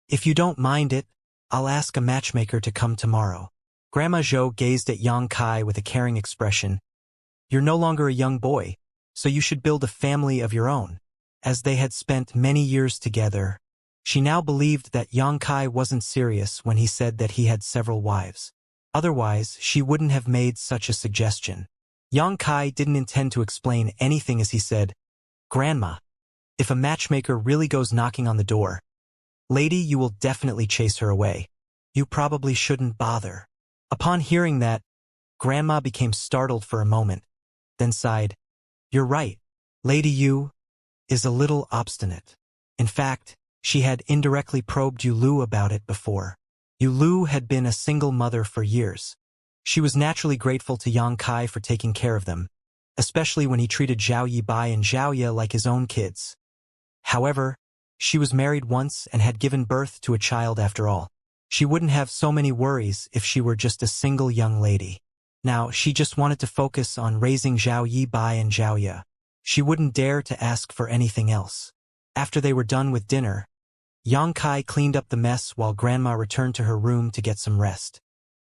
If you don't mind it, I'll ask a matchmaker to come tomorrow. Grandma Zhou gazed at Yang Kai with a caring expression. You're no longer a young boy, so you should build a family of your own. As they had spent many years together, she now believed that Yang Kai wasn't serious when he said that he had several wives. Otherwise, she wouldn't have made such a suggestion. Yang Kai didn't intend to explain anything as he said, Grandma, if a matchmaker really goes knocking on the door, lady, you will definitely chase her away. You probably shouldn't bother. Upon hearing that, Grandma became startled for a moment, then sighed. You're right. Lady Yu is a little obstinate. In fact, she had indirectly probed Yu Lu about it before. Yu Lu had been a single mother for years. She was naturally grateful to Yang Kai for taking care of them, especially when he treated Zhao Yibai and Zhao Ye like his own kids. However, she was married once and had given birth to a child after all. She wouldn't have so many worries if she were just a single young lady. Now, she just wanted to focus on raising Zhao Yibai and Zhao Ye. She wouldn't dare to ask for anything else. After they were done with dinner, Yang Kai cleaned up the mess while Grandma returned to her room to get some rest.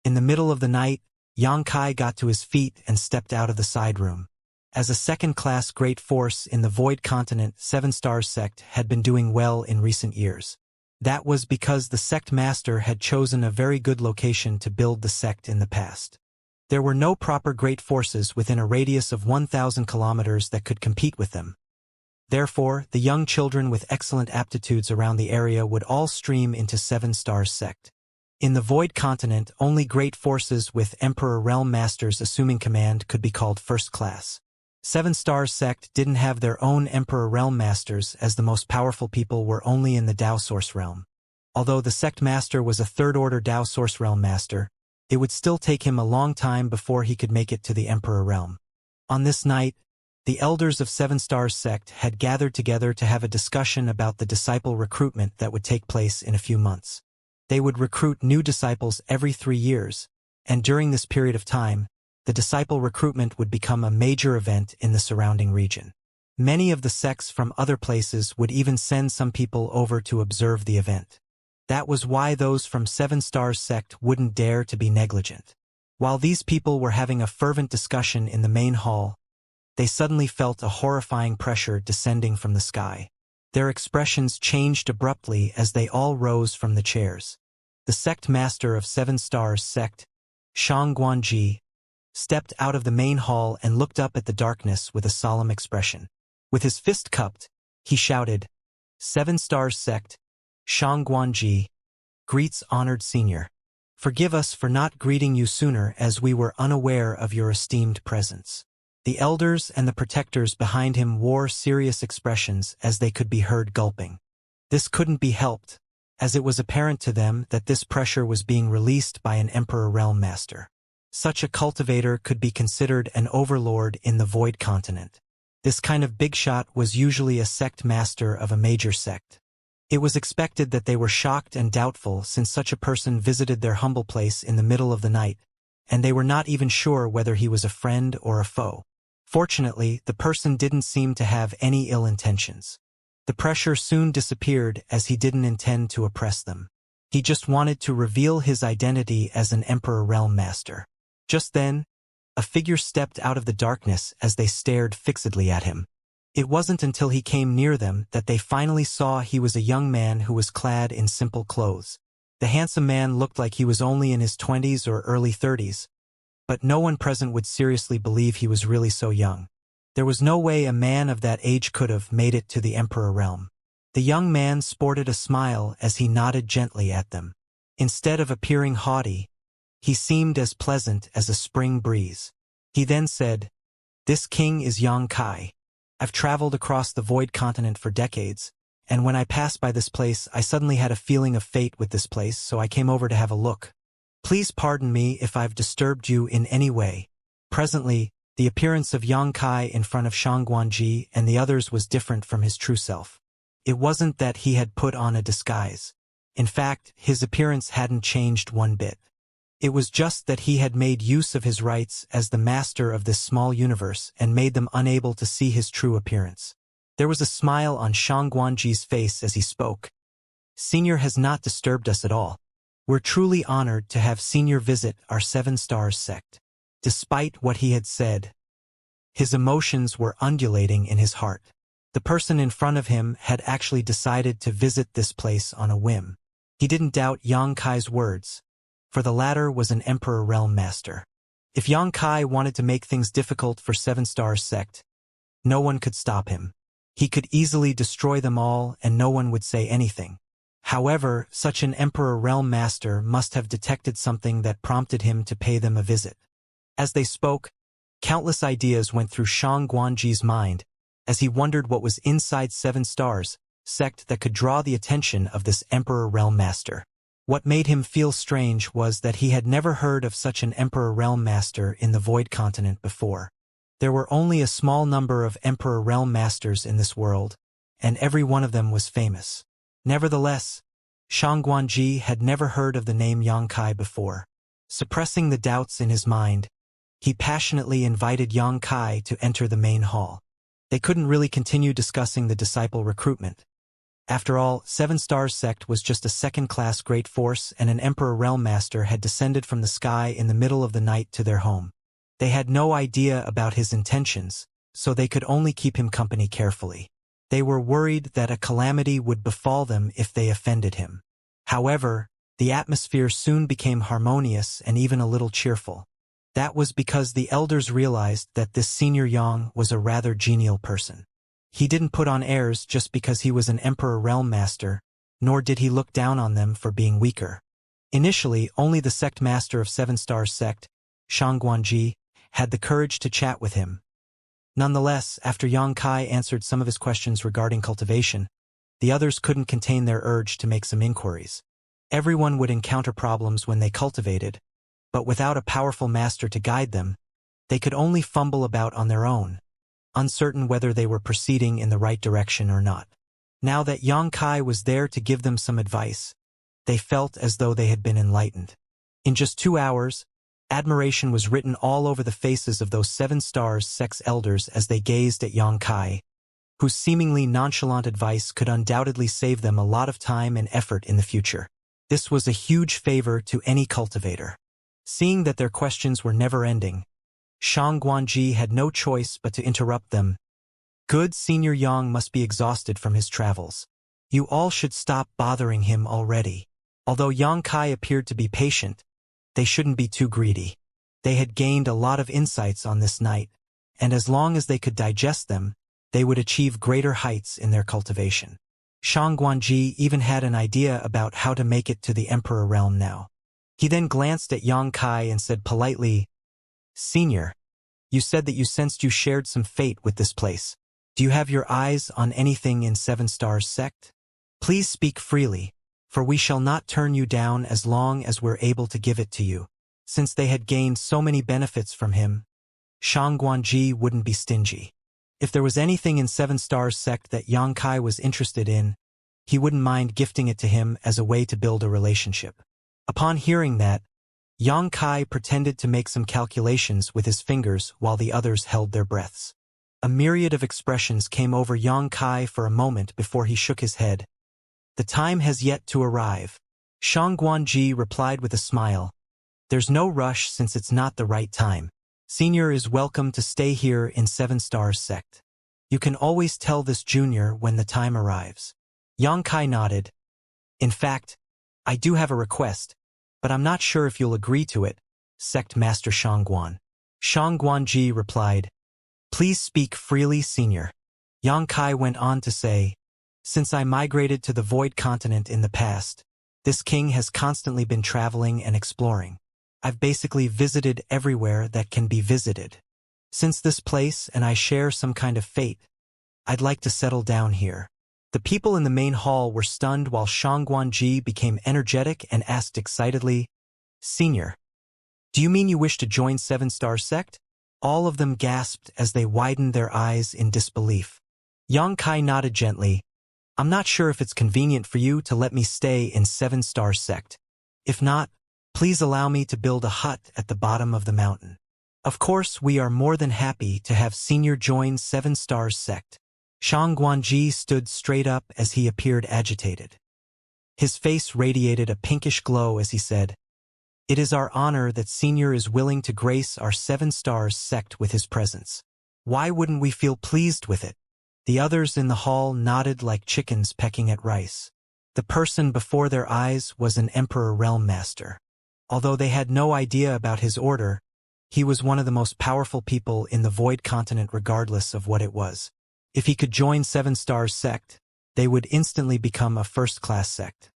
In the middle of the night, Yang Kai got to his feet and stepped out of the side room. As a second-class great force in the Void Continent, 7 Stars sect had been doing well in recent years. That was because the sect master had chosen a very good location to build the sect in the past. There were no proper great forces within a radius of 1,000 kilometers that could compete with them. Therefore, the young children with excellent aptitudes around the area would all stream into 7 Stars sect. In the Void Continent, only great forces with Emperor Realm Masters assuming command could be called first class. 7 Stars sect didn't have their own Emperor Realm Masters, as the most powerful people were only in the Dao Source Realm. Although the sect master was a third-order Dao Source Realm Master, it would still take him a long time before he could make it to the Emperor Realm. On this night, the elders of 7 Stars sect had gathered together to have a discussion about the disciple recruitment that would take place in a few months. They would recruit new disciples every 3 years, and during this period of time, the disciple recruitment would become a major event in the surrounding region. Many of the sects from other places would even send some people over to observe the event. That was why those from 7 Stars sect wouldn't dare to be negligent. While these people were having a fervent discussion in the main hall, they suddenly felt a horrifying pressure descending from the sky. Their expressions changed abruptly as they all rose from the chairs. The sect master of 7 Stars sect, Shang Guanji, stepped out of the main hall and looked up at the darkness with a solemn expression. With his fist cupped, he shouted, 7 Stars sect, Shang Guanji, greets honored senior. Forgive us for not greeting you sooner, as we were unaware of your esteemed presence. The elders and the protectors behind him wore serious expressions as they could be heard gulping. This couldn't be helped, as it was apparent to them that this pressure was being released by an Emperor Realm Master. Such a cultivator could be considered an overlord in the Void Continent. This kind of big shot was usually a sect master of a major sect. It was expected that they were shocked and doubtful, since such a person visited their humble place in the middle of the night, and they were not even sure whether he was a friend or a foe. Fortunately, the person didn't seem to have any ill intentions. The pressure soon disappeared, as he didn't intend to oppress them. He just wanted to reveal his identity as an Emperor Realm Master. Just then, a figure stepped out of the darkness as they stared fixedly at him. It wasn't until he came near them that they finally saw he was a young man who was clad in simple clothes. The handsome man looked like he was only in his 20s or early 30s, but no one present would seriously believe he was really so young. There was no way a man of that age could have made it to the Emperor Realm. The young man sported a smile as he nodded gently at them. Instead of appearing haughty, he seemed as pleasant as a spring breeze. He then said, "This king is Yang Kai. I've traveled across the Void Continent for decades, and when I passed by this place, I suddenly had a feeling of fate with this place, so I came over to have a look. Please pardon me if I've disturbed you in any way." Presently, the appearance of Yang Kai in front of Shang Guanji and the others was different from his true self. It wasn't that he had put on a disguise. In fact, his appearance hadn't changed one bit. It was just that he had made use of his rights as the master of this small universe and made them unable to see his true appearance. There was a smile on Shang Guanji's face as he spoke. Senior has not disturbed us at all. We're truly honored to have Senior visit our 7-Stars sect. Despite what he had said, his emotions were undulating in his heart. The person in front of him had actually decided to visit this place on a whim. He didn't doubt Yang Kai's words, for the latter was an Emperor Realm Master. If Yang Kai wanted to make things difficult for 7-Stars sect, no one could stop him. He could easily destroy them all and no one would say anything. However, such an Emperor Realm Master must have detected something that prompted him to pay them a visit. As they spoke, countless ideas went through Shang Guanji's mind as he wondered what was inside 7-Stars sect that could draw the attention of this Emperor Realm Master. What made him feel strange was that he had never heard of such an Emperor Realm Master in the Void Continent before. There were only a small number of Emperor Realm Masters in this world, and every one of them was famous. Nevertheless, Shang Guanji had never heard of the name Yang Kai before. Suppressing the doubts in his mind, he passionately invited Yang Kai to enter the main hall. They couldn't really continue discussing the disciple recruitment. After all, 7-Stars sect was just a second-class great force and an Emperor Realm Master had descended from the sky in the middle of the night to their home. They had no idea about his intentions, so they could only keep him company carefully. They were worried that a calamity would befall them if they offended him. However, the atmosphere soon became harmonious and even a little cheerful. That was because the elders realized that this Senior Yang was a rather genial person. He didn't put on airs just because he was an Emperor Realm Master, nor did he look down on them for being weaker. Initially, only the sect master of 7-Stars sect, Shang Guanji, had the courage to chat with him. Nonetheless, after Yang Kai answered some of his questions regarding cultivation, the others couldn't contain their urge to make some inquiries. Everyone would encounter problems when they cultivated, but without a powerful master to guide them, they could only fumble about on their own, uncertain whether they were proceeding in the right direction or not. Now that Yang Kai was there to give them some advice, they felt as though they had been enlightened. In just 2 hours, admiration was written all over the faces of those 7-Stars sect's elders as they gazed at Yang Kai, whose seemingly nonchalant advice could undoubtedly save them a lot of time and effort in the future. This was a huge favor to any cultivator. Seeing that their questions were never-ending, Shang Guanji had no choice but to interrupt them. Good Senior Yang must be exhausted from his travels. You all should stop bothering him already. Although Yang Kai appeared to be patient, they shouldn't be too greedy. They had gained a lot of insights on this night, and as long as they could digest them, they would achieve greater heights in their cultivation. Shang Guanji even had an idea about how to make it to the Emperor realm now. He then glanced at Yang Kai and said politely, "Senior, you said that you sensed you shared some fate with this place. Do you have your eyes on anything in 7-Stars sect? Please speak freely, for we shall not turn you down as long as we're able to give it to you." Since they had gained so many benefits from him, Shang Guanji wouldn't be stingy. If there was anything in 7-Stars sect that Yang Kai was interested in, he wouldn't mind gifting it to him as a way to build a relationship. Upon hearing that, Yang Kai pretended to make some calculations with his fingers while the others held their breaths. A myriad of expressions came over Yang Kai for a moment before he shook his head. "The time has yet to arrive." Shang Guanji replied with a smile. "There's no rush since it's not the right time. Senior is welcome to stay here in 7-Stars sect. You can always tell this junior when the time arrives." Yang Kai nodded. "In fact, I do have a request, but I'm not sure if you'll agree to it, Sect Master Shang Guan." Shang Guanji replied, "Please speak freely, Senior." Yang Kai went on to say, "Since I migrated to the Void Continent in the past, this king has constantly been traveling and exploring. I've basically visited everywhere that can be visited. Since this place and I share some kind of fate, I'd like to settle down here." The people in the main hall were stunned while Shang Guanji became energetic and asked excitedly, "Senior, do you mean you wish to join 7-Stars sect?" All of them gasped as they widened their eyes in disbelief. Yang Kai nodded gently. "I'm not sure if it's convenient for you to let me stay in 7-Stars sect. If not, please allow me to build a hut at the bottom of the mountain. Of course, we are more than happy to have Senior join 7-Stars sect." Shang Guanji stood straight up as he appeared agitated. His face radiated a pinkish glow as he said, "It is our honor that Senior is willing to grace our 7 stars sect with his presence. Why wouldn't we feel pleased with it?" The others in the hall nodded like chickens pecking at rice. The person before their eyes was an Emperor Realm Master. Although they had no idea about his order, he was one of the most powerful people in the Void Continent regardless of what it was. If he could join 7 stars sect, they would instantly become a first-class sect.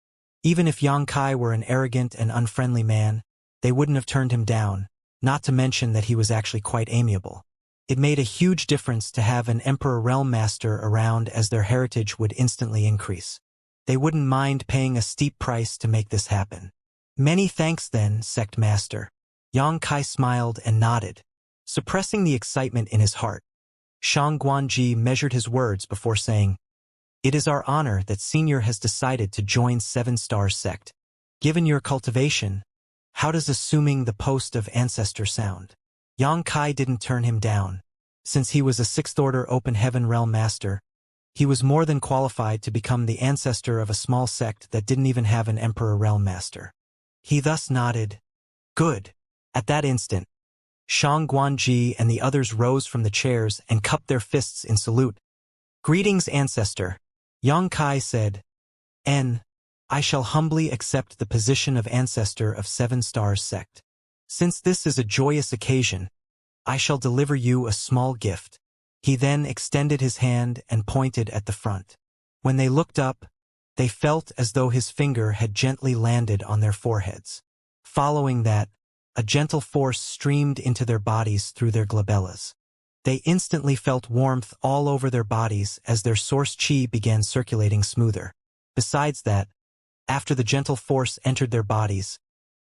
Even if Xianxia were an arrogant and unfriendly man, they wouldn't have turned him down, not to mention that he was actually quite amiable. It made a huge difference to have an Emperor Realm Master around, as their heritage would instantly increase. They wouldn't mind paying a steep price to make this happen. "Many thanks then, Sect Master." Xianxia smiled and nodded, suppressing the excitement in his heart. Shang Guanji measured his words before saying, "It is our honor that Senior has decided to join 7 stars sect. Given your cultivation, how does assuming the post of ancestor sound?" Xianxia didn't turn him down. Since he was a 6th-order Open Heaven Realm Master, he was more than qualified to become the ancestor of a small sect that didn't even have an Emperor Realm Master. He thus nodded, "Good." At that instant, Shang Guanji and the others rose from the chairs and cupped their fists in salute. "Greetings, Ancestor," Xianxia said. I shall humbly accept the position of Ancestor of 7 stars sect. Since this is a joyous occasion, I shall deliver you a small gift." He then extended his hand and pointed at the front. When they looked up, they felt as though his finger had gently landed on their foreheads. Following that, a gentle force streamed into their bodies through their glabellas. They instantly felt warmth all over their bodies as their source chi began circulating smoother. Besides that, after the gentle force entered their bodies,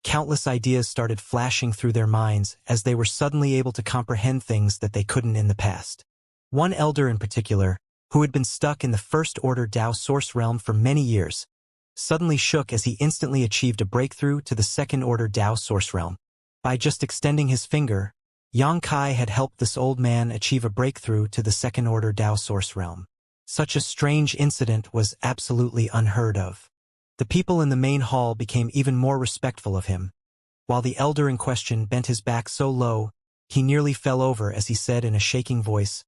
countless ideas started flashing through their minds as they were suddenly able to comprehend things that they couldn't in the past. One elder in particular, who had been stuck in the first-order Dao Source realm for many years, suddenly shook as he instantly achieved a breakthrough to the second-order Dao Source realm. By just extending his finger, Xianxia had helped this old man achieve a breakthrough to the second-order Dao Source realm. Such a strange incident was absolutely unheard of. The people in the main hall became even more respectful of him, while the elder in question bent his back so low, he nearly fell over as he said in a shaking voice,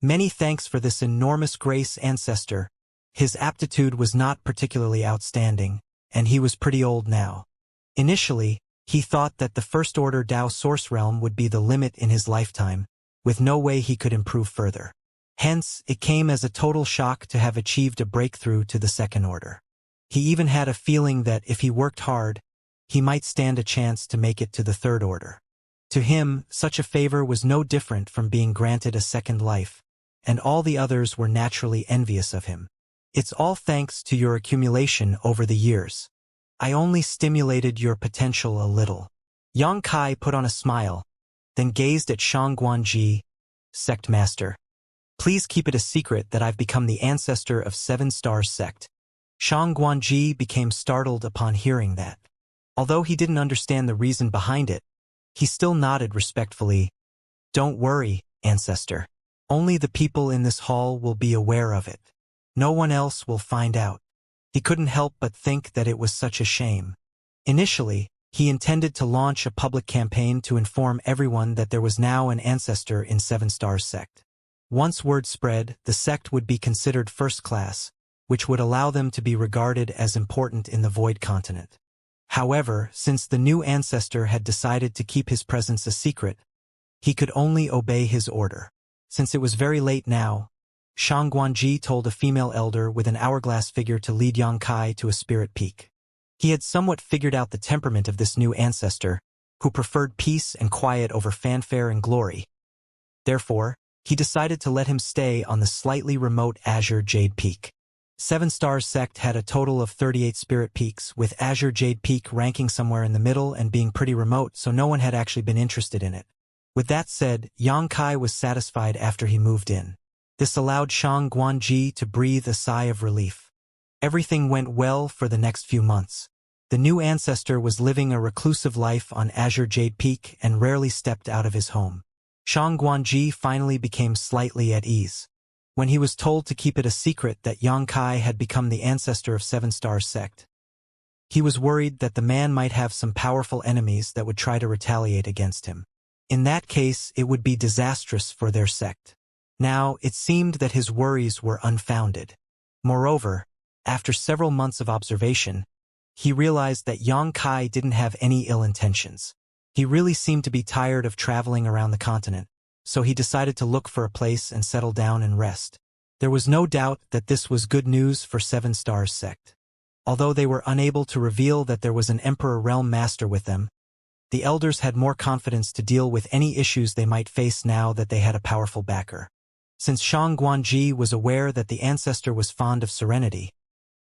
"Many thanks for this enormous grace, Ancestor." His aptitude was not particularly outstanding, and he was pretty old now. Initially, he thought that the first-order Dao Source realm would be the limit in his lifetime, with no way he could improve further. Hence, it came as a total shock to have achieved a breakthrough to the second order. He even had a feeling that if he worked hard, he might stand a chance to make it to the third order. To him, such a favor was no different from being granted a second life, and all the others were naturally envious of him. "It's all thanks to your accumulation over the years. I only stimulated your potential a little." Xianxia put on a smile, then gazed at Shang Guanji, "Sect Master. Please keep it a secret that I've become the ancestor of 7 stars sect." Shang Guanji became startled upon hearing that. Although he didn't understand the reason behind it, he still nodded respectfully. "Don't worry, Ancestor. Only the people in this hall will be aware of it. No one else will find out." He couldn't help but think that it was such a shame. Initially, he intended to launch a public campaign to inform everyone that there was now an ancestor in 7 stars sect. Once word spread, the sect would be considered first class, which would allow them to be regarded as important in the Void Continent. However, since the new ancestor had decided to keep his presence a secret, he could only obey his order. Since it was very late now, Shang Guanji told a female elder with an hourglass figure to lead Xianxia to a spirit peak. He had somewhat figured out the temperament of this new ancestor, who preferred peace and quiet over fanfare and glory. Therefore, he decided to let him stay on the slightly remote Azure Jade Peak. 7 stars sect had a total of 38 spirit peaks, with Azure Jade Peak ranking somewhere in the middle and being pretty remote, so no one had actually been interested in it. With that said, Xianxia was satisfied after he moved in. This allowed Shang Guanji to breathe a sigh of relief. Everything went well for the next few months. The new ancestor was living a reclusive life on Azure Jade Peak and rarely stepped out of his home. Shang Guanji finally became slightly at ease. when he was told to keep it a secret that Yang Kai had become the ancestor of Seven Stars sect. He was worried that the man might have some powerful enemies that would try to retaliate against him. In that case, it would be disastrous for their sect. Now, it seemed that his worries were unfounded. Moreover, after several months of observation, he realized that Yang Kai didn't have any ill intentions. He really seemed to be tired of traveling around the continent, so he decided to look for a place and settle down and rest. There was no doubt that this was good news for Seven Stars sect. Although they were unable to reveal that there was an Emperor Realm Master with them, the elders had more confidence to deal with any issues they might face now that they had a powerful backer. Since Shang Guanji was aware that the ancestor was fond of serenity,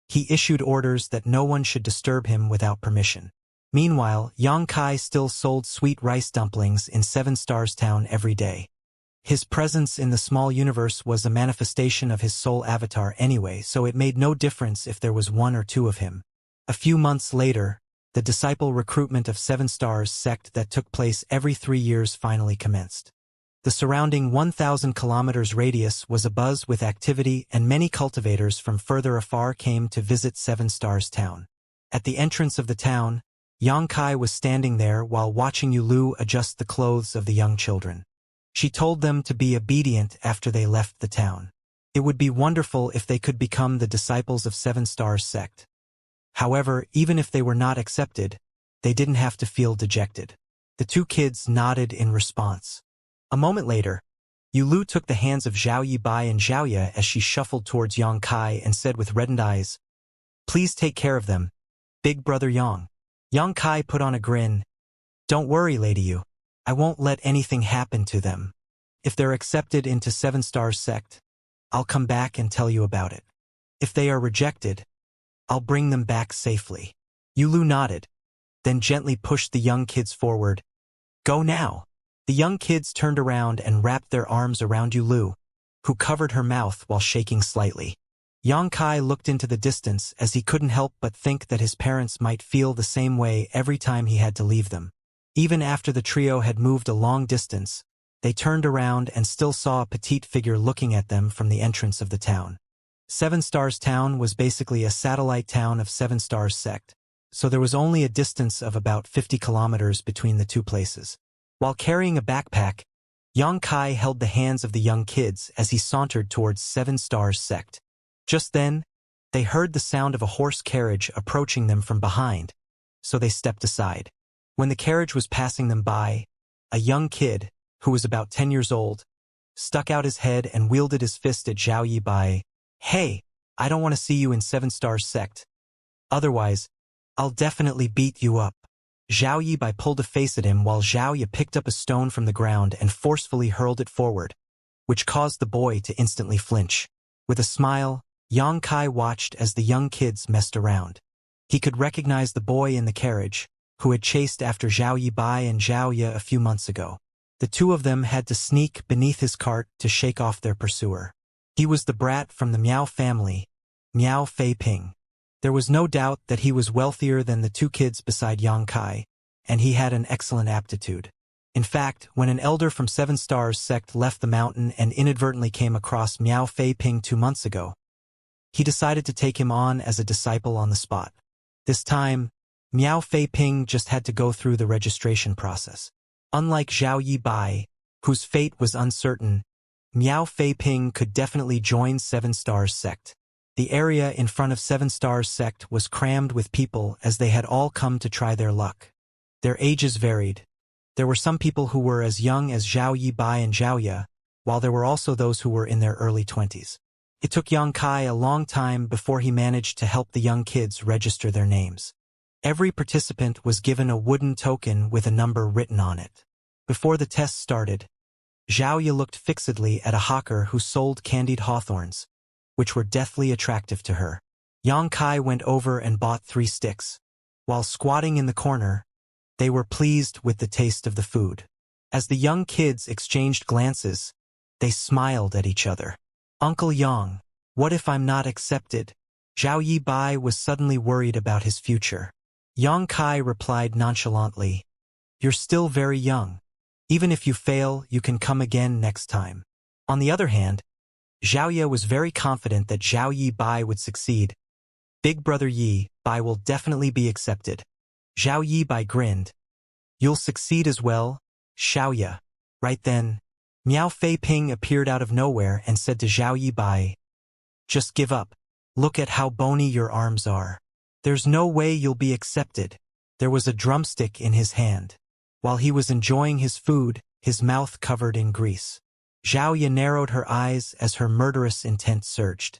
he issued orders that no one should disturb him without permission. Meanwhile, Yang Kai still sold sweet rice dumplings in Seven Stars Town every day. His presence in the small universe was a manifestation of his soul avatar anyway, so it made no difference if there was one or two of him. A few months later, the disciple recruitment of Seven Stars sect that took place every 3 years finally commenced. The surrounding 1,000 kilometers radius was abuzz with activity, and many cultivators from further afar came to visit Seven Stars Town. At the entrance of the town, Yang Kai was standing there while watching Yulu adjust the clothes of the young children. She told them to be obedient after they left the town. It would be wonderful if they could become the disciples of Seven Stars sect. However, even if they were not accepted, they didn't have to feel dejected. The two kids nodded in response. A moment later, Yulu took the hands of Zhao Yibai and Xiaoya as she shuffled towards Yang Kai and said with reddened eyes, "Please take care of them, big brother Yang." Yang Kai put on a grin. "Don't worry, Lady Yu. I won't let anything happen to them. If they're accepted into Seven Stars sect, I'll come back and tell you about it. If they are rejected, I'll bring them back safely." Yulu nodded, then gently pushed the young kids forward. "Go now." The young kids turned around and wrapped their arms around Yulu, who covered her mouth while shaking slightly. Yang Kai looked into the distance as he couldn't help but think that his parents might feel the same way every time he had to leave them. Even after the trio had moved a long distance, they turned around and still saw a petite figure looking at them from the entrance of the town. Seven Stars Town was basically a satellite town of Seven Stars sect, so there was only a distance of about 50 kilometers between the two places. While carrying a backpack, Yang Kai held the hands of the young kids as he sauntered towards Seven Stars sect. Just then, they heard the sound of a horse carriage approaching them from behind, so they stepped aside. When the carriage was passing them by, a young kid, who was about 10 years old, stuck out his head and wielded his fist at Zhao Yibai. "Hey, I don't want to see you in Seven Stars sect. Otherwise, I'll definitely beat you up." Zhao Yibai pulled a face at him while Zhao Yi picked up a stone from the ground and forcefully hurled it forward, which caused the boy to instantly flinch. With a smile, Yang Kai watched as the young kids messed around. He could recognize the boy in the carriage, who had chased after Zhao Yibai and Zhao Ye a few months ago. The two of them had to sneak beneath his cart to shake off their pursuer. He was the brat from the Miao family, Miao Fei Ping. There was no doubt that he was wealthier than the two kids beside Yang Kai, and he had an excellent aptitude. In fact, when an elder from Seven Stars sect left the mountain and inadvertently came across Miao Fei Ping 2 months ago, he decided to take him on as a disciple on the spot. This time, Miao Fei Ping just had to go through the registration process. Unlike Zhao Yibai, whose fate was uncertain, Miao Fei Ping could definitely join Seven Stars sect. The area in front of Seven Stars sect was crammed with people as they had all come to try their luck. Their ages varied. There were some people who were as young as Zhao Yibai and Zhao Ye, while there were also those who were in their early 20s. It took Yang Kai a long time before he managed to help the young kids register their names. Every participant was given a wooden token with a number written on it. Before the test started, Zhao Ye looked fixedly at a hawker who sold candied hawthorns, which were deathly attractive to her. Yang Kai went over and bought 3 sticks. While squatting in the corner, they were pleased with the taste of the food. As the young kids exchanged glances, they smiled at each other. "Uncle Yang, what if I'm not accepted?" Zhao Yibai was suddenly worried about his future. Yang Kai replied nonchalantly, "You're still very young. Even if you fail, you can come again next time." On the other hand, Xiaoya was very confident that Zhao Yi Bai would succeed. Big brother Yi Bai will definitely be accepted. Zhao Yi Bai grinned. You'll succeed as well, Xiaoya. Right then, Miao Fei Ping appeared out of nowhere and said to Zhao Yi Bai, just give up. Look at how bony your arms are. There's no way you'll be accepted. There was a drumstick in his hand. While he was enjoying his food, his mouth covered in grease. Xiaoya narrowed her eyes as her murderous intent surged.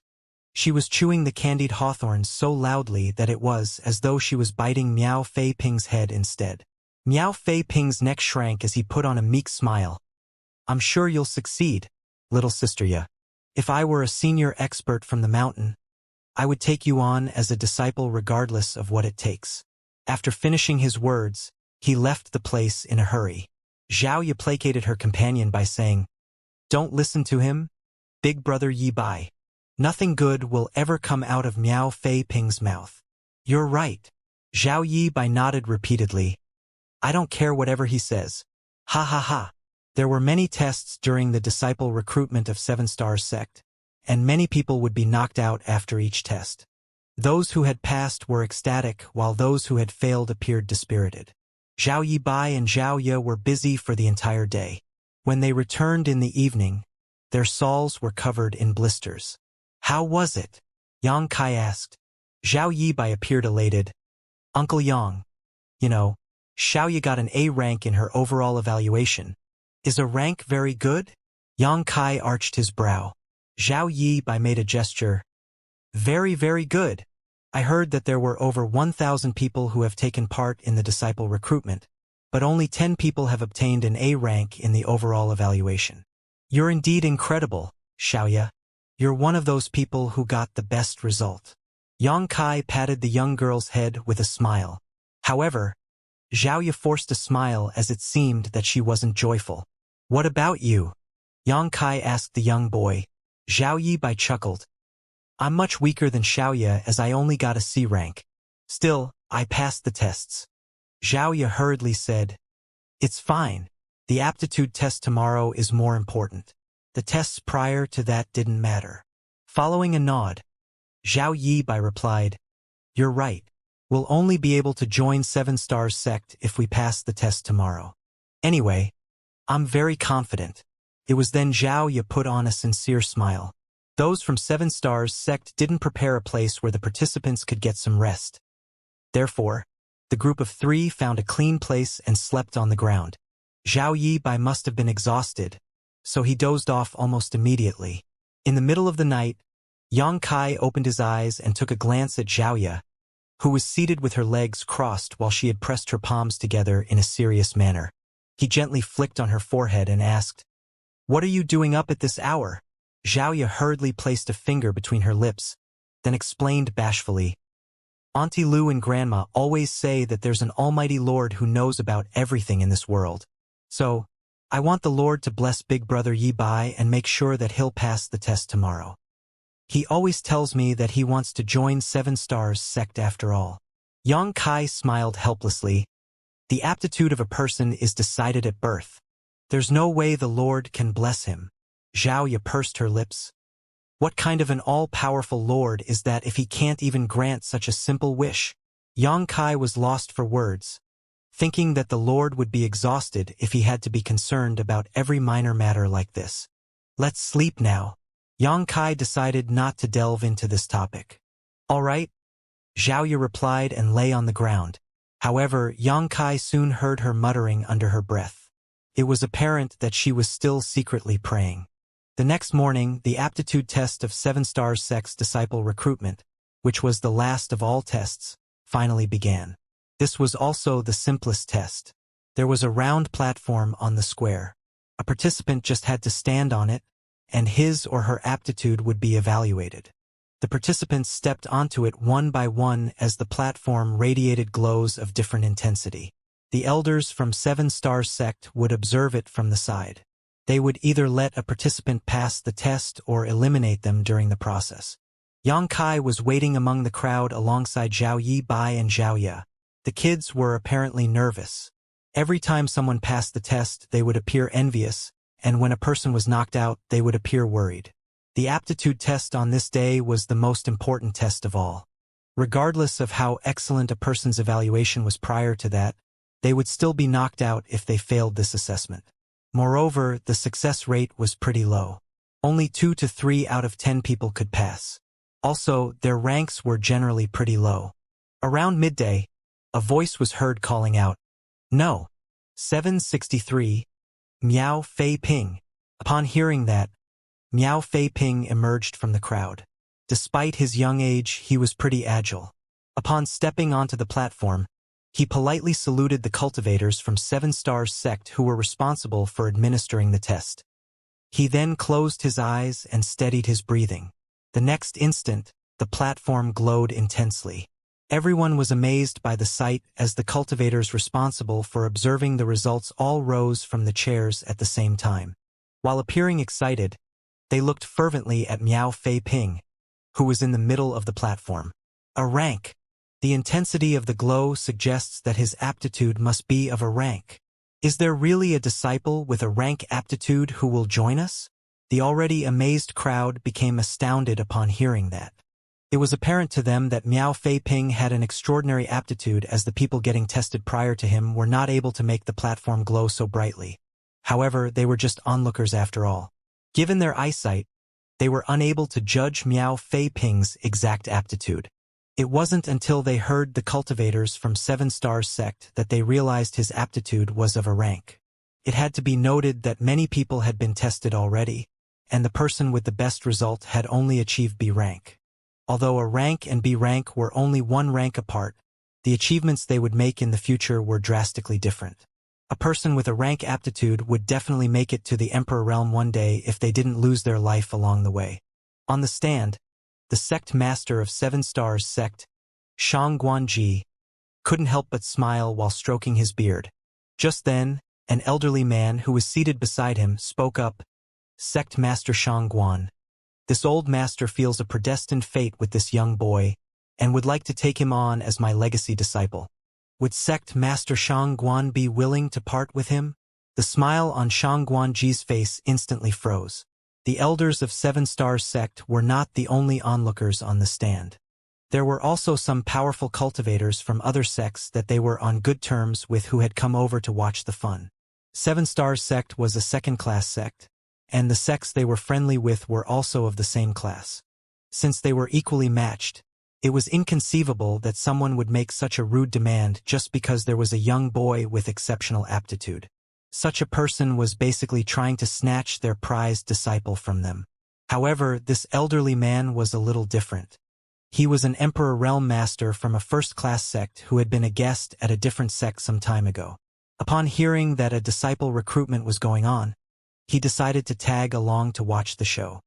She was chewing the candied hawthorns so loudly that it was as though she was biting Miao Fei Ping's head instead. Miao Fei Ping's neck shrank as he put on a meek smile. I'm sure you'll succeed, little sister Ya. If I were a senior expert from the mountain, I would take you on as a disciple regardless of what it takes. After finishing his words, he left the place in a hurry. Xiaoya placated her companion by saying, don't listen to him, big brother Yi Bai. Nothing good will ever come out of Miao Fei Ping's mouth. You're right. Zhao Yi Bai nodded repeatedly. I don't care whatever he says. Ha ha ha. There were many tests during the disciple recruitment of 7 Stars sect, and many people would be knocked out after each test. Those who had passed were ecstatic, while those who had failed appeared dispirited. Zhao Yi Bai and Zhao Ye were busy for the entire day. When they returned in the evening, their soles were covered in blisters. How was it? Yang Kai asked. Zhao Yi Bai appeared elated. Uncle Yang, you know, Xiaoya got an A rank in her overall evaluation. Is a rank very good? Yang Kai arched his brow. Zhao Yi Bai made a gesture. Very, very good. I heard that there were over 1,000 people who have taken part in the disciple recruitment, but only 10 people have obtained an A rank in the overall evaluation. You're indeed incredible, Xiaoya. You're one of those people who got the best result. Yang Kai patted the young girl's head with a smile. However, Xiaoya forced a smile as it seemed that she wasn't joyful. What about you? Yang Kai asked the young boy. Zhao Yi Bai chuckled. I'm much weaker than Xiaoya as I only got a C rank. Still, I passed the tests. Xiaoya hurriedly said, it's fine. The aptitude test tomorrow is more important. The tests prior to that didn't matter. Following a nod, Zhao Yi Bai replied, you're right. We'll only be able to join 7 Stars sect if we pass the test tomorrow. Anyway, I'm very confident. It was then Zhao Ye put on a sincere smile. Those from 7 Stars sect didn't prepare a place where the participants could get some rest. Therefore, the group of 3 found a clean place and slept on the ground. Zhao Yi Bai must have been exhausted, so he dozed off almost immediately. In the middle of the night, Yang Kai opened his eyes and took a glance at Zhao Ye, who was seated with her legs crossed while she had pressed her palms together in a serious manner. He gently flicked on her forehead and asked, what are you doing up at this hour? Zhao Ye hurriedly placed a finger between her lips, then explained bashfully, Auntie Lu and Grandma always say that there's an almighty Lord who knows about everything in this world. So, I want the Lord to bless big brother Yi Bai and make sure that he'll pass the test tomorrow. He always tells me that he wants to join 7 Stars sect after all. Yang Kai smiled helplessly. The aptitude of a person is decided at birth. There's no way the Lord can bless him. Zhao Ye pursed her lips. What kind of an all-powerful Lord is that if he can't even grant such a simple wish? Yang Kai was lost for words, thinking that the Lord would be exhausted if he had to be concerned about every minor matter like this. Let's sleep now. Yang Kai decided not to delve into this topic. All right, Zhao Ye replied and lay on the ground. However, Yang Kai soon heard her muttering under her breath. It was apparent that she was still secretly praying. The next morning, the aptitude test of 7 Stars sect's disciple recruitment, which was the last of all tests, finally began. This was also the simplest test. There was a round platform on the square. A participant just had to stand on it, and his or her aptitude would be evaluated. The participants stepped onto it one by one as the platform radiated glows of different intensity. The elders from 7 Stars sect would observe it from the side. They would either let a participant pass the test or eliminate them during the process. Yang Kai was waiting among the crowd alongside Zhao Yi Bai and Zhao Ye. The kids were apparently nervous. Every time someone passed the test, they would appear envious, and when a person was knocked out, they would appear worried. The aptitude test on this day was the most important test of all. Regardless of how excellent a person's evaluation was prior to that, they would still be knocked out if they failed this assessment. Moreover, the success rate was pretty low. Only 2 to 3 out of 10 people could pass. Also, their ranks were generally pretty low. Around midday, a voice was heard calling out, "No! 763, Miao Fei Ping." Upon hearing that, Miao Fei Ping emerged from the crowd. Despite his young age, he was pretty agile. Upon stepping onto the platform, he politely saluted the cultivators from 7 Stars sect who were responsible for administering the test. He then closed his eyes and steadied his breathing. The next instant, the platform glowed intensely. Everyone was amazed by the sight as the cultivators responsible for observing the results all rose from the chairs at the same time. While appearing excited, they looked fervently at Miao Fei Ping, who was in the middle of the platform. A rank. The intensity of the glow suggests that his aptitude must be of a rank. Is there really a disciple with a rank aptitude who will join us? The already amazed crowd became astounded upon hearing that. It was apparent to them that Miao Fei Ping had an extraordinary aptitude as the people getting tested prior to him were not able to make the platform glow so brightly. However, they were just onlookers after all. Given their eyesight, they were unable to judge Miao Fei Ping's exact aptitude. It wasn't until they heard the cultivators from 7 Stars sect that they realized his aptitude was of a rank. It had to be noted that many people had been tested already, and the person with the best result had only achieved B rank. Although a rank and B rank were only 1 rank apart, the achievements they would make in the future were drastically different. A person with a rank aptitude would definitely make it to the Emperor realm one day if they didn't lose their life along the way. On the stand, the sect master of 7 Stars sect, Shang Guanji, couldn't help but smile while stroking his beard. Just then, an elderly man who was seated beside him spoke up, "Sect Master Shang Guan. This old master feels a predestined fate with this young boy, and would like to take him on as my legacy disciple. Would Sect Master Shang Guan be willing to part with him?" The smile on Shang Guanji's face instantly froze. The elders of 7 Stars sect were not the only onlookers on the stand. There were also some powerful cultivators from other sects that they were on good terms with who had come over to watch the fun. 7 Stars sect was a second-class sect, and the sects they were friendly with were also of the same class. Since they were equally matched, it was inconceivable that someone would make such a rude demand just because there was a young boy with exceptional aptitude. Such a person was basically trying to snatch their prized disciple from them. However, this elderly man was a little different. He was an Emperor Realm Master from a first-class sect who had been a guest at a different sect some time ago. Upon hearing that a disciple recruitment was going on, he decided to tag along to watch the show.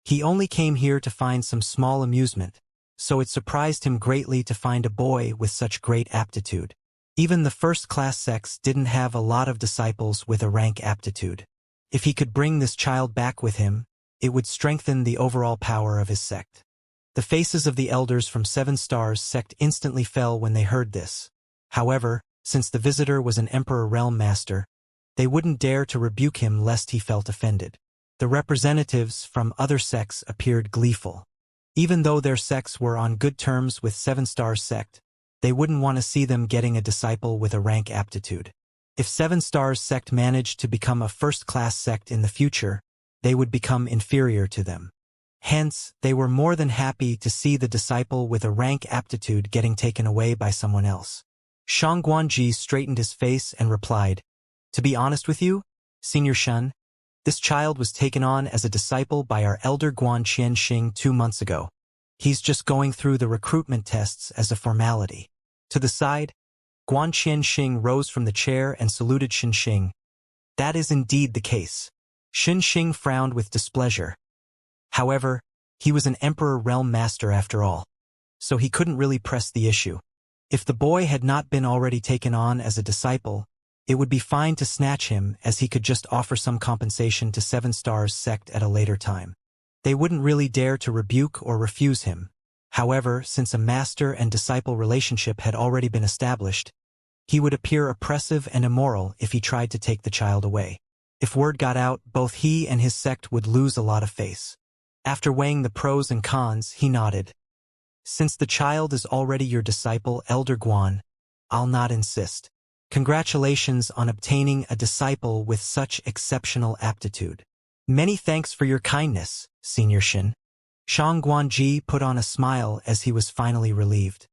He only came here to find some small amusement, so it surprised him greatly to find a boy with such great aptitude. Even the first-class sects didn't have a lot of disciples with a rank aptitude. If he could bring this child back with him, it would strengthen the overall power of his sect. The faces of the elders from 7 Stars sect instantly fell when they heard this. However, since the visitor was an Emperor Realm Master, they wouldn't dare to rebuke him lest he felt offended. The representatives from other sects appeared gleeful. Even though their sects were on good terms with 7 Stars sect, they wouldn't want to see them getting a disciple with a rank aptitude. If 7 Stars sect managed to become a first-class sect in the future, they would become inferior to them. Hence, they were more than happy to see the disciple with a rank aptitude getting taken away by someone else. Shang Guanji straightened his face and replied, "To be honest with you, Senior Shun, this child was taken on as a disciple by our elder Guan Qianxing 2 months ago. He's just going through the recruitment tests as a formality." To the side, Guan Qianxing rose from the chair and saluted Xinxing. "That is indeed the case." Xinxing frowned with displeasure. However, he was an Emperor Realm Master after all, so he couldn't really press the issue. If the boy had not been already taken on as a disciple, it would be fine to snatch him as he could just offer some compensation to 7 Stars sect at a later time. They wouldn't really dare to rebuke or refuse him. However, since a master and disciple relationship had already been established, he would appear oppressive and immoral if he tried to take the child away. If word got out, both he and his sect would lose a lot of face. After weighing the pros and cons, he nodded. Since the child is already your disciple, Elder Guan, I'll not insist. Congratulations on obtaining a disciple with such exceptional aptitude. Many thanks for your kindness, Senior Shin. Shang Guanji put on a smile as he was finally relieved.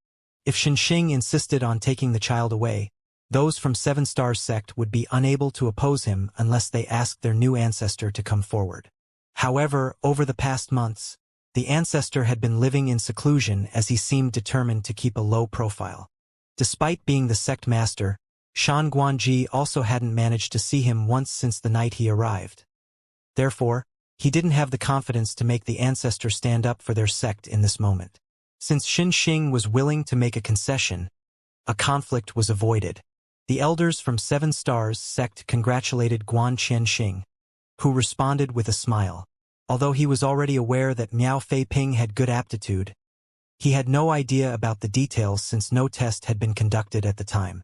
If Xinxing insisted on taking the child away, those from Seven Stars sect would be unable to oppose him unless they asked their new ancestor to come forward. However, over the past months, the ancestor had been living in seclusion as he seemed determined to keep a low profile. Despite being the sect master, Shan Guanji also hadn't managed to see him once since the night he arrived. Therefore, he didn't have the confidence to make the ancestor stand up for their sect in this moment. Since Xinxing was willing to make a concession, a conflict was avoided. The elders from Seven Stars sect congratulated Guan Qianxing, who responded with a smile. Although he was already aware that Miao Feiping had good aptitude, he had no idea about the details since no test had been conducted at the time.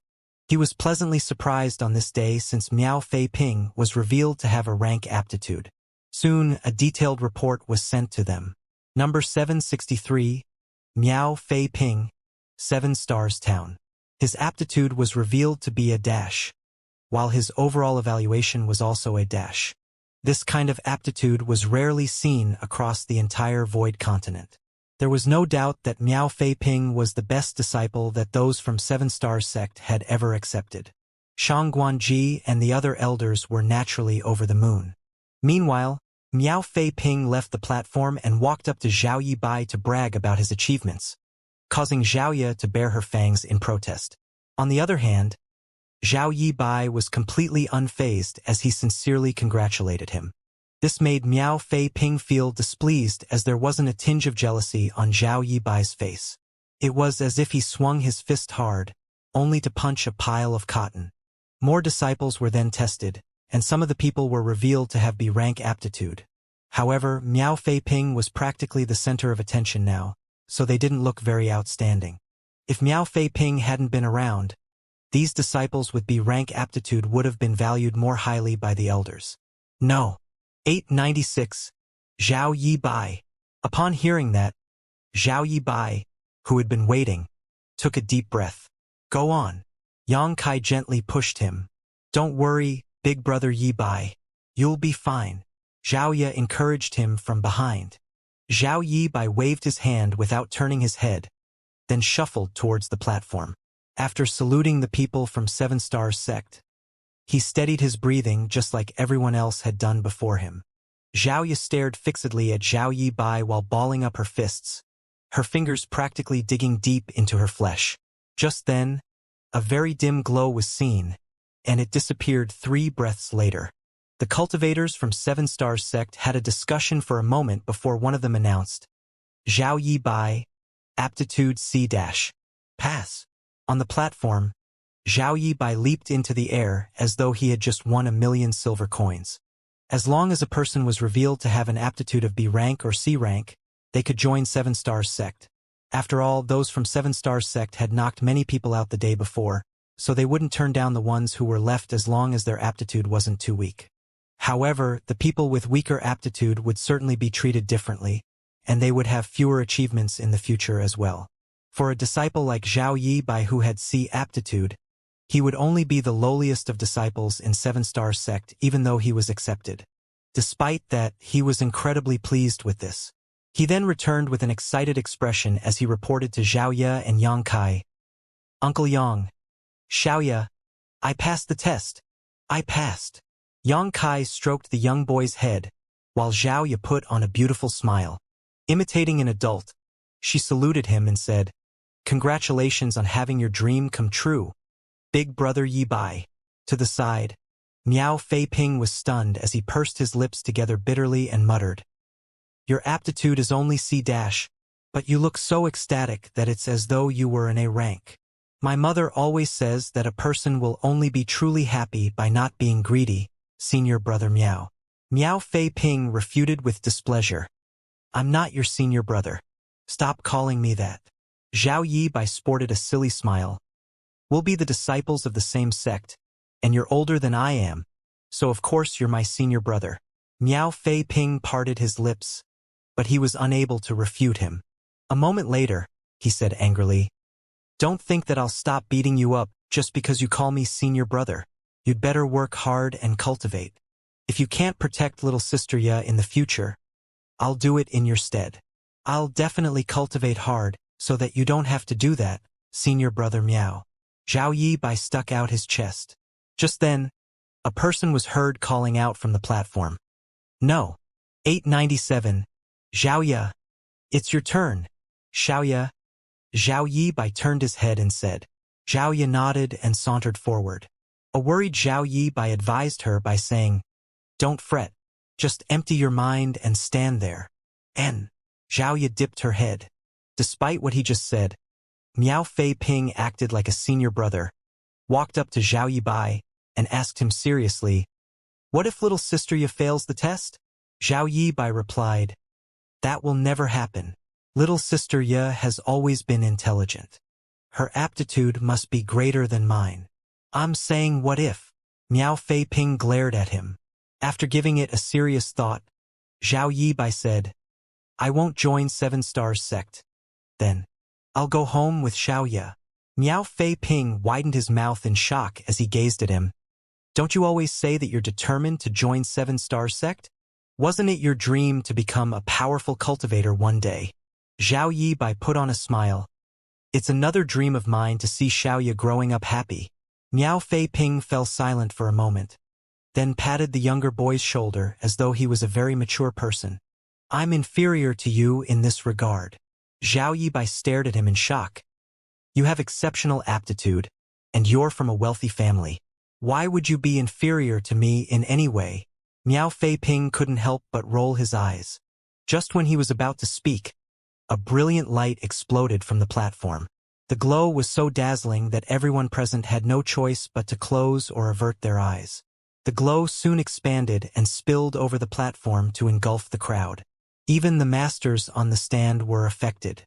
He was pleasantly surprised on this day since Miao Feiping was revealed to have a rank aptitude. Soon, a detailed report was sent to them. Number 763, Miao Feiping, 7 Stars Town. His aptitude was revealed to be a dash, while his overall evaluation was also a dash. This kind of aptitude was rarely seen across the entire Void continent. There was no doubt that Miao Feiping was the best disciple that those from Seven Stars sect had ever accepted. Shang Guanji and the other elders were naturally over the moon. Meanwhile, Miao Feiping left the platform and walked up to Zhao Yibai to brag about his achievements, causing Xiaoya to bare her fangs in protest. On the other hand, Zhao Yibai was completely unfazed as he sincerely congratulated him. This made Miao Feiping feel displeased as there wasn't a tinge of jealousy on Zhao Yibai's face. It was as if he swung his fist hard, only to punch a pile of cotton. More disciples were then tested, and some of the people were revealed to have B-rank aptitude. However, Miao Feiping was practically the center of attention now, so they didn't look very outstanding. If Miao Feiping hadn't been around, these disciples with B-rank aptitude would have been valued more highly by the elders. No. 896. Zhao Yibai. Upon hearing that, Zhao Yibai, who had been waiting, took a deep breath. Go on. Yang Kai gently pushed him. Don't worry, big brother Yibai. You'll be fine. Xiaoya encouraged him from behind. Zhao Yibai waved his hand without turning his head, then shuffled towards the platform. After saluting the people from Seven Stars sect, he steadied his breathing just like everyone else had done before him. Xiaoya stared fixedly at Zhao Yibai while balling up her fists, her fingers practically digging deep into her flesh. Just then, a very dim glow was seen, and it disappeared 3 breaths later. The cultivators from Seven Stars sect had a discussion for a moment before one of them announced, Zhao Yibai, aptitude C-. Pass. On the platform, Zhao Yibai leaped into the air as though he had just won 1,000,000 silver coins. As long as a person was revealed to have an aptitude of B rank or C rank, they could join Seven Stars sect. After all, those from Seven Stars sect had knocked many people out the day before, so they wouldn't turn down the ones who were left as long as their aptitude wasn't too weak. However, the people with weaker aptitude would certainly be treated differently, and they would have fewer achievements in the future as well. For a disciple like Zhao Yibai who had C aptitude, he would only be the lowliest of disciples in Seven Stars sect even though he was accepted. Despite that, he was incredibly pleased with this. He then returned with an excited expression as he reported to Xiaoya and Yang Kai. Uncle Yang. Xiaoya. I passed the test. I passed. Yang Kai stroked the young boy's head, while Xiaoya put on a beautiful smile. Imitating an adult, she saluted him and said, Congratulations on having your dream come true, big brother Yibai. To the side, Miao Feiping was stunned as he pursed his lips together bitterly and muttered, Your aptitude is only C-, but you look so ecstatic that it's as though you were in A rank. My mother always says that a person will only be truly happy by not being greedy, senior brother Miao. Miao Feiping refuted with displeasure. I'm not your senior brother. Stop calling me that. Zhao Yibai sported a silly smile. We'll be the disciples of the same sect, and you're older than I am, so of course you're my senior brother. Miao Feiping parted his lips, but he was unable to refute him. A moment later, he said angrily, "Don't think that I'll stop beating you up just because you call me senior brother. You'd better work hard and cultivate. If you can't protect little sister Ya in the future, I'll do it in your stead. I'll definitely cultivate hard so that you don't have to do that, senior brother Meow." Zhao Yi stuck out his chest. Just then, a person was heard calling out from the platform. "No. 897. Zhao Yi. It's your turn. Xiao Yi." Zhao Yi turned his head and said. Zhao Yi nodded and sauntered forward. A worried Zhao Yi advised her by saying, "Don't fret. Just empty your mind and stand there." And Zhao Yi dipped her head. Despite what he just said, Miao Fei Ping acted like a senior brother, walked up to Zhao Yi and asked him seriously, "What if little sister Yi fails the test?" Zhao Yi replied, "That will never happen. Little sister Yi has always been intelligent. Her aptitude must be greater than mine." "I'm saying what if?" Miao Fei Ping glared at him. After giving it a serious thought, Zhao Yi said, "I won't join Seven Stars sect. Then, I'll go home with Xiao Yi." Miao Fei Ping widened his mouth in shock as he gazed at him. "Don't you always say that you're determined to join Seven Stars sect? Wasn't it your dream to become a powerful cultivator one day?" Zhao Yi put on a smile. "It's another dream of mine to see Xiao Yi growing up happy." Miao Fei Ping fell silent for a moment, then patted the younger boy's shoulder as though he was a very mature person. "I'm inferior to you in this regard." Zhao Yi stared at him in shock. "You have exceptional aptitude, and you're from a wealthy family. Why would you be inferior to me in any way?" Miao Fei Ping couldn't help but roll his eyes. Just when he was about to speak, a brilliant light exploded from the platform. The glow was so dazzling that everyone present had no choice but to close or avert their eyes. The glow soon expanded and spilled over the platform to engulf the crowd. Even the masters on the stand were affected.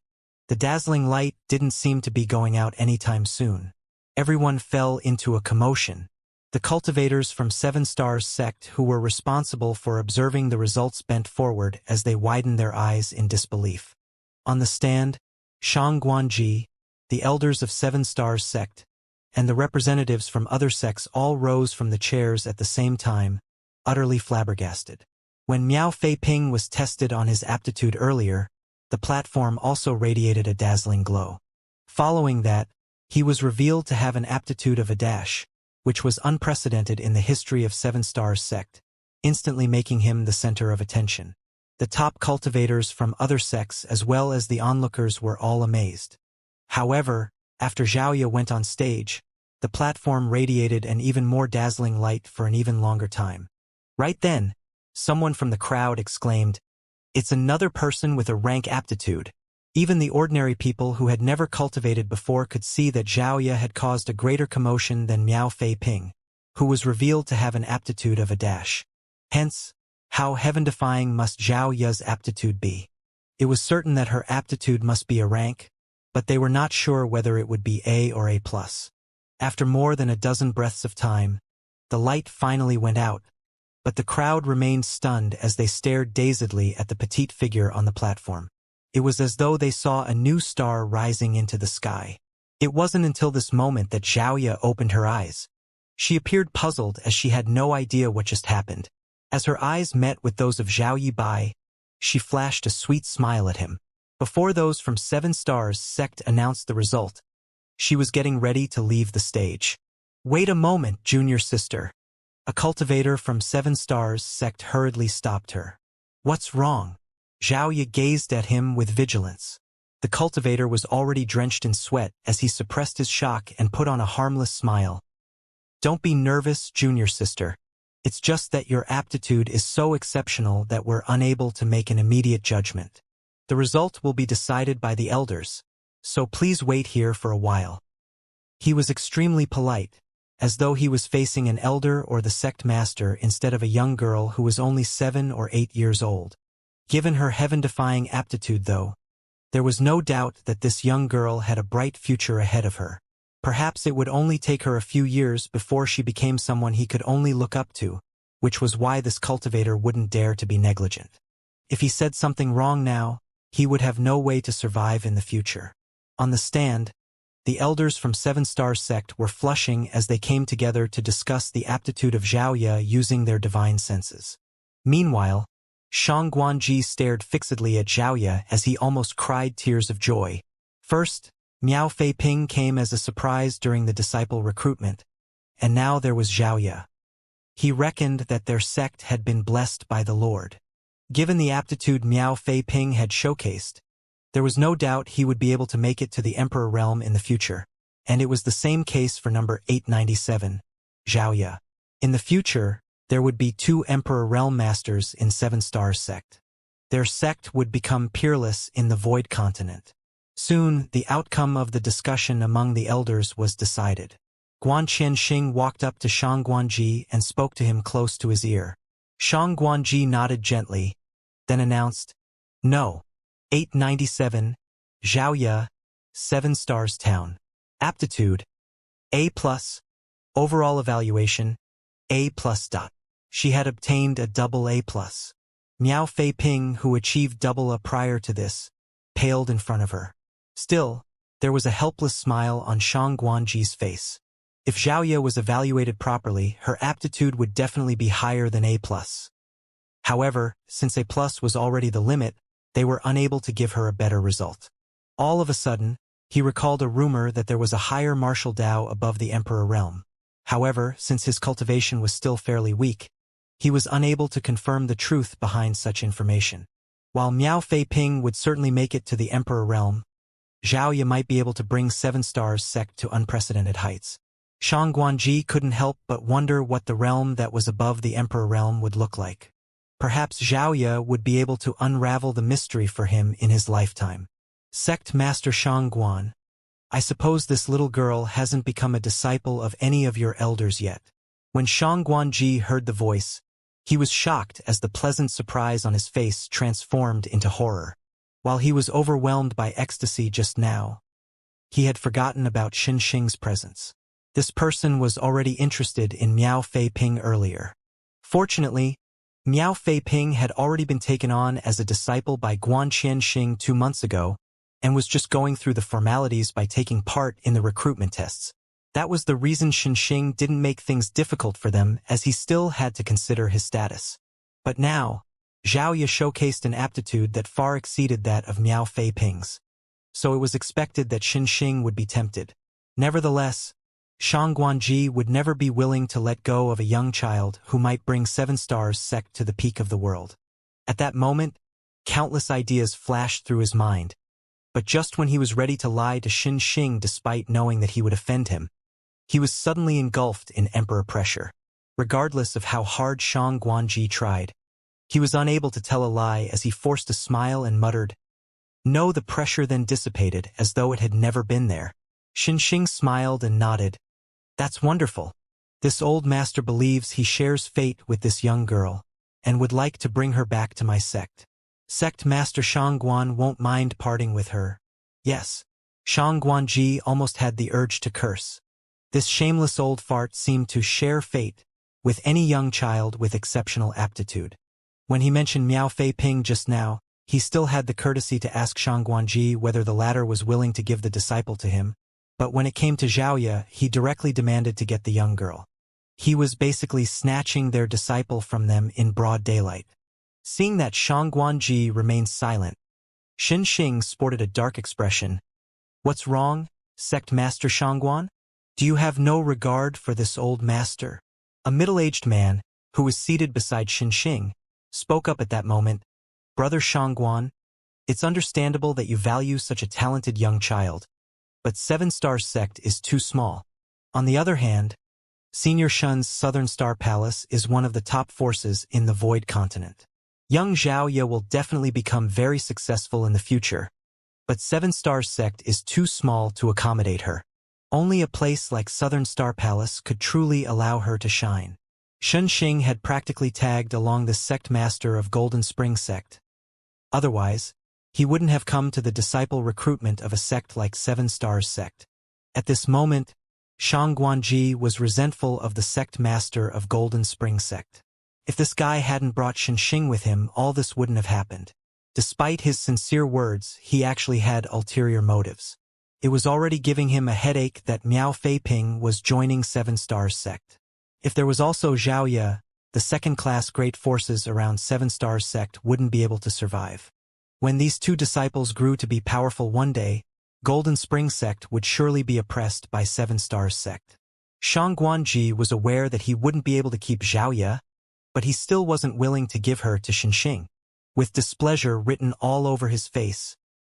The dazzling light didn't seem to be going out anytime soon. Everyone fell into a commotion. The cultivators from Seven Stars sect who were responsible for observing the results bent forward as they widened their eyes in disbelief. On the stand, Shang Guanji, the elders of Seven Stars sect, and the representatives from other sects all rose from the chairs at the same time, utterly flabbergasted. When Miao Fei Ping was tested on his aptitude earlier, the platform also radiated a dazzling glow. Following that, he was revealed to have an aptitude of a dash, which was unprecedented in the history of Seven Stars sect, instantly making him the center of attention. The top cultivators from other sects as well as the onlookers were all amazed. However, after Zhao Yi went on stage, the platform radiated an even more dazzling light for an even longer time. Right then, someone from the crowd exclaimed, "It's another person with a rank aptitude." Even the ordinary people who had never cultivated before could see that Zhao Yi had caused a greater commotion than Miao Fei Ping, who was revealed to have an aptitude of a dash. Hence, how heaven-defying must Zhao Yi's aptitude be? It was certain that her aptitude must be a rank, but they were not sure whether it would be A or A+. After more than a dozen breaths of time, the light finally went out, but the crowd remained stunned as they stared dazedly at the petite figure on the platform. It was as though they saw a new star rising into the sky. It wasn't until this moment that Zhao Yi opened her eyes. She appeared puzzled as she had no idea what just happened. As her eyes met with those of Zhao Yi, she flashed a sweet smile at him. Before those from Seven Stars sect announced the result, she was getting ready to leave the stage. "Wait a moment, junior sister." A cultivator from Seven Stars sect hurriedly stopped her. "What's wrong?" Zhao Yi gazed at him with vigilance. The cultivator was already drenched in sweat as he suppressed his shock and put on a harmless smile. "Don't be nervous, junior sister. It's just that your aptitude is so exceptional that we're unable to make an immediate judgment. The result will be decided by the elders, so please wait here for a while." He was extremely polite, as though he was facing an elder or the sect master instead of a young girl who was only 7 or 8 years old. Given her heaven-defying aptitude, though, there was no doubt that this young girl had a bright future ahead of her. Perhaps it would only take her a few years before she became someone he could only look up to, which was why this cultivator wouldn't dare to be negligent. If he said something wrong now, he would have no way to survive in the future. On the stand, the elders from Seven Stars sect were flushing as they came together to discuss the aptitude of Xiaoya using their divine senses. Meanwhile, Shang Guanji stared fixedly at Xiaoya as he almost cried tears of joy. First, Miao Fei Ping came as a surprise during the disciple recruitment, and now there was Xiaoya. He reckoned that their sect had been blessed by the Lord. Given the aptitude Miao Fei Ping had showcased, there was no doubt he would be able to make it to the Emperor realm in the future, and it was the same case for number 897, Xiaoya. In the future, there would be 2 Emperor Realm Masters in Seven Stars sect. Their sect would become peerless in the Void Continent. Soon, the outcome of the discussion among the elders was decided. Guan Qianxing walked up to Shang Guanji and spoke to him close to his ear. Shang Guanji nodded gently, then announced, "No. 897, Xiaoya, 7 Stars Town. Aptitude, A+. Overall evaluation, A+. She had obtained a double A+. Miao Fei Ping, who achieved double A prior to this, paled in front of her. Still, there was a helpless smile on Shang Guanji's face. If Xiaoya was evaluated properly, her aptitude would definitely be higher than A+. However, since A+ was already the limit, they were unable to give her a better result. All of a sudden, he recalled a rumor that there was a higher martial Dao above the Emperor realm. However, since his cultivation was still fairly weak, he was unable to confirm the truth behind such information. While Miao Fei Ping would certainly make it to the Emperor realm, Xiaoya might be able to bring Seven Stars sect to unprecedented heights. Shang Guanji couldn't help but wonder what the realm that was above the Emperor realm would look like. Perhaps Xiaoya would be able to unravel the mystery for him in his lifetime. Sect Master Shang Guan, I suppose this little girl hasn't become a disciple of any of your elders yet. When Shang Guanji heard the voice, he was shocked as the pleasant surprise on his face transformed into horror. While he was overwhelmed by ecstasy just now, he had forgotten about Xinxing's presence. This person was already interested in Miao Fei Ping earlier. Fortunately, Miao Fei Ping had already been taken on as a disciple by Guan Qianxing 2 months ago and was just going through the formalities by taking part in the recruitment tests. That was the reason Xinxing didn't make things difficult for them, as he still had to consider his status. But now, Xiaoya showcased an aptitude that far exceeded that of Miao Fei Ping's. So it was expected that Xinxing would be tempted. Nevertheless, Shang Guanji would never be willing to let go of a young child who might bring Seven Stars sect to the peak of the world. At that moment, countless ideas flashed through his mind. But just when he was ready to lie to Xinxing despite knowing that he would offend him, he was suddenly engulfed in emperor pressure. Regardless of how hard Shang Guanji tried, he was unable to tell a lie as he forced a smile and muttered, "No." The pressure then dissipated as though it had never been there. Xinxing smiled and nodded. "That's wonderful. This old master believes he shares fate with this young girl, and would like to bring her back to my sect. Sect Master Shangguan won't mind parting with her. Yes." Shang Guanji almost had the urge to curse. This shameless old fart seemed to share fate with any young child with exceptional aptitude. When he mentioned Miao Fei Ping just now, he still had the courtesy to ask Shang Guanji whether the latter was willing to give the disciple to him. But when it came to Xiaoya, he directly demanded to get the young girl. He was basically snatching their disciple from them in broad daylight. Seeing that Shang Guanji remained silent, Xinxing sported a dark expression. "What's wrong, Sect Master Shangguan? Do you have no regard for this old master?" A middle-aged man, who was seated beside Xinxing, spoke up at that moment. "Brother Shangguan, it's understandable that you value such a talented young child, but Seven Stars sect is too small. On the other hand, Senior Shun's Southern Star Palace is one of the top forces in the Void Continent. Young Xiaoya will definitely become very successful in the future, but Seven Stars sect is too small to accommodate her. Only a place like Southern Star Palace could truly allow her to shine." Xinxing had practically tagged along the sect master of Golden Spring sect. Otherwise, he wouldn't have come to the disciple recruitment of a sect like Seven Stars sect. At this moment, Shang Guanji was resentful of the sect master of Golden Spring sect. If this guy hadn't brought Xianxia with him, all this wouldn't have happened. Despite his sincere words, he actually had ulterior motives. It was already giving him a headache that Miao Feiping was joining Seven Stars sect. If there was also Xiaoya, the second-class great forces around Seven Stars sect wouldn't be able to survive. When these two disciples grew to be powerful one day, Golden Spring sect would surely be oppressed by Seven Stars sect. Shang Guanji was aware that he wouldn't be able to keep Xiaoya, but he still wasn't willing to give her to Xianxia. With displeasure written all over his face,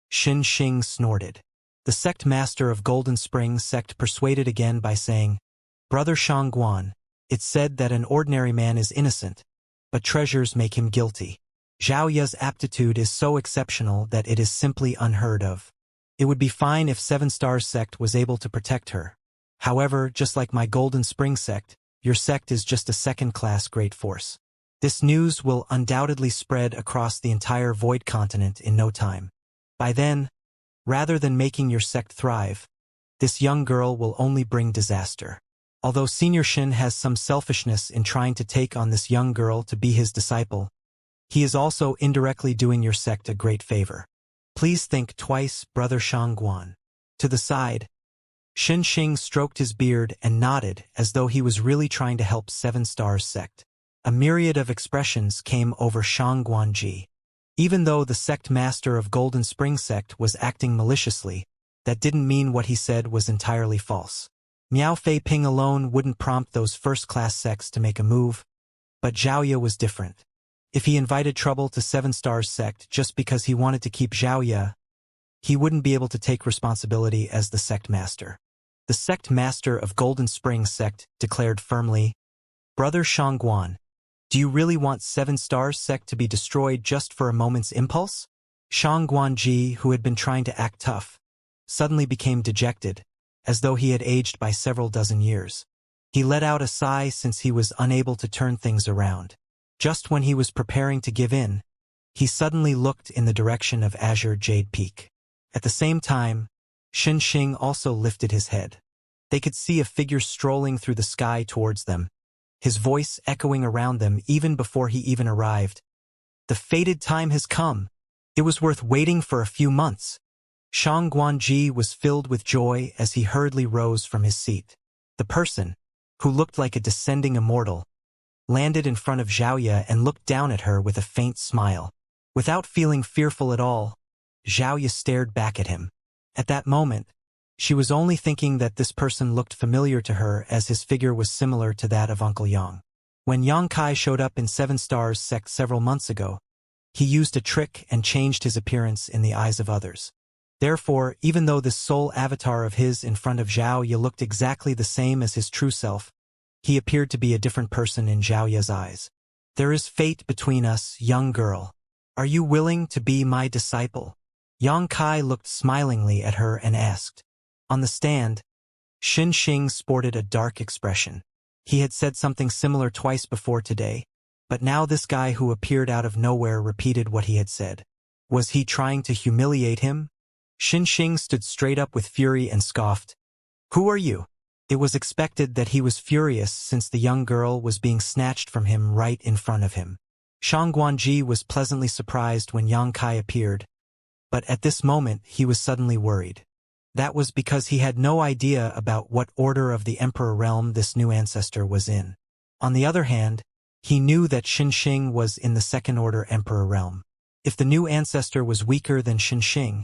Xianxia snorted. The sect master of Golden Spring sect persuaded again by saying, "Brother Shangguan, it's said that an ordinary man is innocent, but treasures make him guilty. Xiaoya's aptitude is so exceptional that it is simply unheard of. It would be fine if Seven Stars sect was able to protect her. However, just like my Golden Spring sect, your sect is just a second-class great force. This news will undoubtedly spread across the entire Void continent in no time. By then, rather than making your sect thrive, this young girl will only bring disaster. Although Senior Shin has some selfishness in trying to take on this young girl to be his disciple, he is also indirectly doing your sect a great favor. Please think twice, Brother Shangguan." To the side, Xianxia stroked his beard and nodded as though he was really trying to help Seven Stars sect. A myriad of expressions came over Shang Guanji. Even though the sect master of Golden Spring sect was acting maliciously, that didn't mean what he said was entirely false. Miao Feiping alone wouldn't prompt those first-class sects to make a move, but Xiaoya was different. If he invited trouble to Seven Stars sect just because he wanted to keep Xiaoya, he wouldn't be able to take responsibility as the sect master. The sect master of Golden Spring sect declared firmly, "Brother Shangguan, do you really want Seven Stars sect to be destroyed just for a moment's impulse?" Shang Guanji, who had been trying to act tough, suddenly became dejected, as though he had aged by several dozen years. He let out a sigh since he was unable to turn things around. Just when he was preparing to give in, he suddenly looked in the direction of Azure Jade Peak. At the same time, Xianxia also lifted his head. They could see a figure strolling through the sky towards them, his voice echoing around them even before he even arrived. "The fated time has come. It was worth waiting for a few months." Shang Guanji was filled with joy as he hurriedly rose from his seat. The person, who looked like a descending immortal, landed in front of Xiaoya and looked down at her with a faint smile. Without feeling fearful at all, Xiaoya stared back at him. At that moment, she was only thinking that this person looked familiar to her as his figure was similar to that of Uncle Yang. When Yang Kai showed up in Seven Stars sect several months ago, he used a trick and changed his appearance in the eyes of others. Therefore, even though this sole avatar of his in front of Xiaoya looked exactly the same as his true self, he appeared to be a different person in Xiaoya's eyes. "There is fate between us, young girl. Are you willing to be my disciple?" Yang Kai looked smilingly at her and asked. On the stand, Xianxia sported a dark expression. He had said something similar twice before today, but now this guy who appeared out of nowhere repeated what he had said. Was he trying to humiliate him? Xianxia stood straight up with fury and scoffed. "Who are you?" It was expected that he was furious since the young girl was being snatched from him right in front of him. Shang Guanji was pleasantly surprised when Yang Kai appeared, but at this moment he was suddenly worried. That was because he had no idea about what order of the Emperor realm this new ancestor was in. On the other hand, he knew that Xianxia was in the second order Emperor realm. If the new ancestor was weaker than Xianxia,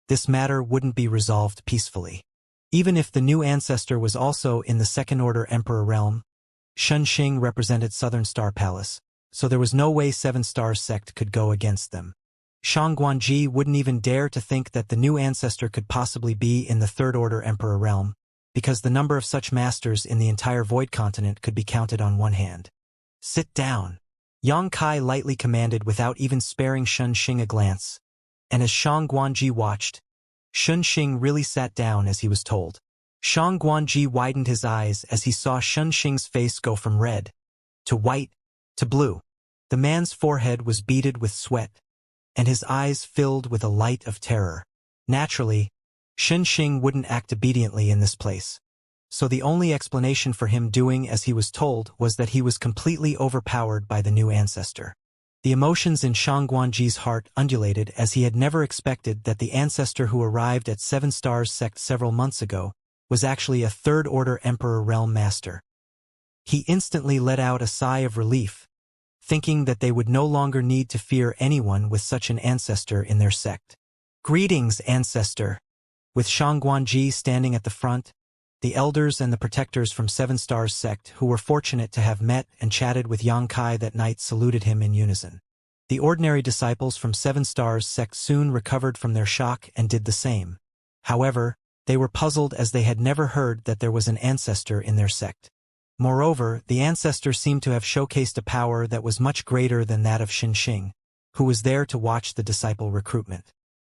this matter wouldn't be resolved peacefully. Even if the new ancestor was also in the second order Emperor realm, Xianxia represented Southern Star Palace, so there was no way Seven Stars sect could go against them. Shang Guanji wouldn't even dare to think that the new ancestor could possibly be in the third order Emperor realm, because the number of such masters in the entire Void continent could be counted on one hand. "Sit down," Yang Kai lightly commanded without even sparing Xianxia a glance, and as Shang Guanji watched, Xianxia really sat down as he was told. Shang Guanji widened his eyes as he saw Xianxia's face go from red to white to blue. The man's forehead was beaded with sweat, and his eyes filled with a light of terror. Naturally, Xianxia wouldn't act obediently in this place. so the only explanation for him doing as he was told was that he was completely overpowered by the new ancestor. The emotions in Shang Guanji's heart undulated as he had never expected that the ancestor who arrived at Seven Stars Sect several months ago was actually a third-order Emperor Realm Master. He instantly let out a sigh of relief, thinking that they would no longer need to fear anyone with such an ancestor in their sect. "Greetings, ancestor." With Shang Guanji standing at the front, the elders and the protectors from Seven Stars Sect who were fortunate to have met and chatted with Yang Kai that night saluted him in unison. The ordinary disciples from Seven Stars Sect soon recovered from their shock and did the same. However, they were puzzled as they had never heard that there was an ancestor in their sect. Moreover, the ancestor seemed to have showcased a power that was much greater than that of Xianxia, who was there to watch the disciple recruitment.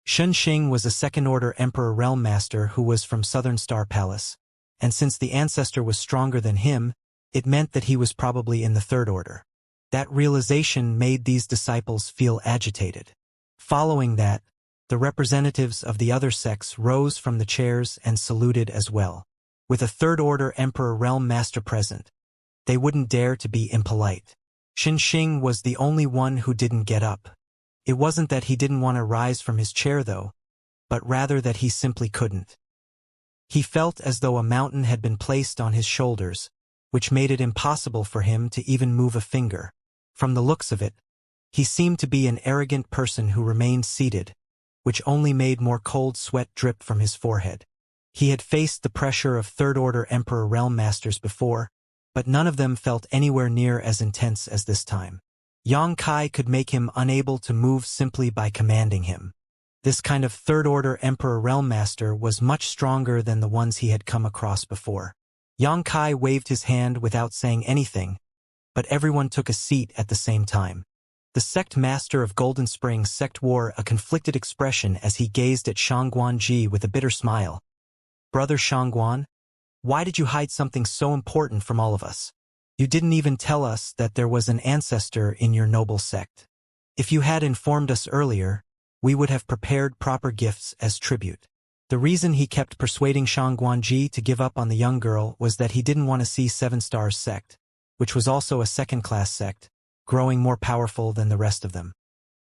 Xianxia was a second-order Emperor Realm Master who was from Southern Star Palace, and since the ancestor was stronger than him, it meant that he was probably in the third order. That realization made these disciples feel agitated. Following that, the representatives of the other sects rose from the chairs and saluted as well. With a third-order Emperor Realm Master present, they wouldn't dare to be impolite. Xianxia was the only one who didn't get up. It wasn't that he didn't want to rise from his chair though, but rather that he simply couldn't. He felt as though a mountain had been placed on his shoulders, which made it impossible for him to even move a finger. From the looks of it, he seemed to be an arrogant person who remained seated, which only made more cold sweat drip from his forehead. He had faced the pressure of third-order Emperor Realm Masters before, but none of them felt anywhere near as intense as this time. Yang Kai could make him unable to move simply by commanding him. This kind of third-order Emperor Realm Master was much stronger than the ones he had come across before. Yang Kai waved his hand without saying anything, but everyone took a seat at the same time. The sect master of Golden Springs Sect wore a conflicted expression as he gazed at Shang Guanji with a bitter smile. "Brother Shangguan, why did you hide something so important from all of us? You didn't even tell us that there was an ancestor in your noble sect. If you had informed us earlier, we would have prepared proper gifts as tribute." The reason he kept persuading Shang Guanji to give up on the young girl was that he didn't want to see Seven Stars Sect, which was also a second-class sect, growing more powerful than the rest of them.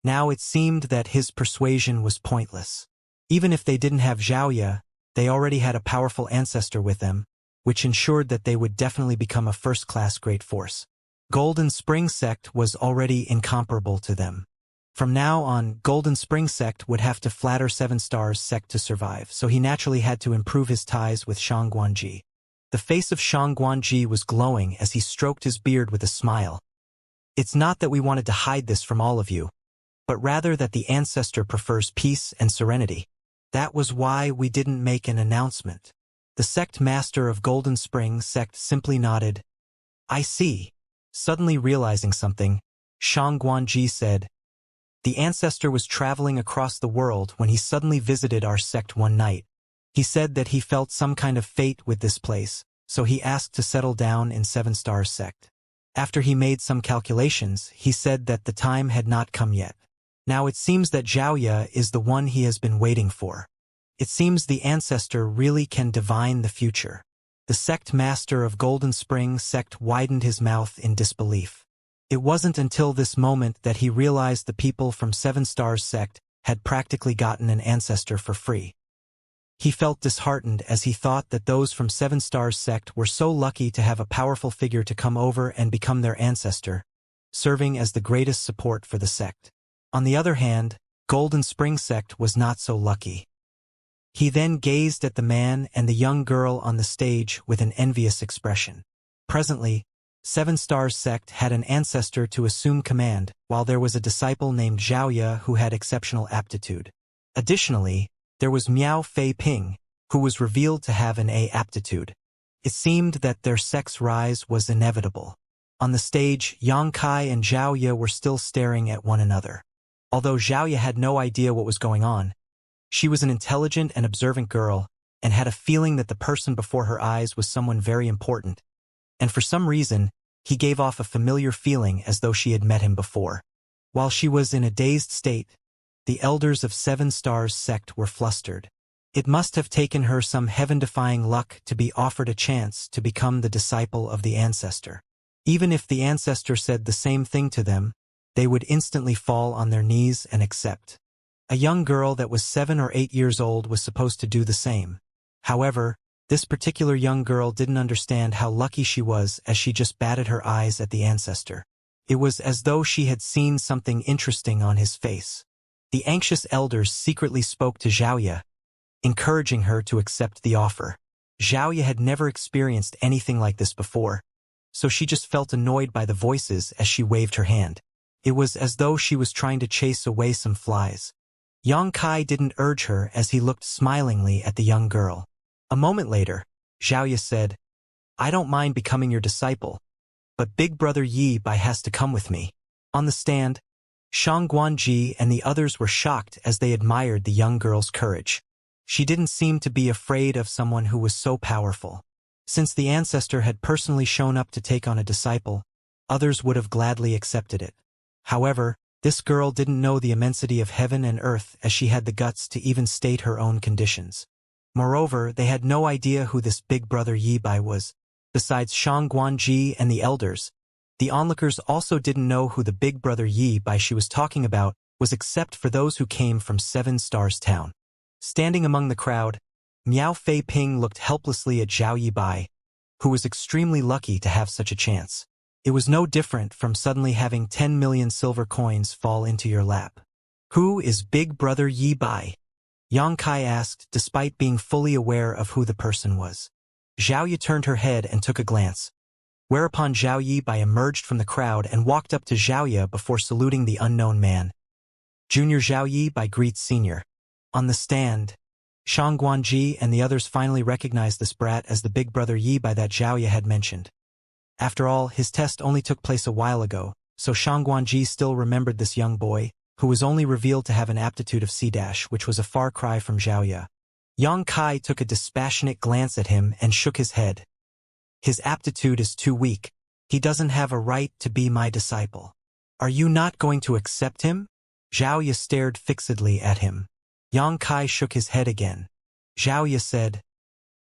Now it seemed that his persuasion was pointless. Even if they didn't have Xiaoya, they already had a powerful ancestor with them, which ensured that they would definitely become a first-class great force. Golden Spring Sect was already incomparable to them. From now on, Golden Spring Sect would have to flatter Seven Stars Sect to survive, so he naturally had to improve his ties with Shang Guanji. The face of Shang Guanji was glowing as he stroked his beard with a smile. "It's not that we wanted to hide this from all of you, but rather that the ancestor prefers peace and serenity. That was why we didn't make an announcement." The sect master of Golden Spring Sect simply nodded. "I see." Suddenly realizing something, Shang Guanji said, "The ancestor was traveling across the world when he suddenly visited our sect one night. He said that he felt some kind of fate with this place, so he asked to settle down in Seven Stars Sect. After he made some calculations, he said that the time had not come yet. Now it seems that Xiaoya is the one he has been waiting for. It seems the ancestor really can divine the future." The sect master of Golden Spring Sect widened his mouth in disbelief. It wasn't until this moment that he realized the people from Seven Stars Sect had practically gotten an ancestor for free. He felt disheartened as he thought that those from Seven Stars Sect were so lucky to have a powerful figure to come over and become their ancestor, serving as the greatest support for the sect. On the other hand, Golden Spring Sect was not so lucky. He then gazed at the man and the young girl on the stage with an envious expression. Presently, Seven Stars Sect had an ancestor to assume command, while there was a disciple named Xiaoya who had exceptional aptitude. Additionally, there was Miao Fei Ping, who was revealed to have an A aptitude. It seemed that their sect's rise was inevitable. On the stage, Yang Kai and Xiaoya were still staring at one another. Although Xiaoya had no idea what was going on, she was an intelligent and observant girl, and had a feeling that the person before her eyes was someone very important. And for some reason, he gave off a familiar feeling as though she had met him before. While she was in a dazed state, the elders of Seven Stars Sect were flustered. It must have taken her some heaven-defying luck to be offered a chance to become the disciple of the ancestor. Even if the ancestor said the same thing to them, they would instantly fall on their knees and accept. A young girl that was 7 or 8 years old was supposed to do the same. However, this particular young girl didn't understand how lucky she was as she just batted her eyes at the ancestor. It was as though she had seen something interesting on his face. The anxious elders secretly spoke to Xiaoya, encouraging her to accept the offer. Xiaoya had never experienced anything like this before, so she just felt annoyed by the voices as she waved her hand. It was as though she was trying to chase away some flies. Yang Kai didn't urge her as he looked smilingly at the young girl. A moment later, Xiaoya said, "I don't mind becoming your disciple, but Big Brother Yi Bai has to come with me." On the stand, Shang Guanji and the others were shocked as they admired the young girl's courage. She didn't seem to be afraid of someone who was so powerful. Since the ancestor had personally shown up to take on a disciple, others would have gladly accepted it. However, this girl didn't know the immensity of heaven and earth as she had the guts to even state her own conditions. Moreover, they had no idea who this Big Brother Yi Bai was. Besides Shang Guanji and the elders, the onlookers also didn't know who the Big Brother Yi Bai she was talking about was except for those who came from 7 Stars Town. Standing among the crowd, Miao Fei Ping looked helplessly at Zhao Yi Bai, who was extremely lucky to have such a chance. It was no different from suddenly having 10 million silver coins fall into your lap. "Who is Big Brother Yi Bai?" Yang Kai asked, despite being fully aware of who the person was. Zhao Yi turned her head and took a glance, whereupon Zhao Yi Bai emerged from the crowd and walked up to Zhao Yi before saluting the unknown man. "Junior Zhao Yi Bai greets Senior." On the stand, Shang Guanji and the others finally recognized this brat as the Big Brother Yi Bai that Zhao Yi had mentioned. After all, his test only took place a while ago, so Shang Guanji still remembered this young boy, who was only revealed to have an aptitude of C-, which was a far cry from Zhao Yi. Yang Kai took a dispassionate glance at him and shook his head. "His aptitude is too weak. He doesn't have a right to be my disciple. Are you not going to accept him?" Zhao Yi stared fixedly at him. Yang Kai shook his head again. Zhao Yi said,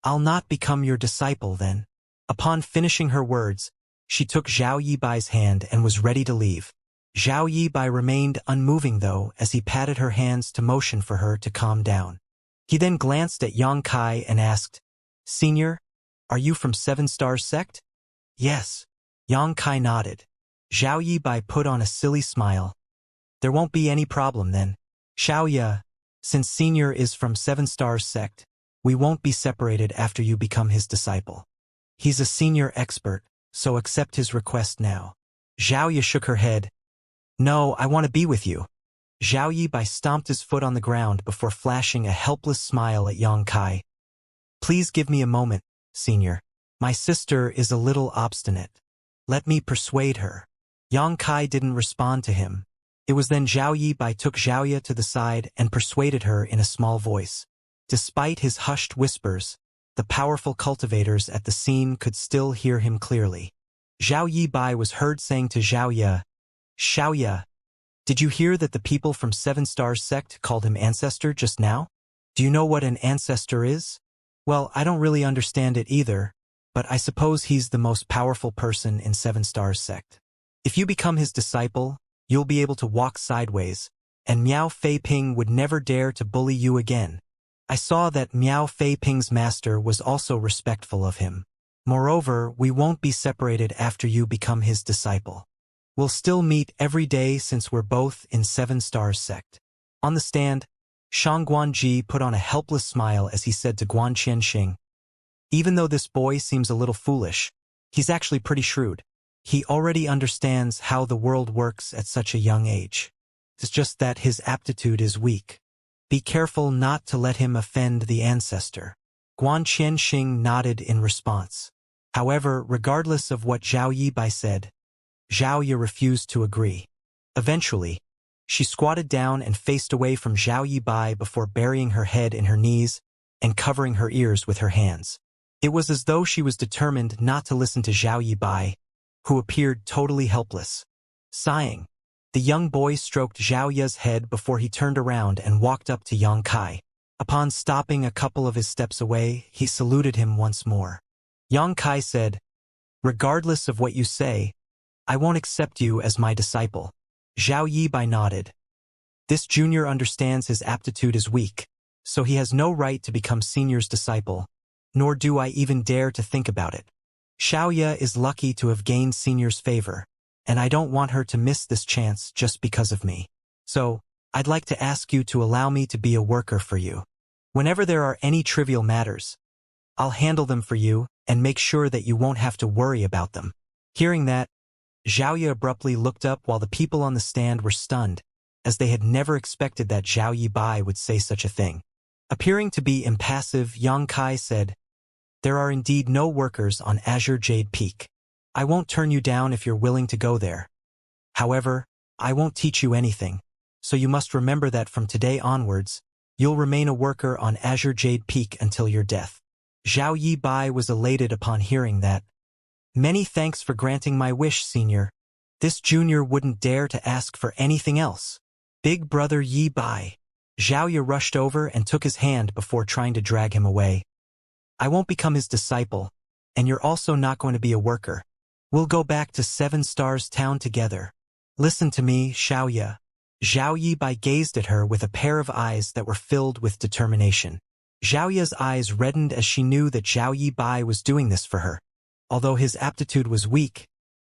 "I'll not become your disciple then." Upon finishing her words, she took Zhao Yi Bai's hand and was ready to leave. Zhao Yi Bai remained unmoving though as he patted her hands to motion for her to calm down. He then glanced at Yang Kai and asked, "Senior, are you from 7 Stars Sect?" "Yes." Yang Kai nodded. Zhao Yi Bai put on a silly smile. "There won't be any problem then. Xiaoya, since Senior is from 7 Stars Sect, we won't be separated after you become his disciple. He's a senior expert, so accept his request now." Zhao Yi shook her head. "No, I want to be with you." Zhao Yi Bai stomped his foot on the ground before flashing a helpless smile at Yang Kai. "Please give me a moment, Senior. My sister is a little obstinate. Let me persuade her." Yang Kai didn't respond to him. It was then Zhao Yi Bai took Zhao Yi to the side and persuaded her in a small voice. Despite his hushed whispers, the powerful cultivators at the scene could still hear him clearly. Zhao Yi Bai was heard saying to Zhao Yi, "Xiaoya, did you hear that the people from 7 Stars Sect called him Ancestor just now? Do you know what an Ancestor is?" "Well, I don't really understand it either, but I suppose he's the most powerful person in 7 Stars Sect. If you become his disciple, you'll be able to walk sideways, and Miao Fei Ping would never dare to bully you again. I saw that Miao Fei Ping's master was also respectful of him. Moreover, we won't be separated after you become his disciple. We'll still meet every day since we're both in 7 Stars Sect." On the stand, Shang Guanji put on a helpless smile as he said to Guan Qianxing, "Even though this boy seems a little foolish, he's actually pretty shrewd. He already understands how the world works at such a young age. It's just that his aptitude is weak. Be careful not to let him offend the ancestor." Guan Qianxing nodded in response. However, regardless of what Zhao Yi Bai said, Zhao Yi refused to agree. Eventually, she squatted down and faced away from Zhao Yi Bai before burying her head in her knees and covering her ears with her hands. It was as though she was determined not to listen to Zhao Yi Bai, who appeared totally helpless. Sighing, the young boy stroked Zhao Yi's head before he turned around and walked up to Yang Kai. Upon stopping a couple of his steps away, he saluted him once more. Yang Kai said, "Regardless of what you say, I won't accept you as my disciple." Zhao Yibai nodded. This junior understands his aptitude is weak, so he has no right to become senior's disciple, nor do I even dare to think about it. Xiaoya is lucky to have gained senior's favor, and I don't want her to miss this chance just because of me. So, I'd like to ask you to allow me to be a worker for you. Whenever there are any trivial matters, I'll handle them for you and make sure that you won't have to worry about them. Hearing that, Xiaoya abruptly looked up while the people on the stand were stunned, as they had never expected that Zhao Yibai would say such a thing. Appearing to be impassive, Yang Kai said, "There are indeed no workers on Azure Jade Peak. I won't turn you down if you're willing to go there. However, I won't teach you anything, so you must remember that from today onwards, you'll remain a worker on Azure Jade Peak until your death." Zhao Yibai was elated upon hearing that. "Many thanks for granting my wish, senior. This junior wouldn't dare to ask for anything else." "Big brother Yibai." Xiaoya rushed over and took his hand before trying to drag him away. "I won't become his disciple, and you're also not going to be a worker. We'll go back to 7 Stars Town together. Listen to me, Xiaoya." Zhao Yibai gazed at her with a pair of eyes that were filled with determination. Xiaoya's eyes reddened as she knew that Zhao Yibai was doing this for her. Although his aptitude was weak,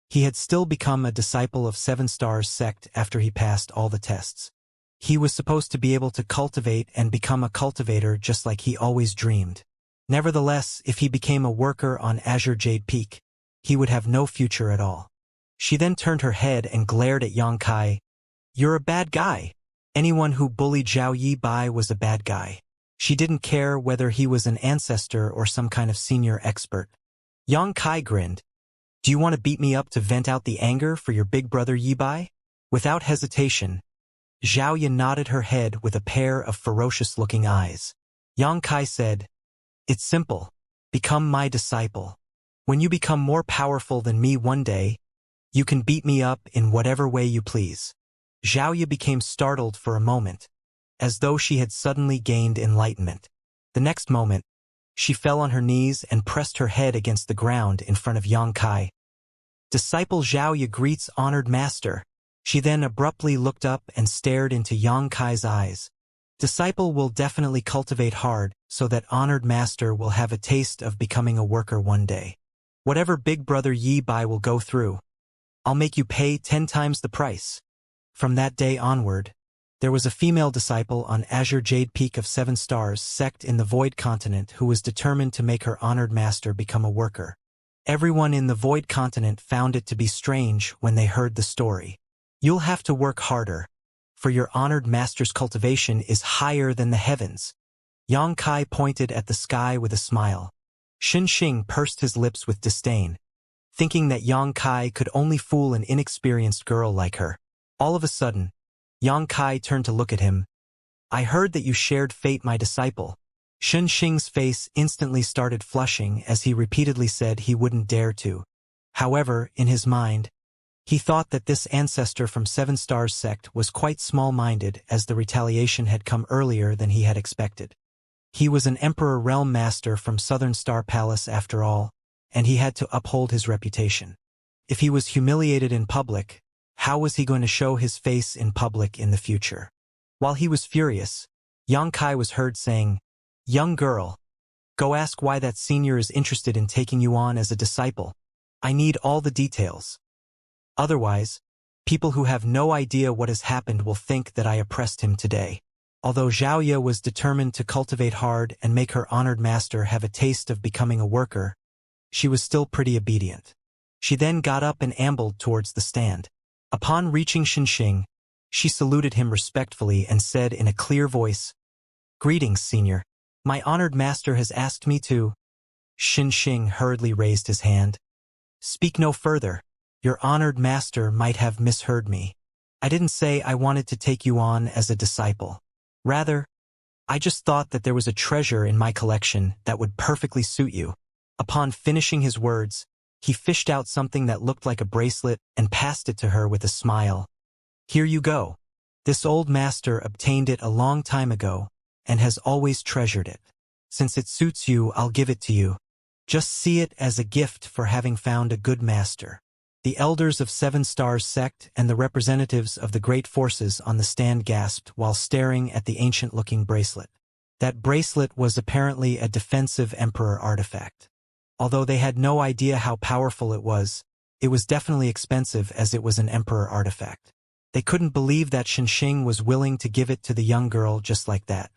he had still become a disciple of 7 Stars sect after he passed all the tests. He was supposed to be able to cultivate and become a cultivator just like he always dreamed. Nevertheless, if he became a worker on Azure Jade Peak, he would have no future at all. She then turned her head and glared at Yang Kai. "You're a bad guy." Anyone who bullied Zhao Yibai was a bad guy. She didn't care whether he was an ancestor or some kind of senior expert. Yang Kai grinned. "Do you want to beat me up to vent out the anger for your big brother Yibai?" Without hesitation, Xiaoya nodded her head with a pair of ferocious-looking eyes. Yang Kai said, "It's simple. Become my disciple. When you become more powerful than me one day, you can beat me up in whatever way you please." Xiaoya became startled for a moment, as though she had suddenly gained enlightenment. The next moment, she fell on her knees and pressed her head against the ground in front of Yang Kai. "Disciple Xiaoya greets honored master." She then abruptly looked up and stared into Yang Kai's eyes. "Disciple will definitely cultivate hard so that honored master will have a taste of becoming a worker one day. Whatever big brother Yibai will go through, I'll make you pay 10 times the price." From that day onward, there was a female disciple on Azure Jade Peak of 7 Stars sect in the Void Continent who was determined to make her honored master become a worker. Everyone in the Void Continent found it to be strange when they heard the story. "You'll have to work harder, for your honored master's cultivation is higher than the heavens." Yang Kai pointed at the sky with a smile. Xinxing pursed his lips with disdain, thinking that Yang Kai could only fool an inexperienced girl like her. All of a sudden, Yang Kai turned to look at him. "I heard that you shared fate, my disciple." Xinxing's face instantly started flushing as he repeatedly said he wouldn't dare to. However, in his mind, he thought that this ancestor from 7 Stars sect was quite small-minded as the retaliation had come earlier than he had expected. He was an Emperor Realm Master from Southern Star Palace after all, and he had to uphold his reputation. If he was humiliated in public, how was he going to show his face in public in the future? While he was furious, Yang Kai was heard saying, "Young girl, go ask why that senior is interested in taking you on as a disciple. I need all the details. Otherwise, people who have no idea what has happened will think that I oppressed him today." Although Xiaoya was determined to cultivate hard and make her honored master have a taste of becoming a worker, she was still pretty obedient. She then got up and ambled towards the stand. Upon reaching Xinxing, she saluted him respectfully and said in a clear voice, "Greetings, senior. My honored master has asked me to—" Xinxing hurriedly raised his hand. "Speak no further. Your honored master might have misheard me. I didn't say I wanted to take you on as a disciple. Rather, I just thought that there was a treasure in my collection that would perfectly suit you." Upon finishing his words, he fished out something that looked like a bracelet and passed it to her with a smile. "Here you go. This old master obtained it a long time ago, and has always treasured it. Since it suits you, I'll give it to you. Just see it as a gift for having found a good master." The elders of Seven Stars sect and the representatives of the great forces on the stand gasped while staring at the ancient-looking bracelet. That bracelet was apparently a defensive emperor artifact. Although they had no idea how powerful it was definitely expensive as it was an emperor artifact. They couldn't believe that Xianxia was willing to give it to the young girl just like that.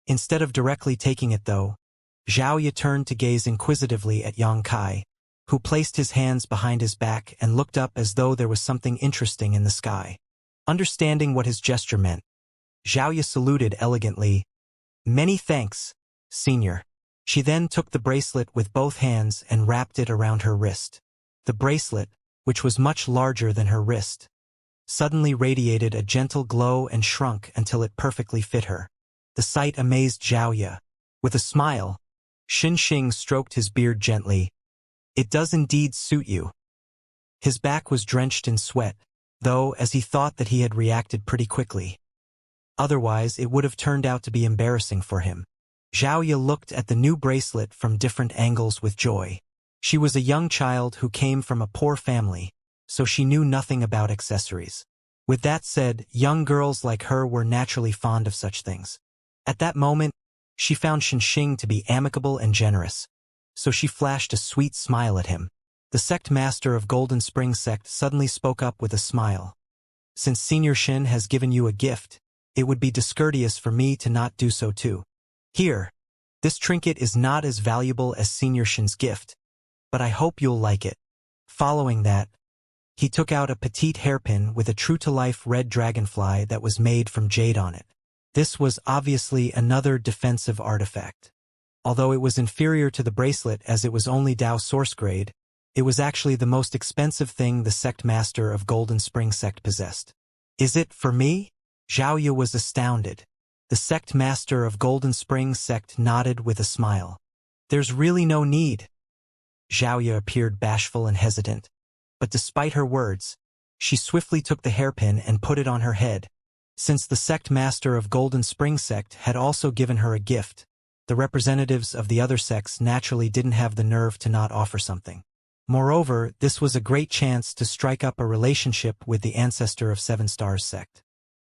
Instead of directly taking it though, Xiaoya turned to gaze inquisitively at Yang Kai, who placed his hands behind his back and looked up as though there was something interesting in the sky. Understanding what his gesture meant, Xiaoya saluted elegantly. "Many thanks, senior." She then took the bracelet with both hands and wrapped it around her wrist. The bracelet, which was much larger than her wrist, suddenly radiated a gentle glow and shrunk until it perfectly fit her. The sight amazed Xiaoya. With a smile, Xianxia stroked his beard gently. "It does indeed suit you." His back was drenched in sweat, though, as he thought that he had reacted pretty quickly. Otherwise, it would have turned out to be embarrassing for him. Xiaoya looked at the new bracelet from different angles with joy. She was a young child who came from a poor family, so she knew nothing about accessories. With that said, young girls like her were naturally fond of such things. At that moment, she found Xianxia to be amicable and generous, so she flashed a sweet smile at him. The sect master of Golden Spring sect suddenly spoke up with a smile. "Since Senior Xin has given you a gift, it would be discourteous for me to not do so too. Here, this trinket is not as valuable as Senior Xin's gift, but I hope you'll like it." Following that, he took out a petite hairpin with a true-to-life red dragonfly that was made from jade on it. This was obviously another defensive artifact. Although it was inferior to the bracelet as it was only Dao source grade, it was actually the most expensive thing the sect master of Golden Spring sect possessed. "Is it for me?" Xiaoya was astounded. The sect master of Golden Spring sect nodded with a smile. "There's really no need." Xiaoya appeared bashful and hesitant, but despite her words, she swiftly took the hairpin and put it on her head. Since the sect master of Golden Spring sect had also given her a gift, the representatives of the other sects naturally didn't have the nerve to not offer something. Moreover, this was a great chance to strike up a relationship with the ancestor of Seven Stars sect.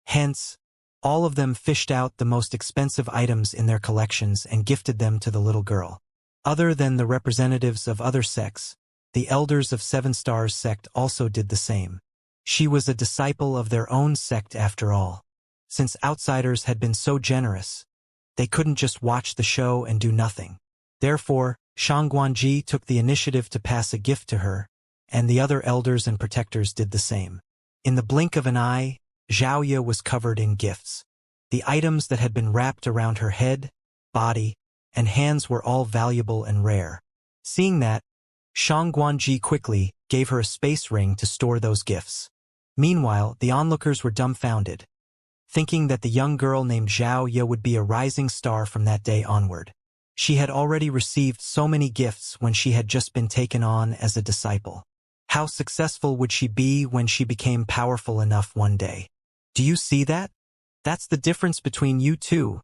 Hence, all of them fished out the most expensive items in their collections and gifted them to the little girl. Other than the representatives of other sects, the elders of Seven Stars sect also did the same. She was a disciple of their own sect after all. Since outsiders had been so generous, they couldn't just watch the show and do nothing. Therefore, Shangguanji took the initiative to pass a gift to her, and the other elders and protectors did the same. In the blink of an eye, Xiaoya was covered in gifts. The items that had been wrapped around her head, body, and hands were all valuable and rare. Seeing that, Shangguanji quickly gave her a space ring to store those gifts. Meanwhile, the onlookers were dumbfounded, thinking that the young girl named Xiaoya would be a rising star from that day onward. She had already received so many gifts when she had just been taken on as a disciple. How successful would she be when she became powerful enough one day? "Do you see that? That's the difference between you two,"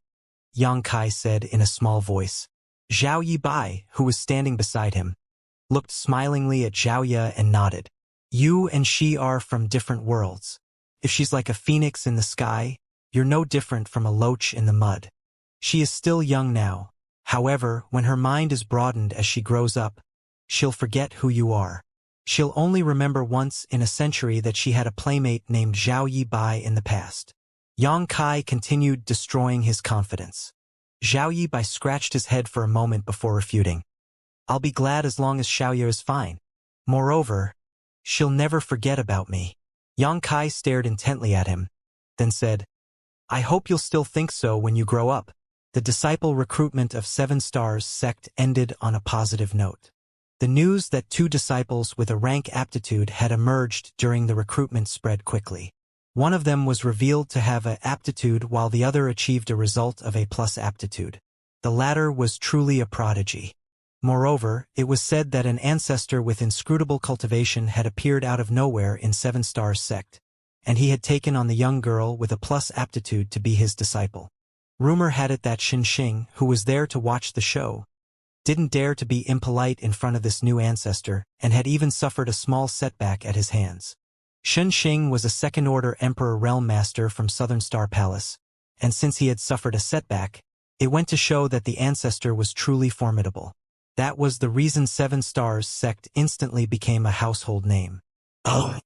Yang Kai said in a small voice. Zhao Yibai, who was standing beside him, looked smilingly at Xiaoya and nodded. "You and she are from different worlds. If she's like a phoenix in the sky, you're no different from a loach in the mud. She is still young now. However, when her mind is broadened as she grows up, she'll forget who you are. She'll only remember once in a century that she had a playmate named Zhao Yibai in the past." Yang Kai continued destroying his confidence. Zhao Yibai scratched his head for a moment before refuting. "I'll be glad as long as Xiaoya is fine. Moreover, she'll never forget about me." Yang Kai stared intently at him, then said, "I hope you'll still think so when you grow up." The disciple recruitment of Seven Stars sect ended on a positive note. The news that 2 disciples with a rank aptitude had emerged during the recruitment spread quickly. One of them was revealed to have a aptitude while the other achieved a result of A+ aptitude. The latter was truly a prodigy. Moreover, it was said that an ancestor with inscrutable cultivation had appeared out of nowhere in Seven Stars sect, and he had taken on the young girl with a + aptitude to be his disciple. Rumor had it that Xianxia, who was there to watch the show, didn't dare to be impolite in front of this new ancestor and had even suffered a small setback at his hands. Xianxia was a second-order Emperor Realm Master from Southern Star Palace, and since he had suffered a setback, it went to show that the ancestor was truly formidable. That was the reason 7 Stars sect instantly became a household name. Oh!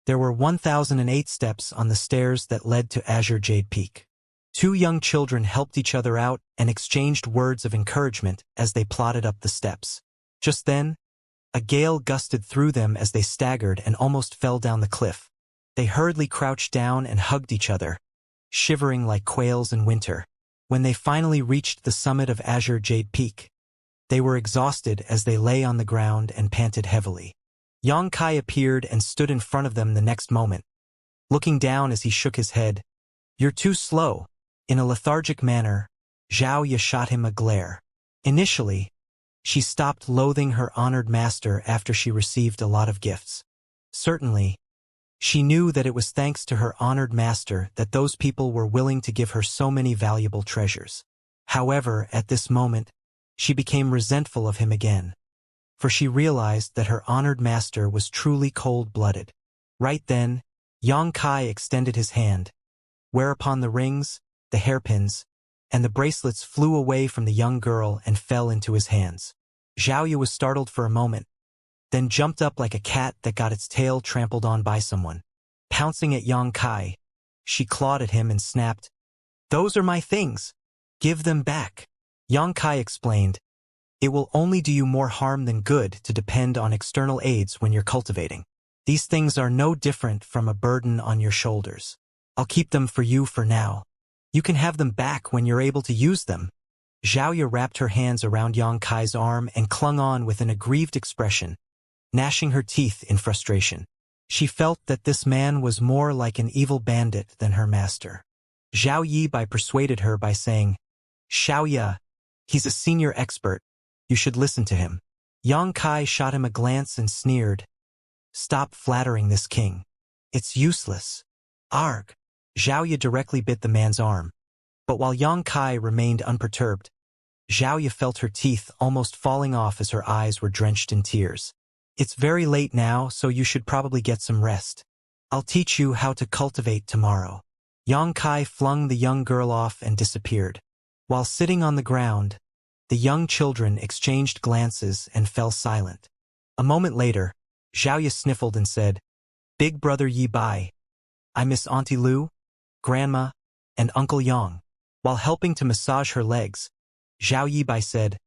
There were 1,008 steps on the stairs that led to Azure Jade Peak. 2 young children helped each other out and exchanged words of encouragement as they plodded up the steps. Just then, a gale gusted through them as they staggered and almost fell down the cliff. They hurriedly crouched down and hugged each other, shivering like quails in winter. When they finally reached the summit of Azure Jade Peak, they were exhausted as they lay on the ground and panted heavily. Xianxia appeared and stood in front of them the next moment. Looking down as he shook his head, "You're too slow." In a lethargic manner, Xiaoya shot him a glare. Initially, she stopped loathing her honored master after she received a lot of gifts. Certainly, she knew that it was thanks to her honored master that those people were willing to give her so many valuable treasures. However, at this moment, she became resentful of him again, for she realized that her honored master was truly cold-blooded. Right then, Xianxia extended his hand, whereupon the rings, the hairpins, and the bracelets flew away from the young girl and fell into his hands. Xiaoya was startled for a moment, then jumped up like a cat that got its tail trampled on by someone. Pouncing at Xianxia, she clawed at him and snapped, "Those are my things. Give them back." Xianxia explained, "It will only do you more harm than good to depend on external aids when you're cultivating. These things are no different from a burden on your shoulders. I'll keep them for you for now. You can have them back when you're able to use them." Xiaoya wrapped her hands around Xianxia's arm and clung on with an aggrieved expression, gnashing her teeth in frustration. She felt that this man was more like an evil bandit than her master. Zhao Yibai persuaded her by saying, "Xiaoya, he's a senior expert. You should listen to him." Xianxia shot him a glance and sneered, "Stop flattering this king. It's useless." Arg! Xiaoya directly bit the man's arm. But while Xianxia remained unperturbed, Xiaoya felt her teeth almost falling off as her eyes were drenched in tears. "It's very late now, so you should probably get some rest. I'll teach you how to cultivate tomorrow." Xianxia flung the young girl off and disappeared. While sitting on the ground, the young children exchanged glances and fell silent. A moment later, Xiaoya sniffled and said, "Big brother Yi Bai, I miss Auntie Lu, Grandma, and Uncle Yang." While helping to massage her legs, Zhao Yibai said,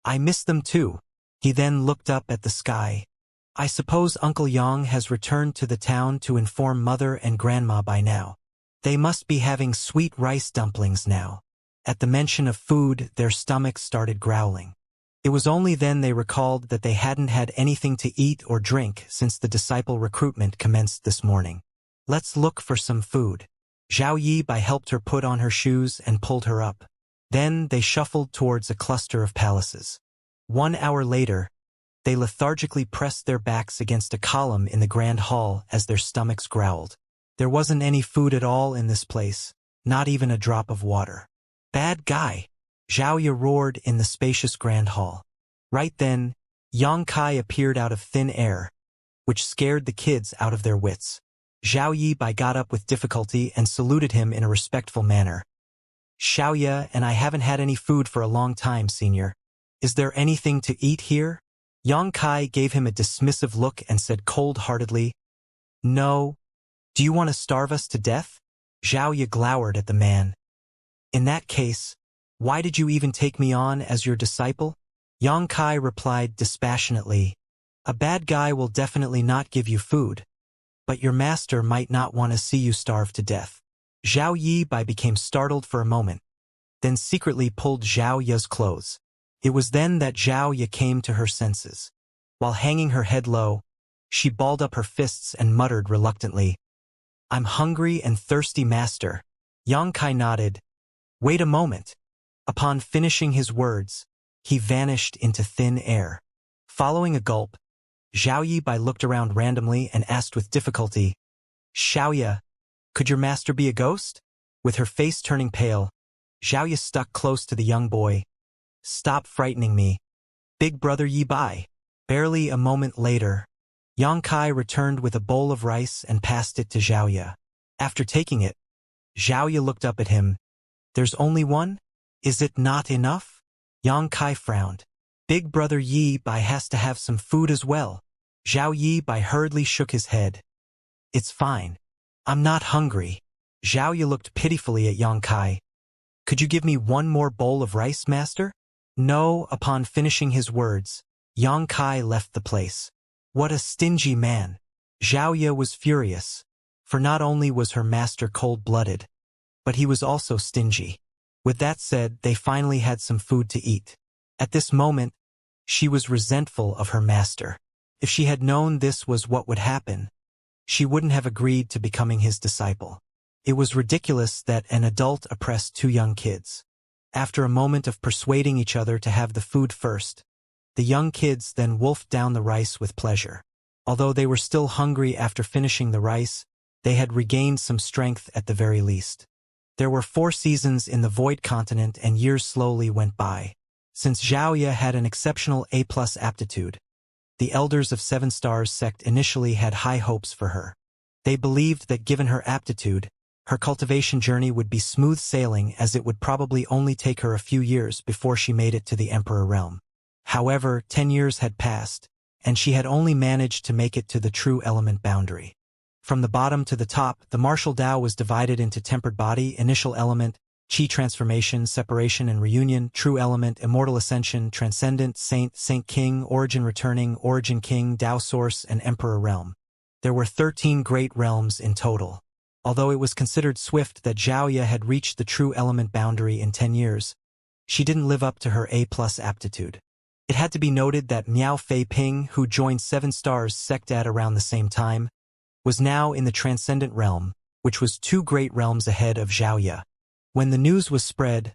"I miss them too." He then looked up at the sky. "I suppose Uncle Yang has returned to the town to inform Mother and Grandma by now. They must be having sweet rice dumplings now." At the mention of food, their stomachs started growling. It was only then they recalled that they hadn't had anything to eat or drink since the disciple recruitment commenced this morning. "Let's look for some food." Zhao Yibai helped her put on her shoes and pulled her up. Then they shuffled towards a cluster of palaces. 1 hour later, they lethargically pressed their backs against a column in the grand hall as their stomachs growled. There wasn't any food at all in this place, not even a drop of water. "Bad guy!" Xiaoya roared in the spacious grand hall. Right then, Xianxia appeared out of thin air, which scared the kids out of their wits. Zhao Yibai got up with difficulty and saluted him in a respectful manner. "Xiaoya and I haven't had any food for a long time, senior. Is there anything to eat here?" Xianxia gave him a dismissive look and said cold-heartedly, "No. Do you want to starve us to death?" Xiaoya glowered at the man. "In that case, why did you even take me on as your disciple?" Xianxia replied dispassionately, "A bad guy will definitely not give you food, but your master might not want to see you starve to death." Zhao Yibai became startled for a moment, then secretly pulled Zhao Ya's clothes. It was then that Zhao Ya came to her senses. While hanging her head low, she balled up her fists and muttered reluctantly, "I'm hungry and thirsty, master." Xianxia nodded. "Wait a moment." Upon finishing his words, he vanished into thin air. Following a gulp, Zhao Yibai looked around randomly and asked with difficulty, "Xiaoya, could your master be a ghost?" With her face turning pale, Xiaoya stuck close to the young boy. Stop frightening me. Big brother Yi Bai. Barely a moment later, Yang Kai returned with a bowl of rice and passed it to Xiaoya. After taking it, Xiaoya looked up at him. There's only one? Is it not enough? Yang Kai frowned. Big brother Yi Bai has to have some food as well. Zhao Yi Bai hurriedly shook his head. It's fine. I'm not hungry. Xiaoya looked pitifully at Yang Kai. Could you give me one more bowl of rice, master? No. Upon finishing his words, Yang Kai left the place. What a stingy man. Xiaoya was furious, for not only was her master cold-blooded, but he was also stingy. With that said, they finally had some food to eat. At this moment, she was resentful of her master. If she had known this was what would happen, she wouldn't have agreed to becoming his disciple. It was ridiculous that an adult oppressed two young kids. After a moment of persuading each other to have the food first, the young kids then wolfed down the rice with pleasure. Although they were still hungry after finishing the rice, they had regained some strength at the very least. There were 4 seasons in the Void Continent and years slowly went by. Since Xiaoya had an exceptional A+ aptitude, the elders of 7 Stars sect initially had high hopes for her. They believed that given her aptitude, her cultivation journey would be smooth sailing, as it would probably only take her a few years before she made it to the Emperor realm. However, 10 years had passed, and she had only managed to make it to the true element boundary. From the bottom to the top, the martial Dao was divided into tempered body, initial element, Qi transformation, separation and reunion, true element, immortal ascension, transcendent, saint, saint king, origin returning, origin king, Dao source, and emperor realm. There were 13 great realms in total. Although it was considered swift that Xiaoya had reached the true element boundary in 10 years, she didn't live up to her A+ aptitude. It had to be noted that Miao Fei Ping, who joined 7 Stars sect at around the same time, was now in the transcendent realm, which was 2 great realms ahead of Xiaoya. When the news was spread,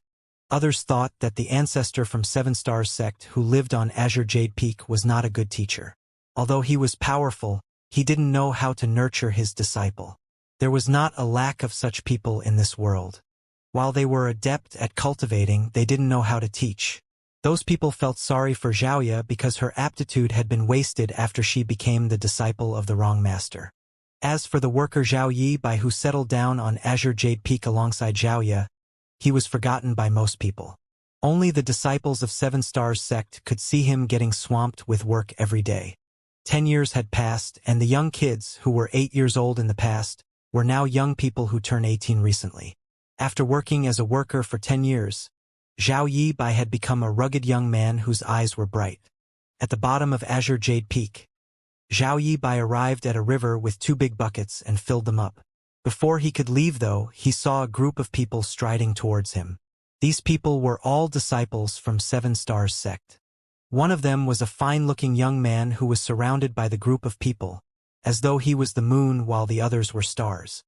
others thought that the ancestor from 7 Stars sect who lived on Azure Jade Peak was not a good teacher. Although he was powerful, he didn't know how to nurture his disciple. There was not a lack of such people in this world. While they were adept at cultivating, they didn't know how to teach. Those people felt sorry for Xiaoya because her aptitude had been wasted after she became the disciple of the wrong master. As for the worker Zhao Yi Bai, who settled down on Azure Jade Peak alongside Xiaoya, he was forgotten by most people. Only the disciples of 7 Stars sect could see him getting swamped with work every day. 10 years had passed, and the young kids, who were 8 years old in the past, were now young people who turned 18 recently. After working as a worker for 10 years, Zhao Yi Bai had become a rugged young man whose eyes were bright. At the bottom of Azure Jade Peak, Zhao Yi Bai arrived at a river with 2 big buckets and filled them up. Before he could leave, though, he saw a group of people striding towards him. These people were all disciples from 7 Stars sect. One of them was a fine-looking young man who was surrounded by the group of people, as though he was the moon while the others were stars.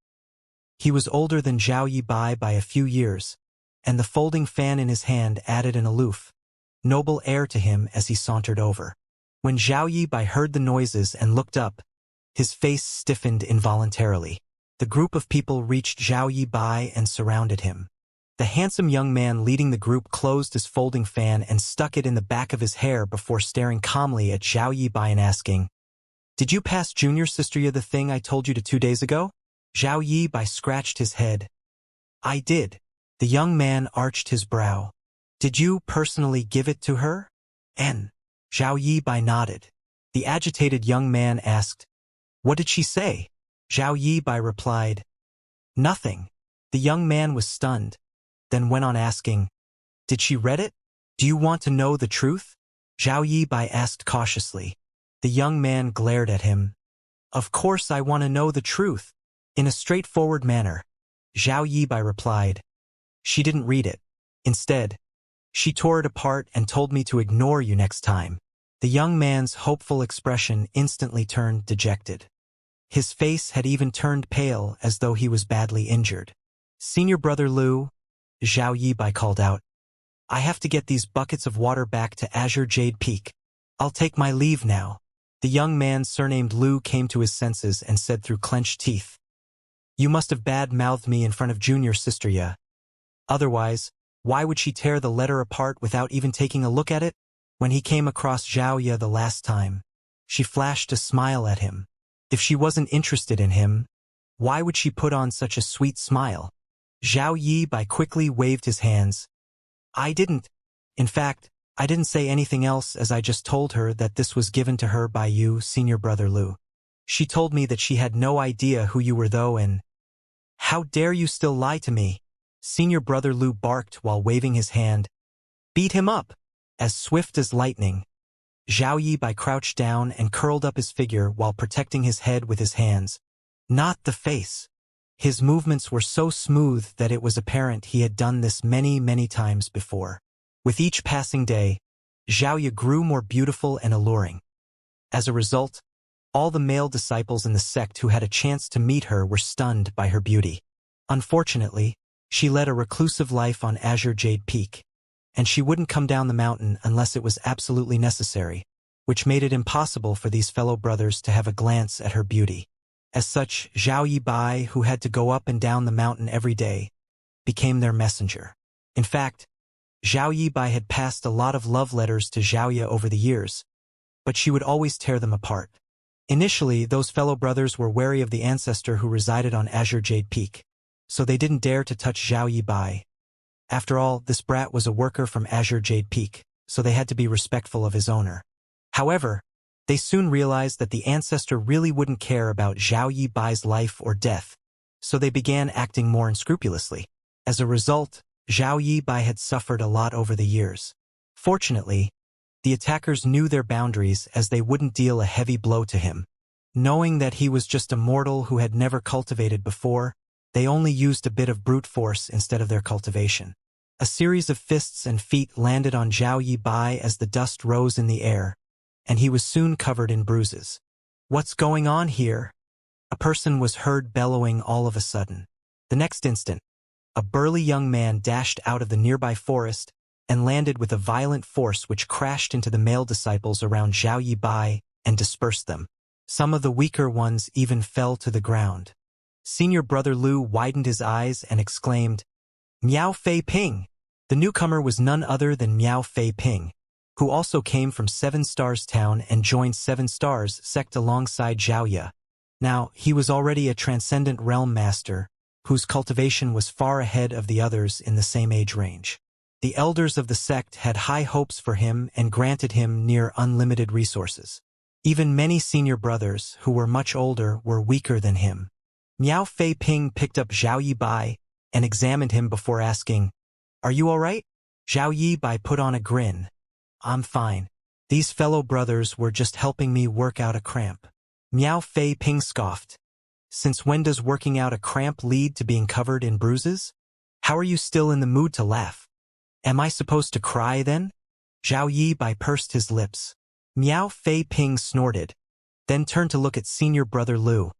He was older than Zhao Yi Bai by a few years, and the folding fan in his hand added an aloof, noble air to him as he sauntered over. When Zhao Yi Bai heard the noises and looked up, his face stiffened involuntarily. The group of people reached Zhao Yi Bai and surrounded him. The handsome young man leading the group closed his folding fan and stuck it in the back of his hair before staring calmly at Zhao Yi Bai and asking, "Did you pass Junior Xianxia the thing I told you to 2 days ago?" Zhao Yi Bai scratched his head. "I did." The young man arched his brow. "Did you personally give it to her?" "N." Zhao Yi Bai nodded. The agitated young man asked, "What did she say?" Zhao Yi Bai replied, "Nothing." The young man was stunned, then went on asking, "Did she read it? Do you want to know the truth?" Zhao Yi Bai asked cautiously. The young man glared at him. "Of course I want to know the truth." In a straightforward manner, Zhao Yi Bai replied, "She didn't read it. Instead, she tore it apart and told me to ignore you next time." The young man's hopeful expression instantly turned dejected. His face had even turned pale, as though he was badly injured. "Senior brother Lu," Zhao Yi Bai called out, "I have to get these buckets of water back to Azure Jade Peak. I'll take my leave now." The young man surnamed Lu came to his senses and said through clenched teeth, "You must have bad-mouthed me in front of Junior Xianxia. Otherwise, Why would she tear the letter apart without even taking a look at it? When he came across Xiaoya the last time, she flashed a smile at him. If she wasn't interested in him, why would she put on such a sweet smile? Zhao Yi quickly waved his hands. In fact, I didn't say anything else as I just told her that this was given to her by you, senior brother Lu. She told me that she had no idea who you were though and… How dare you still lie to me? Senior brother Lu barked while waving his hand. Beat him up! As swift as lightning, Zhao Yi crouched down and curled up his figure while protecting his head with his hands. Not the face. His movements were so smooth that it was apparent he had done this many, many times before. With each passing day, Zhao Yi grew more beautiful and alluring. As a result, all the male disciples in the sect who had a chance to meet her were stunned by her beauty. Unfortunately, she led a reclusive life on Azure Jade Peak, and she wouldn't come down the mountain unless it was absolutely necessary, which made it impossible for these fellow brothers to have a glance at her beauty. As such, Zhao Yi, who had to go up and down the mountain every day, became their messenger. In fact, Zhao Yi had passed a lot of love letters to Xiaoya over the years, but she would always tear them apart. Initially, those fellow brothers were wary of the ancestor who resided on Azure Jade Peak, so they didn't dare to touch Zhao Yi. After all, this brat was a worker from Azure Jade Peak, so they had to be respectful of his owner. However, they soon realized that the ancestor really wouldn't care about Zhao Yi's life or death, so they began acting more unscrupulously. As a result, Zhao Yi had suffered a lot over the years. Fortunately, the attackers knew their boundaries as they wouldn't deal a heavy blow to him. Knowing that he was just a mortal who had never cultivated before, they only used a bit of brute force instead of their cultivation. A series of fists and feet landed on Zhao Yi as the dust rose in the air, and he was soon covered in bruises. What's going on here? A person was heard bellowing all of a sudden. The next instant, a burly young man dashed out of the nearby forest and landed with a violent force which crashed into the male disciples around Zhao Yi and dispersed them. Some of the weaker ones even fell to the ground. Senior brother Lu widened his eyes and exclaimed, Miao Fei Ping! The newcomer was none other than Miao Fei Ping, who also came from Seven Stars Town and joined Seven Stars sect alongside Xiaoya. Now, he was already a transcendent realm master, whose cultivation was far ahead of the others in the same age range. The elders of the sect had high hopes for him and granted him near unlimited resources. Even many senior brothers, who were much older, were weaker than him. Miao Fei Ping picked up Zhao Yi and examined him before asking, Are you all right? Zhao Yi put on a grin. I'm fine. These fellow brothers were just helping me work out a cramp. Miao Fei Ping scoffed. Since when does working out a cramp lead to being covered in bruises? How are you still in the mood to laugh? Am I supposed to cry then? Zhao Yi pursed his lips. Miao Fei Ping snorted, then turned to look at senior brother Lu.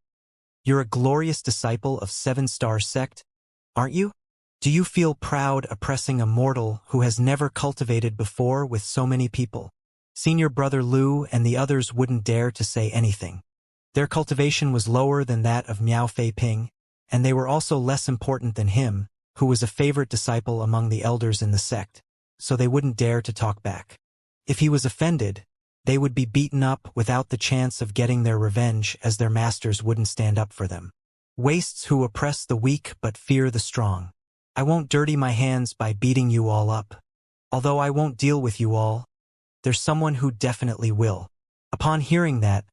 You're a glorious disciple of Seven Star Sect, aren't you? Do you feel proud oppressing a mortal who has never cultivated before with so many people? Senior brother Lu and the others wouldn't dare to say anything. Their cultivation was lower than that of Miao Fei Ping, and they were also less important than him, who was a favorite disciple among the elders in the sect, so they wouldn't dare to talk back. If he was offended, they would be beaten up without the chance of getting their revenge as their masters wouldn't stand up for them. Wastes who oppress the weak but fear the strong. I won't dirty my hands by beating you all up. Although I won't deal with you all, there's someone who definitely will. Upon hearing that,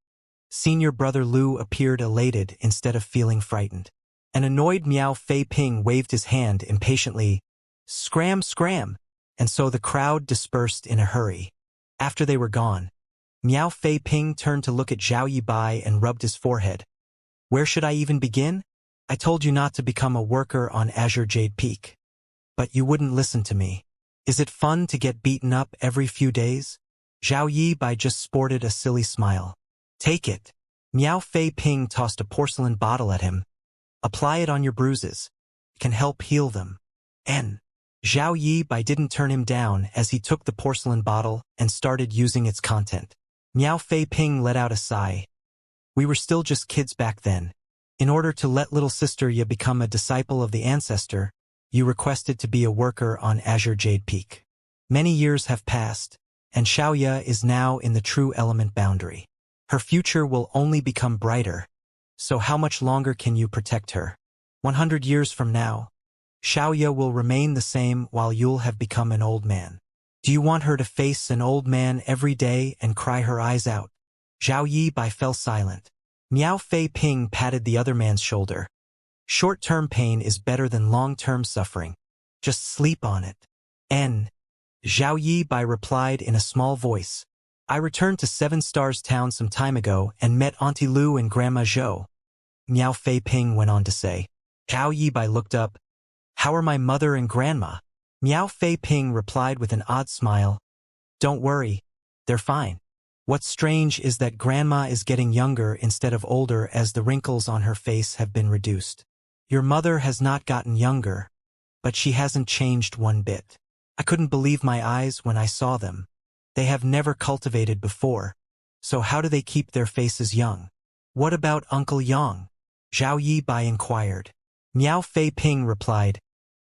senior brother Lu appeared elated instead of feeling frightened. An annoyed Miao Fei Ping waved his hand impatiently, Scram, scram! And so the crowd dispersed in a hurry. After they were gone, Miao Fei Ping turned to look at Zhao Yi and rubbed his forehead. Where should I even begin? I told you not to become a worker on Azure Jade Peak. But you wouldn't listen to me. Is it fun to get beaten up every few days? Zhao Yi just sported a silly smile. Take it. Miao Fei Ping tossed a porcelain bottle at him. Apply it on your bruises. It can help heal them. And Zhao Yi didn't turn him down as he took the porcelain bottle and started using its content. Miao Fei Ping let out a sigh. We were still just kids back then. In order to let little sister Ya become a disciple of the ancestor, You requested to be a worker on Azure Jade Peak. Many years have passed, and Xiaoya is now in the true element boundary. Her future will only become brighter, so how much longer can you protect her? 100 years from now, Xiaoya will remain the same while you'll have become an old man. Do you want her to face an old man every day and cry her eyes out? Zhao Yibai fell silent. Miao Fei Ping patted the other man's shoulder. Short-term pain is better than long-term suffering. Just sleep on it. N. Zhao Yibai replied in a small voice. I returned to Seven Stars Town some time ago and met Auntie Lu and Grandma Zhou. Miao Fei Ping went on to say. Zhao Yibai looked up. How are my mother and grandma? Miao Fei Ping replied with an odd smile. Don't worry, they're fine. What's strange is that grandma is getting younger instead of older as the wrinkles on her face have been reduced. Your mother has not gotten younger, but she hasn't changed one bit. I couldn't believe my eyes when I saw them. They have never cultivated before, so how do they keep their faces young? What about Uncle Yang? Zhao Yibai inquired. Miao Fei Ping replied.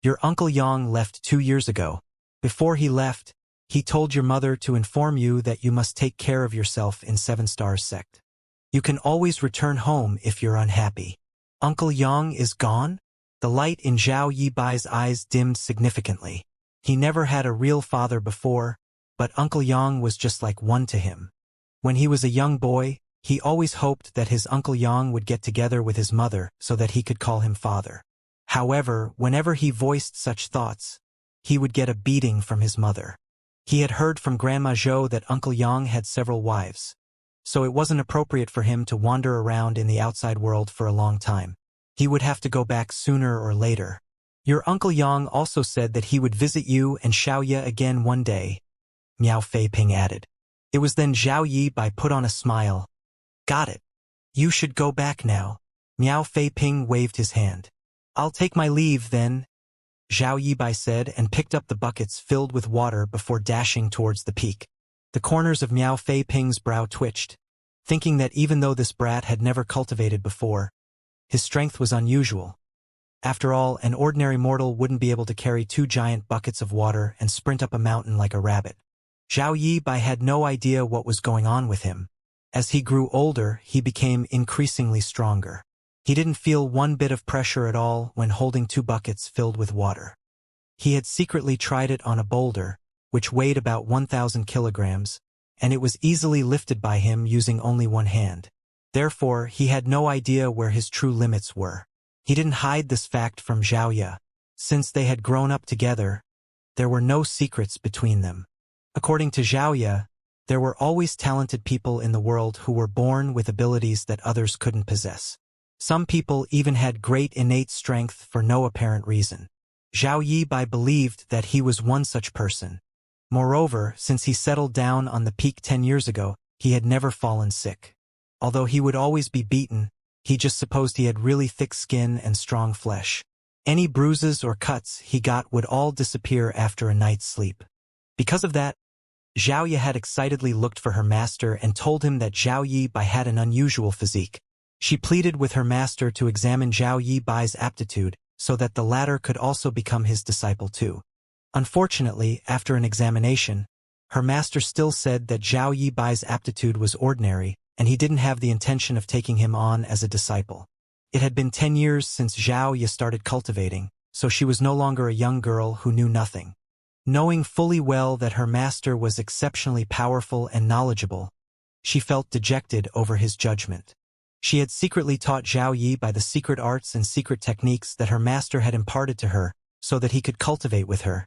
Your Uncle Yang left 2 years ago. Before he left, he told your mother to inform you that you must take care of yourself in Seven Stars Sect. You can always return home if you're unhappy. Uncle Yang is gone? The light in Zhao Yibai's eyes dimmed significantly. He never had a real father before, but Uncle Yang was just like one to him. When he was a young boy, he always hoped that his Uncle Yang would get together with his mother so that he could call him father. However, whenever he voiced such thoughts, he would get a beating from his mother. He had heard from Grandma Zhou that Uncle Yang had several wives, so it wasn't appropriate for him to wander around in the outside world for a long time. He would have to go back sooner or later. Your Uncle Yang also said that he would visit you and Xiaoya again one day, Miao Fei Ping added. It was then Zhao Yibai put on a smile. Got it. You should go back now. Miao Fei Ping waved his hand. I'll take my leave then, Zhao Yibai said and picked up the buckets filled with water before dashing towards the peak. The corners of Miao Fei Ping's brow twitched, thinking that even though this brat had never cultivated before, his strength was unusual. After all, an ordinary mortal wouldn't be able to carry 2 giant buckets of water and sprint up a mountain like a rabbit. Zhao Yibai had no idea what was going on with him. As he grew older, he became increasingly stronger. He didn't feel one bit of pressure at all when holding 2 buckets filled with water. He had secretly tried it on a boulder, which weighed about 1,000 kilograms, and it was easily lifted by him using only one hand. Therefore, he had no idea where his true limits were. He didn't hide this fact from Xiaoya. Since they had grown up together, there were no secrets between them. According to Xiaoya, there were always talented people in the world who were born with abilities that others couldn't possess. Some people even had great innate strength for no apparent reason. Zhao Yibai believed that he was one such person. Moreover, since he settled down on the peak 10 years ago, he had never fallen sick. Although he would always be beaten, he just supposed he had really thick skin and strong flesh. Any bruises or cuts he got would all disappear after a night's sleep. Because of that, Xiaoya had excitedly looked for her master and told him that Zhao Yibai had an unusual physique. She pleaded with her master to examine Zhao Yibai's aptitude so that the latter could also become his disciple too. Unfortunately, after an examination, her master still said that Zhao Yibai's aptitude was ordinary, and he didn't have the intention of taking him on as a disciple. It had been 10 years since Xiaoya started cultivating, so she was no longer a young girl who knew nothing. Knowing fully well that her master was exceptionally powerful and knowledgeable, she felt dejected over his judgment. She had secretly taught Zhao Yibai the secret arts and secret techniques that her master had imparted to her so that he could cultivate with her,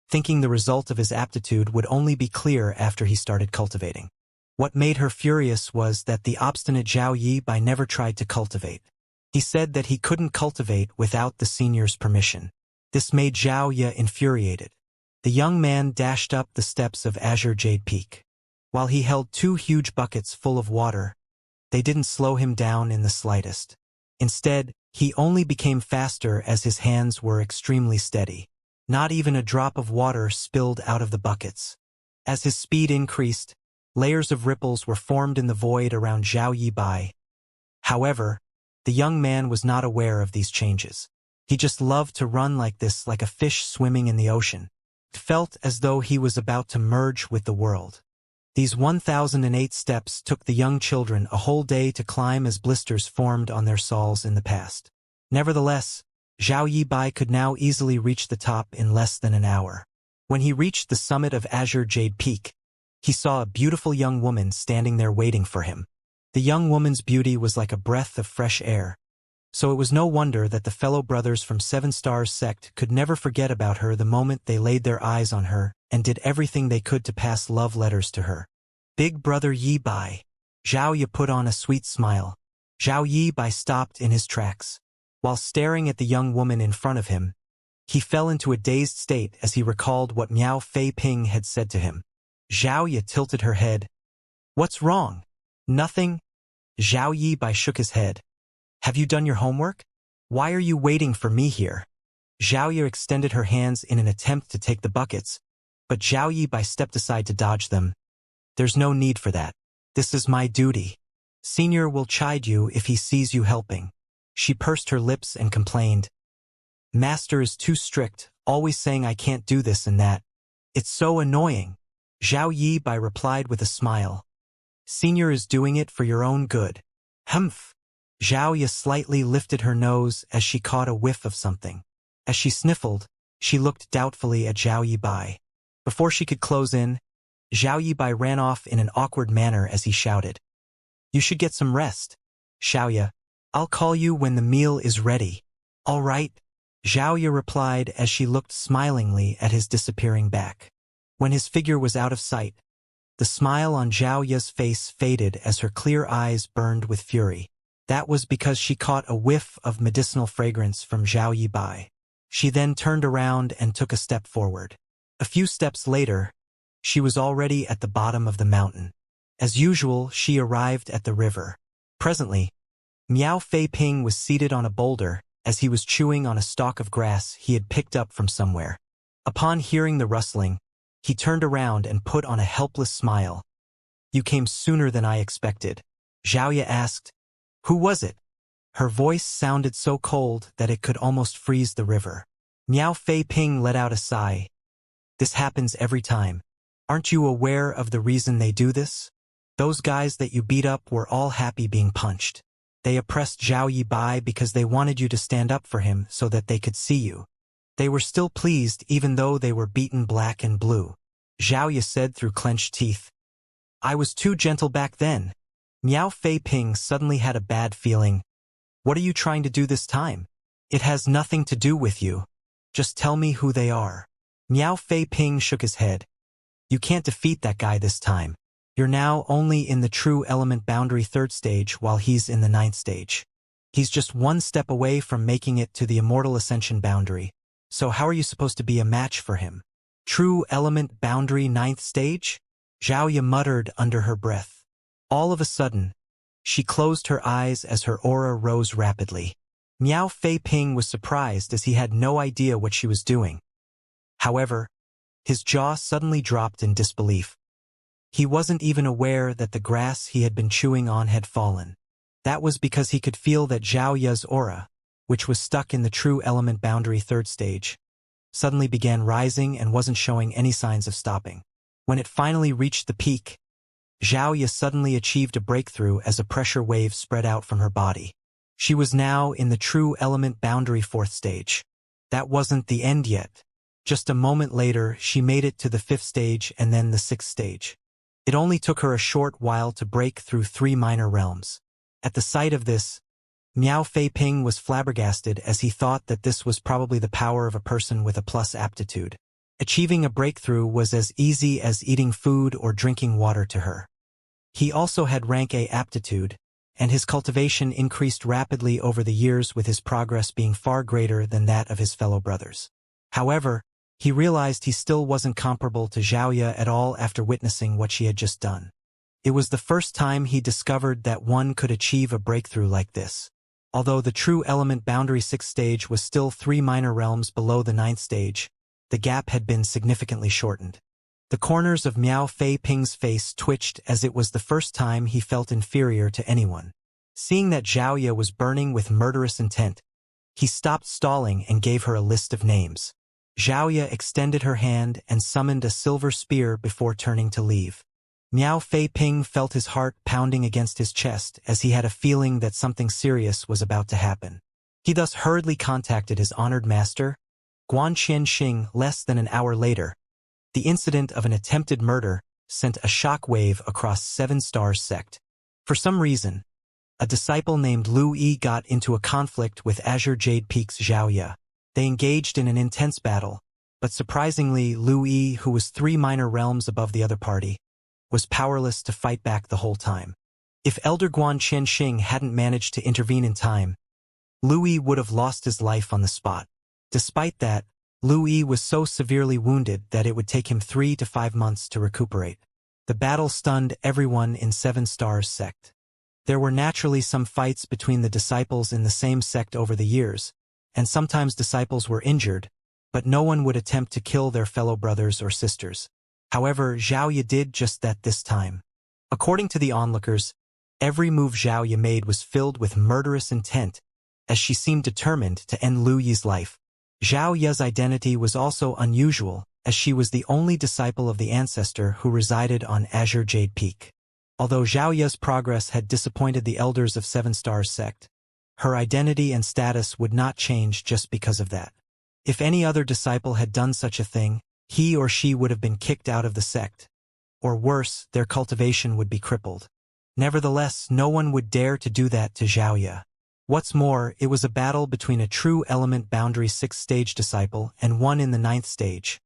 thinking the result of his aptitude would only be clear after he started cultivating. What made her furious was that the obstinate Zhao Yibai never tried to cultivate. He said that he couldn't cultivate without the senior's permission. This made Zhao Ye infuriated. The young man dashed up the steps of Azure Jade Peak. While he held 2 huge buckets full of water, they didn't slow him down in the slightest. Instead, he only became faster as his hands were extremely steady. Not even a drop of water spilled out of the buckets. As his speed increased, layers of ripples were formed in the void around Zhao Yibai. However, the young man was not aware of these changes. He just loved to run like this, like a fish swimming in the ocean. It felt as though he was about to merge with the world. These 1008 steps took the young children a whole day to climb as blisters formed on their soles in the past. Nevertheless, Zhao Yibai could now easily reach the top in less than an hour. When he reached the summit of Azure Jade Peak, he saw a beautiful young woman standing there waiting for him. The young woman's beauty was like a breath of fresh air, so it was no wonder that the fellow brothers from Seven Stars sect could never forget about her the moment they laid their eyes on her and did everything they could to pass love letters to her. Big brother Yi Bai. Zhao Yi put on a sweet smile. Zhao Yi Bai stopped in his tracks. While staring at the young woman in front of him, he fell into a dazed state as he recalled what Miao Fei Ping had said to him. Zhao Yi tilted her head. What's wrong? Nothing. Zhao Yi Bai shook his head. Have you done your homework? Why are you waiting for me here? Zhao Yi extended her hands in an attempt to take the buckets, but Zhao Yi Bai stepped aside to dodge them. There's no need for that. This is my duty. Senior will chide you if he sees you helping. She pursed her lips and complained. Master is too strict, always saying I can't do this and that. It's so annoying. Zhao Yi Bai replied with a smile. Senior is doing it for your own good. Humph. Zhao Yi slightly lifted her nose as she caught a whiff of something. As she sniffled, she looked doubtfully at Zhao Yi Bai. Before she could close in, Zhao Yi Bai ran off in an awkward manner as he shouted. You should get some rest. Xiaoya, I'll call you when the meal is ready. All right, Zhao Yi replied as she looked smilingly at his disappearing back. When his figure was out of sight, the smile on Zhao Yi's face faded as her clear eyes burned with fury. That was because she caught a whiff of medicinal fragrance from Zhao Yi Bai. She then turned around and took a step forward. A few steps later, she was already at the bottom of the mountain. As usual, she arrived at the river. Presently, Miao Fei Ping was seated on a boulder as he was chewing on a stalk of grass he had picked up from somewhere. Upon hearing the rustling, he turned around and put on a helpless smile. You came sooner than I expected. Zhao Yi asked. Who was it? Her voice sounded so cold that it could almost freeze the river. Miao Fei Ping let out a sigh. This happens every time. Aren't you aware of the reason they do this? Those guys that you beat up were all happy being punched. They oppressed Zhao Yi Bai because they wanted you to stand up for him so that they could see you. They were still pleased even though they were beaten black and blue. Zhao Yi said through clenched teeth. I was too gentle back then. Miao Fei Ping suddenly had a bad feeling. What are you trying to do this time? It has nothing to do with you. Just tell me who they are. Miao Fei Ping shook his head. You can't defeat that guy this time. You're now only in the true element boundary 3rd stage while he's in the 9th stage. He's just one step away from making it to the immortal ascension boundary. So how are you supposed to be a match for him? True element boundary 9th stage? Zhao Yi muttered under her breath. All of a sudden, she closed her eyes as her aura rose rapidly. Miao Fei Ping was surprised as he had no idea what she was doing. However, his jaw suddenly dropped in disbelief. He wasn't even aware that the grass he had been chewing on had fallen. That was because he could feel that Zhao Yi's aura, which was stuck in the true element boundary 3rd stage, suddenly began rising and wasn't showing any signs of stopping. When it finally reached the peak, Zhao Yi suddenly achieved a breakthrough as a pressure wave spread out from her body. She was now in the true element boundary 4th stage. That wasn't the end yet. Just a moment later, she made it to the 5th stage and then the 6th stage. It only took her a short while to break through 3 minor realms. At the sight of this, Miao Fei Ping was flabbergasted as he thought that this was probably the power of a person with a plus aptitude. Achieving a breakthrough was as easy as eating food or drinking water to her. He also had rank A aptitude, and his cultivation increased rapidly over the years with his progress being far greater than that of his fellow brothers. However, he realized he still wasn't comparable to Zhao Yi at all after witnessing what she had just done. It was the first time he discovered that one could achieve a breakthrough like this. Although the true element boundary 6th stage was still 3 minor realms below the 9th stage, the gap had been significantly shortened. The corners of Miao Fei Ping's face twitched as it was the first time he felt inferior to anyone. Seeing that Zhao Yi was burning with murderous intent, He stopped stalling and gave her a list of names. Xiaoya extended her hand and summoned a silver spear before turning to leave. Miao Fei Ping felt his heart pounding against his chest as he had a feeling that something serious was about to happen. He thus hurriedly contacted his honored master, Guan Qianxing. Less than an hour later, the incident of an attempted murder sent a shock wave across Seven Stars sect. For some reason, a disciple named Lu Yi got into a conflict with Azure Jade Peak's Xiaoya. They engaged in an intense battle, but surprisingly Lu Yi, who was 3 minor realms above the other party, was powerless to fight back the whole time. If Elder Guan Qianxing hadn't managed to intervene in time, Lu Yi would have lost his life on the spot. Despite that, Lu Yi was so severely wounded that it would take him 3 to 5 months to recuperate. The battle stunned everyone in Seven Stars sect. There were naturally some fights between the disciples in the same sect over the years, and sometimes disciples were injured, but no one would attempt to kill their fellow brothers or sisters. However, Xiaoya did just that this time. According to the onlookers, every move Xiaoya made was filled with murderous intent, as she seemed determined to end Lu Yi's life. Xiaoya's identity was also unusual, as she was the only disciple of the ancestor who resided on Azure Jade Peak. Although Xiaoya's progress had disappointed the elders of Seven Stars sect, her identity and status would not change just because of that. If any other disciple had done such a thing, he or she would have been kicked out of the sect. Or worse, their cultivation would be crippled. Nevertheless, no one would dare to do that to Xiaoya. What's more, it was a battle between a true element boundary 6th stage disciple and one in the 9th stage.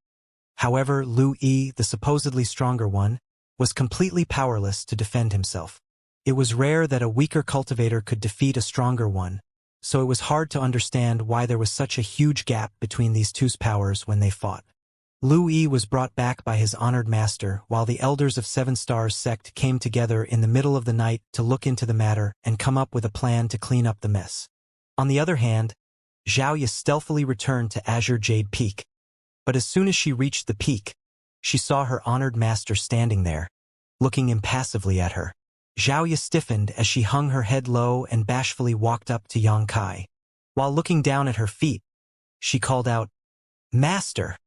However, Lu Yi, the supposedly stronger one, was completely powerless to defend himself. It was rare that a weaker cultivator could defeat a stronger one, so it was hard to understand why there was such a huge gap between these two's powers when they fought. Lu Yi was brought back by his honored master while the elders of Seven Stars sect came together in the middle of the night to look into the matter and come up with a plan to clean up the mess. On the other hand, Xiaoya stealthily returned to Azure Jade Peak, but as soon as she reached the peak, she saw her honored master standing there, looking impassively at her. Xiaoya stiffened as she hung her head low and bashfully walked up to Yang Kai. While looking down at her feet, she called out, "Master!"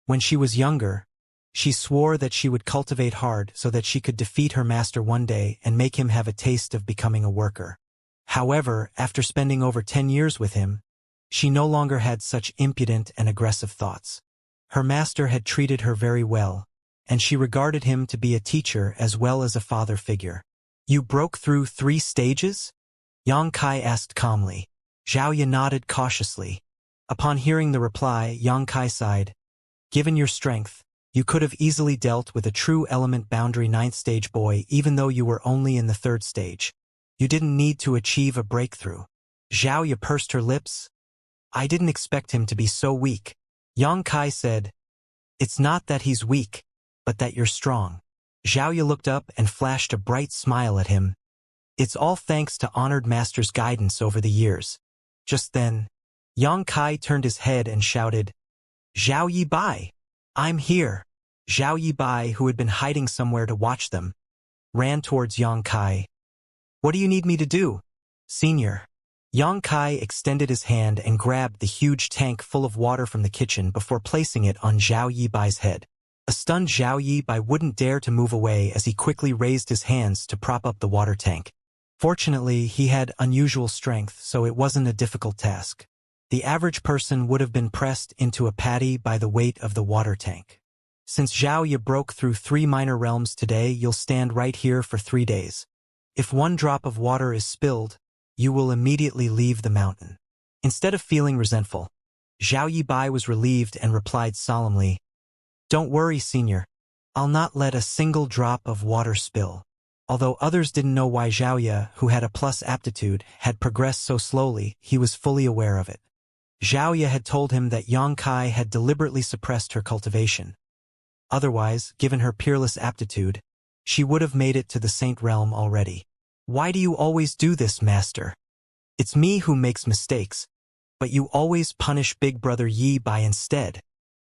When she was younger, she swore that she would cultivate hard so that she could defeat her master one day and make him have a taste of becoming a worker. However, after spending over 10 years with him, she no longer had such impudent and aggressive thoughts. Her master had treated her very well, and she regarded him to be a teacher as well as a father figure. "You broke through 3 stages?" Yang Kai asked calmly. Xiaoya nodded cautiously. Upon hearing the reply, Yang Kai sighed. "Given your strength, you could have easily dealt with a true element boundary 9th stage boy even though you were only in the 3rd stage. You didn't need to achieve a breakthrough." Xiaoya pursed her lips. "I didn't expect him to be so weak." Yang Kai said, "It's not that he's weak, but that you're strong." Xiaoya looked up and flashed a bright smile at him. "It's all thanks to honored master's guidance over the years." Just then, Yang Kai turned his head and shouted, "Zhao Yi Bai! I'm here!" Zhao Yi Bai, who had been hiding somewhere to watch them, ran towards Yang Kai. "What do you need me to do, Senior?" Yang Kai extended his hand and grabbed the huge tank full of water from the kitchen before placing it on Zhao Yi Bai's head. A stunned Zhao Yi Bai wouldn't dare to move away as he quickly raised his hands to prop up the water tank. Fortunately, he had unusual strength, so it wasn't a difficult task. The average person would have been pressed into a patty by the weight of the water tank. "Since Zhao Yi broke through 3 minor realms today, you'll stand right here for 3 days. If 1 drop of water is spilled, you will immediately leave the mountain." Instead of feeling resentful, Zhao Yi Bai was relieved and replied solemnly, "Don't worry, Senior. I'll not let a single drop of water spill." Although others didn't know why Xiaoya, who had a plus aptitude, had progressed so slowly, he was fully aware of it. Xiaoya had told him that Yang Kai had deliberately suppressed her cultivation. Otherwise, given her peerless aptitude, she would have made it to the Saint Realm already. "Why do you always do this, Master? It's me who makes mistakes, but you always punish Big Brother Yi Bai instead,"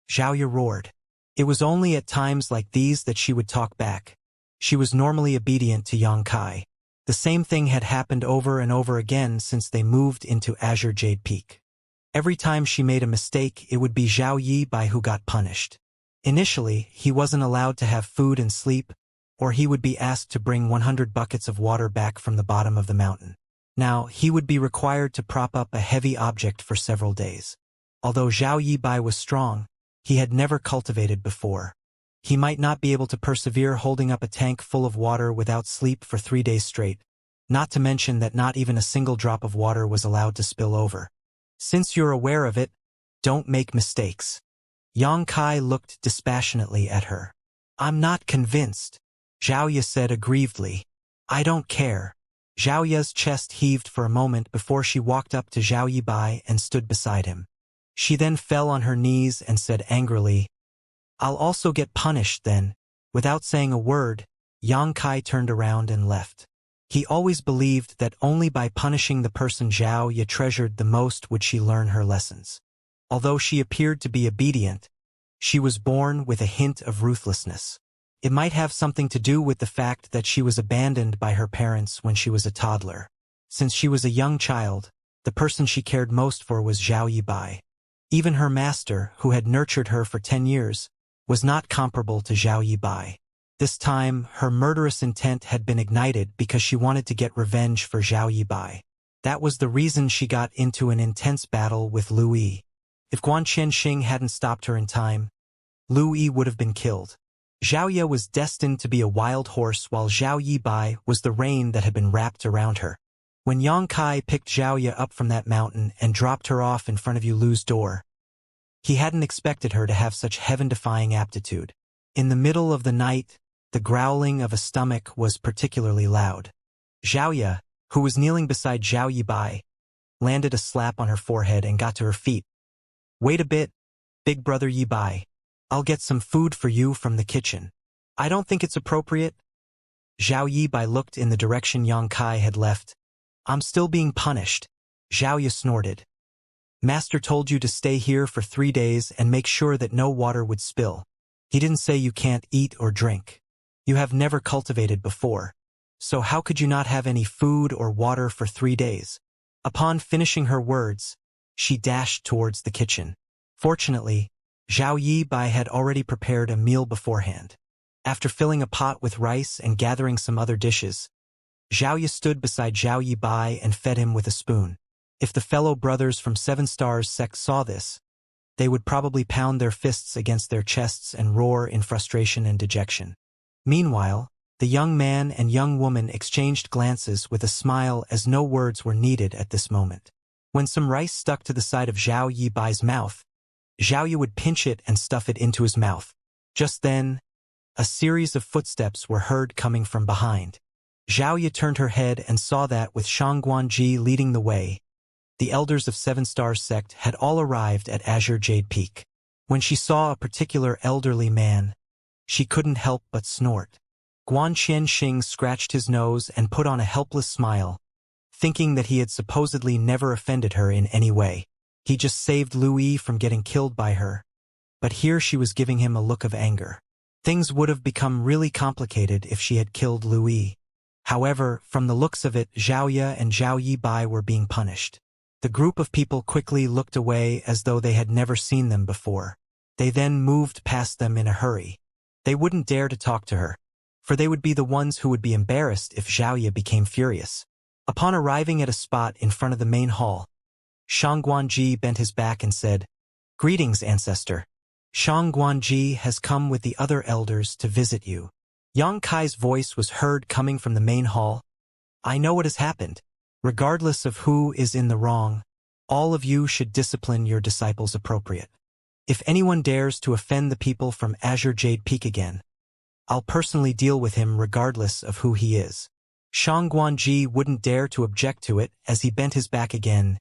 Xiaoya roared. It was only at times like these that she would talk back. She was normally obedient to Yang Kai. The same thing had happened over and over again since they moved into Azure Jade Peak. Every time she made a mistake, it would be Zhao Yibai who got punished. Initially, he wasn't allowed to have food and sleep, or he would be asked to bring 100 buckets of water back from the bottom of the mountain. Now, he would be required to prop up a heavy object for several days. Although Zhao Yibai was strong, he had never cultivated before. He might not be able to persevere holding up a tank full of water without sleep for 3 days straight, not to mention that not even a single drop of water was allowed to spill over. Since you're aware of it, don't make mistakes. Yang Kai looked dispassionately at her. I'm not convinced, Xiaoya said aggrievedly. I don't care. Xiaoya's chest heaved for a moment before she walked up to Zhao Yibai and stood beside him. She then fell on her knees and said angrily, I'll also get punished then. Without saying a word, Yang Kai turned around and left. He always believed that only by punishing the person Zhao Ye treasured the most would she learn her lessons. Although she appeared to be obedient, she was born with a hint of ruthlessness. It might have something to do with the fact that she was abandoned by her parents when she was a toddler. Since she was a young child, the person she cared most for was Zhao Yibai. Even her master, who had nurtured her for 10 years, was not comparable to Zhao Yibai. This time, her murderous intent had been ignited because she wanted to get revenge for Zhao Yibai. That was the reason she got into an intense battle with Lu Yi. If Guan Qianxing hadn't stopped her in time, Lu Yi would have been killed. Zhao Ye was destined to be a wild horse while Zhao Yibai was the rein that had been wrapped around her. When Yang Kai picked Zhao Ye up from that mountain and dropped her off in front of Yulu's door, he hadn't expected her to have such heaven-defying aptitude. In the middle of the night, the growling of a stomach was particularly loud. Zhao Ye, who was kneeling beside Zhao Yibai, landed a slap on her forehead and got to her feet. Wait a bit, big brother Yibai. I'll get some food for you from the kitchen. I don't think it's appropriate. Zhao Yibai looked in the direction Yang Kai had left. I'm still being punished. Zhao Ye snorted. Master told you to stay here for 3 days and make sure that no water would spill. He didn't say you can't eat or drink. You have never cultivated before. So how could you not have any food or water for 3 days? Upon finishing her words, she dashed towards the kitchen. Fortunately, Zhao Yibai had already prepared a meal beforehand. After filling a pot with rice and gathering some other dishes, Zhao Ye stood beside Zhao Yibai and fed him with a spoon. If the fellow brothers from 7 Stars sect saw this, they would probably pound their fists against their chests and roar in frustration and dejection. Meanwhile, the young man and young woman exchanged glances with a smile as no words were needed at this moment. When some rice stuck to the side of Zhao Yibai's mouth, Zhao Ye would pinch it and stuff it into his mouth. Just then, a series of footsteps were heard coming from behind. Zhao Ye turned her head and saw that with Shangguanji leading the way, the elders of 7 Stars sect had all arrived at Azure Jade Peak. When she saw a particular elderly man, she couldn't help but snort. Guan Qianxing scratched his nose and put on a helpless smile, thinking that he had supposedly never offended her in any way. He just saved Lu Yi from getting killed by her, but here she was giving him a look of anger. Things would have become really complicated if she had killed Lu Yi. However, from the looks of it, Zhao Ye and Zhao Yibai were being punished. The group of people quickly looked away as though they had never seen them before. They then moved past them in a hurry. They wouldn't dare to talk to her, for they would be the ones who would be embarrassed if Zhao Ye became furious. Upon arriving at a spot in front of the main hall, Shangguanji bent his back and said, "Greetings, ancestor. Shangguanji has come with the other elders to visit you." Yang Kai's voice was heard coming from the main hall. "I know what has happened. Regardless of who is in the wrong, all of you should discipline your disciples appropriate. If anyone dares to offend the people from Azure Jade Peak again, I'll personally deal with him regardless of who he is." Shangguanji wouldn't dare to object to it as he bent his back again.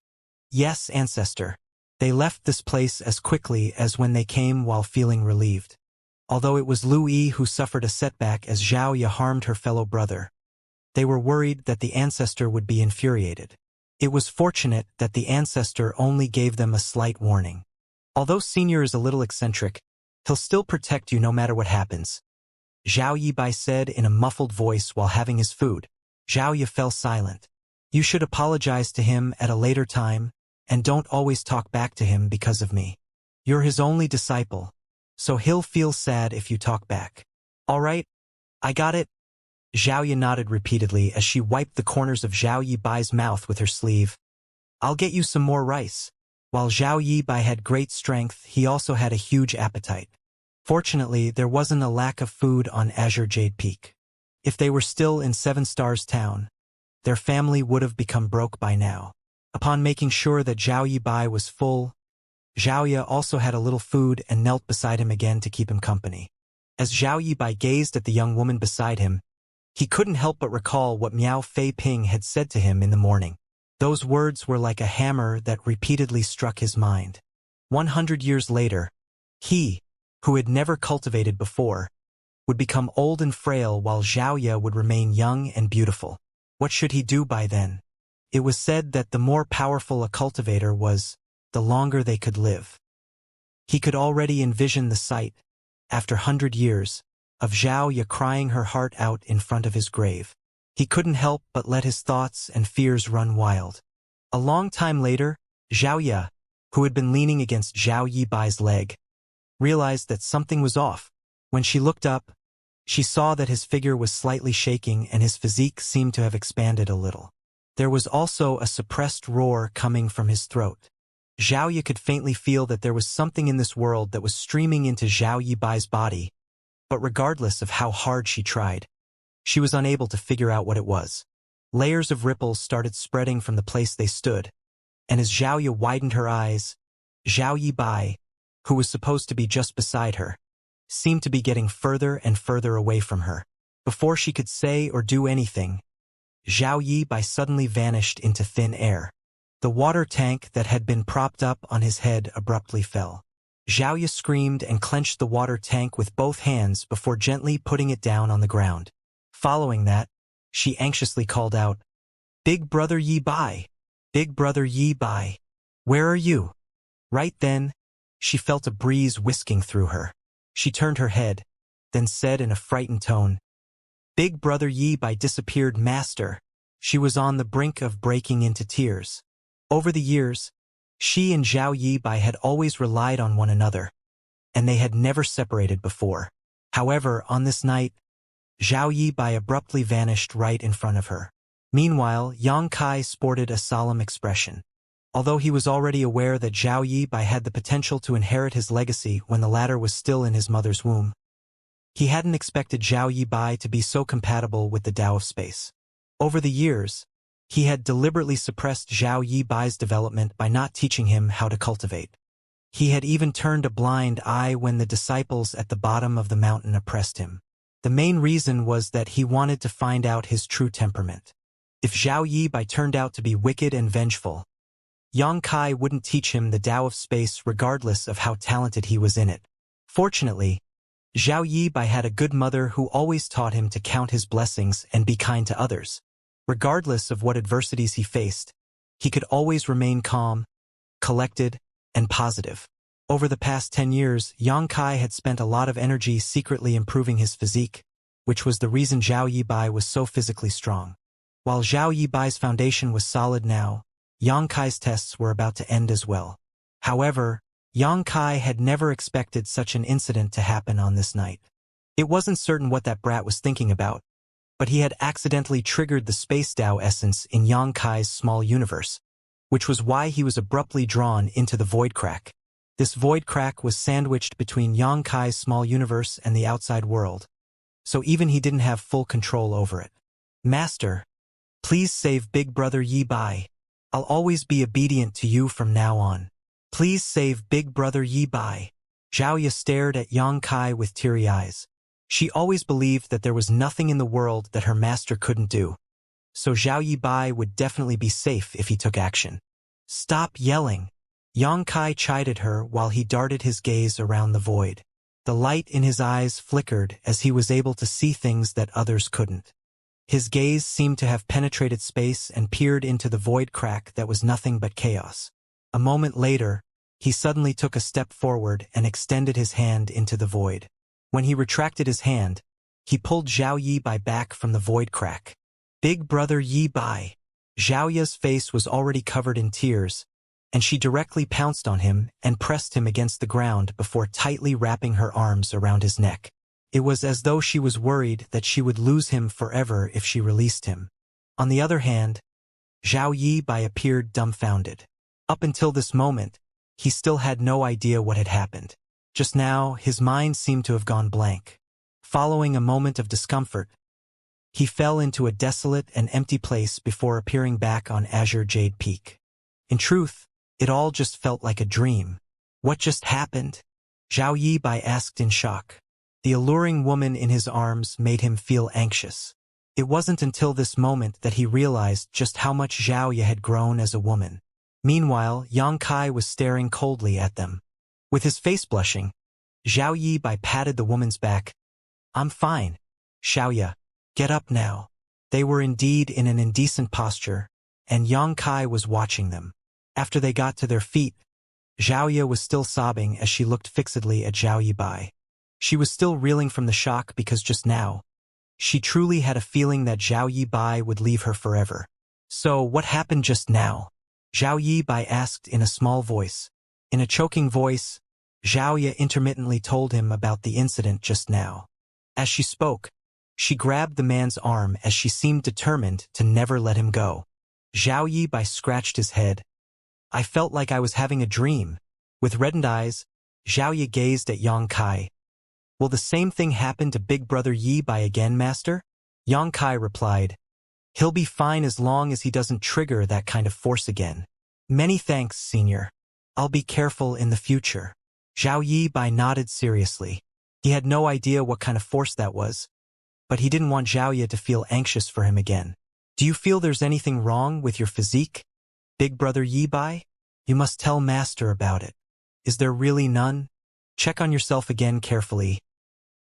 "Yes, ancestor." They left this place as quickly as when they came while feeling relieved. Although it was Lu Yi who suffered a setback as Zhao Ye harmed her fellow brother, they were worried that the ancestor would be infuriated. It was fortunate that the ancestor only gave them a slight warning. Although Senior is a little eccentric, he'll still protect you no matter what happens, Zhao Yibai said in a muffled voice while having his food. Zhao Ye fell silent. "You should apologize to him at a later time," and don't always talk back to him because of me. You're his only disciple, so he'll feel sad if you talk back. All right, I got it. Xiaoya nodded repeatedly as she wiped the corners of Zhao Yibai's mouth with her sleeve. I'll get you some more rice. While Zhao Yibai had great strength, he also had a huge appetite. Fortunately, there wasn't a lack of food on Azure Jade Peak. If they were still in Seven Stars Town, their family would have become broke by now. Upon making sure that Zhao Yibai was full, Xiaoya also had a little food and knelt beside him again to keep him company. As Zhao Yibai gazed at the young woman beside him, he couldn't help but recall what Miao Fei Ping had said to him in the morning. Those words were like a hammer that repeatedly struck his mind. 100 years later, he, who had never cultivated before, would become old and frail while Xiaoya would remain young and beautiful. What should he do by then? It was said that the more powerful a cultivator was, the longer they could live. He could already envision the sight, after 100 years, of Xiaoya crying her heart out in front of his grave. He couldn't help but let his thoughts and fears run wild. A long time later, Xiaoya, who had been leaning against Zhao Yibai's leg, realized that something was off. When she looked up, she saw that his figure was slightly shaking and his physique seemed to have expanded a little. There was also a suppressed roar coming from his throat. Xiaoya could faintly feel that there was something in this world that was streaming into Zhao Yibai's body, but regardless of how hard she tried, she was unable to figure out what it was. Layers of ripples started spreading from the place they stood, and as Xiaoya widened her eyes, Zhao Yibai, who was supposed to be just beside her, seemed to be getting further and further away from her. Before she could say or do anything, Zhao Yibai suddenly vanished into thin air. The water tank that had been propped up on his head abruptly fell. Xiaoya screamed and clenched the water tank with both hands before gently putting it down on the ground. Following that, she anxiously called out, "Big Brother Yibai! Big Brother Yibai! Where are you?" Right then, she felt a breeze whisking through her. She turned her head, then said in a frightened tone, "Big Brother Yibai disappeared, Master." She was on the brink of breaking into tears. Over the years, she and Zhao Yibai had always relied on one another, and they had never separated before. However, on this night, Zhao Yibai abruptly vanished right in front of her. Meanwhile, Yang Kai sported a solemn expression. Although he was already aware that Zhao Yibai had the potential to inherit his legacy when the latter was still in his mother's womb, he hadn't expected Zhao Yibai to be so compatible with the Tao of space. Over the years, he had deliberately suppressed Zhao Yibai's development by not teaching him how to cultivate. He had even turned a blind eye when the disciples at the bottom of the mountain oppressed him. The main reason was that he wanted to find out his true temperament. If Zhao Yibai turned out to be wicked and vengeful, Yang Kai wouldn't teach him the Tao of space regardless of how talented he was in it. Fortunately, Zhao Yibai had a good mother who always taught him to count his blessings and be kind to others. Regardless of what adversities he faced, he could always remain calm, collected, and positive. Over the past 10 years, Yang Kai had spent a lot of energy secretly improving his physique, which was the reason Zhao Yibai was so physically strong. While Zhao Yibai's foundation was solid now, Yang Kai's tests were about to end as well. However, Yang Kai had never expected such an incident to happen on this night. It wasn't certain what that brat was thinking about, but he had accidentally triggered the space Tao essence in Yang Kai's small universe, which was why he was abruptly drawn into the void crack. This void crack was sandwiched between Yang Kai's small universe and the outside world, so even he didn't have full control over it. "Master, please save Big Brother Yibai. I'll always be obedient to you from now on. Please save Big Brother Yibai." Xiaoya stared at Yang Kai with teary eyes. She always believed that there was nothing in the world that her master couldn't do, so Zhao Yibai would definitely be safe if he took action. "Stop yelling." Yang Kai chided her while he darted his gaze around the void. The light in his eyes flickered as he was able to see things that others couldn't. His gaze seemed to have penetrated space and peered into the void crack that was nothing but chaos. A moment later, he suddenly took a step forward and extended his hand into the void. When he retracted his hand, he pulled Zhao Yibai back from the void crack. "Big Brother Yibai." Xiaoya's face was already covered in tears, and she directly pounced on him and pressed him against the ground before tightly wrapping her arms around his neck. It was as though she was worried that she would lose him forever if she released him. On the other hand, Zhao Yibai appeared dumbfounded. Up until this moment, he still had no idea what had happened. Just now, his mind seemed to have gone blank. Following a moment of discomfort, he fell into a desolate and empty place before appearing back on Azure Jade Peak. In truth, it all just felt like a dream. What just happened? Zhao Yibai asked in shock. The alluring woman in his arms made him feel anxious. It wasn't until this moment that he realized just how much Xiaoya had grown as a woman. Meanwhile, Yang Kai was staring coldly at them. With his face blushing, Zhao Yibai patted the woman's back. "I'm fine. Xiaoya, get up now." They were indeed in an indecent posture, and Yang Kai was watching them. After they got to their feet, Xiaoya was still sobbing as she looked fixedly at Zhao Yibai. She was still reeling from the shock because just now, she truly had a feeling that Zhao Yibai would leave her forever. "So, what happened just now?" Zhao Yibai asked in a small voice. In a choking voice, Xiaoya intermittently told him about the incident just now. As she spoke, she grabbed the man's arm as she seemed determined to never let him go. Zhao Yibai scratched his head. "I felt like I was having a dream." With reddened eyes, Xiaoya gazed at Yang Kai. "Will the same thing happen to Big Brother Yibai again, Master?" Yang Kai replied. "He'll be fine as long as he doesn't trigger that kind of force again." "Many thanks, Senior. I'll be careful in the future." Zhao Yibai nodded seriously. He had no idea what kind of force that was, but he didn't want Xiaoya to feel anxious for him again. "Do you feel there's anything wrong with your physique, Big Brother Yibai? You must tell Master about it. Is there really none? Check on yourself again carefully."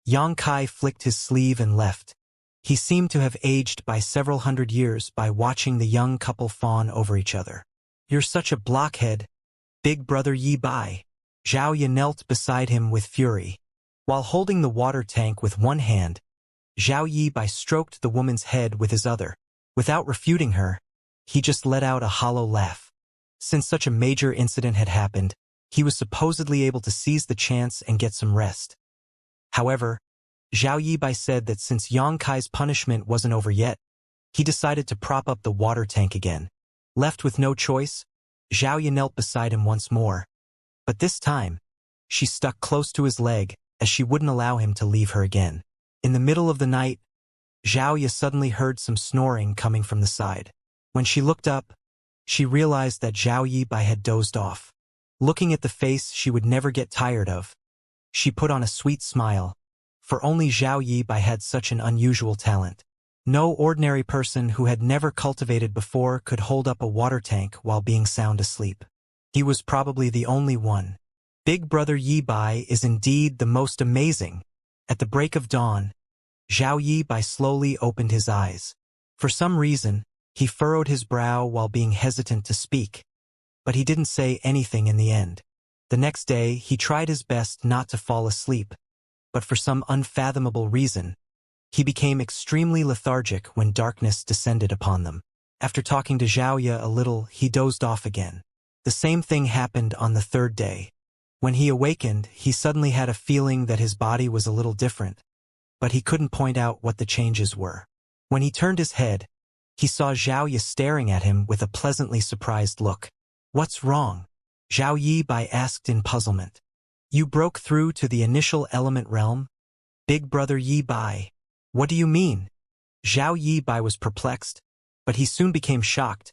Yang Kai flicked his sleeve and left. He seemed to have aged by several hundred years by watching the young couple fawn over each other. "You're such a blockhead, Big Brother Yibai." Xiaoya knelt beside him with fury. While holding the water tank with one hand, Zhao Yibai stroked the woman's head with his other. Without refuting her, he just let out a hollow laugh. Since such a major incident had happened, he was supposedly able to seize the chance and get some rest. However, Zhao Yibai said that since Yang Kai's punishment wasn't over yet, he decided to prop up the water tank again. Left with no choice, Xiaoya knelt beside him once more. But this time, she stuck close to his leg, as she wouldn't allow him to leave her again. In the middle of the night, Xiaoya suddenly heard some snoring coming from the side. When she looked up, she realized that Zhao Yibai had dozed off. Looking at the face she would never get tired of, she put on a sweet smile, for only Zhao Yibai had such an unusual talent. No ordinary person who had never cultivated before could hold up a water tank while being sound asleep. He was probably the only one. Big Brother Yibai is indeed the most amazing. At the break of dawn, Zhao Yibai slowly opened his eyes. For some reason, he furrowed his brow while being hesitant to speak, but he didn't say anything in the end. The next day, he tried his best not to fall asleep, but for some unfathomable reason, he became extremely lethargic when darkness descended upon them. After talking to Xiaoya a little, he dozed off again. The same thing happened on the third day. When he awakened, he suddenly had a feeling that his body was a little different, but he couldn't point out what the changes were. When he turned his head, he saw Xiaoya staring at him with a pleasantly surprised look. "What's wrong?" Zhao Yibai asked in puzzlement. "You broke through to the initial element realm, Big Brother Yibai." "What do you mean?" Zhao Yibai was perplexed, but he soon became shocked.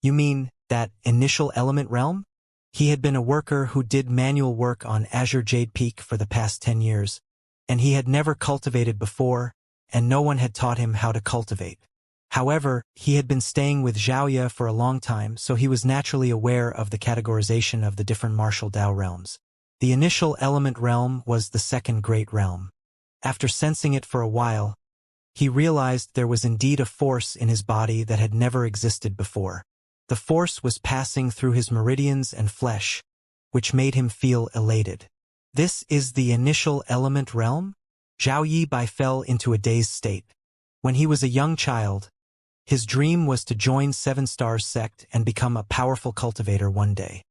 "You mean that initial element realm?" He had been a worker who did manual work on Azure Jade Peak for the past 10 years, and he had never cultivated before, and no one had taught him how to cultivate. However, he had been staying with Xiaoya for a long time, so he was naturally aware of the categorization of the different martial Dao realms. The initial element realm was the second great realm. After sensing it for a while, he realized there was indeed a force in his body that had never existed before. The force was passing through his meridians and flesh, which made him feel elated. "This is the initial element realm?" Zhao Yibai fell into a dazed state. When he was a young child, His dream was to join Seven Stars sect and become a powerful cultivator one day.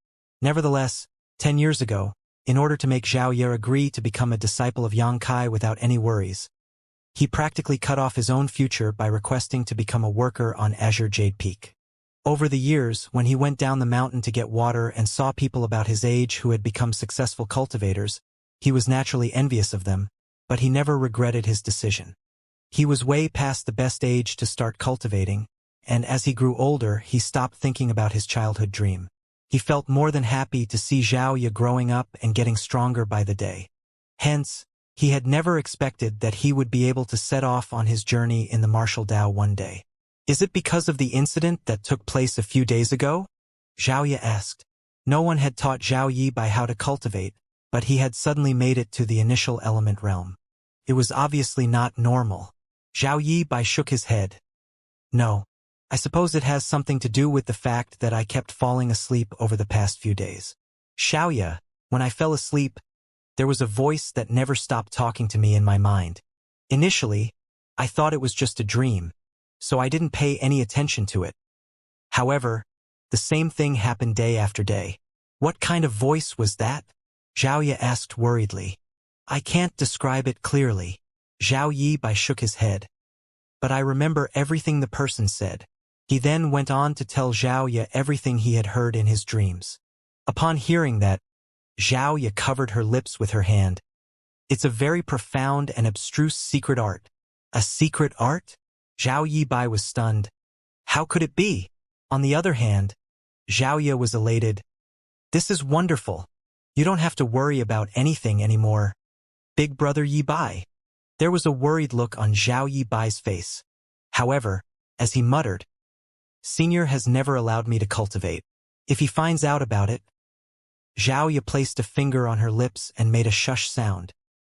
Nevertheless, 10 years ago, in order to make Xianxia agree to become a disciple of Xianxia without any worries, he practically cut off his own future by requesting to become a worker on Azure Jade Peak. Over the years, when he went down the mountain to get water and saw people about his age who had become successful cultivators, he was naturally envious of them, but he never regretted his decision. He was way past the best age to start cultivating, and as he grew older, he stopped thinking about his childhood dream. He felt more than happy to see Xianxia growing up and getting stronger by the day. Hence, he had never expected that he would be able to set off on his journey in the martial Tao one day. Is it because of the incident that took place a few days ago? Xianxia asked. No one had taught Zhao Yi by how to cultivate, but he had suddenly made it to the initial element realm. It was obviously not normal. Zhao Yi Bai shook his head. No. I suppose it has something to do with the fact that I kept falling asleep over the past few days. Xianxia, when I fell asleep, there was a voice that never stopped talking to me in my mind. Initially, I thought it was just a dream, so I didn't pay any attention to it. However, the same thing happened day after day. What kind of voice was that? Xianxia asked worriedly. I can't describe it clearly. Zhao Yi Bai shook his head. But I remember everything the person said. He then went on to tell Xianxia everything he had heard in his dreams. Upon hearing that, Xianxia covered her lips with her hand. It's a very profound and abstruse secret art. A secret art? Zhao Yi Bai was stunned. How could it be? On the other hand, Xianxia was elated. This is wonderful. You don't have to worry about anything anymore. Big brother Yi Bai. There was a worried look on Zhao Yi Bai's face. However, as he muttered, Senior has never allowed me to cultivate. If he finds out about it. Xiaoya placed a finger on her lips and made a shush sound.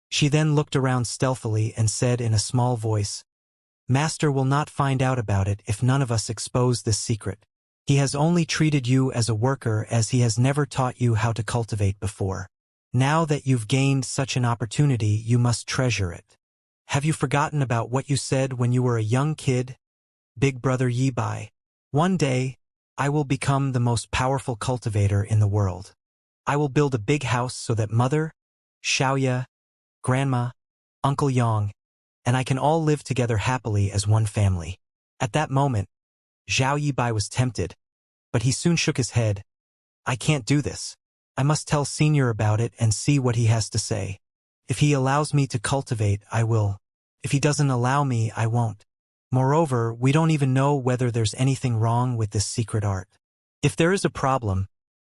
She then looked around stealthily and said in a small voice, Master will not find out about it if none of us expose this secret. He has only treated you as a worker as he has never taught you how to cultivate before. Now that you've gained such an opportunity, you must treasure it. Have you forgotten about what you said when you were a young kid? Big brother Yi Bai. One day, I will become the most powerful cultivator in the world. I will build a big house so that Mother, Xiaoya, Grandma, Uncle Yang, and I can all live together happily as one family. At that moment, Zhao Yibai was tempted, but he soon shook his head. I can't do this. I must tell Senior about it and see what he has to say. If he allows me to cultivate, I will. If he doesn't allow me, I won't. Moreover, we don't even know whether there's anything wrong with this secret art. If there is a problem,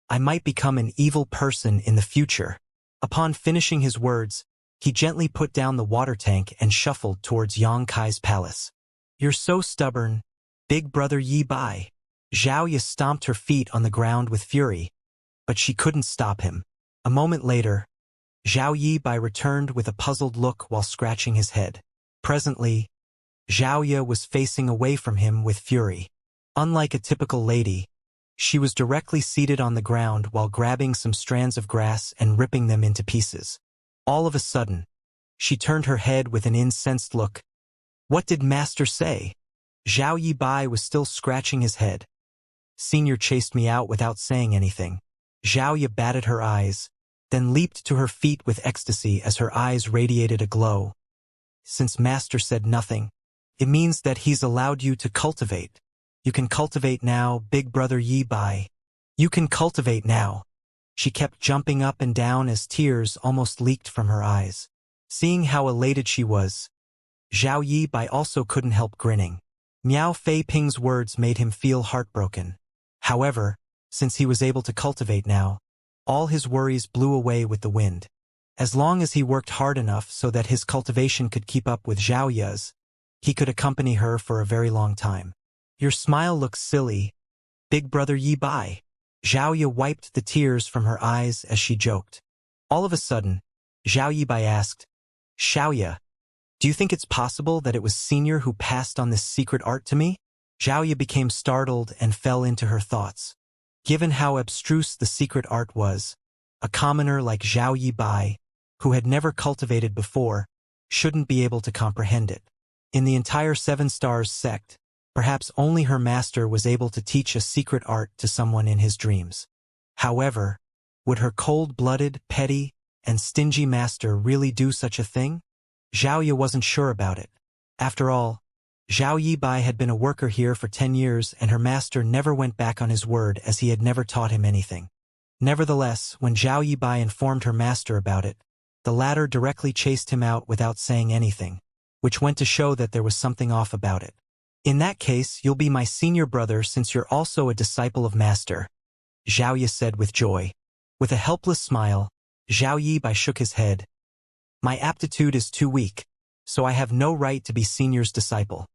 I might become an evil person in the future. Upon finishing his words, he gently put down the water tank and shuffled towards Yang Kai's palace. You're so stubborn, big brother Yi Bai. Zhao Yi stomped her feet on the ground with fury, but she couldn't stop him. A moment later, Zhao Yi Bai returned with a puzzled look while scratching his head. Presently, Zhao Yi was facing away from him with fury. Unlike a typical lady, she was directly seated on the ground while grabbing some strands of grass and ripping them into pieces. All of a sudden, she turned her head with an incensed look. What did Master say? Zhao Yi Bai was still scratching his head. Senior chased me out without saying anything. Zhao Yi batted her eyes, then leaped to her feet with ecstasy as her eyes radiated a glow. Since Master said nothing, it means that he's allowed you to cultivate. You can cultivate now, big brother Yi Bai. You can cultivate now. She kept jumping up and down as tears almost leaked from her eyes. Seeing how elated she was, Zhao Yi Bai also couldn't help grinning. Miao Fei Ping's words made him feel heartbroken. However, since he was able to cultivate now, all his worries blew away with the wind. As long as he worked hard enough so that his cultivation could keep up with Zhao Yi's, he could accompany her for a very long time. Your smile looks silly, big brother Yi Bai. Zhao Yi wiped the tears from her eyes as she joked. All of a sudden, Zhao Yi Bai asked, Xiaoya, do you think it's possible that it was Senior who passed on this secret art to me? Zhao Yi became startled and fell into her thoughts. Given how abstruse the secret art was, a commoner like Zhao Yi Bai, who had never cultivated before, shouldn't be able to comprehend it. In the entire Seven Stars sect, Perhaps only her master was able to teach a secret art to someone in his dreams. However, would her cold-blooded, petty, and stingy master really do such a thing? Xiaoya wasn't sure about it. After all, Zhao Yibai had been a worker here for 10 years and her master never went back on his word as he had never taught him anything. Nevertheless, when Zhao Yibai informed her master about it, the latter directly chased him out without saying anything, which went to show that there was something off about it. In that case, you'll be my senior brother since you're also a disciple of master, Xiaoya said with joy. With a helpless smile, Zhao Yibai shook his head. My aptitude is too weak, so I have no right to be senior's disciple.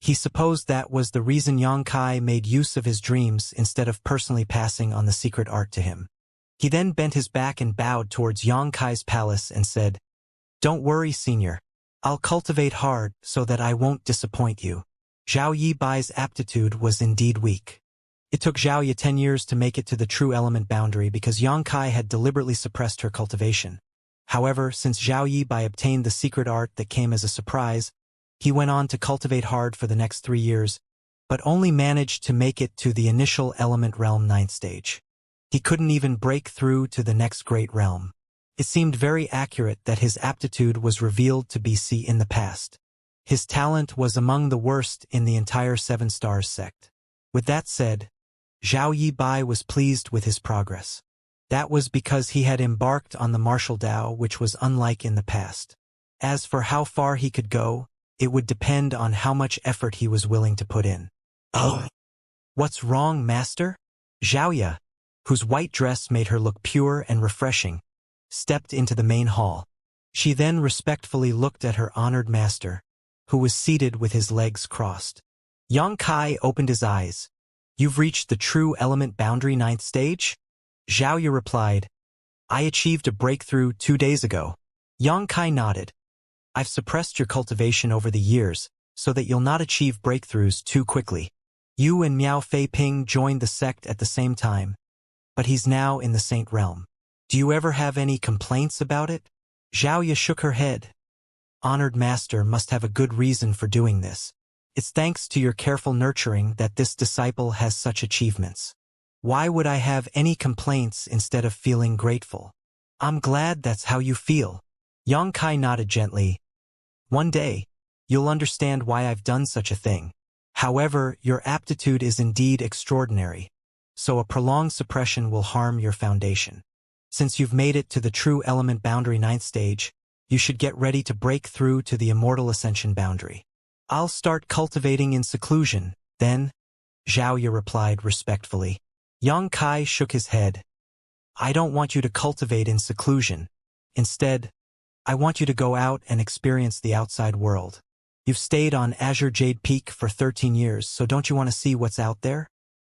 He supposed that was the reason Yang Kai made use of his dreams instead of personally passing on the secret art to him. He then bent his back and bowed towards Yang Kai's palace and said, Don't worry, senior. I'll cultivate hard so that I won't disappoint you. Zhao Yibai's aptitude was indeed weak. It took Xiaoya 10 years to make it to the true element boundary because Yang Kai had deliberately suppressed her cultivation. However, since Zhao Yibai obtained the secret art that came as a surprise, he went on to cultivate hard for the next 3 years, but only managed to make it to the initial element realm 9th stage. He couldn't even break through to the next great realm. It seemed very accurate that his aptitude was revealed to be in the past. His talent was among the worst in the entire 7 Stars sect. With that said, Zhao Yibai was pleased with his progress. That was because he had embarked on the martial Tao, which was unlike in the past. As for how far he could go, it would depend on how much effort he was willing to put in. Oh! What's wrong, master? Xiaoya, whose white dress made her look pure and refreshing, stepped into the main hall. She then respectfully looked at her honored master, who was seated with his legs crossed. Yang Kai opened his eyes. You've reached the true element boundary 9th stage? Xiaoya replied, I achieved a breakthrough 2 days ago. Yang Kai nodded. I've suppressed your cultivation over the years, so that you'll not achieve breakthroughs too quickly. You and Miao Fei Ping joined the sect at the same time, but he's now in the Saint Realm. Do you ever have any complaints about it? Xiaoya shook her head. Honored master must have a good reason for doing this. It's thanks to your careful nurturing that this disciple has such achievements. Why would I have any complaints instead of feeling grateful? I'm glad that's how you feel. Yang Kai nodded gently. One day, you'll understand why I've done such a thing. However, your aptitude is indeed extraordinary, so a prolonged suppression will harm your foundation. Since you've made it to the true element boundary 9th stage, you should get ready to break through to the immortal ascension boundary. I'll start cultivating in seclusion, then, Xiaoya replied respectfully. Yang Kai shook his head. I don't want you to cultivate in seclusion. Instead, I want you to go out and experience the outside world. You've stayed on Azure Jade Peak for 13 years, so don't you want to see what's out there?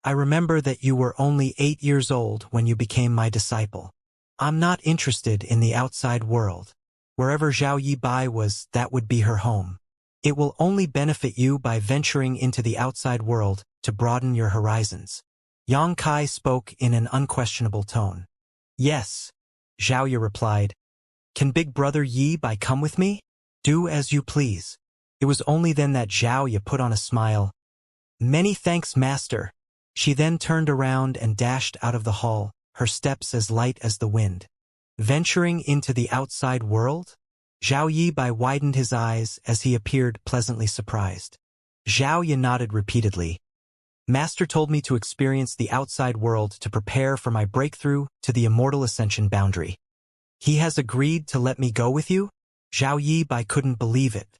I remember that you were only 8 years old when you became my disciple. I'm not interested in the outside world. Wherever Zhao Yibai was, that would be her home. It will only benefit you by venturing into the outside world to broaden your horizons. Yang Kai spoke in an unquestionable tone. Yes, Xiaoya replied. Can big brother Yibai come with me? Do as you please. It was only then that Xiaoya put on a smile. Many thanks, master. She then turned around and dashed out of the hall, her steps as light as the wind. Venturing into the outside world? Zhao Yibai widened his eyes as he appeared pleasantly surprised. Xiaoya nodded repeatedly. Master told me to experience the outside world to prepare for my breakthrough to the immortal ascension boundary. He has agreed to let me go with you? Zhao Yibai couldn't believe it.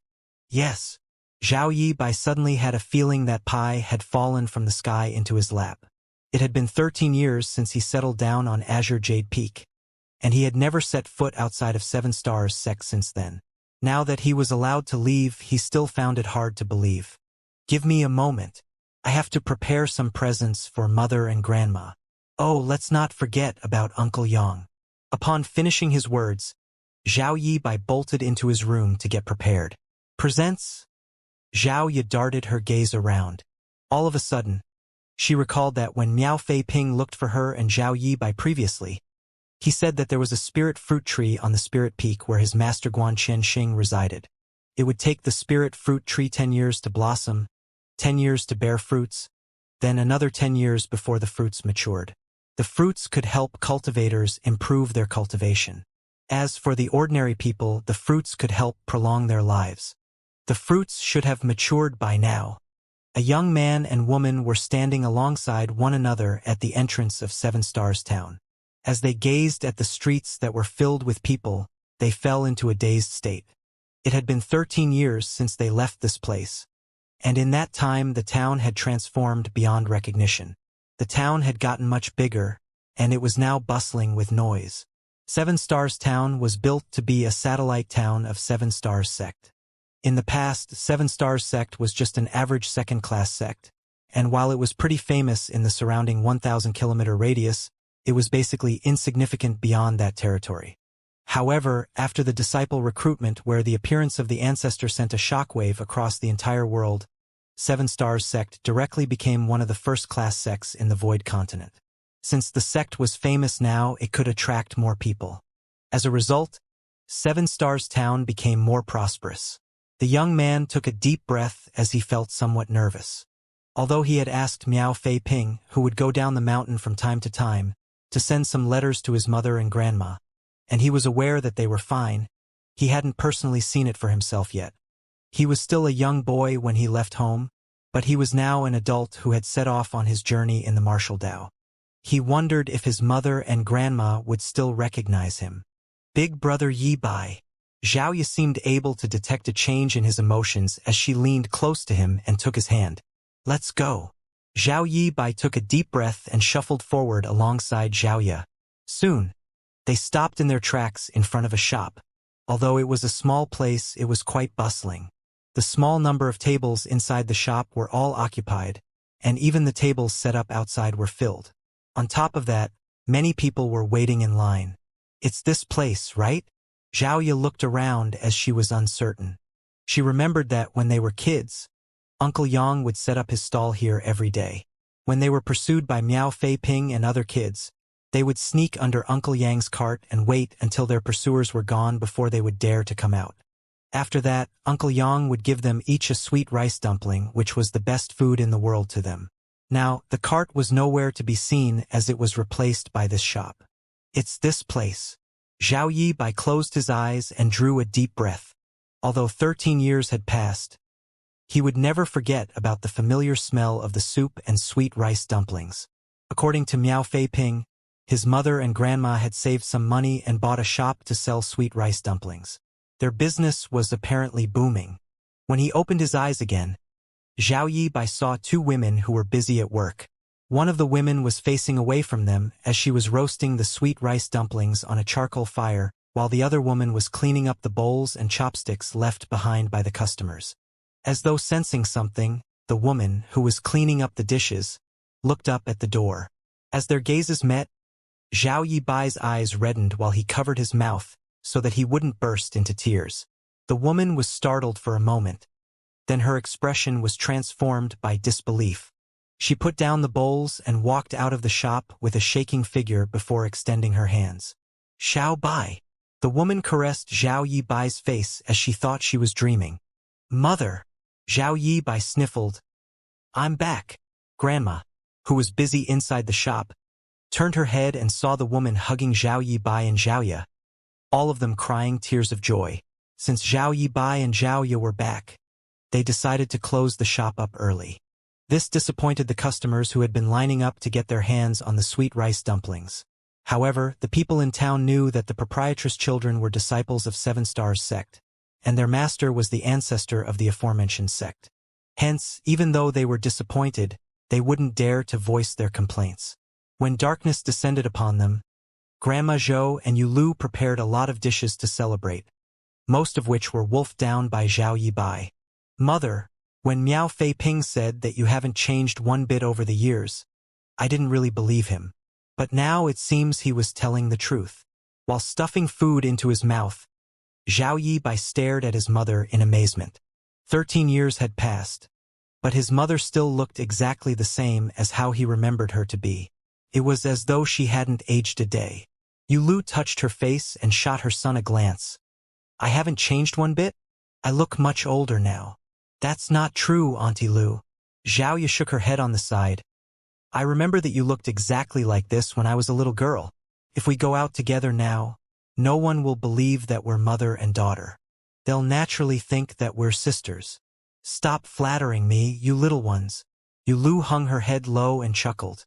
Yes. Zhao Yibai suddenly had a feeling that pie had fallen from the sky into his lap. It had been 13 years since he settled down on Azure Jade Peak, and he had never set foot outside of 7 Stars sect since then. Now that he was allowed to leave, he still found it hard to believe. Give me a moment. I have to prepare some presents for Mother and Grandma. Oh, let's not forget about Uncle Yang. Upon finishing his words, Zhao Yibai bolted into his room to get prepared. Presents? Xiaoya darted her gaze around. All of a sudden, she recalled that when Miao Fei Ping looked for her and Zhao Yibai previously, he said that there was a spirit fruit tree on the spirit peak where his master Guan Qianxing resided. It would take the spirit fruit tree 10 years to blossom, 10 years to bear fruits, then another 10 years before the fruits matured. The fruits could help cultivators improve their cultivation. As for the ordinary people, the fruits could help prolong their lives. The fruits should have matured by now. A young man and woman were standing alongside one another at the entrance of Seven Stars Town. As they gazed at the streets that were filled with people, they fell into a dazed state. It had been 13 years since they left this place, and in that time the town had transformed beyond recognition. The town had gotten much bigger, and it was now bustling with noise. Seven Stars Town was built to be a satellite town of Seven Stars Sect. In the past, Seven Stars Sect was just an average second-class sect, and while it was pretty famous in the surrounding 1,000-kilometer radius, it was basically insignificant beyond that territory. However, after the disciple recruitment where the appearance of the ancestor sent a shockwave across the entire world, Seven Stars Sect directly became one of the first-class sects in the Void Continent. Since the sect was famous now, it could attract more people. As a result, Seven Stars Town became more prosperous. The young man took a deep breath as he felt somewhat nervous. Although he had asked Miao Fei Ping, who would go down the mountain from time to time, to send some letters to his mother and grandma, and he was aware that they were fine, he hadn't personally seen it for himself yet. He was still a young boy when he left home, but he was now an adult who had set off on his journey in the martial Dao. He wondered if his mother and grandma would still recognize him. Big brother Yi Bai. Xiaoya seemed able to detect a change in his emotions as she leaned close to him and took his hand. Let's go. Zhao Yi Bai took a deep breath and shuffled forward alongside Xiaoya. Soon, they stopped in their tracks in front of a shop. Although it was a small place, it was quite bustling. The small number of tables inside the shop were all occupied, and even the tables set up outside were filled. On top of that, many people were waiting in line. It's this place, right? Xiaoya looked around as she was uncertain. She remembered that when they were kids, Uncle Yang would set up his stall here every day. When they were pursued by Miao Fei Ping and other kids, they would sneak under Uncle Yang's cart and wait until their pursuers were gone before they would dare to come out. After that, Uncle Yang would give them each a sweet rice dumpling, which was the best food in the world to them. Now, the cart was nowhere to be seen as it was replaced by this shop. It's this place. Zhao Yi Bai closed his eyes and drew a deep breath. Although 13 years had passed, he would never forget about the familiar smell of the soup and sweet rice dumplings. According to Miao Fei Ping, his mother and grandma had saved some money and bought a shop to sell sweet rice dumplings. Their business was apparently booming. When he opened his eyes again, Zhao Yi Bai saw two women who were busy at work. One of the women was facing away from them as she was roasting the sweet rice dumplings on a charcoal fire, while the other woman was cleaning up the bowls and chopsticks left behind by the customers. As though sensing something, the woman, who was cleaning up the dishes, looked up at the door. As their gazes met, Zhao Yi Bai's eyes reddened while he covered his mouth so that he wouldn't burst into tears. The woman was startled for a moment. Then her expression was transformed by disbelief. She put down the bowls and walked out of the shop with a shaking figure before extending her hands. Xiao Bai. The woman caressed Zhao Yi Bai's face as she thought she was dreaming. Mother. Zhao Yi Bai sniffled. I'm back. Grandma, who was busy inside the shop, turned her head and saw the woman hugging Zhao Yi Bai and Xiaoya, all of them crying tears of joy. Since Zhao Yi Bai and Xiaoya were back, they decided to close the shop up early. This disappointed the customers who had been lining up to get their hands on the sweet rice dumplings. However, the people in town knew that the proprietress' children were disciples of Seven Stars Sect, and their master was the ancestor of the aforementioned sect. Hence, even though they were disappointed, they wouldn't dare to voice their complaints. When darkness descended upon them, Grandma Zhou and Yulu prepared a lot of dishes to celebrate, most of which were wolfed down by Zhao Yi Bai. Mother, when Miao Fei Ping said that you haven't changed one bit over the years, I didn't really believe him. But now it seems he was telling the truth. While stuffing food into his mouth, Zhao Yi Bai stared at his mother in amazement. 13 years had passed, but his mother still looked exactly the same as how he remembered her to be. It was as though she hadn't aged a day. Yulu touched her face and shot her son a glance. I haven't changed one bit? I look much older now. That's not true, Auntie Lu. Xiaoya shook her head on the side. I remember that you looked exactly like this when I was a little girl. If we go out together now, no one will believe that we're mother and daughter. They'll naturally think that we're sisters. Stop flattering me, you little ones. Yulu hung her head low and chuckled.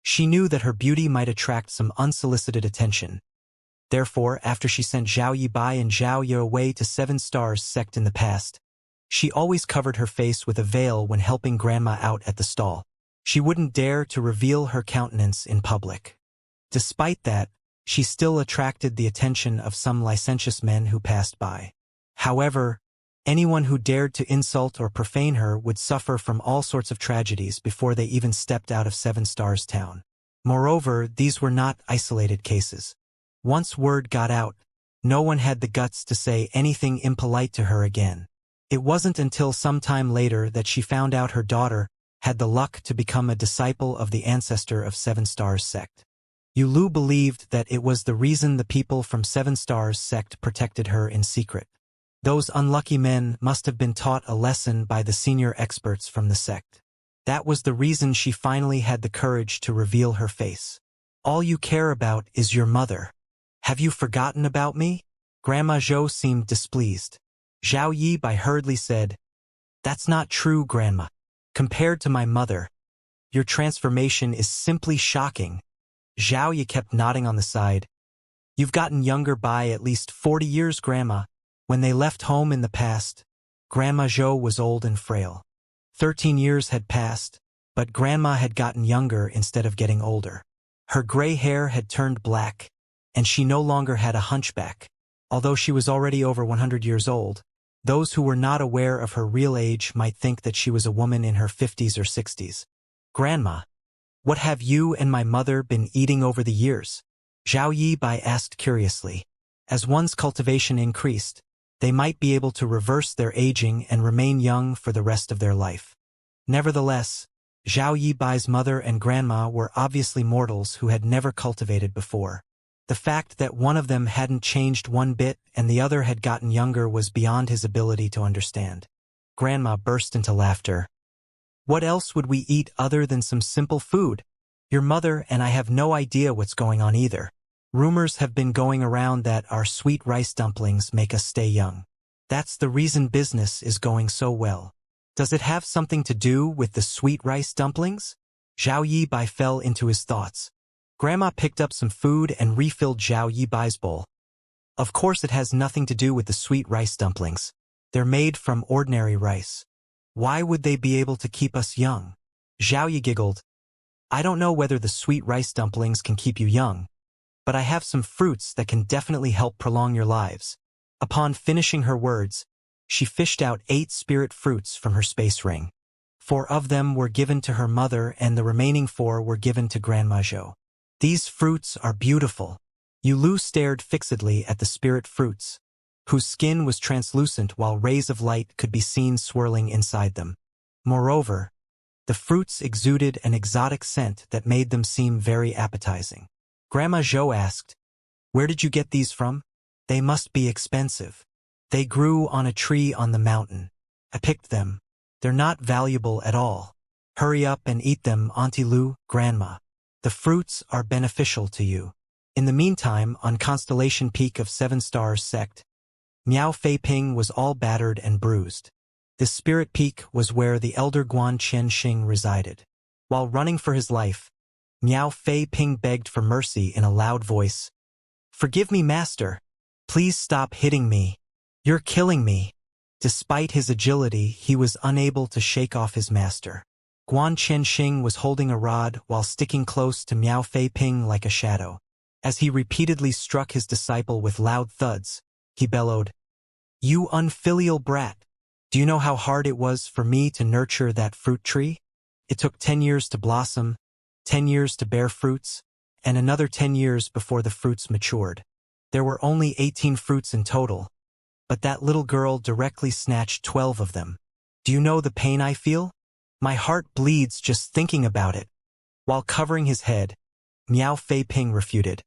She knew that her beauty might attract some unsolicited attention. Therefore, after she sent Zhao Yibai and Zhao Ye away to 7 Stars sect in the past, she always covered her face with a veil when helping Grandma out at the stall. She wouldn't dare to reveal her countenance in public. Despite that, she still attracted the attention of some licentious men who passed by. However, anyone who dared to insult or profane her would suffer from all sorts of tragedies before they even stepped out of 7 Stars town. Moreover, these were not isolated cases. Once word got out, no one had the guts to say anything impolite to her again. It wasn't until some time later that she found out her daughter had the luck to become a disciple of the ancestor of 7 Stars sect. Yulu believed that it was the reason the people from 7 Stars sect protected her in secret. Those unlucky men must have been taught a lesson by the senior experts from the sect. That was the reason she finally had the courage to reveal her face. All you care about is your mother. Have you forgotten about me? Grandma Zhou seemed displeased. Zhao Yibai hurriedly said, That's not true, Grandma. Compared to my mother, your transformation is simply shocking. Zhao Yi kept nodding on the side. You've gotten younger by at least 40 years, Grandma. When they left home in the past, Grandma Zhou was old and frail. 13 years had passed, but Grandma had gotten younger instead of getting older. Her gray hair had turned black, and she no longer had a hunchback. Although she was already over 100 years old, those who were not aware of her real age might think that she was a woman in her 50s or 60s. Grandma, what have you and my mother been eating over the years? Zhao Yibai asked curiously. As one's cultivation increased, they might be able to reverse their aging and remain young for the rest of their life. Nevertheless, Zhao Yibai's mother and grandma were obviously mortals who had never cultivated before. The fact that one of them hadn't changed one bit and the other had gotten younger was beyond his ability to understand. Grandma burst into laughter. What else would we eat other than some simple food? Your mother and I have no idea what's going on either. Rumors have been going around that our sweet rice dumplings make us stay young. That's the reason business is going so well. Does it have something to do with the sweet rice dumplings? Zhao Yibai fell into his thoughts. Grandma picked up some food and refilled Zhao Yibai's bowl. Of course it has nothing to do with the sweet rice dumplings. They're made from ordinary rice. Why would they be able to keep us young? Zhao Yi giggled. I don't know whether the sweet rice dumplings can keep you young, but I have some fruits that can definitely help prolong your lives. Upon finishing her words, she fished out 8 spirit fruits from her space ring. 4 of them were given to her mother and the remaining 4 were given to Grandma Zhou. These fruits are beautiful. Yulu stared fixedly at the spirit fruits, whose skin was translucent while rays of light could be seen swirling inside them. Moreover, the fruits exuded an exotic scent that made them seem very appetizing. Grandma Zhou asked, Where did you get these from? They must be expensive. They grew on a tree on the mountain. I picked them. They're not valuable at all. Hurry up and eat them, Auntie Lu, Grandma. The fruits are beneficial to you. In the meantime, on Constellation Peak of 7 Stars sect, Miao Fei Ping was all battered and bruised. This spirit peak was where the elder Guan Qianxing resided. While running for his life, Miao Fei Ping begged for mercy in a loud voice. Forgive me, master. Please stop hitting me. You're killing me. Despite his agility, he was unable to shake off his master. Guan Qianxing was holding a rod while sticking close to Miao Fei Ping like a shadow. As he repeatedly struck his disciple with loud thuds, he bellowed, You unfilial brat! Do you know how hard it was for me to nurture that fruit tree? It took 10 years to blossom, 10 years to bear fruits, and another 10 years before the fruits matured. There were only 18 fruits in total, but that little girl directly snatched 12 of them. Do you know the pain I feel? My heart bleeds just thinking about it. While covering his head, Miao Fei Ping refuted.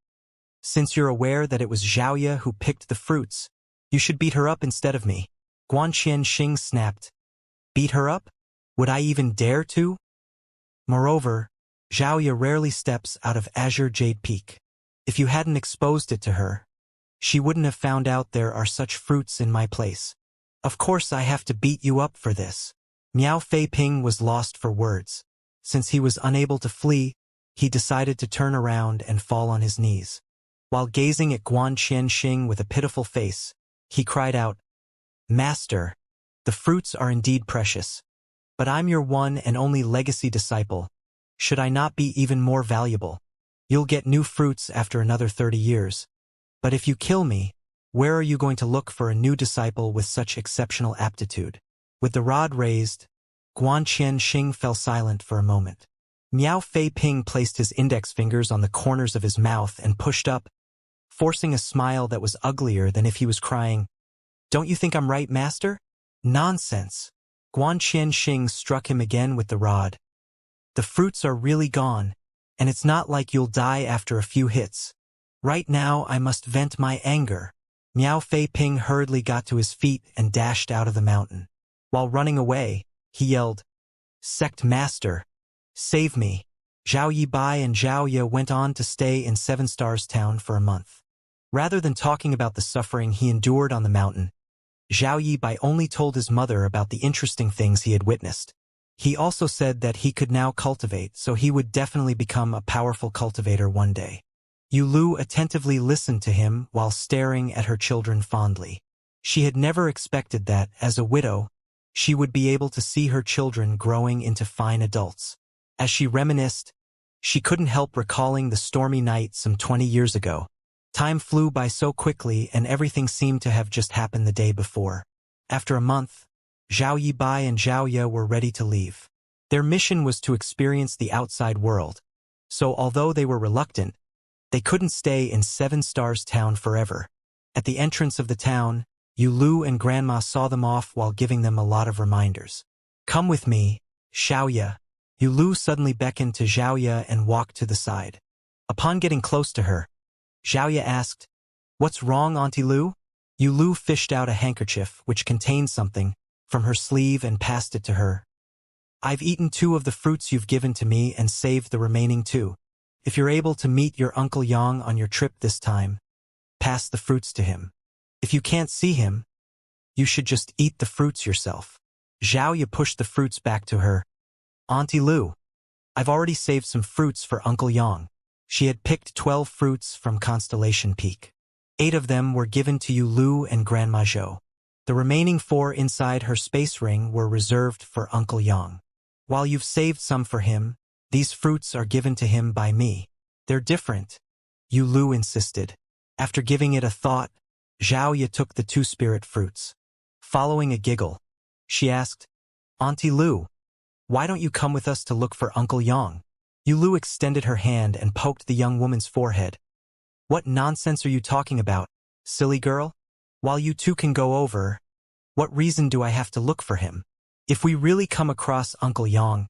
Since you're aware that it was Xiaoya who picked the fruits, you should beat her up instead of me. Guan Qianxing snapped. Beat her up? Would I even dare to? Moreover, Xiaoya rarely steps out of Azure Jade Peak. If you hadn't exposed it to her, she wouldn't have found out there are such fruits in my place. Of course I have to beat you up for this. Miao Fei Ping was lost for words. Since he was unable to flee, he decided to turn around and fall on his knees. While gazing at Guan Qianxing with a pitiful face, he cried out, "Master, the fruits are indeed precious. But I'm your one and only legacy disciple. Should I not be even more valuable? You'll get new fruits after another 30 years. But if you kill me, where are you going to look for a new disciple with such exceptional aptitude?" With the rod raised, Guan Qianxing fell silent for a moment. Miao Fei Ping placed his index fingers on the corners of his mouth and pushed up, forcing a smile that was uglier than if he was crying, "Don't you think I'm right, master?" "Nonsense." Guan Qianxing struck him again with the rod. "The fruits are really gone, and it's not like you'll die after a few hits. Right now I must vent my anger." Miao Fei Ping hurriedly got to his feet and dashed out of the mountain. While running away, he yelled, "Sect Master, save me." Zhao Yibai and Zhao Ye went on to stay in Seven Stars Town for a month. Rather than talking about the suffering he endured on the mountain, Zhao Yibai only told his mother about the interesting things he had witnessed. He also said that he could now cultivate, so he would definitely become a powerful cultivator one day. Yu Lu attentively listened to him while staring at her children fondly. She had never expected that, as a widow, she would be able to see her children growing into fine adults. As she reminisced, she couldn't help recalling the stormy night some 20 years ago. Time flew by so quickly and everything seemed to have just happened the day before. After a month, Zhao Yibai and Zhao Ye were ready to leave. Their mission was to experience the outside world, so although they were reluctant, they couldn't stay in Seven Stars Town forever. At the entrance of the town, Yu Lu and Grandma saw them off while giving them a lot of reminders. "Come with me, Xiaoya." Yu Lu suddenly beckoned to Xiaoya and walked to the side. Upon getting close to her, Xiaoya asked, "What's wrong, Auntie Lu?" Yu Lu fished out a handkerchief which contained something from her sleeve and passed it to her. "I've eaten 2 of the fruits you've given to me and saved the remaining 2. If you're able to meet your Uncle Yang on your trip this time, pass the fruits to him. If you can't see him, you should just eat the fruits yourself." Zhao Ye pushed the fruits back to her. "Auntie Lu, I've already saved some fruits for Uncle Yang." She had picked 12 fruits from Constellation Peak. 8 of them were given to Yu Lu and Grandma Zhou. The remaining 4 inside her space ring were reserved for Uncle Yang. "While you've saved some for him, these fruits are given to him by me. They're different," Yu Lu insisted. After giving it a thought, Zhao Ye took the 2 spirit fruits. Following a giggle, she asked, "Auntie Lu, why don't you come with us to look for Uncle Yang?" Yu Lu extended her hand and poked the young woman's forehead. "What nonsense are you talking about, silly girl? While you 2 can go over, what reason do I have to look for him? If we really come across Uncle Yang,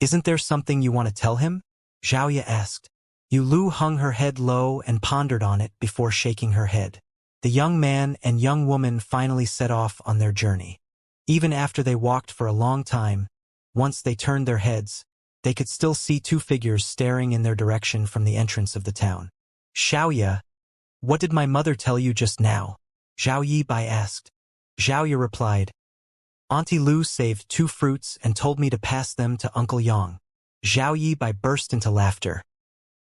isn't there something you want to tell him?" Zhao Ye asked. Yu Lu hung her head low and pondered on it before shaking her head. The young man and young woman finally set off on their journey. Even after they walked for a long time, once they turned their heads, they could still see 2 figures staring in their direction from the entrance of the town. "Xiaoya, what did my mother tell you just now?" Zhao Yibai asked. Zhao Ye replied, "Auntie Lu saved 2 fruits and told me to pass them to Uncle Yang." Zhao Yibai burst into laughter.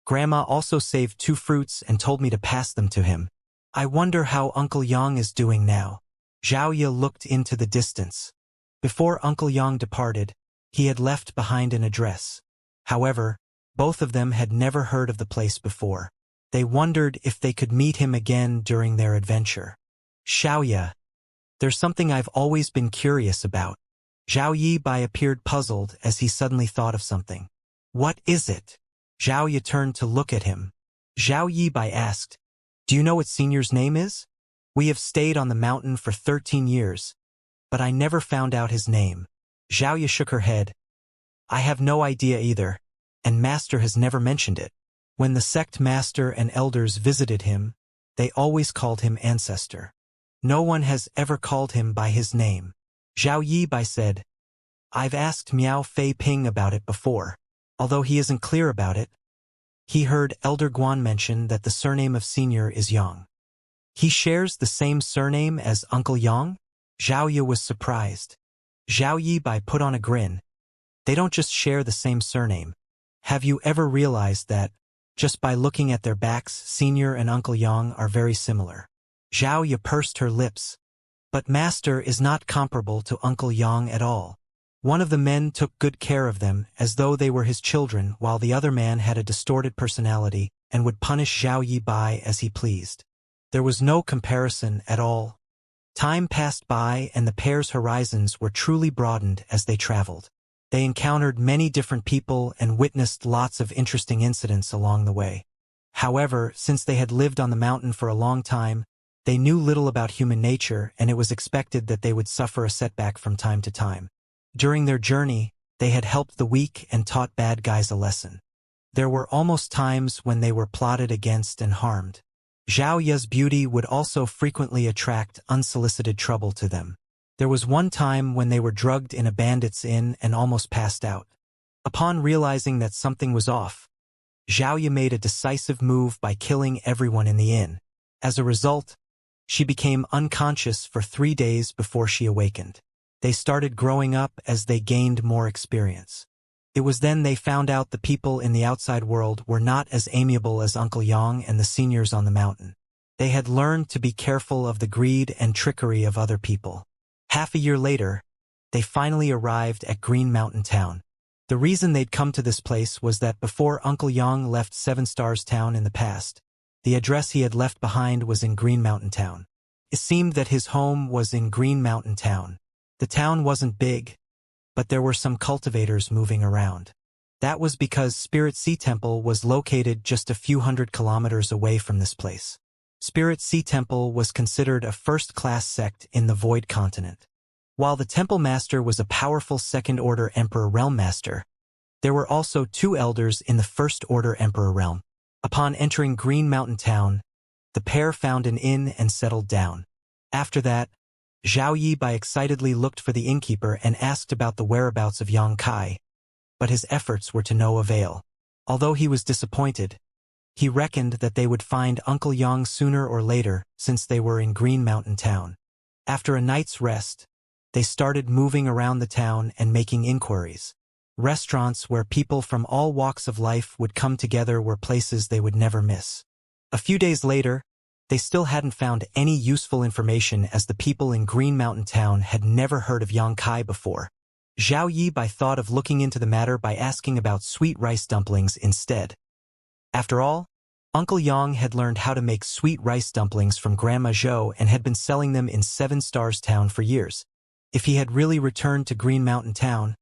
"Grandma also saved 2 fruits and told me to pass them to him. I wonder how Uncle Yang is doing now." Zhao Ye looked into the distance. Before Uncle Yang departed, he had left behind an address. However, both of them had never heard of the place before. They wondered if they could meet him again during their adventure. "Xiaoya, there's something I've always been curious about." Zhao Yibai appeared puzzled as he suddenly thought of something. "What is it?" Zhao Ye turned to look at him. Zhao Yibai asked, "Do you know what Senior's name is? We have stayed on the mountain for 13 years, but I never found out his name." Zhao Ye shook her head. "I have no idea either, and Master has never mentioned it. When the sect master and elders visited him, they always called him Ancestor. No one has ever called him by his name." Zhao Yibai said, I've asked Miao Fei Ping about it before. Although he isn't clear about it, he heard Elder Guan mention that the surname of Senior is Yang. He shares the same surname as Uncle Yang? Zhao Yi was surprised. Zhao Yi Bai put on a grin. They don't just share the same surname. Have you ever realized that, just by looking at their backs, Senior and Uncle Yang are very similar? Zhao Yi pursed her lips. But Master is not comparable to Uncle Yang at all. One of the men took good care of them as though they were his children, while the other man had a distorted personality and would punish Zhao Yi Bai as he pleased. There was no comparison at all. Time passed by and the pair's horizons were truly broadened as they traveled. They encountered many different people and witnessed lots of interesting incidents along the way. However, since they had lived on the mountain for a long time, they knew little about human nature, and it was expected that they would suffer a setback from time to time. During their journey, they had helped the weak and taught bad guys a lesson. There were almost times when they were plotted against and harmed. Zhao Ye's beauty would also frequently attract unsolicited trouble to them. There was one time when they were drugged in a bandit's inn and almost passed out. Upon realizing that something was off, Zhao Ye made a decisive move by killing everyone in the inn. As a result, she became unconscious for 3 days before she awakened. They started growing up as they gained more experience. It was then they found out the people in the outside world were not as amiable as Uncle Yang and the seniors on the mountain. They had learned to be careful of the greed and trickery of other people. Half a year later, they finally arrived at Green Mountain Town. The reason they'd come to this place was that before Uncle Yang left Seven Stars Town in the past, the address he had left behind was in Green Mountain Town. It seemed that his home was in Green Mountain Town. The town wasn't big, but there were some cultivators moving around. That was because Spirit Sea Temple was located just a few hundred kilometers away from this place. Spirit Sea Temple was considered a first-class sect in the Void Continent. While the Temple Master was a powerful Second-Order Emperor Realm Master, there were also 2 elders in the First-Order Emperor Realm. Upon entering Green Mountain Town, the pair found an inn and settled down. After that, Zhao Yi Bai excitedly looked for the innkeeper and asked about the whereabouts of Yang Kai, but his efforts were to no avail. Although he was disappointed, he reckoned that they would find Uncle Yang sooner or later since they were in Green Mountain Town. After a night's rest, they started moving around the town and making inquiries. Restaurants where people from all walks of life would come together were places they would never miss. A few days later, they still hadn't found any useful information as the people in Green Mountain Town had never heard of Yang Kai before. Zhao Yi Bai thought of looking into the matter by asking about sweet rice dumplings instead. After all, Uncle Yang had learned how to make sweet rice dumplings from Grandma Zhou and had been selling them in Seven Stars Town for years. If he had really returned to Green Mountain Town,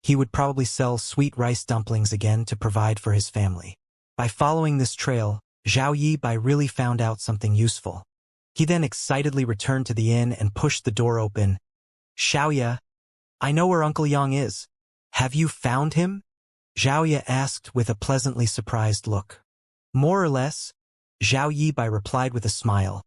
he would probably sell sweet rice dumplings again to provide for his family. By following this trail, Zhao Yi Bai really found out something useful. He then excitedly returned to the inn and pushed the door open. "Xiaoya, I know where Uncle Yang is. Have you found him?" Xiaoya asked with a pleasantly surprised look. "More or less," Zhao Yi Bai replied with a smile.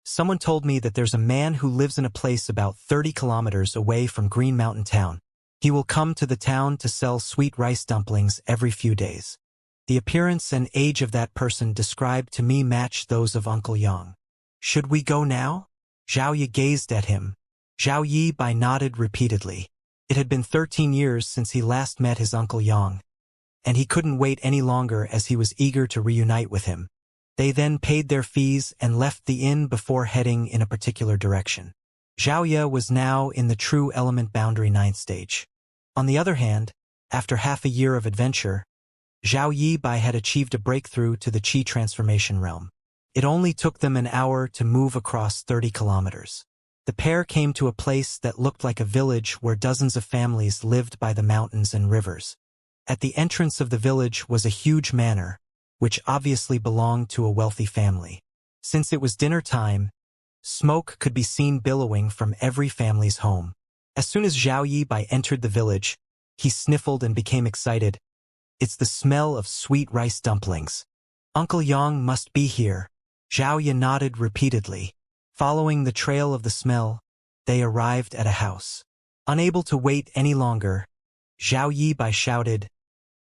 "Someone told me that there's a man who lives in a place about 30 kilometers away from Green Mountain Town. He will come to the town to sell sweet rice dumplings every few days. The appearance and age of that person described to me match those of Uncle Yang. Should we go now?" Zhao Yi gazed at him. Zhao Yi Bai nodded repeatedly. It had been 13 years since he last met his Uncle Yang, and he couldn't wait any longer as he was eager to reunite with him. They then paid their fees and left the inn before heading in a particular direction. Zhao Ye was now in the true element boundary 9th stage. On the other hand, after half a year of adventure, Zhao Yi Bai had achieved a breakthrough to the Qi transformation realm. It only took them an hour to move across 30 kilometers. The pair came to a place that looked like a village where dozens of families lived by the mountains and rivers. At the entrance of the village was a huge manor, which obviously belonged to a wealthy family. Since it was dinner time, smoke could be seen billowing from every family's home. As soon as Zhao Yi Bai entered the village, he sniffled and became excited. "It's the smell of sweet rice dumplings. Uncle Yang must be here." Zhao Yi nodded repeatedly. Following the trail of the smell, they arrived at a house. Unable to wait any longer, Zhao Yibai shouted,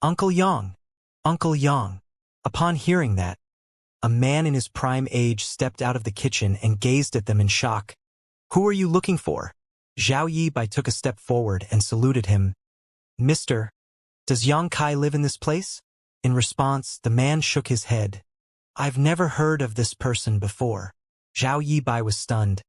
"Uncle Yang! Uncle Yang!" Upon hearing that, a man in his prime age stepped out of the kitchen and gazed at them in shock. "Who are you looking for?" Zhao Yibai took a step forward and saluted him. "Mister, does Yang Kai live in this place?" In response, the man shook his head. "I've never heard of this person before." Zhao Yibai was stunned.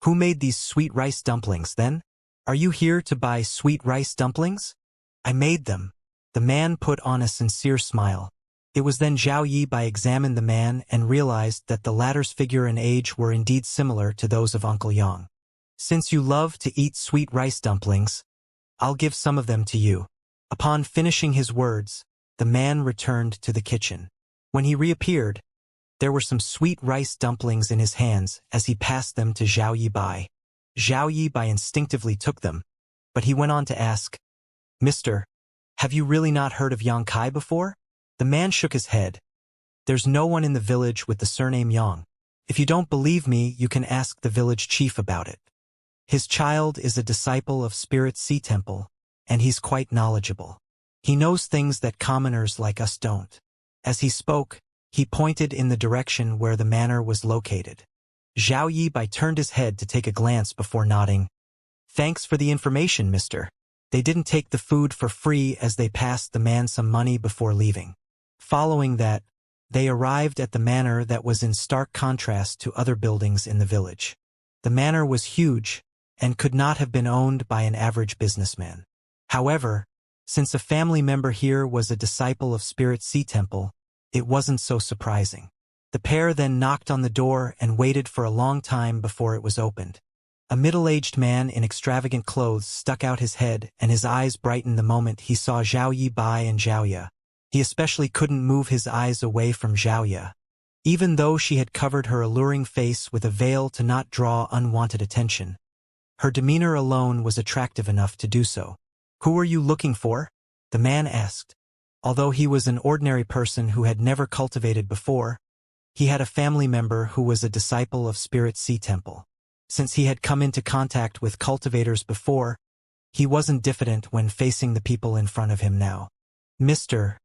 "Who made these sweet rice dumplings, then? Are you here to buy sweet rice dumplings?" "I made them." The man put on a sincere smile. It was then Zhao Yibai examined the man and realized that the latter's figure and age were indeed similar to those of Uncle Yang. "Since you love to eat sweet rice dumplings, I'll give some of them to you." Upon finishing his words, the man returned to the kitchen. When he reappeared, there were some sweet rice dumplings in his hands as he passed them to Zhao Yibai. Zhao Yibai instinctively took them, but he went on to ask, "Mister, have you really not heard of Yang Kai before?" The man shook his head. "There's no one in the village with the surname Yang. If you don't believe me, you can ask the village chief about it. His child is a disciple of Spirit Sea Temple, and he's quite knowledgeable. He knows things that commoners like us don't." As he spoke, he pointed in the direction where the manor was located. Zhao Yibai turned his head to take a glance before nodding. "Thanks for the information, mister." They didn't take the food for free as they passed the man some money before leaving. Following that, they arrived at the manor that was in stark contrast to other buildings in the village. The manor was huge and could not have been owned by an average businessman. However, since a family member here was a disciple of Spirit Sea Temple, it wasn't so surprising. The pair then knocked on the door and waited for a long time before it was opened. A middle-aged man in extravagant clothes stuck out his head, and his eyes brightened the moment he saw Zhao Yibai and Xiaoya. He especially couldn't move his eyes away from Xiaoya, even though she had covered her alluring face with a veil to not draw unwanted attention. Her demeanor alone was attractive enough to do so. "Who are you looking for?" the man asked. Although he was an ordinary person who had never cultivated before, he had a family member who was a disciple of Spirit Sea Temple. Since he had come into contact with cultivators before, he wasn't diffident when facing the people in front of him now. "Mister,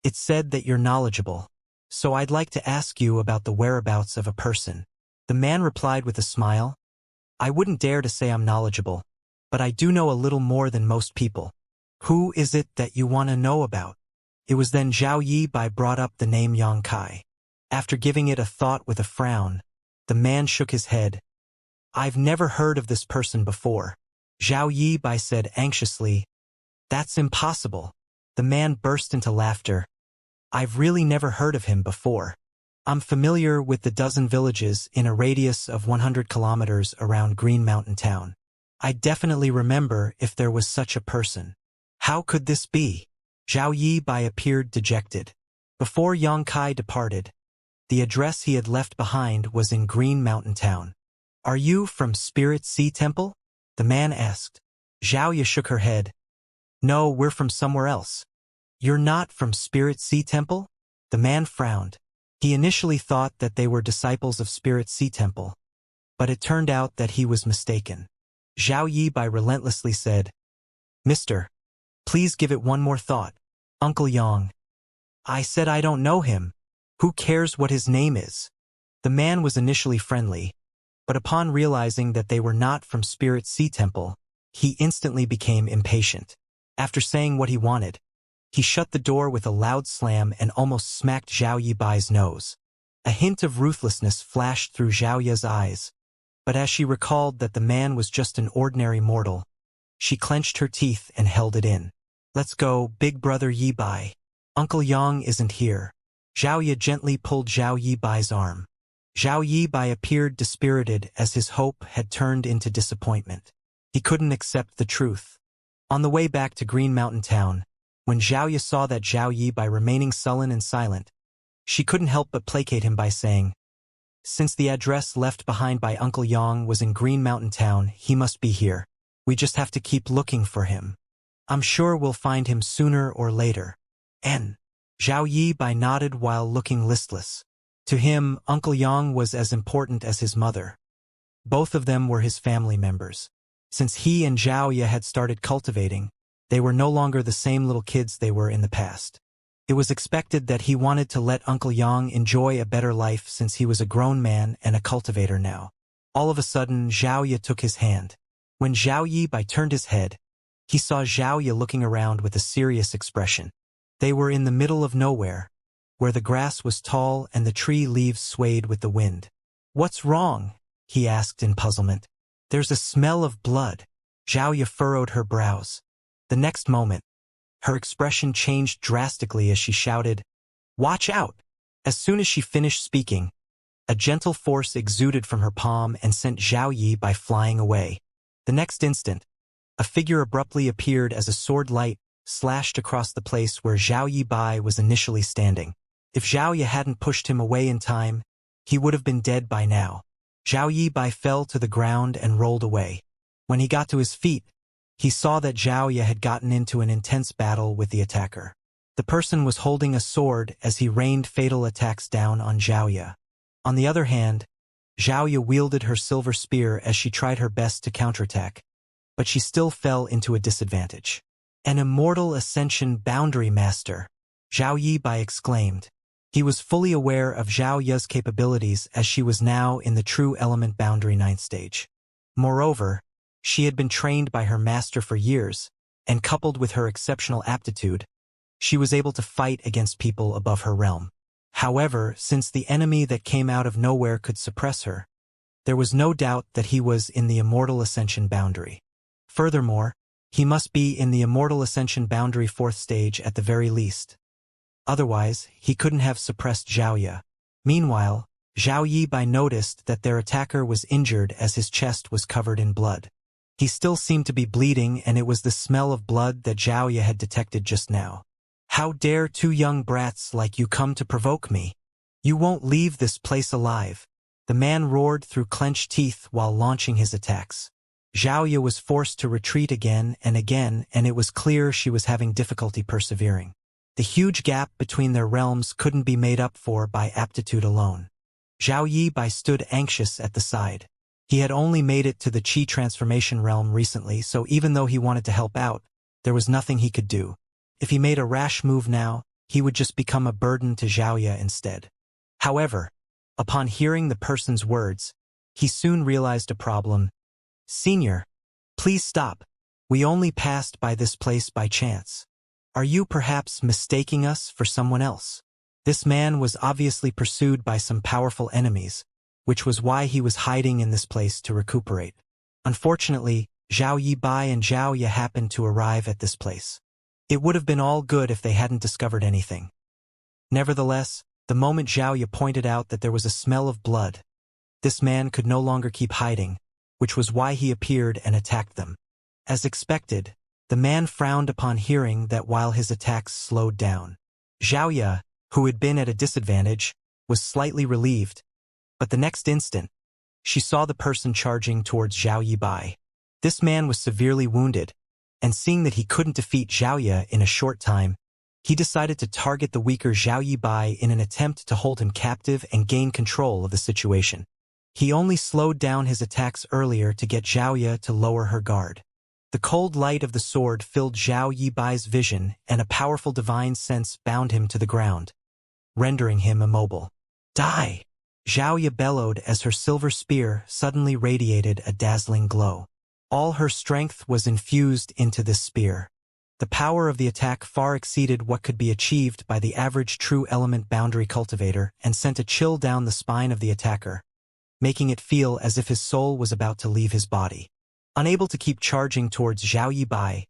it's said that you're knowledgeable, so I'd like to ask you about the whereabouts of a person." The man replied with a smile. "I wouldn't dare to say I'm knowledgeable, but I do know a little more than most people." "Who is it that you want to know about?" It was then Zhao Yibai brought up the name Yang Kai. After giving it a thought with a frown, the man shook his head. "I've never heard of this person before," Zhao Yibai said anxiously. "That's impossible." The man burst into laughter. "I've really never heard of him before. I'm familiar with the dozen villages in a radius of 100 kilometers around Green Mountain Town. I definitely remember if there was such a person. How could this be?" Zhao Yibai appeared dejected. Before Yang Kai departed, the address he had left behind was in Green Mountain Town. "Are you from Spirit Sea Temple?" the man asked. Xiaoya shook her head. "No, we're from somewhere else." "You're not from Spirit Sea Temple?" The man frowned. He initially thought that they were disciples of Spirit Sea Temple, but it turned out that he was mistaken. Zhao Yibai relentlessly said, "Mister, please give it one more thought." "Uncle Yang." "I said I don't know him. Who cares what his name is?" The man was initially friendly, but upon realizing that they were not from Spirit Sea Temple, he instantly became impatient. After saying what he wanted, he shut the door with a loud slam and almost smacked Zhao Yibai's nose. A hint of ruthlessness flashed through Xiaoya's eyes, but as she recalled that the man was just an ordinary mortal, she clenched her teeth and held it in. "Let's go, big brother Yibai. Uncle Yang isn't here." Xiaoya gently pulled Zhao Yibai's arm. Zhao Yibai appeared dispirited as his hope had turned into disappointment. He couldn't accept the truth. On the way back to Green Mountain Town, when Xiaoya saw that Zhao Yibai remaining sullen and silent, she couldn't help but placate him by saying, "Since the address left behind by Uncle Yang was in Green Mountain Town, he must be here. We just have to keep looking for him. I'm sure we'll find him sooner or later." "N." Zhao Yibai nodded while looking listless. To him, Uncle Yang was as important as his mother. Both of them were his family members. Since he and Xiaoya had started cultivating, they were no longer the same little kids they were in the past. It was expected that he wanted to let Uncle Yang enjoy a better life since he was a grown man and a cultivator now. All of a sudden, Xiaoya took his hand. When Zhao Yibai turned his head, he saw Xiaoya looking around with a serious expression. They were in the middle of nowhere, where the grass was tall and the tree leaves swayed with the wind. "What's wrong?" he asked in puzzlement. "There's a smell of blood." Xiaoya furrowed her brows. The next moment, her expression changed drastically as she shouted, "Watch out!" As soon as she finished speaking, a gentle force exuded from her palm and sent Zhao Yibai flying away. The next instant, a figure abruptly appeared as a sword light slashed across the place where Zhao Yibai was initially standing. If Xiaoya hadn't pushed him away in time, he would have been dead by now. Zhao Yibai fell to the ground and rolled away. When he got to his feet, he saw that Xiaoya had gotten into an intense battle with the attacker. The person was holding a sword as he rained fatal attacks down on Xiaoya. On the other hand, Xiaoya wielded her silver spear as she tried her best to counterattack, but she still fell into a disadvantage. "An immortal Ascension boundary master," Zhao Yibai exclaimed. He was fully aware of Xiaoya's capabilities as she was now in the true element boundary 9th stage. Moreover, she had been trained by her master for years, and coupled with her exceptional aptitude, she was able to fight against people above her realm. However, since the enemy that came out of nowhere could suppress her, there was no doubt that he was in the Immortal Ascension boundary. Furthermore, he must be in the Immortal Ascension boundary 4th stage at the very least. Otherwise, he couldn't have suppressed Xiaoya. Meanwhile, Zhao Yibai noticed that their attacker was injured as his chest was covered in blood. He still seemed to be bleeding, and it was the smell of blood that Xiaoya had detected just now. "How dare two young brats like you come to provoke me? You won't leave this place alive," the man roared through clenched teeth while launching his attacks. Xiaoya was forced to retreat again, and it was clear she was having difficulty persevering. The huge gap between their realms couldn't be made up for by aptitude alone. Zhao Yibai stood anxious at the side. He had only made it to the Qi transformation realm recently, so even though he wanted to help out, there was nothing he could do. If he made a rash move now, he would just become a burden to Xiaoya instead. However, upon hearing the person's words, he soon realized a problem. "Senior, please stop. We only passed by this place by chance. Are you perhaps mistaking us for someone else?" This man was obviously pursued by some powerful enemies, which was why he was hiding in this place to recuperate. Unfortunately, Zhao Yibai and Xiaoya happened to arrive at this place. It would have been all good if they hadn't discovered anything. Nevertheless, the moment Xiaoya pointed out that there was a smell of blood, this man could no longer keep hiding, which was why he appeared and attacked them. As expected, the man frowned upon hearing that while his attacks slowed down. Xiaoya, who had been at a disadvantage, was slightly relieved, but the next instant, she saw the person charging towards Zhao Yibai. This man was severely wounded, and seeing that he couldn't defeat Xiaoya in a short time, he decided to target the weaker Zhao Yibai in an attempt to hold him captive and gain control of the situation. He only slowed down his attacks earlier to get Xiaoya to lower her guard. The cold light of the sword filled Zhao Yibai's vision, and a powerful divine sense bound him to the ground, rendering him immobile. "Die!" Xiaoya bellowed as her silver spear suddenly radiated a dazzling glow. All her strength was infused into this spear. The power of the attack far exceeded what could be achieved by the average true element boundary cultivator and sent a chill down the spine of the attacker, making it feel as if his soul was about to leave his body. Unable to keep charging towards Zhao Yibai,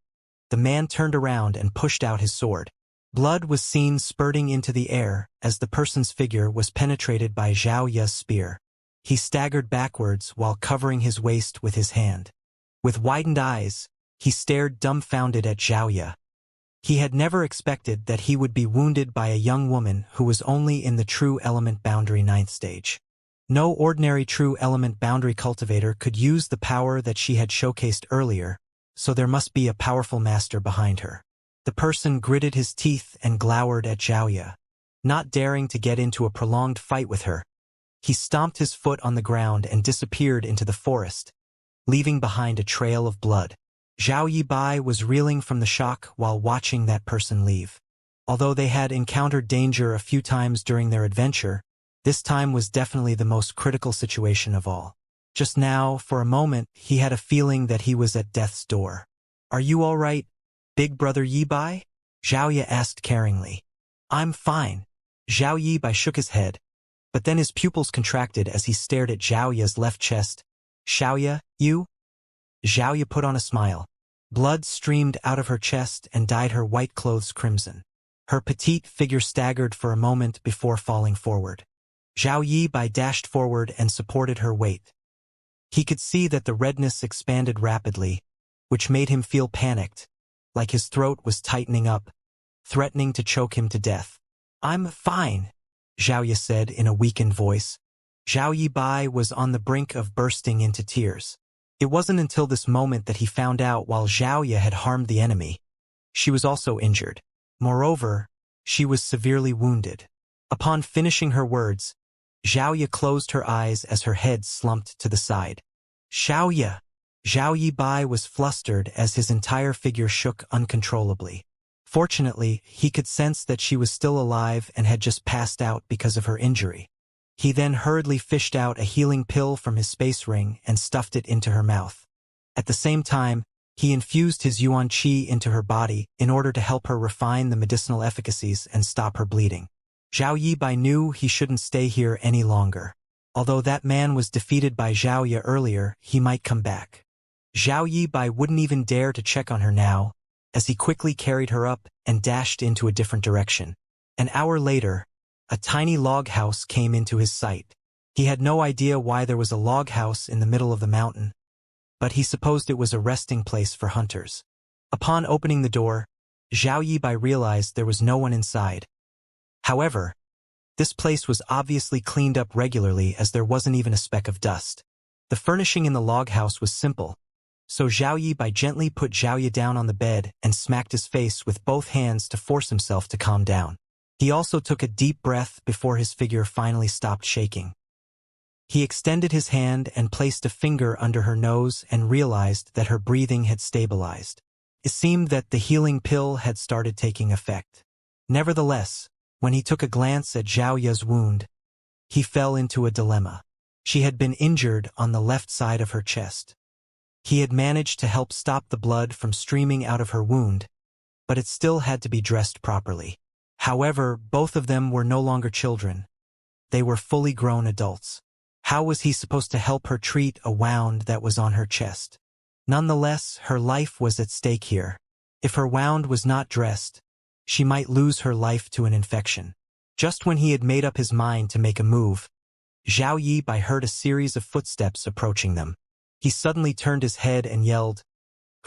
the man turned around and pushed out his sword. Blood was seen spurting into the air as the person's figure was penetrated by Zhao Ya's spear. He staggered backwards while covering his waist with his hand. With widened eyes, he stared dumbfounded at Zhao Ya. He had never expected that he would be wounded by a young woman who was only in the true element boundary 9th stage. No ordinary true element boundary cultivator could use the power that she had showcased earlier, so there must be a powerful master behind her. The person gritted his teeth and glowered at Xiaoya. Not daring to get into a prolonged fight with her, he stomped his foot on the ground and disappeared into the forest, leaving behind a trail of blood. Zhao Yibai was reeling from the shock while watching that person leave. Although they had encountered danger a few times during their adventure, this time was definitely the most critical situation of all. Just now, for a moment, he had a feeling that he was at death's door. "Are you all right, big brother Yibai?" Zhao asked caringly. "I'm fine." Zhao Yibai shook his head, but then his pupils contracted as he stared at Zhao left chest. "Xiaoya, you?" Zhao put on a smile. Blood streamed out of her chest and dyed her white clothes crimson. Her petite figure staggered for a moment before falling forward. Zhao Yibai dashed forward and supported her weight. He could see that the redness expanded rapidly, which made him feel panicked, like his throat was tightening up, threatening to choke him to death. "I'm fine," Zhao said in a weakened voice. Zhao Yibai was on the brink of bursting into tears. It wasn't until this moment that he found out while Zhao had harmed the enemy, she was also injured. Moreover, she was severely wounded. Upon finishing her words, Xiaoya closed her eyes as her head slumped to the side. "Xiaoya!" Zhao Yibai was flustered as his entire figure shook uncontrollably. Fortunately, he could sense that she was still alive and had just passed out because of her injury. He then hurriedly fished out a healing pill from his space ring and stuffed it into her mouth. At the same time, he infused his yuan qi into her body in order to help her refine the medicinal efficacies and stop her bleeding. Zhao Yibai knew he shouldn't stay here any longer. Although that man was defeated by Xiaoya earlier, he might come back. Zhao Yibai wouldn't even dare to check on her now, as he quickly carried her up and dashed into a different direction. An hour later, a tiny log house came into his sight. He had no idea why there was a log house in the middle of the mountain, but he supposed it was a resting place for hunters. Upon opening the door, Zhao Yibai realized there was no one inside. However, this place was obviously cleaned up regularly as there wasn't even a speck of dust. The furnishing in the log house was simple, so Zhao Yibai gently put Xiaoya down on the bed and smacked his face with both hands to force himself to calm down. He also took a deep breath before his figure finally stopped shaking. He extended his hand and placed a finger under her nose and realized that her breathing had stabilized. It seemed that the healing pill had started taking effect. Nevertheless, when he took a glance at Xiaoya's wound, he fell into a dilemma. She had been injured on the left side of her chest. He had managed to help stop the blood from streaming out of her wound, but it still had to be dressed properly. However, both of them were no longer children. They were fully grown adults. How was he supposed to help her treat a wound that was on her chest? Nonetheless, her life was at stake here. If her wound was not dressed, she might lose her life to an infection. Just when he had made up his mind to make a move, Zhao Yibai heard a series of footsteps approaching them. He suddenly turned his head and yelled,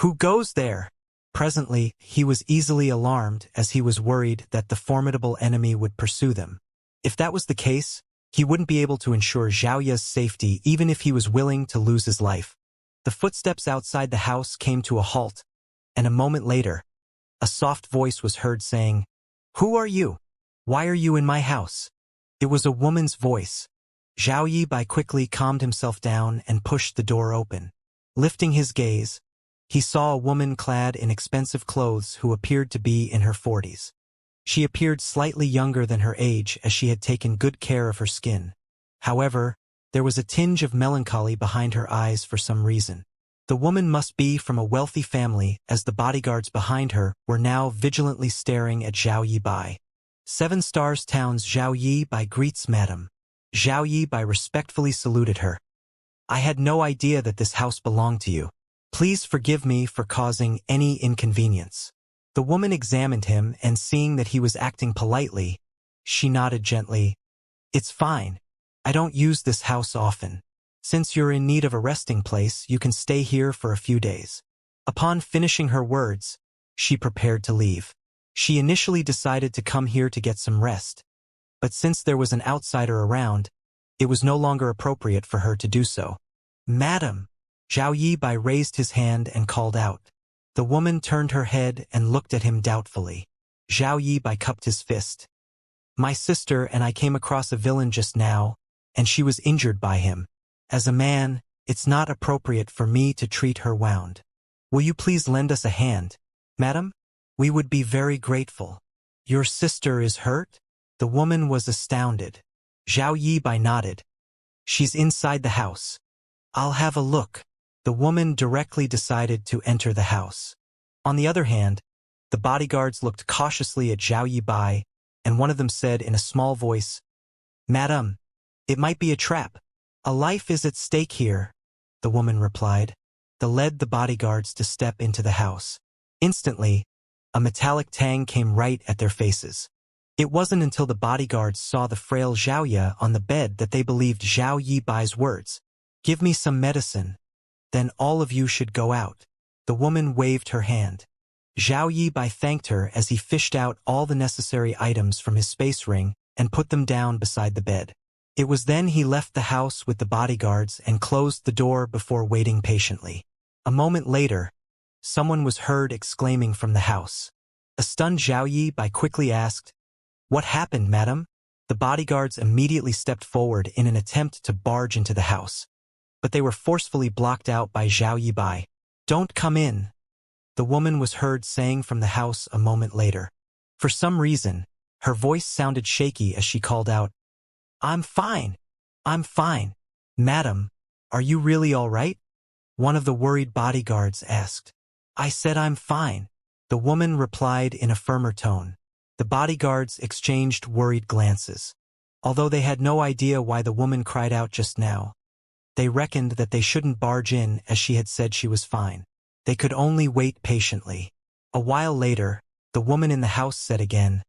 "Who goes there?" Presently, he was easily alarmed as he was worried that the formidable enemy would pursue them. If that was the case, he wouldn't be able to ensure Xiaoya's safety even if he was willing to lose his life. The footsteps outside the house came to a halt, and a moment later, a soft voice was heard saying, "Who are you? Why are you in my house?" It was a woman's voice. Zhao Yibai quickly calmed himself down and pushed the door open. Lifting his gaze, he saw a woman clad in expensive clothes who appeared to be in her 40s. She appeared slightly younger than her age as she had taken good care of her skin. However, there was a tinge of melancholy behind her eyes for some reason. The woman must be from a wealthy family as the bodyguards behind her were now vigilantly staring at Zhao Yibai. 7 Stars Town's Zhao Yibai greets Madam. Zhao Yibai respectfully saluted her. "I had no idea that this house belonged to you. Please forgive me for causing any inconvenience." The woman examined him and seeing that he was acting politely, she nodded gently. "It's fine. I don't use this house often. Since you're in need of a resting place, you can stay here for a few days." Upon finishing her words, she prepared to leave. She initially decided to come here to get some rest, but since there was an outsider around, it was no longer appropriate for her to do so. "Madam!" Zhao Yibai raised his hand and called out. The woman turned her head and looked at him doubtfully. Zhao Yibai cupped his fist. "My sister and I came across a villain just now, and she was injured by him. As a man, It's not appropriate for me to treat her wound. Will you please lend us a hand, madam? We would be very grateful. Your sister is hurt? The woman was astounded. Zhao Yibai nodded. She's inside the house. I'll have a look. The woman directly decided to enter the house. On the other hand, the bodyguards looked cautiously at Zhao Yibai, and one of them said in a small voice, Madam, it might be a trap. A life is at stake here, the woman replied. They led the bodyguards to step into the house. Instantly, a metallic tang came right at their faces. It wasn't until the bodyguards saw the frail Xiaoya on the bed that they believed Zhao Yibai's words. Give me some medicine. Then all of you should go out. The woman waved her hand. Zhao Yibai thanked her as he fished out all the necessary items from his space ring and put them down beside the bed. It was then he left the house with the bodyguards and closed the door before waiting patiently. A moment later, someone was heard exclaiming from the house. A stunned Zhao Yibai quickly asked, What happened, madam? The bodyguards immediately stepped forward in an attempt to barge into the house. But they were forcefully blocked out by Zhao Yibai. Don't come in, the woman was heard saying from the house a moment later. For some reason, her voice sounded shaky as she called out, I'm fine. I'm fine. Madam, are you really all right? One of the worried bodyguards asked. I said I'm fine. The woman replied in a firmer tone. The bodyguards exchanged worried glances. Although they had no idea why the woman cried out just now, they reckoned that they shouldn't barge in as she had said she was fine. They could only wait patiently. A while later, the woman in the house said again,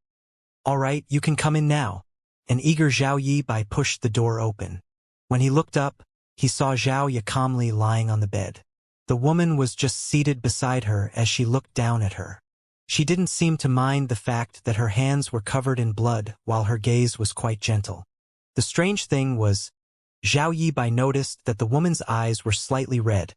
All right, you can come in now. An eager Zhao Yibai pushed the door open. When he looked up, he saw Zhao Yi calmly lying on the bed. The woman was just seated beside her as she looked down at her. She didn't seem to mind the fact that her hands were covered in blood while her gaze was quite gentle. The strange thing was, Zhao Yibai noticed that the woman's eyes were slightly red,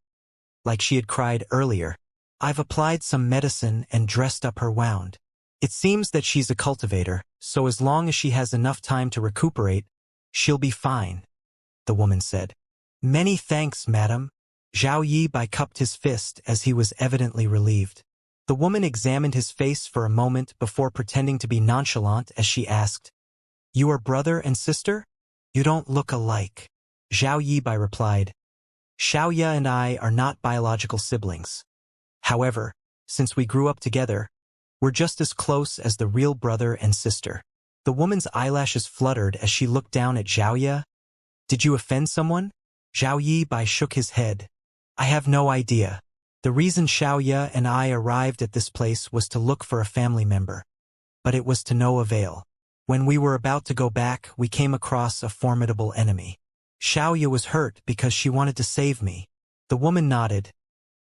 like she had cried earlier. I've applied some medicine and dressed up her wound. It seems that she's a cultivator, so as long as she has enough time to recuperate, she'll be fine, the woman said. Many thanks, madam. Zhao Yibai cupped his fist as he was evidently relieved. The woman examined his face for a moment before pretending to be nonchalant as she asked, You are brother and sister? You don't look alike. Zhao Yibai replied, Xiaoya and I are not biological siblings. However, since we grew up together, we're just as close as the real brother and sister. The woman's eyelashes fluttered as she looked down at Xiaoya. Did you offend someone? Zhao Yibai shook his head. I have no idea. The reason Xiaoya and I arrived at this place was to look for a family member. But it was to no avail. When we were about to go back, we came across a formidable enemy. Xiaoya was hurt because she wanted to save me. The woman nodded.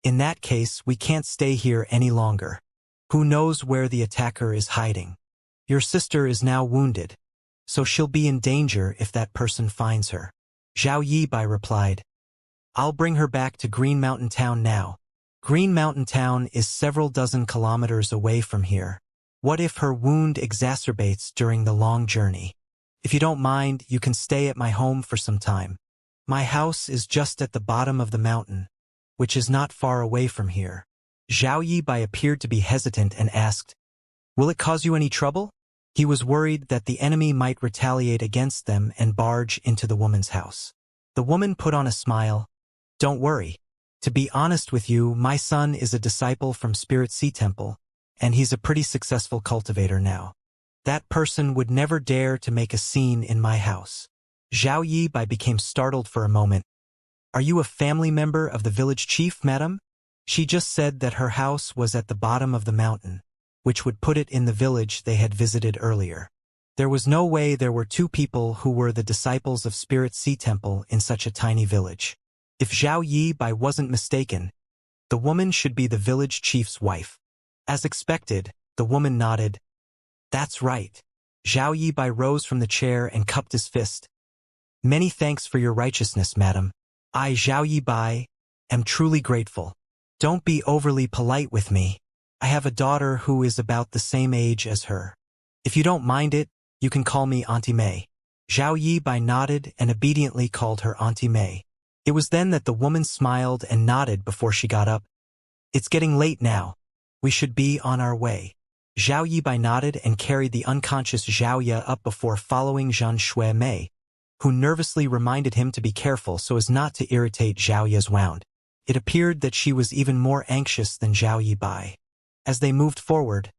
In that case, we can't stay here any longer. Who knows where the attacker is hiding? Your sister is now wounded, so she'll be in danger if that person finds her. Zhao Yibai replied, I'll bring her back to Green Mountain Town now. Green Mountain Town is several dozen kilometers away from here. What if her wound exacerbates during the long journey? If you don't mind, you can stay at my home for some time. My house is just at the bottom of the mountain, which is not far away from here. Zhao Yibai appeared to be hesitant and asked, Will it cause you any trouble? He was worried that the enemy might retaliate against them and barge into the woman's house. The woman put on a smile. Don't worry. To be honest with you, my son is a disciple from Spirit Sea Temple, and he's a pretty successful cultivator now. That person would never dare to make a scene in my house. Zhao Yibai became startled for a moment. Are you a family member of the village chief, madam? She just said that her house was at the bottom of the mountain, which would put it in the village they had visited earlier. There was no way there were two people who were the disciples of Spirit Sea Temple in such a tiny village. If Zhao Yibai wasn't mistaken, the woman should be the village chief's wife. As expected, the woman nodded. That's right. Zhao Yibai rose from the chair and cupped his fist. Many thanks for your righteousness, madam. I, Zhao Yibai, am truly grateful. Don't be overly polite with me. I have a daughter who is about the same age as her. If you don't mind it, you can call me Auntie May. Zhao Yibai nodded and obediently called her Auntie May. It was then that the woman smiled and nodded before she got up. It's getting late now. We should be on our way. Zhao Yibai nodded and carried the unconscious Xiaoya up before following Zhang Shui Mei, who nervously reminded him to be careful so as not to irritate Zhao Ya's wound. It appeared that she was even more anxious than Zhao Yibai. As they moved forward,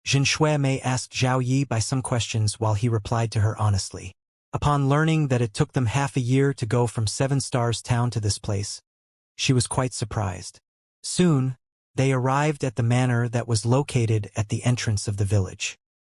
Zhang Shui Mei asked Zhao Yibai some questions while he replied to her honestly. Upon learning that it took them half a year to go from Seven Stars Town to this place, she was quite surprised. Soon, they arrived at the manor that was located at the entrance of the village.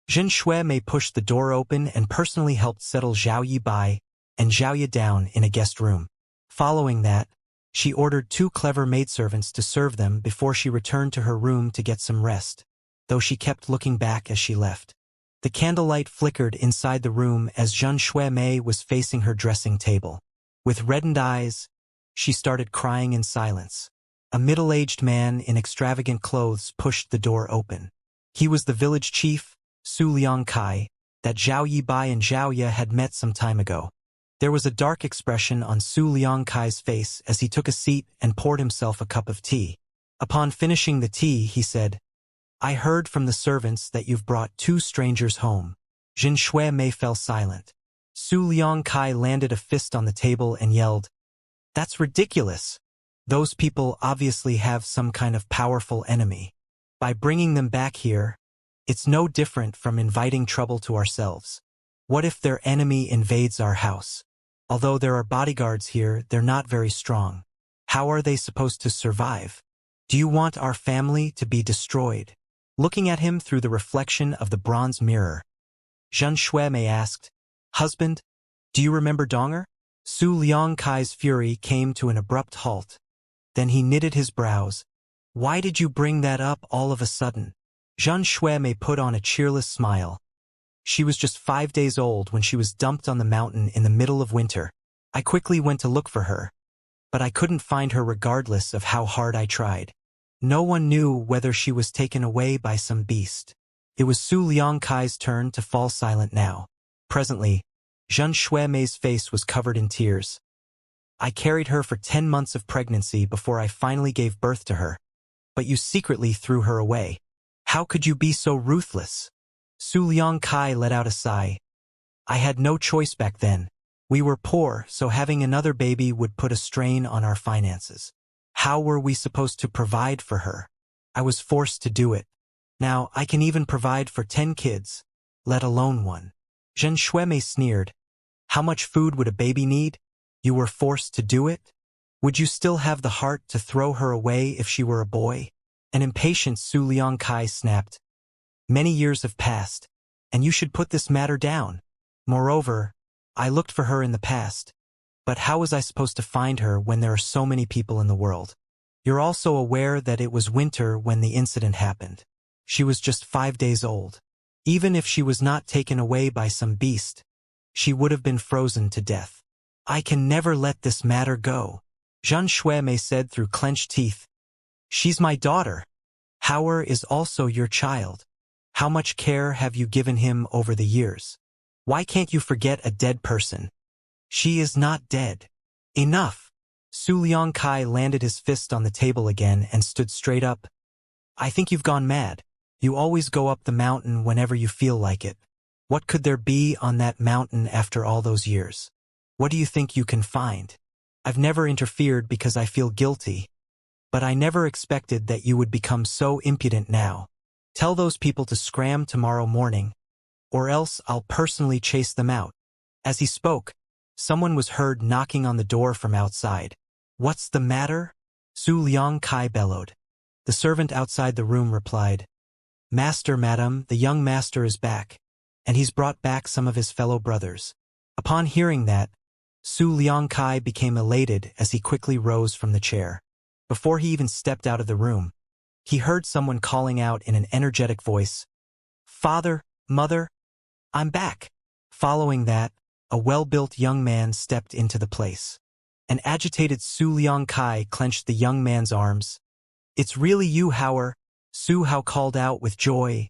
Zhang Shui Mei pushed the door open and personally helped settle Zhao Yibai and Zhao Ye down in a guest room. Following that, she ordered 2 clever maidservants to serve them before she returned to her room to get some rest, though she kept looking back as she left. The candlelight flickered inside the room as Zhang Shui Mei was facing her dressing table. With reddened eyes, she started crying in silence. A middle-aged man in extravagant clothes pushed the door open. He was the village chief, Su Liangkai, that Zhao Yibai and Zhao Ye had met some time ago. There was a dark expression on Su Liangkai's face as he took a seat and poured himself a cup of tea. Upon finishing the tea, he said, "I heard from the servants that you've brought 2 strangers home." Zhang Shui Mei fell silent. Su Liangkai landed a fist on the table and yelled, "That's ridiculous. Those people obviously have some kind of powerful enemy. By bringing them back here, it's no different from inviting trouble to ourselves. What if their enemy invades our house? Although there are bodyguards here, they're not very strong. How are they supposed to survive? Do you want our family to be destroyed?" Looking at him through the reflection of the bronze mirror, Zhang Shui Mei asked, "Husband, do you remember Donger?" Su Liangkai's fury came to an abrupt halt. Then he knitted his brows. "Why did you bring that up all of a sudden?" Zhang Shui Mei put on a cheerless smile. "She was just 5 days old when she was dumped on the mountain in the middle of winter. I quickly went to look for her, but I couldn't find her regardless of how hard I tried. No one knew whether she was taken away by some beast." It was Su Liangkai's turn to fall silent now. Presently, Zhang Shui Mei's face was covered in tears. "I carried her for 10 months of pregnancy before I finally gave birth to her. But you secretly threw her away. How could you be so ruthless?" Su Liangkai let out a sigh. "I had no choice back then. We were poor, so having another baby would put a strain on our finances. How were we supposed to provide for her? I was forced to do it. Now I can even provide for 10 kids, let alone 1. Zhang Shui Mei sneered. "How much food would a baby need? You were forced to do it? Would you still have the heart to throw her away if she were a boy?" An impatient Su Liangkai snapped. "Many years have passed, and you should put this matter down. Moreover, I looked for her in the past. But how was I supposed to find her when there are so many people in the world? You're also aware that it was winter when the incident happened. She was just 5 days old. Even if she was not taken away by some beast, she would have been frozen to death. I can never let this matter go." Zhang Shui Mei said through clenched teeth. "She's my daughter. Howard is also your child. How much care have you given him over the years? Why can't you forget a dead person? She is not dead." "Enough." Su Liangkai landed his fist on the table again and stood straight up. "I think you've gone mad. You always go up the mountain whenever you feel like it. What could there be on that mountain after all those years? What do you think you can find? I've never interfered because I feel guilty. But I never expected that you would become so impudent now. Tell those people to scram tomorrow morning, or else I'll personally chase them out." As he spoke, someone was heard knocking on the door from outside. "What's the matter?" Su Liangkai bellowed. The servant outside the room replied, "Master, madam, the young master is back, and he's brought back some of his fellow brothers." Upon hearing that, Su Liangkai became elated as he quickly rose from the chair. Before he even stepped out of the room, he heard someone calling out in an energetic voice, "Father, mother, I'm back." Following that, a well-built young man stepped into the place. An agitated Su Liangkai clenched the young man's arms. "It's really you, Howard," Su Hao called out with joy.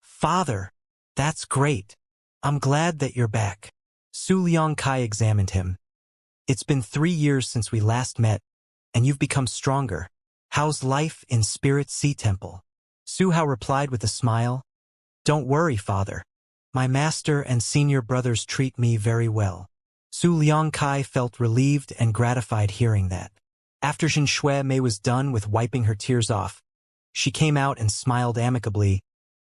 "Father, that's great. I'm glad that you're back." Su Liangkai examined him. It's been 3 years since we last met, and you've become stronger. How's life in Spirit Sea Temple? Su Hao replied with a smile. Don't worry, father. My master and senior brothers treat me very well. Su Liangkai felt relieved and gratified hearing that. After Xianxia Mei was done with wiping her tears off, she came out and smiled amicably.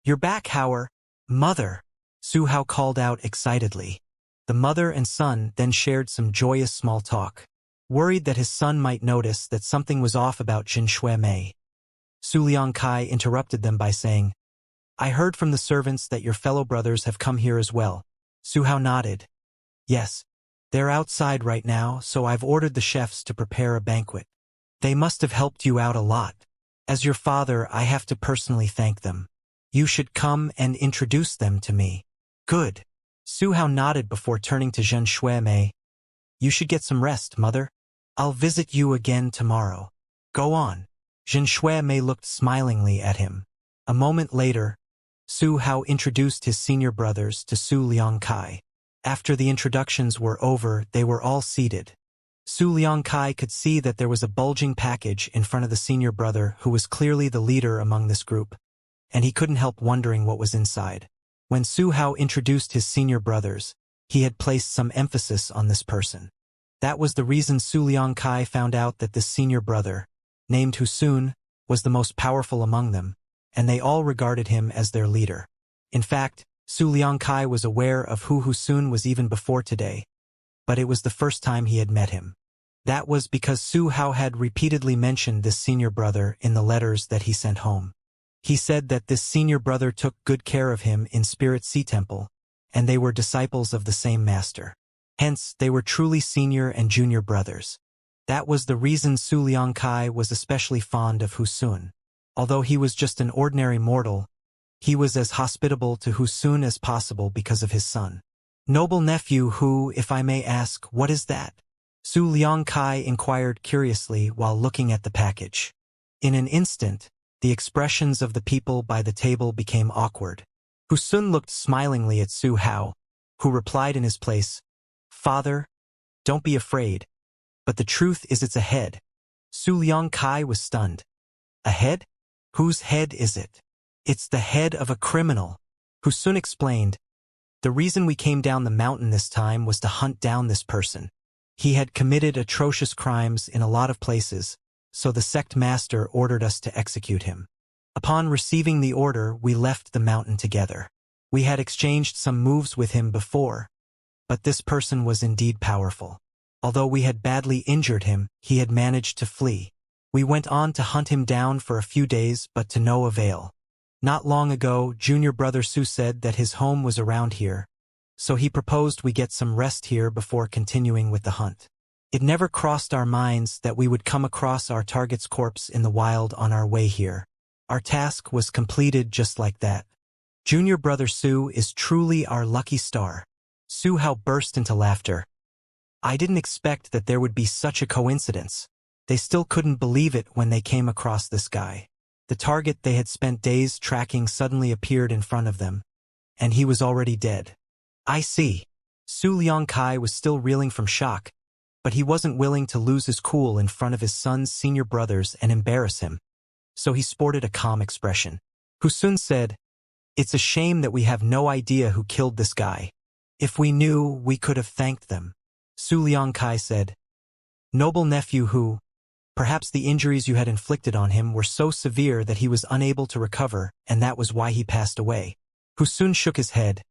You're back, Howard. Mother, Su Hao called out excitedly. The mother and son then shared some joyous small talk. Worried that his son might notice that something was off about Xianxia Mei, Su Liangkai interrupted them by saying, I heard from the servants that your fellow brothers have come here as well. Su Hao nodded. Yes, they're outside right now, so I've ordered the chefs to prepare a banquet. They must have helped you out a lot. As your father, I have to personally thank them. You should come and introduce them to me. Good. Su Hao nodded before turning to Xianxia Mei. You should get some rest, mother. I'll visit you again tomorrow. Go on. Xianxia Mei looked smilingly at him. A moment later, Su Hao introduced his senior brothers to Su Liangkai. After the introductions were over, they were all seated. Su Liangkai could see that there was a bulging package in front of the senior brother who was clearly the leader among this group, and he couldn't help wondering what was inside. When Su Hao introduced his senior brothers, he had placed some emphasis on this person. That was the reason Su Liangkai found out that this senior brother, named Husun, was the most powerful among them, and they all regarded him as their leader. In fact, Su Liangkai was aware of who Husun was even before today, but it was the first time he had met him. That was because Su Hao had repeatedly mentioned this senior brother in the letters that he sent home. He said that this senior brother took good care of him in Spirit Sea Temple, and they were disciples of the same master. Hence, they were truly senior and junior brothers. That was the reason Su Liangkai was especially fond of Husun. Although he was just an ordinary mortal, he was as hospitable to Husun as possible because of his son. Noble nephew who, if I may ask, what is that? Su Liangkai inquired curiously while looking at the package. In an instant, the expressions of the people by the table became awkward. Husun looked smilingly at Su Hao, who replied in his place, Father, don't be afraid, but the truth is it's a head. Su Liangkai was stunned. A head? Whose head is it? It's the head of a criminal. Husun explained. The reason we came down the mountain this time was to hunt down this person. He had committed atrocious crimes in a lot of places, so the sect master ordered us to execute him. Upon receiving the order, we left the mountain together. We had exchanged some moves with him before, but this person was indeed powerful. Although we had badly injured him, he had managed to flee. We went on to hunt him down for a few days, but to no avail. Not long ago, junior brother Su said that his home was around here, so he proposed we get some rest here before continuing with the hunt. It never crossed our minds that we would come across our target's corpse in the wild on our way here. Our task was completed just like that. Junior brother Su is truly our lucky star. Su Hao burst into laughter. I didn't expect that there would be such a coincidence. They still couldn't believe it when they came across this guy. The target they had spent days tracking suddenly appeared in front of them, and he was already dead. I see. Su Liangkai was still reeling from shock, but he wasn't willing to lose his cool in front of his son's senior brothers and embarrass him, so he sported a calm expression. Husun said, It's a shame that we have no idea who killed this guy. If we knew, we could have thanked them. Su Liangkai said, Noble nephew who, perhaps the injuries you had inflicted on him were so severe that he was unable to recover, and that was why he passed away. Husun shook his head.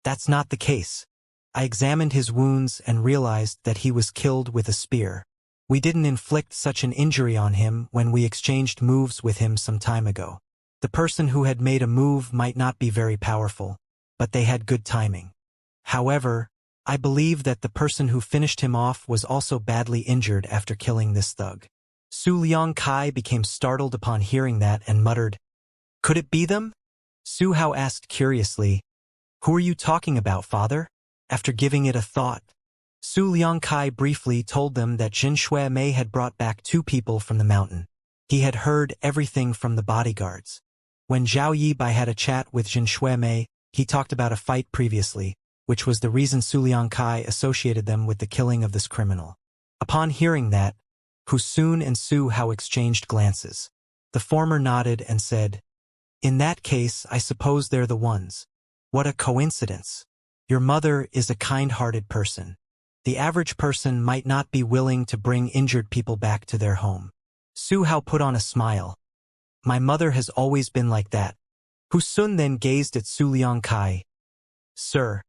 That's not the case. I examined his wounds and realized that he was killed with a spear. We didn't inflict such an injury on him when we exchanged moves with him some time ago. The person who had made a move might not be very powerful, but they had good timing. However, I believe that the person who finished him off was also badly injured after killing this thug. Su Liangkai became startled upon hearing that and muttered, Could it be them? Su Hao asked curiously, Who are you talking about, father? After giving it a thought, Su Liangkai briefly told them that Xianxia Mei had brought back 2 people from the mountain. He had heard everything from the bodyguards. When Zhao Yibai had a chat with Xianxia Mei, he talked about a fight previously, which was the reason Su Liangkai associated them with the killing of this criminal. Upon hearing that, Hu Sun and Su Hao exchanged glances. The former nodded and said, "In that case, I suppose they're the ones. What a coincidence. Your mother is a kind-hearted person. The average person might not be willing to bring injured people back to their home." Su Hao put on a smile. "My mother has always been like that." Hu Sun then gazed at Su Liangkai. "Sir,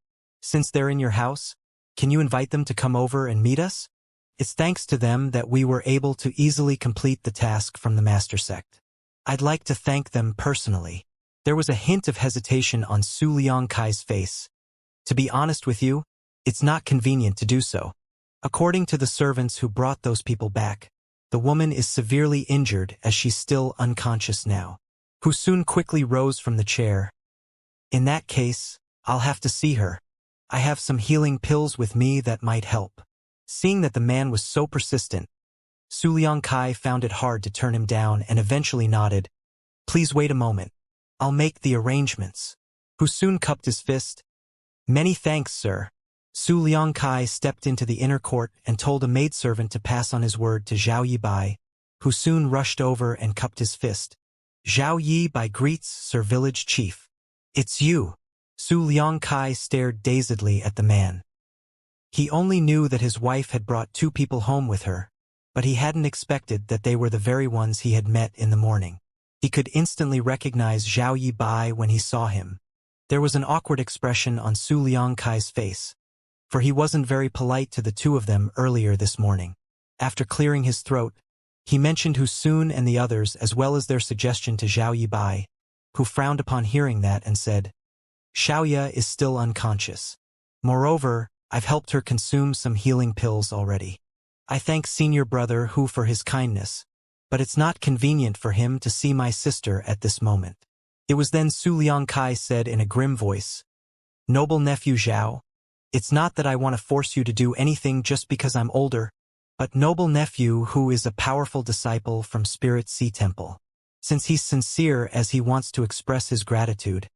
since they're in your house, can you invite them to come over and meet us? It's thanks to them that we were able to easily complete the task from the Master Sect. I'd like to thank them personally." There was a hint of hesitation on Su Liangkai's face. "To be honest with you, it's not convenient to do so. According to the servants who brought those people back, the woman is severely injured as she's still unconscious now." Hu Sun quickly rose from the chair. "In that case, I'll have to see her. I have some healing pills with me that might help." Seeing that the man was so persistent, Su Liangkai found it hard to turn him down and eventually nodded. "Please wait a moment. I'll make the arrangements." Hu Sun cupped his fist. "Many thanks, sir." Su Liangkai stepped into the inner court and told a maidservant to pass on his word to Zhao Yibai. Hu Sun rushed over and cupped his fist. "Zhao Yibai greets Sir Village Chief." "It's you." Su Liangkai stared dazedly at the man. He only knew that his wife had brought 2 people home with her, but he hadn't expected that they were the very ones he had met in the morning. He could instantly recognize Zhao Yibai when he saw him. There was an awkward expression on Su Liangkai's face, for he wasn't very polite to the 2 of them earlier this morning. After clearing his throat, he mentioned Hu Sun and the others as well as their suggestion to Zhao Yibai, who frowned upon hearing that and said, "Xiaoya is still unconscious. Moreover, I've helped her consume some healing pills already. I thank Senior Brother Hu for his kindness, but it's not convenient for him to see my sister at this moment." It was then Su Liangkai said in a grim voice, "Noble nephew Zhao, it's not that I want to force you to do anything just because I'm older, but noble nephew who is a powerful disciple from Spirit Sea Temple. Since he's sincere as he wants to express his gratitude,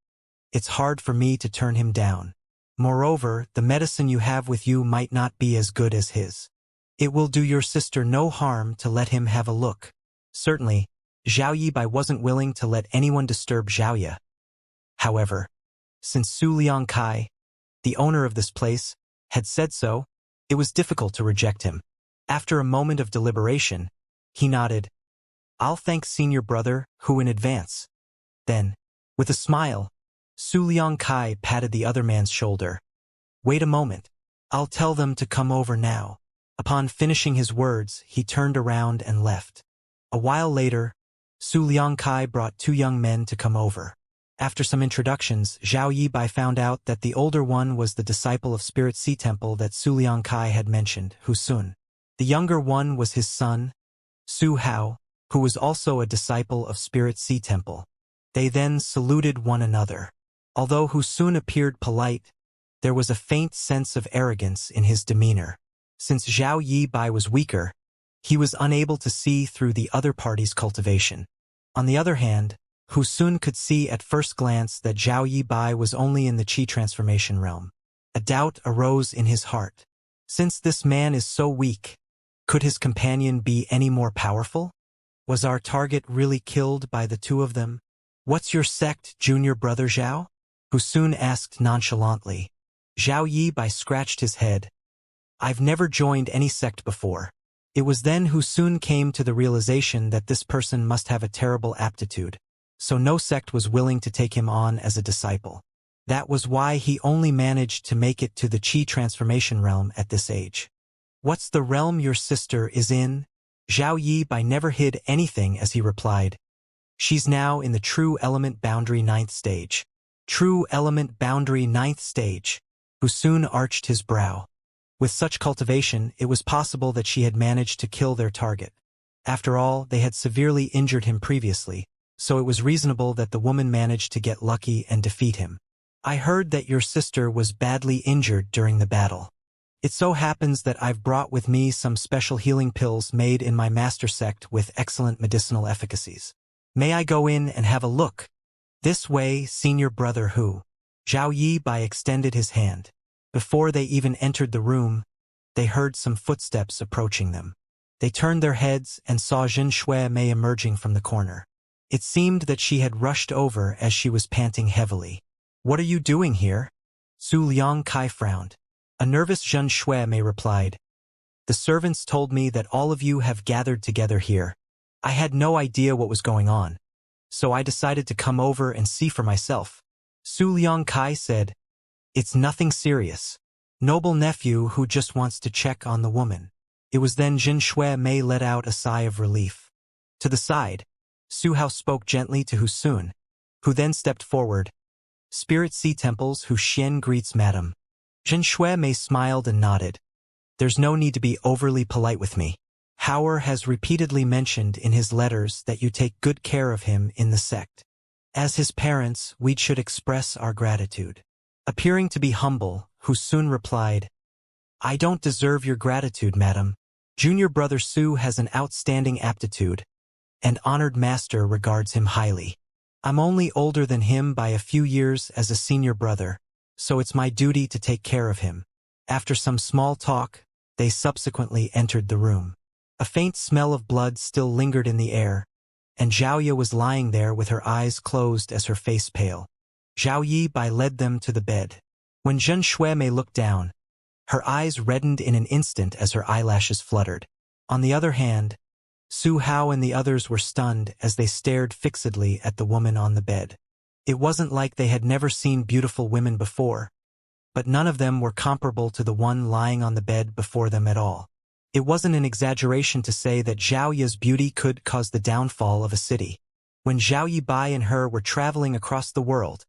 it's hard for me to turn him down. Moreover, the medicine you have with you might not be as good as his. It will do your sister no harm to let him have a look." Certainly, Zhao Yibai wasn't willing to let anyone disturb Xiaoya. However, since Su Liangkai, the owner of this place, had said so, it was difficult to reject him. After a moment of deliberation, he nodded. "I'll thank Senior Brother Hu in advance." Then, with a smile, Su Liangkai patted the other man's shoulder. "Wait a moment. I'll tell them to come over now." Upon finishing his words, he turned around and left. A while later, Su Liangkai brought 2 young men to come over. After some introductions, Zhao Yibai found out that the older one was the disciple of Spirit Sea Temple that Su Liangkai had mentioned, Hu Sun. The younger one was his son, Su Hao, who was also a disciple of Spirit Sea Temple. They then saluted one another. Although Hu Sun appeared polite, there was a faint sense of arrogance in his demeanor. Since Zhao Yibai was weaker, he was unable to see through the other party's cultivation. On the other hand, Hu Sun could see at first glance that Zhao Yibai was only in the Qi transformation realm. A doubt arose in his heart. Since this man is so weak, could his companion be any more powerful? Was our target really killed by the 2 of them? "What's your sect, Junior Brother Zhao?" Hu Sun asked nonchalantly. Zhao Yibai scratched his head. "I've never joined any sect before." It was then Hu Sun came to the realization that this person must have a terrible aptitude, so no sect was willing to take him on as a disciple. That was why he only managed to make it to the Qi transformation realm at this age. "What's the realm your sister is in?" Zhao Yibai never hid anything as he replied. "She's now in the True Element Boundary 9th stage." True Element Boundary 9th stage. Hu Sun arched his brow. With such cultivation, it was possible that she had managed to kill their target. After all, they had severely injured him previously, so it was reasonable that the woman managed to get lucky and defeat him. "I heard that your sister was badly injured during the battle. It so happens that I've brought with me some special healing pills made in my master sect with excellent medicinal efficacies. May I go in and have a look?" "This way, Senior Brother Hu." Zhao Yibai extended his hand. Before they even entered the room, they heard some footsteps approaching them. They turned their heads and saw Xianxia Mei emerging from the corner. It seemed that she had rushed over as she was panting heavily. "What are you doing here?" Su Liang Kai frowned. A nervous Xianxia Mei replied, "The servants told me that all of you have gathered together here. I had no idea what was going on, so I decided to come over and see for myself." Su Liang Kai said, "It's nothing serious. Noble nephew who just wants to check on the woman." It was then Xianxia Mei let out a sigh of relief. To the side, Su Hao spoke gently to Hu Sun, who then stepped forward. "Spirit Sea Temples, Hu Xian greets Madam." Xianxia Mei smiled and nodded. "There's no need to be overly polite with me. Howard has repeatedly mentioned in his letters that you take good care of him in the sect. As his parents, we should express our gratitude." Appearing to be humble, Hu Sun replied, "I don't deserve your gratitude, madam. Junior brother Su has an outstanding aptitude, and honored master regards him highly. I'm only older than him by a few years as a senior brother, so it's my duty to take care of him." After some small talk, they subsequently entered the room. A faint smell of blood still lingered in the air, and Xiaoya was lying there with her eyes closed as her face pale. Zhao Yibai led them to the bed. When Xianxia Mei looked down, her eyes reddened in an instant as her eyelashes fluttered. On the other hand, Su Hao and the others were stunned as they stared fixedly at the woman on the bed. It wasn't like they had never seen beautiful women before, but none of them were comparable to the one lying on the bed before them at all. It wasn't an exaggeration to say that Zhaoya's beauty could cause the downfall of a city. When Zhao Yibai and her were traveling across the world,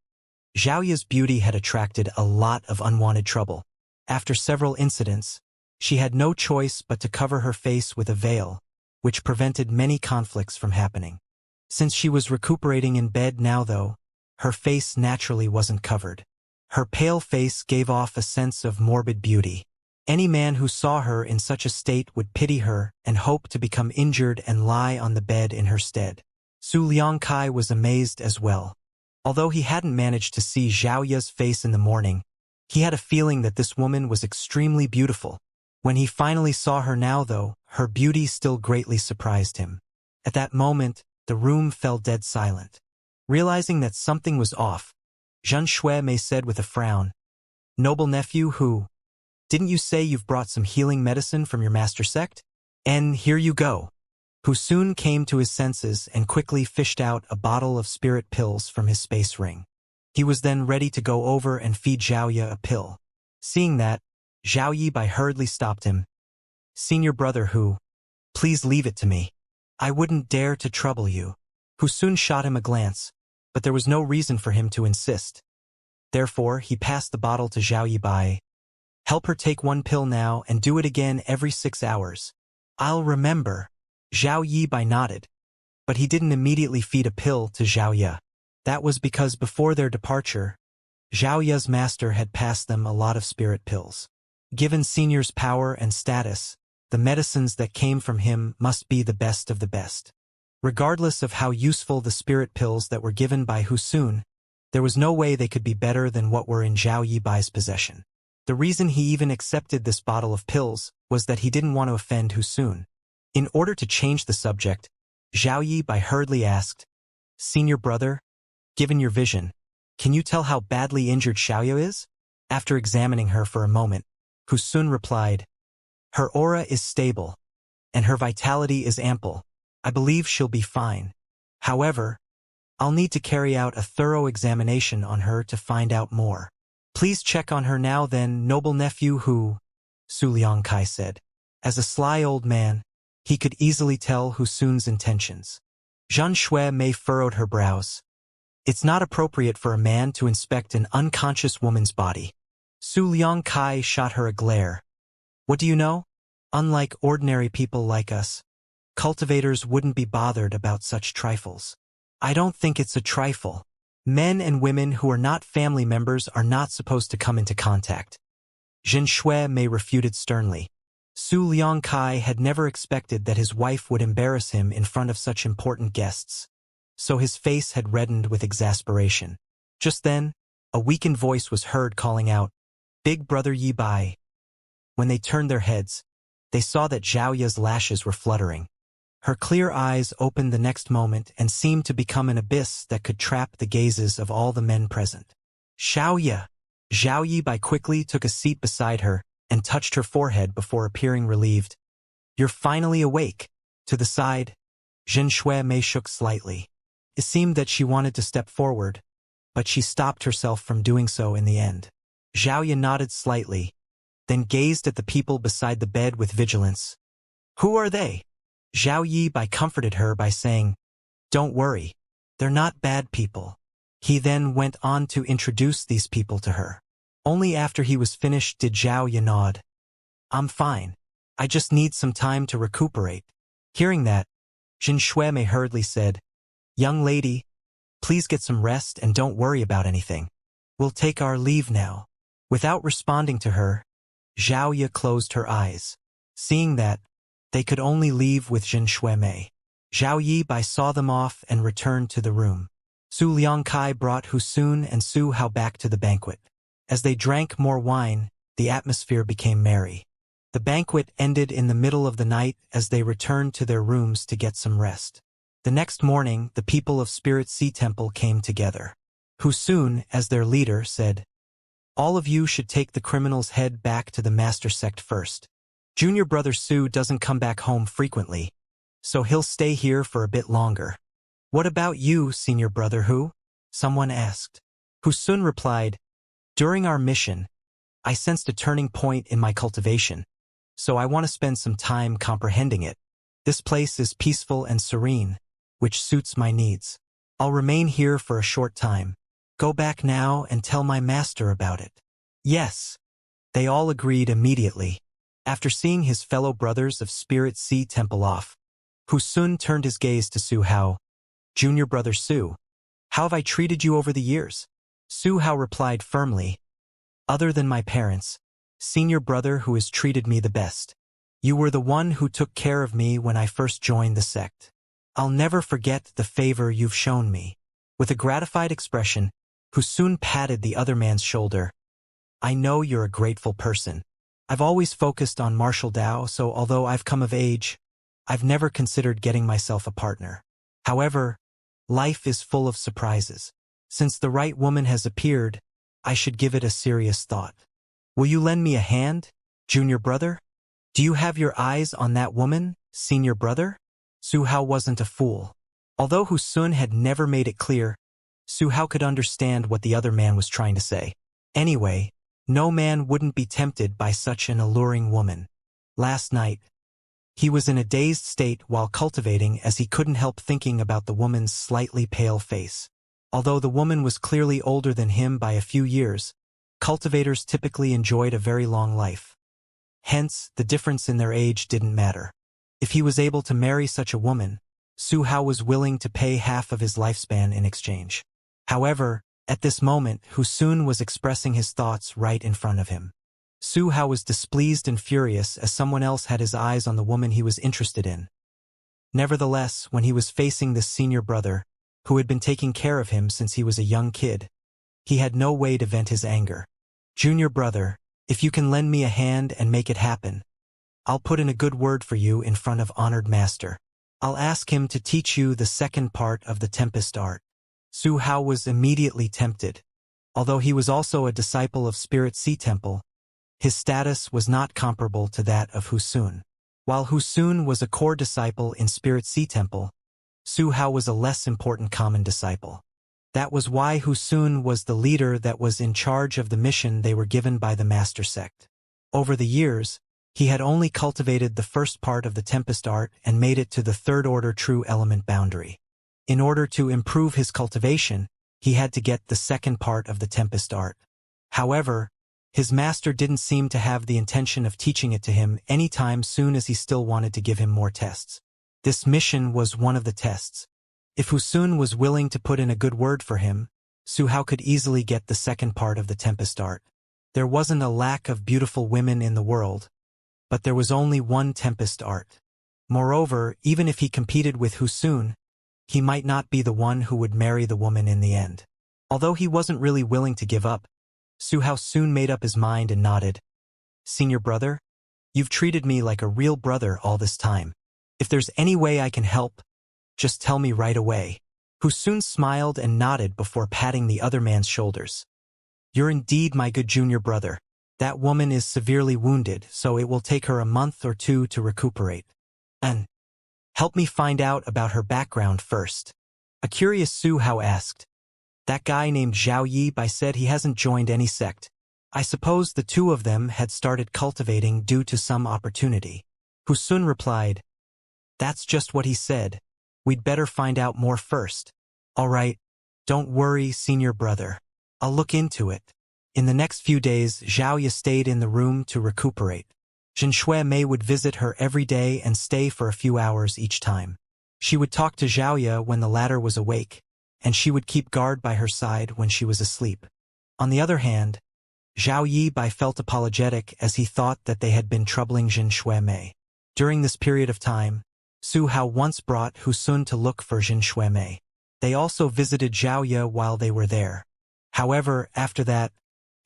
Zhaoya's beauty had attracted a lot of unwanted trouble. After several incidents, she had no choice but to cover her face with a veil, which prevented many conflicts from happening. Since she was recuperating in bed now though, her face naturally wasn't covered. Her pale face gave off a sense of morbid beauty. Any man who saw her in such a state would pity her and hope to become injured and lie on the bed in her stead. Su Liang Kai was amazed as well. Although he hadn't managed to see Zhaoya's face in the morning, he had a feeling that this woman was extremely beautiful. When he finally saw her now though, her beauty still greatly surprised him. At that moment, the room fell dead silent. Realizing that something was off, Xianxia Mei said with a frown, "Noble nephew who? Didn't you say you've brought some healing medicine from your master sect? And here you go." Hu soon came to his senses and quickly fished out a bottle of spirit pills from his space ring. He was then ready to go over and feed Zhaoya a pill. Seeing that, Zhao Yibai hurriedly stopped him. "Senior brother Hu, please leave it to me. I wouldn't dare to trouble you." Hu soon shot him a glance, but there was no reason for him to insist. Therefore, he passed the bottle to Zhao Yibai. "Help her take one pill now and do it again every 6 hours." "I'll remember." Zhao Yibai nodded, but he didn't immediately feed a pill to Zhaoya. That was because before their departure, Zhaoya's master had passed them a lot of spirit pills. Given Senior's power and status, the medicines that came from him must be the best of the best. Regardless of how useful the spirit pills that were given by Hu Sun, there was no way they could be better than what were in Zhao Yibai's possession. The reason he even accepted this bottle of pills was that he didn't want to offend Hu Sun. In order to change the subject, Zhao Yibai hurriedly asked, "Senior brother, given your vision, can you tell how badly injured Xiaoya is?" After examining her for a moment, Hu Sun replied, "Her aura is stable, and her vitality is ample. I believe she'll be fine. However, I'll need to carry out a thorough examination on her to find out more." "Please check on her now then, noble nephew Hu," Su Liang Kai said. As a sly old man, he could easily tell Hu Sun's intentions. Xianxia Mei furrowed her brows. It's not appropriate for a man to inspect an unconscious woman's body. Su Liang Kai shot her a glare. "What do you know? Unlike ordinary people like us, cultivators wouldn't be bothered about such trifles." "I don't think it's a trifle. Men and women who are not family members are not supposed to come into contact." Xianxia Mei refuted sternly. Su Liang Kai had never expected that his wife would embarrass him in front of such important guests, so his face had reddened with exasperation. Just then, a weakened voice was heard calling out, Big brother Yi Bai. When they turned their heads, they saw that Xiaoya's lashes were fluttering. Her clear eyes opened the next moment and seemed to become an abyss that could trap the gazes of all the men present. Xiaoya! Zhao Yi Bai quickly took a seat beside her and touched her forehead before appearing relieved. You're finally awake. To the side, Zhen Shuimei shook slightly. It seemed that she wanted to step forward, but she stopped herself from doing so in the end. Xiaoya nodded slightly, then gazed at the people beside the bed with vigilance. Who are they? Zhao Yi Bai comforted her by saying, Don't worry, they're not bad people. He then went on to introduce these people to her. Only after he was finished did Zhao Yi nod. I'm fine. I just need some time to recuperate. Hearing that, Zhen Shuimei hurriedly said, Young lady, please get some rest and don't worry about anything. We'll take our leave now. Without responding to her, Zhao Yi closed her eyes. Seeing that, they could only leave with Zhen Shuimei. Zhao Yi Bai saw them off and returned to the room. Su Liangkai brought Hu Sun and Su Hao back to the banquet. As they drank more wine, the atmosphere became merry. The banquet ended in the middle of the night as they returned to their rooms to get some rest. The next morning, the people of Spirit Sea Temple came together. Hu Sun, as their leader, said, All of you should take the criminal's head back to the master sect first. Junior brother Su doesn't come back home frequently, so he'll stay here for a bit longer. What about you, senior brother Hu? Someone asked. Hu Sun replied, During our mission, I sensed a turning point in my cultivation, so I want to spend some time comprehending it. This place is peaceful and serene, which suits my needs. I'll remain here for a short time. Go back now and tell my master about it. Yes. They all agreed immediately. After seeing his fellow brothers of Spirit Sea Temple off, Hu Sun turned his gaze to Su Hao. Junior brother Su, how have I treated you over the years? Su Hao replied firmly, Other than my parents, senior brother who has treated me the best. You were the one who took care of me when I first joined the sect. I'll never forget the favor you've shown me. With a gratified expression, Hu Sun patted the other man's shoulder. I know you're a grateful person. I've always focused on martial Dao, so although I've come of age, I've never considered getting myself a partner. However, life is full of surprises. Since the right woman has appeared, I should give it a serious thought. Will you lend me a hand, junior brother? Do you have your eyes on that woman, senior brother? Su Hao wasn't a fool. Although Hu Sun had never made it clear, Su Hao could understand what the other man was trying to say. Anyway, no man wouldn't be tempted by such an alluring woman. Last night, he was in a dazed state while cultivating as he couldn't help thinking about the woman's slightly pale face. Although the woman was clearly older than him by a few years, cultivators typically enjoyed a very long life. Hence, the difference in their age didn't matter. If he was able to marry such a woman, Su Hao was willing to pay half of his lifespan in exchange. However, at this moment, Hu Sun was expressing his thoughts right in front of him. Su Hao was displeased and furious as someone else had his eyes on the woman he was interested in. Nevertheless, when he was facing this senior brother, who had been taking care of him since he was a young kid, he had no way to vent his anger. Junior brother, if you can lend me a hand and make it happen, I'll put in a good word for you in front of honored master. I'll ask him to teach you the second part of the Tempest art. Su Hao was immediately tempted. Although he was also a disciple of Spirit Sea Temple, his status was not comparable to that of Hu Sun. While Hu Sun was a core disciple in Spirit Sea Temple, Su Hao was a less important common disciple. That was why Hu Sun was the leader that was in charge of the mission they were given by the Master Sect. Over the years, he had only cultivated the first part of the Tempest art and made it to the third-order true element boundary. In order to improve his cultivation, he had to get the second part of the Tempest art. However, his master didn't seem to have the intention of teaching it to him anytime soon, as he still wanted to give him more tests. This mission was one of the tests. If Hu Sun was willing to put in a good word for him, Su Hao could easily get the second part of the Tempest art. There wasn't a lack of beautiful women in the world, but there was only one Tempest art. Moreover, even if he competed with Hu Sun, he might not be the one who would marry the woman in the end. Although he wasn't really willing to give up, Su Hao soon made up his mind and nodded. Senior brother? You've treated me like a real brother all this time. If there's any way I can help, just tell me right away. Hu soon smiled and nodded before patting the other man's shoulders. You're indeed my good junior brother. That woman is severely wounded, so it will take her a month or two to recuperate. And help me find out about her background first. A curious Su Hao asked. That guy named Zhao Yi Bai said he hasn't joined any sect. I suppose the two of them had started cultivating due to some opportunity. Hu Sun replied, That's just what he said. We'd better find out more first. All right, don't worry, senior brother. I'll look into it. In the next few days, Xiaoya stayed in the room to recuperate. Zhen Mei would visit her every day and stay for a few hours each time. She would talk to Xiaoya when the latter was awake, and she would keep guard by her side when she was asleep. On the other hand, Zhao Yi Bai felt apologetic as he thought that they had been troubling Zhen Mei. During this period of time, Su Hao once brought Hu Sun to look for Zhen Mei. They also visited Xiaoya while they were there. However, after that,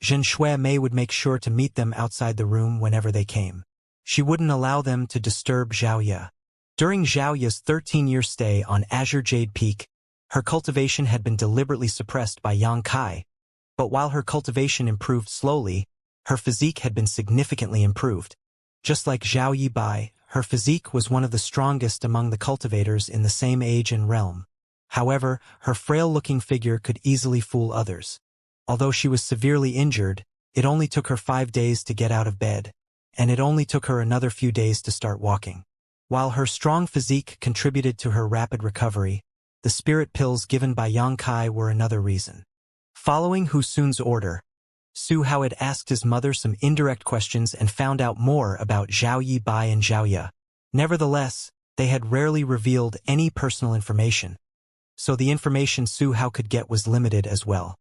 Zhen Mei would make sure to meet them outside the room whenever they came. She wouldn't allow them to disturb Xiaoya. During Xiaoya's 13-year stay on Azure Jade Peak, her cultivation had been deliberately suppressed by Yang Kai, but while her cultivation improved slowly, her physique had been significantly improved. Just like Zhao Yi Bai, her physique was one of the strongest among the cultivators in the same age and realm. However, her frail-looking figure could easily fool others. Although she was severely injured, it only took her 5 days to get out of bed, and it only took her another few days to start walking. While her strong physique contributed to her rapid recovery, the spirit pills given by Yang Kai were another reason. Following Hu Sun's order, Su Hao had asked his mother some indirect questions and found out more about Zhao Yi Bai and Xiaoya. Nevertheless, they had rarely revealed any personal information, so the information Su Hao could get was limited as well.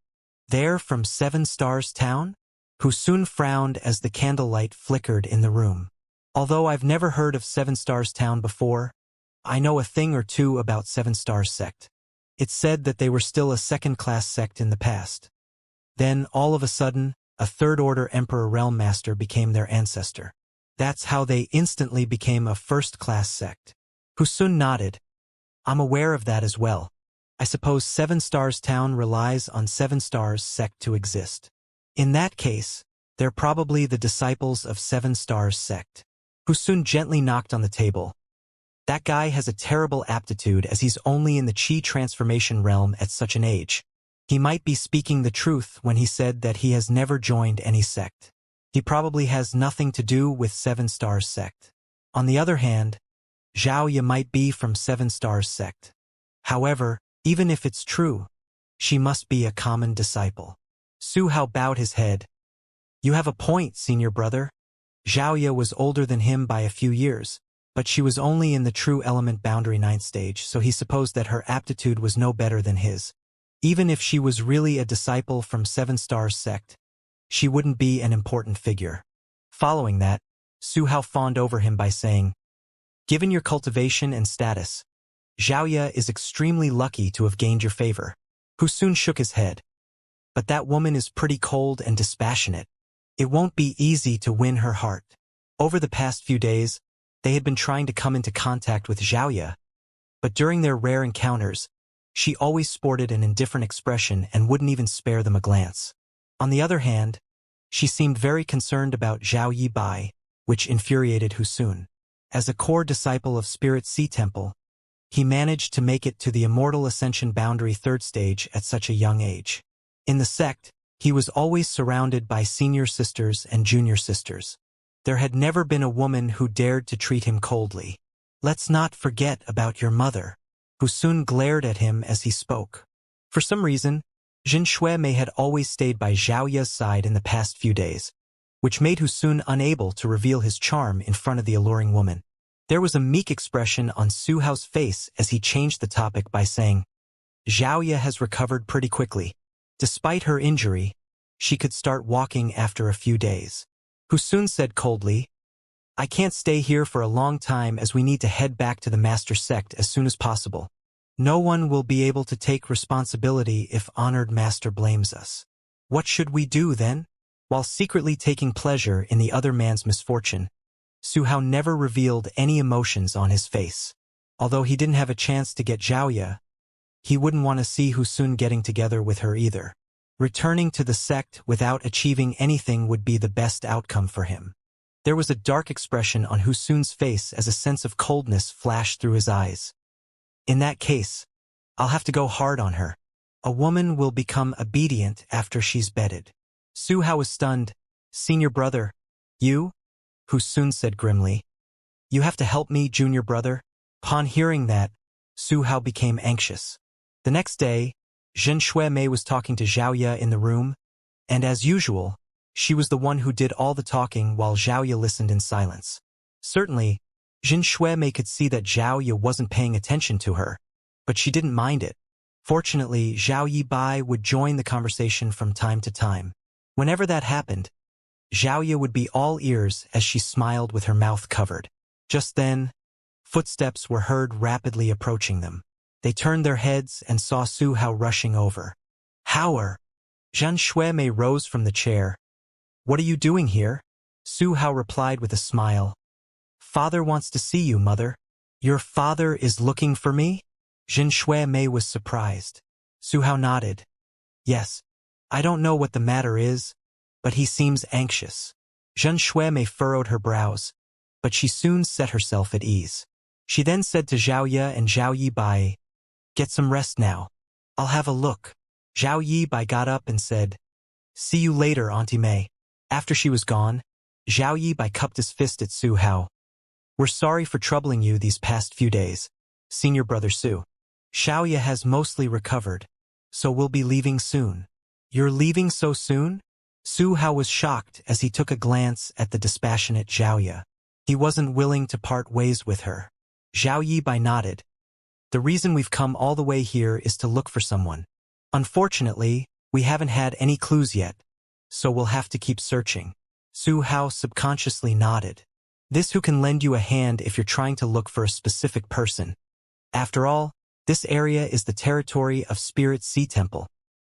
There from 7 Stars Town? Hu Sun frowned as the candlelight flickered in the room. Although I've never heard of 7 Stars Town before, I know a thing or two about 7 Stars Sect. It's said that they were still a second-class sect in the past. Then, all of a sudden, a third-order Emperor Realm Master became their ancestor. That's how they instantly became a first-class sect. Hu Sun nodded. I'm aware of that as well. I suppose 7 Stars Town relies on 7 Stars Sect to exist. In that case, they're probably the disciples of 7 Stars Sect. Hu Sun gently knocked on the table. That guy has a terrible aptitude as he's only in the Qi transformation realm at such an age. He might be speaking the truth when he said that he has never joined any sect. He probably has nothing to do with 7 Stars Sect. On the other hand, Xiaoya might be from 7 Stars Sect. However, even if it's true, she must be a common disciple. Su Hao bowed his head. You have a point, senior brother. Xiaoya was older than him by a few years, but she was only in the true element boundary 9th stage, so he supposed that her aptitude was no better than his. Even if she was really a disciple from 7 Stars Sect, she wouldn't be an important figure. Following that, Su Hao fawned over him by saying, Given your cultivation and status, Xiaoya is extremely lucky to have gained your favor. Hu Sun shook his head. But that woman is pretty cold and dispassionate. It won't be easy to win her heart. Over the past few days, they had been trying to come into contact with Xiaoya, but during their rare encounters, she always sported an indifferent expression and wouldn't even spare them a glance. On the other hand, she seemed very concerned about Zhao Yi Bai, which infuriated Hu Sun. As a core disciple of Spirit Sea Temple, he managed to make it to the Immortal Ascension boundary 3rd stage at such a young age. In the sect, he was always surrounded by senior sisters and junior sisters. There had never been a woman who dared to treat him coldly. Let's not forget about your mother. Hu Sun glared at him as he spoke. For some reason, Zhen Mei had always stayed by Xiaoya's side in the past few days, which made Hu Sun unable to reveal his charm in front of the alluring woman. There was a meek expression on Su Hao's face as he changed the topic by saying, Xiaoya has recovered pretty quickly. Despite her injury, she could start walking after a few days. Hu Sun said coldly, I can't stay here for a long time as we need to head back to the Master Sect as soon as possible. No one will be able to take responsibility if Honored Master blames us. What should we do then? While secretly taking pleasure in the other man's misfortune, Su Hao never revealed any emotions on his face. Although he didn't have a chance to get Xiaoya, he wouldn't want to see Husun getting together with her either. Returning to the sect without achieving anything would be the best outcome for him. There was a dark expression on Husun's face as a sense of coldness flashed through his eyes. In that case, I'll have to go hard on her. A woman will become obedient after she's bedded. Su Hao was stunned. Senior brother, you? Husun said grimly. You have to help me, junior brother? Upon hearing that, Su Hao became anxious. The next day, Zhen Mei was talking to Xiaoya in the room, and as usual, she was the one who did all the talking while Xiaoya listened in silence. Certainly, Zhen Mei could see that Xiaoya wasn't paying attention to her, but she didn't mind it. Fortunately, Zhao Yibai would join the conversation from time to time. Whenever that happened, Xiaoya would be all ears as she smiled with her mouth covered. Just then, footsteps were heard rapidly approaching them. They turned their heads and saw Su Hao rushing over. Hao! Zhen Mei rose from the chair. What are you doing here? Su Hao replied with a smile. Father wants to see you, mother. Your father is looking for me? Zhen Mei was surprised. Su Hao nodded. Yes. I don't know what the matter is, but he seems anxious. Zhen Mei furrowed her brows, but she soon set herself at ease. She then said to Xiaoya and Zhao Yibai, Get some rest now. I'll have a look. Zhao Yibai got up and said, See you later, Auntie Mei. After she was gone, Zhao Yibai cupped his fist at Su Hao. We're sorry for troubling you these past few days, senior brother Su. Xiaoya has mostly recovered, so we'll be leaving soon. You're leaving so soon? Su Hao was shocked as he took a glance at the dispassionate Xiaoya. He wasn't willing to part ways with her. Zhao Yibai nodded. The reason we've come all the way here is to look for someone. Unfortunately, we haven't had any clues yet, so we'll have to keep searching. Su Hao subconsciously nodded. This who can lend you a hand if you're trying to look for a specific person. After all, this area is the territory of Spirit Sea Temple.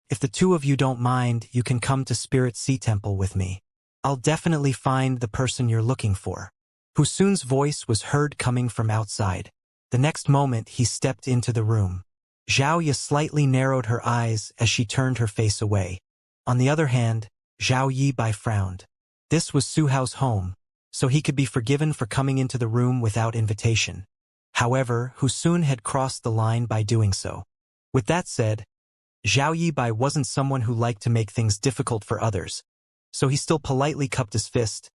If the two of you don't mind, you can come to Spirit Sea Temple with me. I'll definitely find the person you're looking for. Husun's voice was heard coming from outside. The next moment, he stepped into the room. Xiaoya slightly narrowed her eyes as she turned her face away. On the other hand, Zhao Yibai frowned. This was Su Hao's home, so he could be forgiven for coming into the room without invitation. However, Husun had crossed the line by doing so. With that said, Zhao Yibai wasn't someone who liked to make things difficult for others, so he still politely cupped his fist.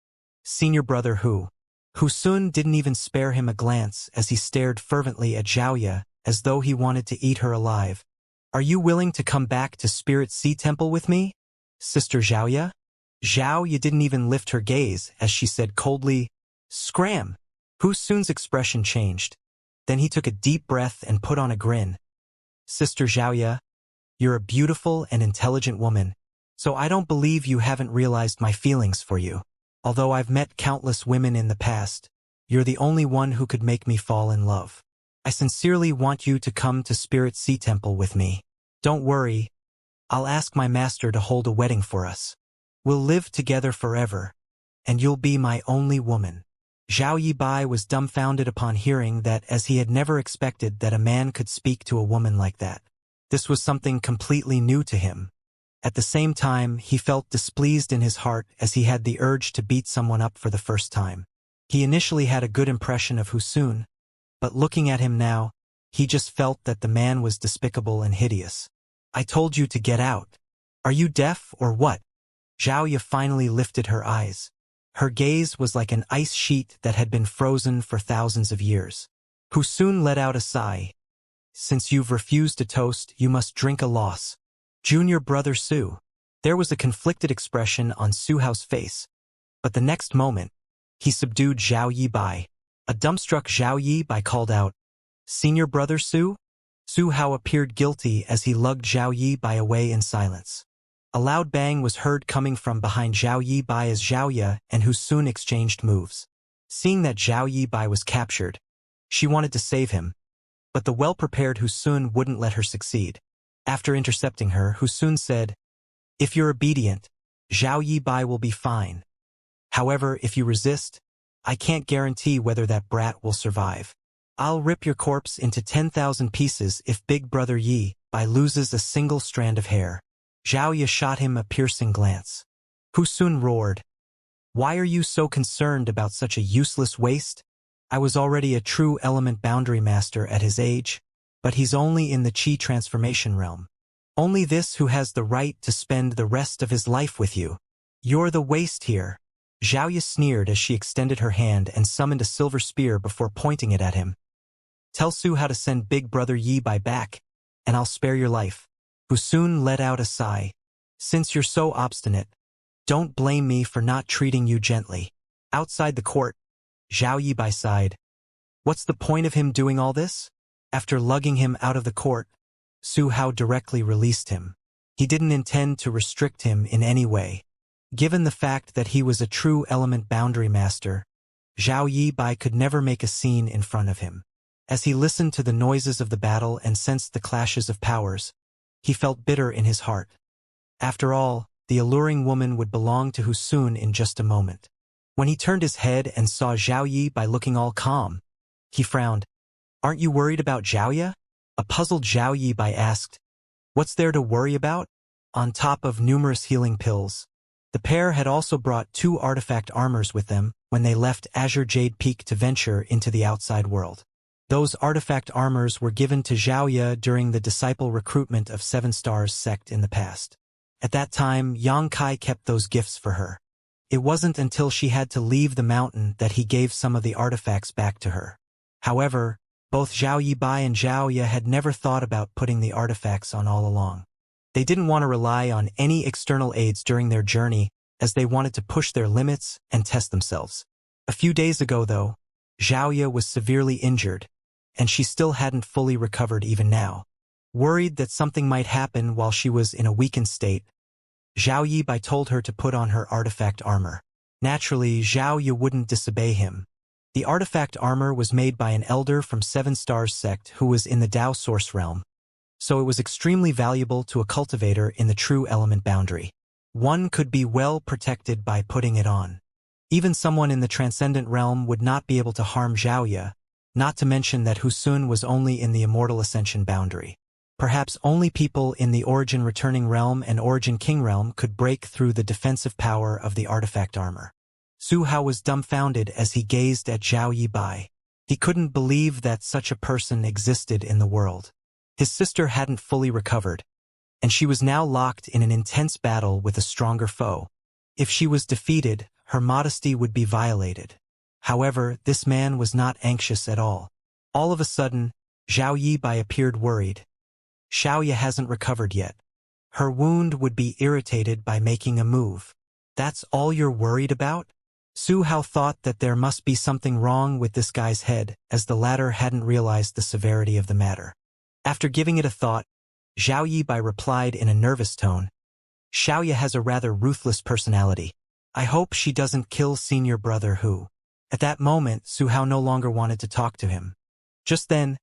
Senior brother Hu. Husun didn't even spare him a glance as he stared fervently at Xiaoya as though he wanted to eat her alive. Are you willing to come back to Spirit Sea Temple with me, Sister Xiaoya? Xiaoya didn't even lift her gaze as she said coldly, Scram! Husun's expression changed. Then he took a deep breath and put on a grin. Sister Xiaoya, you're a beautiful and intelligent woman, so I don't believe you haven't realized my feelings for you. Although I've met countless women in the past, you're the only one who could make me fall in love. I sincerely want you to come to Spirit Sea Temple with me. Don't worry, I'll ask my master to hold a wedding for us. We'll live together forever, and you'll be my only woman. Zhao Yibai was dumbfounded upon hearing that, as he had never expected that a man could speak to a woman like that. This was something completely new to him. At the same time, he felt displeased in his heart as he had the urge to beat someone up for the first time. He initially had a good impression of Husun, but looking at him now, he just felt that the man was despicable and hideous. I told you to get out. Are you deaf or what? Xiaoya finally lifted her eyes. Her gaze was like an ice sheet that had been frozen for thousands of years. Husun let out a sigh. Since you've refused to toast, you must drink a loss. Junior brother Su. There was a conflicted expression on Su Hao's face, but the next moment, he subdued Zhao Yibai. A dumbstruck Zhao Yibai called out, Senior brother Su? Su Hao appeared guilty as he lugged Zhao Yibai away in silence. A loud bang was heard coming from behind Zhao Yibai as Xiaoya and Husun exchanged moves. Seeing that Zhao Yibai was captured, she wanted to save him, but the well-prepared Husun wouldn't let her succeed. After intercepting her, Husun said, If you're obedient, Zhao Yibai will be fine. However, if you resist, I can't guarantee whether that brat will survive. I'll rip your corpse into 10,000 pieces if Big Brother Yi Bai loses a single strand of hair. Zhao Yi shot him a piercing glance. Hu Sun roared. Why are you so concerned about such a useless waste? I was already a true element boundary master at his age, but he's only in the Qi transformation realm. Only this who has the right to spend the rest of his life with you. You're the waste here. Zhao Yi sneered as she extended her hand and summoned a silver spear before pointing it at him. Tell Su how to send Big Brother Yi Bai back, and I'll spare your life. Hu Sun let out a sigh. Since you're so obstinate, don't blame me for not treating you gently. Outside the court, Zhao Yi Bai sighed. What's the point of him doing all this? After lugging him out of the court, Su Hao directly released him. He didn't intend to restrict him in any way. Given the fact that he was a true element boundary master, Zhao Yi Bai could never make a scene in front of him. As he listened to the noises of the battle and sensed the clashes of powers, he felt bitter in his heart. After all, the alluring woman would belong to Hu Sun in just a moment. When he turned his head and saw Zhao Yi Bai looking all calm, he frowned. Aren't you worried about Zhao Yi? A puzzled Zhao Yi Bai asked. What's there to worry about? On top of numerous healing pills, the pair had also brought 2 artifact armors with them when they left Azure Jade Peak to venture into the outside world. Those artifact armors were given to Zhao Yi during the disciple recruitment of 7 Stars sect in the past. At that time, Yang Kai kept those gifts for her. It wasn't until she had to leave the mountain that he gave some of the artifacts back to her. However, both Zhao Yi Bai and Zhao Yi had never thought about putting the artifacts on all along. They didn't want to rely on any external aids during their journey, as they wanted to push their limits and test themselves. A few days ago, though, Zhao Yi was severely injured, and she still hadn't fully recovered even now. Worried that something might happen while she was in a weakened state, Zhao Yi Bai told her to put on her artifact armor. Naturally, Zhao Yi wouldn't disobey him. The artifact armor was made by an elder from 7 Stars sect who was in the Dao source realm, so it was extremely valuable to a cultivator in the true element boundary. One could be well protected by putting it on. Even someone in the transcendent realm would not be able to harm Zhao Yi, not to mention that Hu Sun was only in the immortal ascension boundary. Perhaps only people in the Origin Returning Realm and Origin King Realm could break through the defensive power of the artifact armor. Su Hao was dumbfounded as he gazed at Zhao Yi Bai. He couldn't believe that such a person existed in the world. His sister hadn't fully recovered, and she was now locked in an intense battle with a stronger foe. If she was defeated, her modesty would be violated. However, this man was not anxious at all. All of a sudden, Zhao Yi Bai appeared worried. Zhao Yi hasn't recovered yet. Her wound would be irritated by making a move. That's all you're worried about? Su Hao thought that there must be something wrong with this guy's head, as the latter hadn't realized the severity of the matter. After giving it a thought, Zhao Yi Bai replied in a nervous tone. Zhao Yi has a rather ruthless personality. I hope she doesn't kill senior brother Hu. At that moment, Su Hao no longer wanted to talk to him. Just then,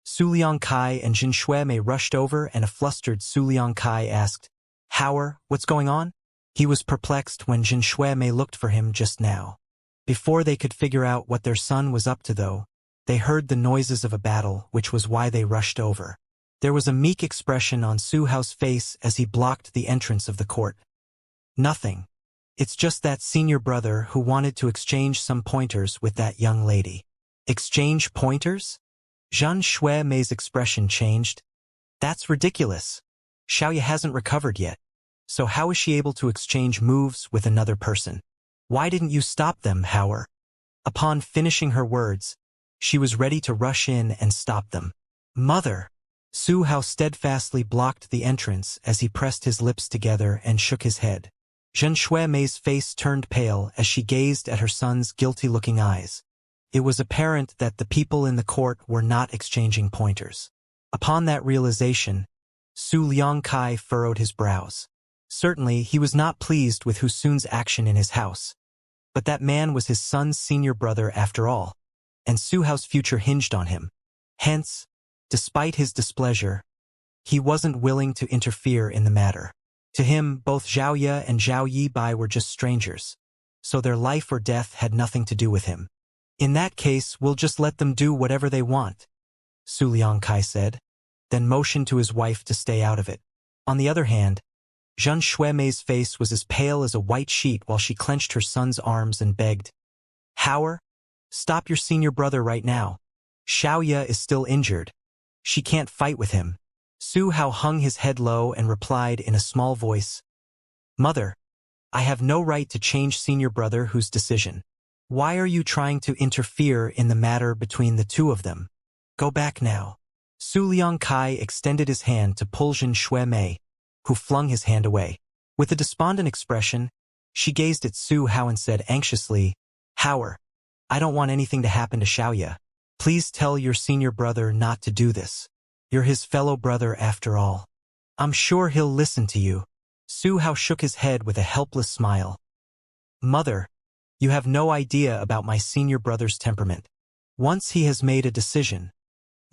Su Liangkai and Jin Shuemei rushed over, and a flustered Su Liangkai asked, Howard, what's going on? He was perplexed when Jin Shuemei looked for him just now. Before they could figure out what their son was up to though, they heard the noises of a battle, which was why they rushed over. There was a meek expression on Su Hao's face as he blocked the entrance of the court. Nothing. It's just that senior brother who wanted to exchange some pointers with that young lady. Exchange pointers? Zhang Shuemei's expression changed. That's ridiculous. Zhao Yi hasn't recovered yet. So how is she able to exchange moves with another person? Why didn't you stop them, Howard? Upon finishing her words, she was ready to rush in and stop them. Mother! Su Hao steadfastly blocked the entrance as he pressed his lips together and shook his head. Zhang Shuemei's face turned pale as she gazed at her son's guilty-looking eyes. It was apparent that the people in the court were not exchanging pointers. Upon that realization, Su Liangkai furrowed his brows. Certainly, he was not pleased with Hu Sun's action in his house. But that man was his son's senior brother after all, and Su Hao's future hinged on him. Hence, despite his displeasure, he wasn't willing to interfere in the matter. To him, both Zhao Ye and Zhao Yibai were just strangers. So their life or death had nothing to do with him. In that case, we'll just let them do whatever they want, Su Liangkai said, then motioned to his wife to stay out of it. On the other hand, Zhen Xuemei's face was as pale as a white sheet while she clenched her son's arms and begged, Howard, stop your senior brother right now. Xiaoya is still injured. She can't fight with him. Su Hao hung his head low and replied in a small voice, Mother, I have no right to change senior brother whose decision. Why are you trying to interfere in the matter between the two of them? Go back now. Su Liangkai extended his hand to pull Zhen Xuemei, who flung his hand away. With a despondent expression, she gazed at Su Hao and said anxiously, Howard, I don't want anything to happen to Xiaoya. Please tell your senior brother not to do this. You're his fellow brother after all. I'm sure he'll listen to you. Su Hao shook his head with a helpless smile. Mother, you have no idea about my senior brother's temperament. Once he has made a decision,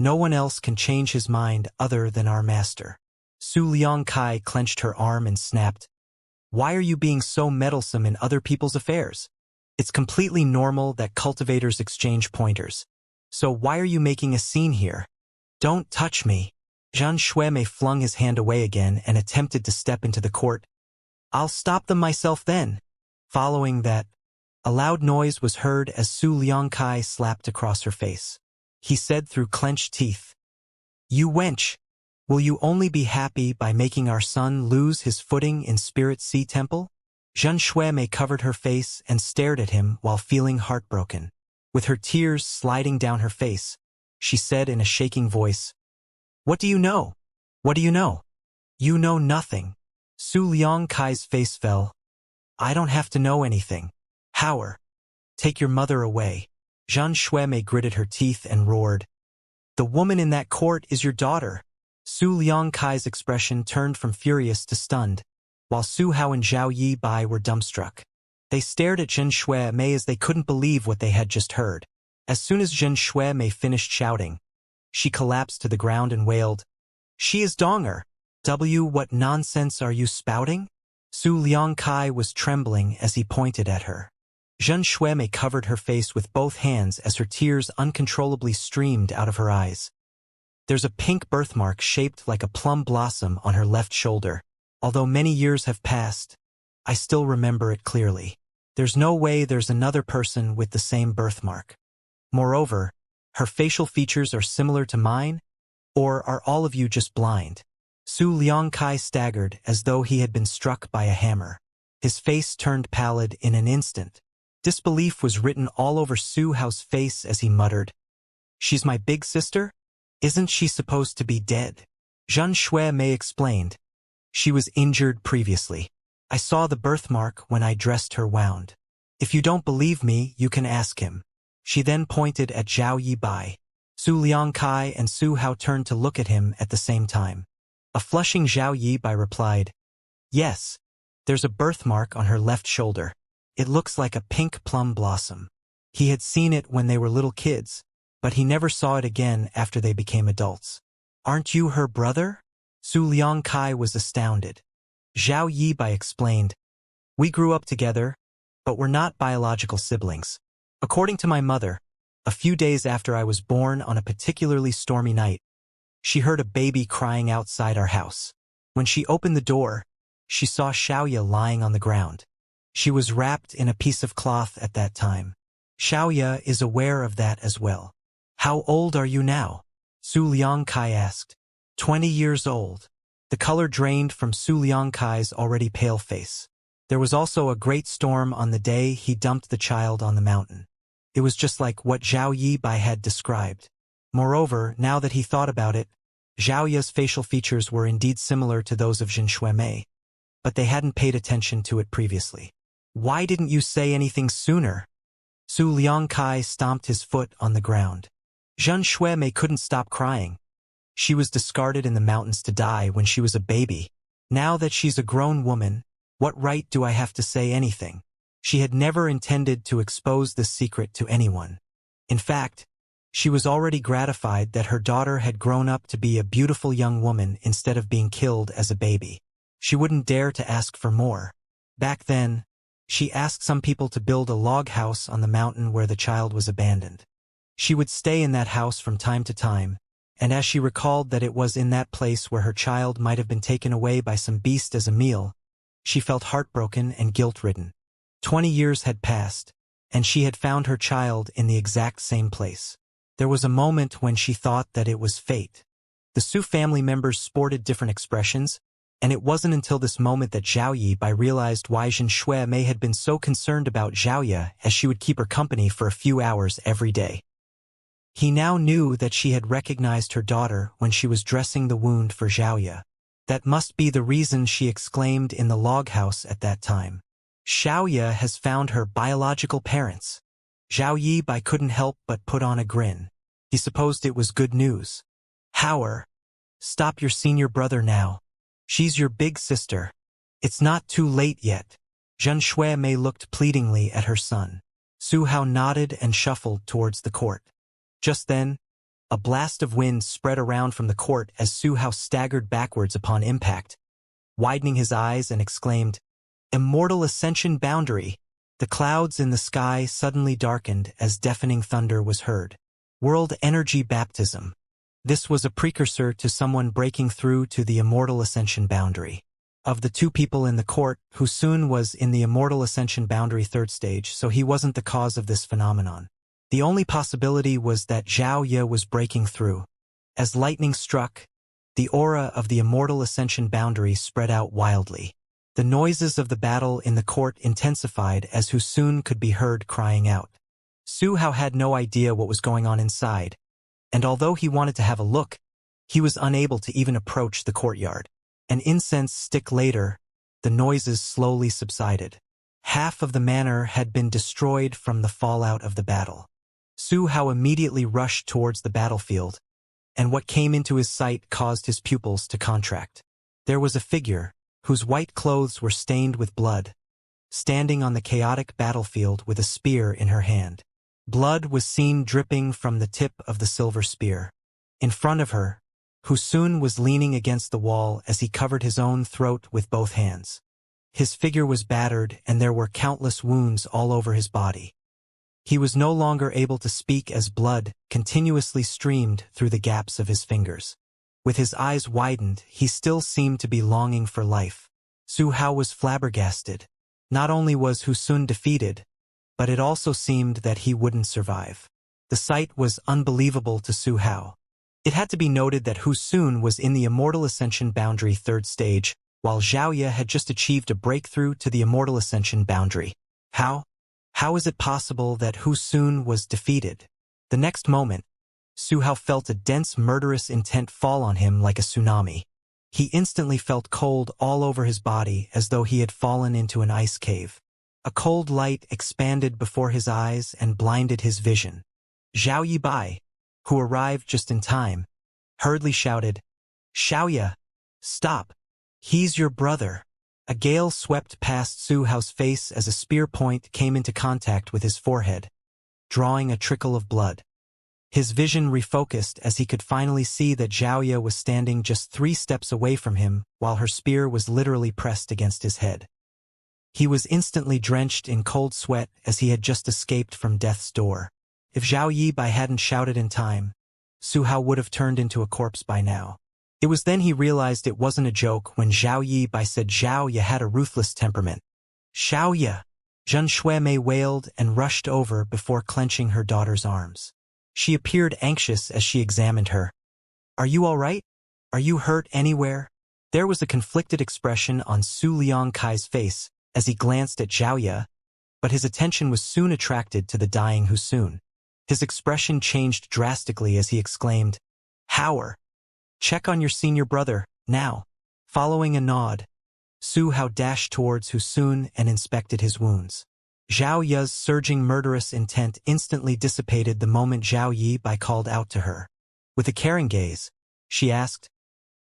no one else can change his mind other than our master. Su Liangkai clenched her arm and snapped, Why are you being so meddlesome in other people's affairs? It's completely normal that cultivators exchange pointers. So why are you making a scene here? Don't touch me. Zhen Xuemei flung his hand away again and attempted to step into the court. I'll stop them myself then. Following that, a loud noise was heard as Su Liangkai slapped across her face. He said through clenched teeth, You wench, will you only be happy by making our son lose his footing in Spirit Sea Temple? Zhen Xuemei covered her face and stared at him while feeling heartbroken. With her tears sliding down her face, she said in a shaking voice, What do you know? What do you know? You know nothing. Su Liangkai's face fell. I don't have to know anything. Howard, take your mother away. Zhen Xuemei gritted her teeth and roared, The woman in that court is your daughter. Su Liangkai's expression turned from furious to stunned, while Su Hao and Zhao Yibai were dumbstruck. They stared at Zhen Xuemei as they couldn't believe what they had just heard. As soon as Zhen Xuemei finished shouting, she collapsed to the ground and wailed, She is Donger. What nonsense are you spouting? Su Liangkai was trembling as he pointed at her. Zhen Xuemei covered her face with both hands as her tears uncontrollably streamed out of her eyes. There's a pink birthmark shaped like a plum blossom on her left shoulder. Although many years have passed, I still remember it clearly. There's no way there's another person with the same birthmark. Moreover, her facial features are similar to mine, or are all of you just blind? Su Liangkai staggered as though he had been struck by a hammer. His face turned pallid in an instant. Disbelief was written all over Su Hao's face as he muttered, She's my big sister? Isn't she supposed to be dead? Zhen Xuemei explained, She was injured previously. I saw the birthmark when I dressed her wound. If you don't believe me, you can ask him. She then pointed at Zhao Yibai. Su Liangkai and Su Hao turned to look at him at the same time. A flushing Zhao Yibai replied, Yes, there's a birthmark on her left shoulder. It looks like a pink plum blossom. He had seen it when they were little kids, but he never saw it again after they became adults. Aren't you her brother? Su Liangkai was astounded. Zhao Yibai explained, We grew up together, but we're not biological siblings. According to my mother, a few days after I was born on a particularly stormy night, she heard a baby crying outside our house. When she opened the door, she saw Xiaoya lying on the ground. She was wrapped in a piece of cloth at that time. Xiaoya is aware of that as well. How old are you now? Su Liangkai asked. 20 years old. The color drained from Su Liangkai's already pale face. There was also a great storm on the day he dumped the child on the mountain. It was just like what Zhao Yibai had described. Moreover, now that he thought about it, Xiaoya's facial features were indeed similar to those of Zhen Xuemei, but they hadn't paid attention to it previously. Why didn't you say anything sooner? Su Liangkai stomped his foot on the ground. Zhen Xuemei couldn't stop crying. She was discarded in the mountains to die when she was a baby. Now that she's a grown woman, what right do I have to say anything? She had never intended to expose this secret to anyone. In fact, she was already gratified that her daughter had grown up to be a beautiful young woman instead of being killed as a baby. She wouldn't dare to ask for more. Back then, she asked some people to build a log house on the mountain where the child was abandoned. She would stay in that house from time to time, and as she recalled that it was in that place where her child might have been taken away by some beast as a meal, she felt heartbroken and guilt-ridden. 20 years had passed, and she had found her child in the exact same place. There was a moment when she thought that it was fate. The Su family members sported different expressions, and it wasn't until this moment that Zhao Yibai realized why Xianxia may had been so concerned about Xiaoya, as she would keep her company for a few hours every day. He now knew that she had recognized her daughter when she was dressing the wound for Xiaoya. That must be the reason, she exclaimed in the log house at that time. Xiaoya has found her biological parents. Zhao Yibai couldn't help but put on a grin. He supposed it was good news. Howard, stop your senior brother now. She's your big sister. It's not too late yet. Xianxia looked pleadingly at her son. Su Hao nodded and shuffled towards the court. Just then, a blast of wind spread around from the court as Su Hao staggered backwards upon impact, widening his eyes and exclaimed, "Immortal Ascension boundary!" The clouds in the sky suddenly darkened as deafening thunder was heard. World energy baptism. This was a precursor to someone breaking through to the Immortal Ascension boundary. Of the two people in the court, Husun was in the Immortal Ascension boundary 3rd stage, so he wasn't the cause of this phenomenon. The only possibility was that Zhao Ye was breaking through. As lightning struck, the aura of the Immortal Ascension boundary spread out wildly. The noises of the battle in the court intensified as Husun could be heard crying out. Su Hao had no idea what was going on inside, and although he wanted to have a look, he was unable to even approach the courtyard. An incense stick later, the noises slowly subsided. Half of the manor had been destroyed from the fallout of the battle. Su Hao immediately rushed towards the battlefield, and what came into his sight caused his pupils to contract. There was a figure, whose white clothes were stained with blood, standing on the chaotic battlefield with a spear in her hand. Blood was seen dripping from the tip of the silver spear. In front of her, Husun was leaning against the wall as he covered his own throat with both hands. His figure was battered and there were countless wounds all over his body. He was no longer able to speak as blood continuously streamed through the gaps of his fingers. With his eyes widened, he still seemed to be longing for life. Su Hao was flabbergasted. Not only was Husun defeated, but it also seemed that he wouldn't survive. The sight was unbelievable to Su Hao. It had to be noted that Husun was in the Immortal Ascension boundary 3rd stage, while Xiaoya had just achieved a breakthrough to the Immortal Ascension boundary. How is it possible that Husun was defeated? The next moment, Su Hao felt a dense murderous intent fall on him like a tsunami. He instantly felt cold all over his body as though he had fallen into an ice cave. A cold light expanded before his eyes and blinded his vision. Zhao Yibai, who arrived just in time, hurriedly shouted, "Xiaoya, stop! He's your brother!" A gale swept past Su Hao's face as a spear point came into contact with his forehead, drawing a trickle of blood. His vision refocused as he could finally see that Xiaoya was standing just 3 steps away from him while her spear was literally pressed against his head. He was instantly drenched in cold sweat as he had just escaped from death's door. If Zhao Yibai hadn't shouted in time, Su Hao would have turned into a corpse by now. It was then he realized it wasn't a joke when Zhao Yibai said Xiaoya had a ruthless temperament. "Xiaoya!" Xianxia wailed and rushed over before clenching her daughter's arms. She appeared anxious as she examined her. "Are you all right? Are you hurt anywhere?" There was a conflicted expression on Su Liangkai's face as he glanced at Xiaoya, but his attention was soon attracted to the dying Husun. His expression changed drastically as he exclaimed, "Howard, check on your senior brother, now." Following a nod, Su Hao dashed towards Husun and inspected his wounds. Zhao Ye's surging murderous intent instantly dissipated the moment Zhao Yibai called out to her. With a caring gaze, she asked,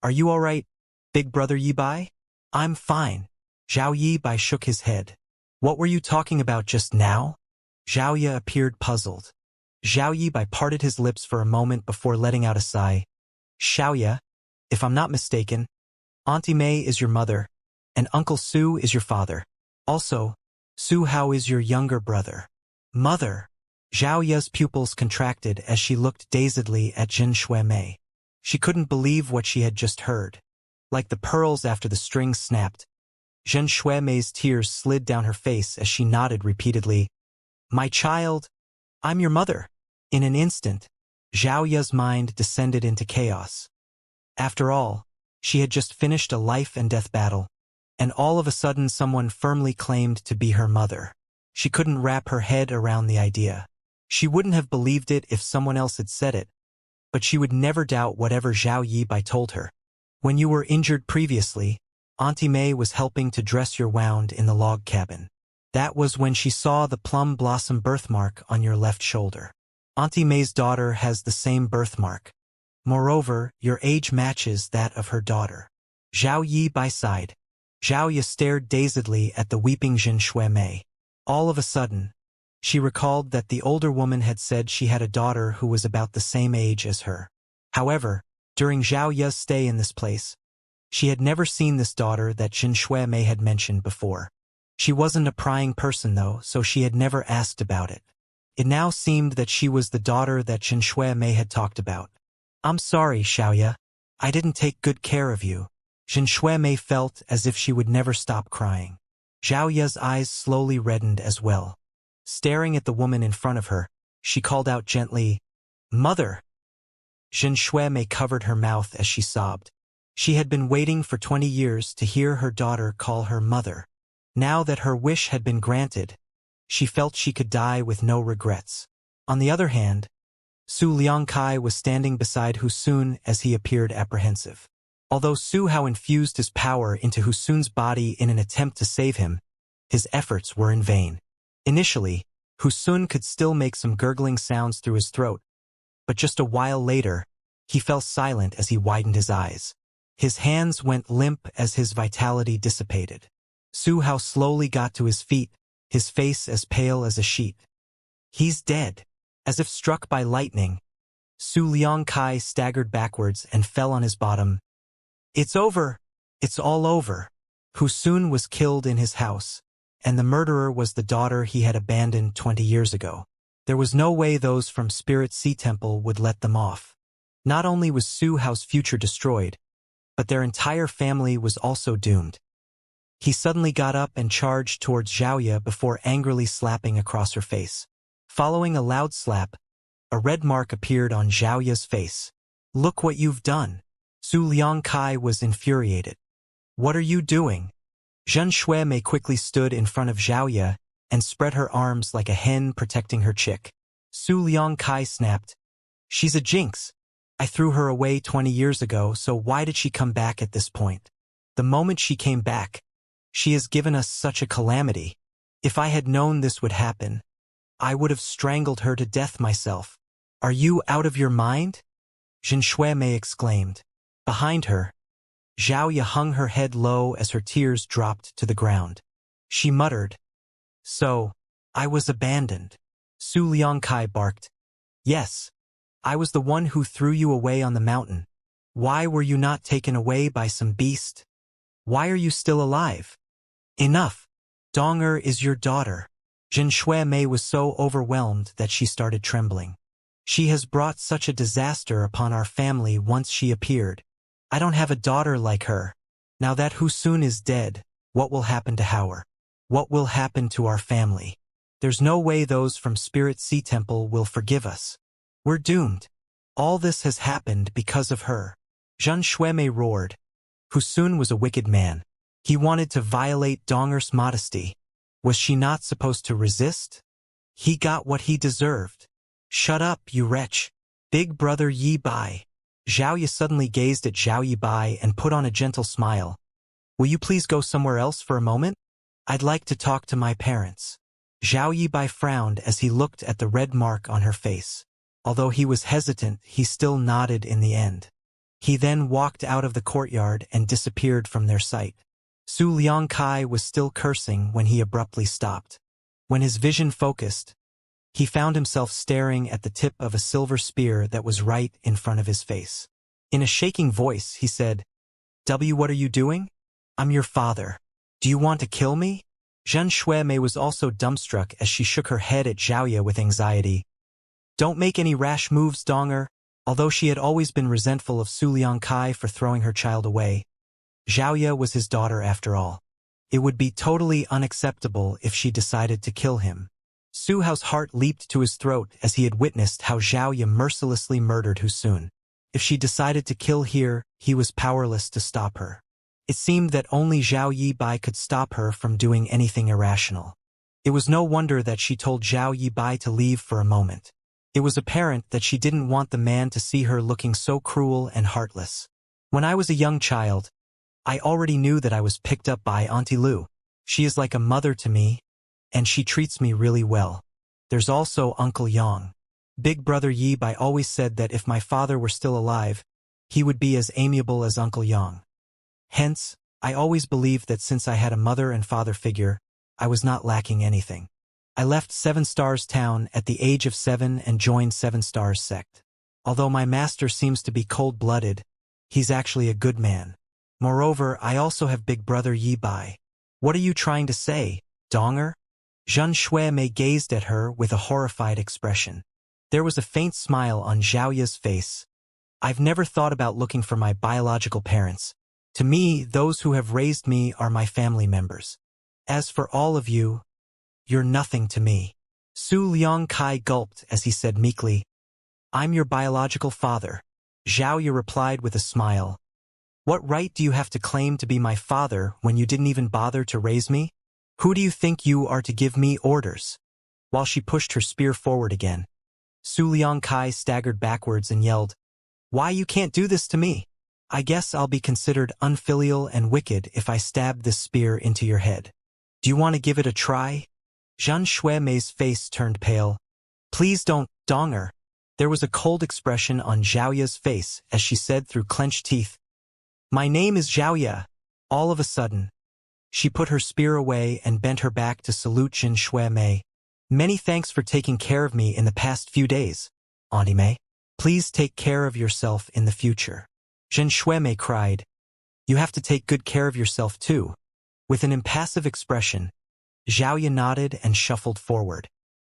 "Are you all right, big brother Yibai?" "I'm fine." Zhao Yibai shook his head. "What were you talking about just now?" Zhao Ye appeared puzzled. Zhao Yibai parted his lips for a moment before letting out a sigh. "Xiaoya, if I'm not mistaken, Auntie Mei is your mother, And Uncle Su is your father. Also, Su Hao is your younger brother. Mother. Zhao Ya's pupils contracted as she looked dazedly at Jin Shuimei. She couldn't believe what she had just heard. Like the pearls after the strings snapped, Jin Shuimei's tears slid down her face as she nodded repeatedly. My child, I'm your mother. In an instant, Zhao Ya's mind descended into chaos. After all, she had just finished a life and death battle, and all of a sudden someone firmly claimed to be her mother. She couldn't wrap her head around the idea. She wouldn't have believed it if someone else had said it, but she would never doubt whatever Zhao Yibai told her. When you were injured previously, Auntie May was helping to dress your wound in the log cabin. That was when she saw the plum blossom birthmark on your left shoulder. Auntie May's daughter has the same birthmark. Moreover, your age matches that of her daughter. Zhao Yibai sighed. Zhao Yi stared dazedly at the weeping Jin Shuimei. All of a sudden, she recalled that the older woman had said she had a daughter who was about the same age as her. However, during Zhao Yi's stay in this place, she had never seen this daughter that Jin Shuimei had mentioned before. She wasn't a prying person though, so she had never asked about it. It now seemed that she was the daughter that Jin Shuimei had talked about. I'm sorry, Xiaoya. I didn't take good care of you. Jin Shuimei felt as if she would never stop crying. Zhao Yi's eyes slowly reddened as well. Staring at the woman in front of her, she called out gently, Mother! Jin Shuimei covered her mouth as she sobbed. She had been waiting for 20 years to hear her daughter call her mother. Now that her wish had been granted, she felt she could die with no regrets. On the other hand, Su Liangkai was standing beside Husun as he appeared apprehensive. Although Su Hao infused his power into Husun's body in an attempt to save him, his efforts were in vain. Initially, Husun could still make some gurgling sounds through his throat, but just a while later, he fell silent as he widened his eyes. His hands went limp as his vitality dissipated. Su Hao slowly got to his feet, his face as pale as a sheet. He's dead. As if struck by lightning, Su Liangkai staggered backwards and fell on his bottom. It's over. It's all over. Husun was killed in his house, and the murderer was the daughter he had abandoned 20 years ago. There was no way those from Spirit Sea Temple would let them off. Not only was Su Hao's future destroyed, but their entire family was also doomed. He suddenly got up and charged towards Zhao Yi before angrily slapping across her face. Following a loud slap, a red mark appeared on Zhao Yi's face. Look what you've done. Su Liangkai was infuriated. What are you doing? Jin Shuimei quickly stood in front of Zhao Yi and spread her arms like a hen protecting her chick. Su Liangkai snapped. She's a jinx. I threw her away 20 years ago, so why did she come back at this point? The moment she came back, she has given us such a calamity. If I had known this would happen, I would have strangled her to death myself. Are you out of your mind? Jin Shuimei exclaimed. Behind her, Zhao Yi hung her head low as her tears dropped to the ground. She muttered, So, I was abandoned. Su Liangkai barked. Yes, I was the one who threw you away on the mountain. Why were you not taken away by some beast? Why are you still alive? Enough. Donger is your daughter. Jin Shuimei was so overwhelmed that she started trembling. She has brought such a disaster upon our family once she appeared. I don't have a daughter like her. Now that Husun is dead, what will happen to Hauer? What will happen to our family? There's no way those from Spirit Sea Temple will forgive us. We're doomed. All this has happened because of her. Jin Shuimei roared. Husun was a wicked man. He wanted to violate Donger's modesty. Was she not supposed to resist? He got what he deserved. Shut up, you wretch. Big brother Yi Bai. Zhao Yi suddenly gazed at Zhao Yibai and put on a gentle smile. Will you please go somewhere else for a moment? I'd like to talk to my parents. Zhao Yibai frowned as he looked at the red mark on her face. Although he was hesitant, he still nodded in the end. He then walked out of the courtyard and disappeared from their sight. Su Liangkai was still cursing when he abruptly stopped. When his vision focused, he found himself staring at the tip of a silver spear that was right in front of his face. In a shaking voice, he said, What are you doing? I'm your father. Do you want to kill me? Zhen Shuimei was also dumbstruck as she shook her head at Xiaoya with anxiety. Don't make any rash moves, Donger. Although she had always been resentful of Su Liangkai for throwing her child away, Xiaoya was his daughter after all. It would be totally unacceptable if she decided to kill him. Su Hao's heart leaped to his throat as he had witnessed how Xiaoya mercilessly murdered Husun. If she decided to kill here, he was powerless to stop her. It seemed that only Zhao Yibai could stop her from doing anything irrational. It was no wonder that she told Zhao Yibai to leave for a moment. It was apparent that she didn't want the man to see her looking so cruel and heartless. When I was a young child, I already knew that I was picked up by Auntie Lu. She is like a mother to me, and she treats me really well. There's also Uncle Yang. Big brother Yibai always said that if my father were still alive, he would be as amiable as Uncle Yang. Hence, I always believed that since I had a mother and father figure, I was not lacking anything. I left Seven Stars Town at the age of 7 and joined Seven Stars sect. Although my master seems to be cold-blooded, he's actually a good man. Moreover, I also have big brother Yibai. What are you trying to say, Donger? Zhen Shuimei gazed at her with a horrified expression. There was a faint smile on Xiaoya's face. I've never thought about looking for my biological parents. To me, those who have raised me are my family members. As for all of you, you're nothing to me. Su Liangkai gulped as he said meekly, I'm your biological father. Xiaoya replied with a smile. What right do you have to claim to be my father when you didn't even bother to raise me? Who do you think you are to give me orders? While she pushed her spear forward again, Su Liangkai staggered backwards and yelled, Why you can't do this to me? I guess I'll be considered unfilial and wicked if I stab this spear into your head. Do you want to give it a try? Zhen Shuimei's face turned pale. Please don't, Donger. There was a cold expression on Xiaoya's face as she said through clenched teeth, My name is Xiaoya. All of a sudden, she put her spear away and bent her back to salute Zhen Shuimei. Many thanks for taking care of me in the past few days, Auntie Mei. Please take care of yourself in the future. Zhen Shuimei cried, You have to take good care of yourself too. With an impassive expression, Xiaoya nodded and shuffled forward.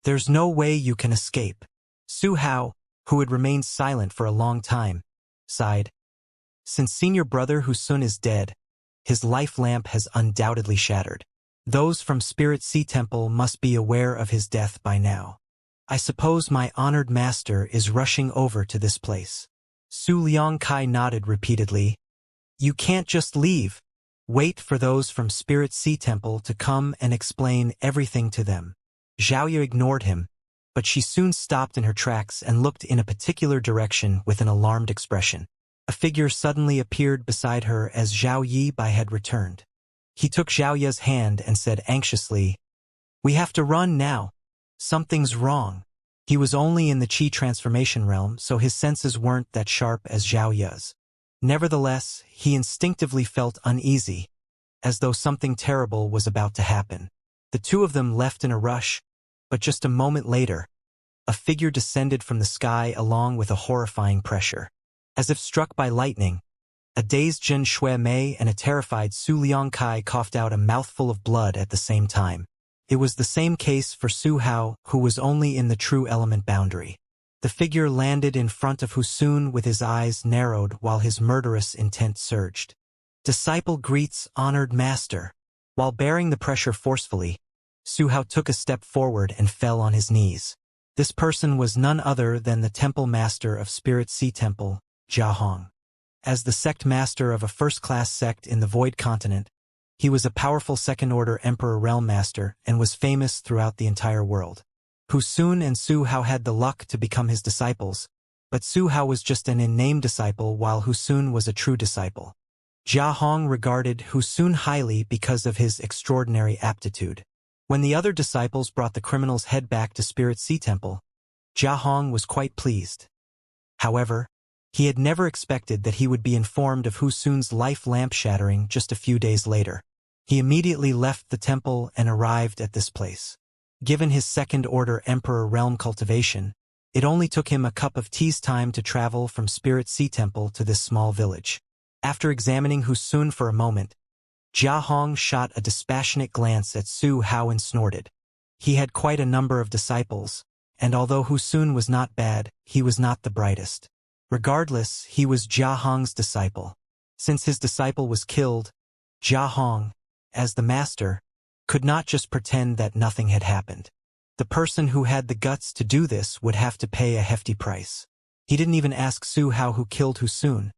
There's no way you can escape. Su Hao, who had remained silent for a long time, sighed. Since senior brother Husun is dead, his life lamp has undoubtedly shattered. Those from Spirit Sea Temple must be aware of his death by now. I suppose my honored master is rushing over to this place. Su Liangkai nodded repeatedly. You can't just leave. Wait for those from Spirit Sea Temple to come and explain everything to them. Xiaoya ignored him, but she soon stopped in her tracks and looked in a particular direction with an alarmed expression. A figure suddenly appeared beside her as Zhao Yibai had returned. He took Xiaoya's hand and said anxiously, We have to run now. Something's wrong. He was only in the Qi transformation realm, so his senses weren't that sharp as Xiaoya's. Nevertheless, he instinctively felt uneasy, as though something terrible was about to happen. The two of them left in a rush, but just a moment later, a figure descended from the sky along with a horrifying pressure. As if struck by lightning, a dazed Zhen Shuimei and a terrified Su Liangkai coughed out a mouthful of blood at the same time. It was the same case for Su Hao, who was only in the true element boundary. The figure landed in front of Husun with his eyes narrowed while his murderous intent surged. Disciple greets honored master. While bearing the pressure forcefully, Su Hao took a step forward and fell on his knees. This person was none other than the temple master of Spirit Sea Temple, Jia Hong. As the sect master of a first-class sect in the Void Continent, he was a powerful second-order Emperor Realm Master and was famous throughout the entire world. Husun and Su Hao had the luck to become his disciples, but Su Hao was just an in-name disciple while Husun was a true disciple. Jia Hong regarded Husun highly because of his extraordinary aptitude. When the other disciples brought the criminal's head back to Spirit Sea Temple, Jia Hong was quite pleased. However, he had never expected that he would be informed of Husun's life lamp shattering just a few days later. He immediately left the temple and arrived at this place. Given his second-order Emperor Realm cultivation, it only took him a cup of tea's time to travel from Spirit Sea Temple to this small village. After examining Husun for a moment, Jia Hong shot a dispassionate glance at Su Hao and snorted. He had quite a number of disciples, and although Hu Sun was not bad, he was not the brightest. Regardless, he was Jia Hong's disciple. Since his disciple was killed, Jia Hong, as the master, could not just pretend that nothing had happened. The person who had the guts to do this would have to pay a hefty price. He didn't even ask Su Hao who killed Hu Sun,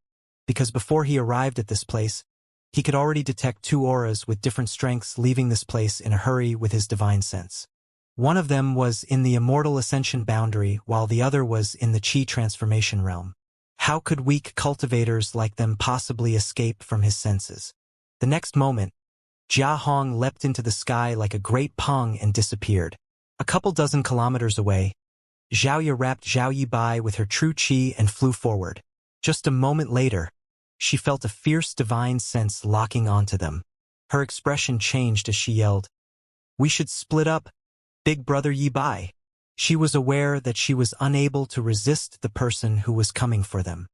because before he arrived at this place, he could already detect two auras with different strengths leaving this place in a hurry with his divine sense. One of them was in the immortal ascension boundary, while the other was in the Qi transformation realm. How could weak cultivators like them possibly escape from his senses? The next moment, Jia Hong leapt into the sky like a great pong and disappeared. A couple dozen kilometers away, Xiaoya wrapped Zhao Yibai with her true qi and flew forward. Just a moment later, she felt a fierce divine sense locking onto them. Her expression changed as she yelled, "We should split up, big brother Yibai." She was aware that she was unable to resist the person who was coming for them.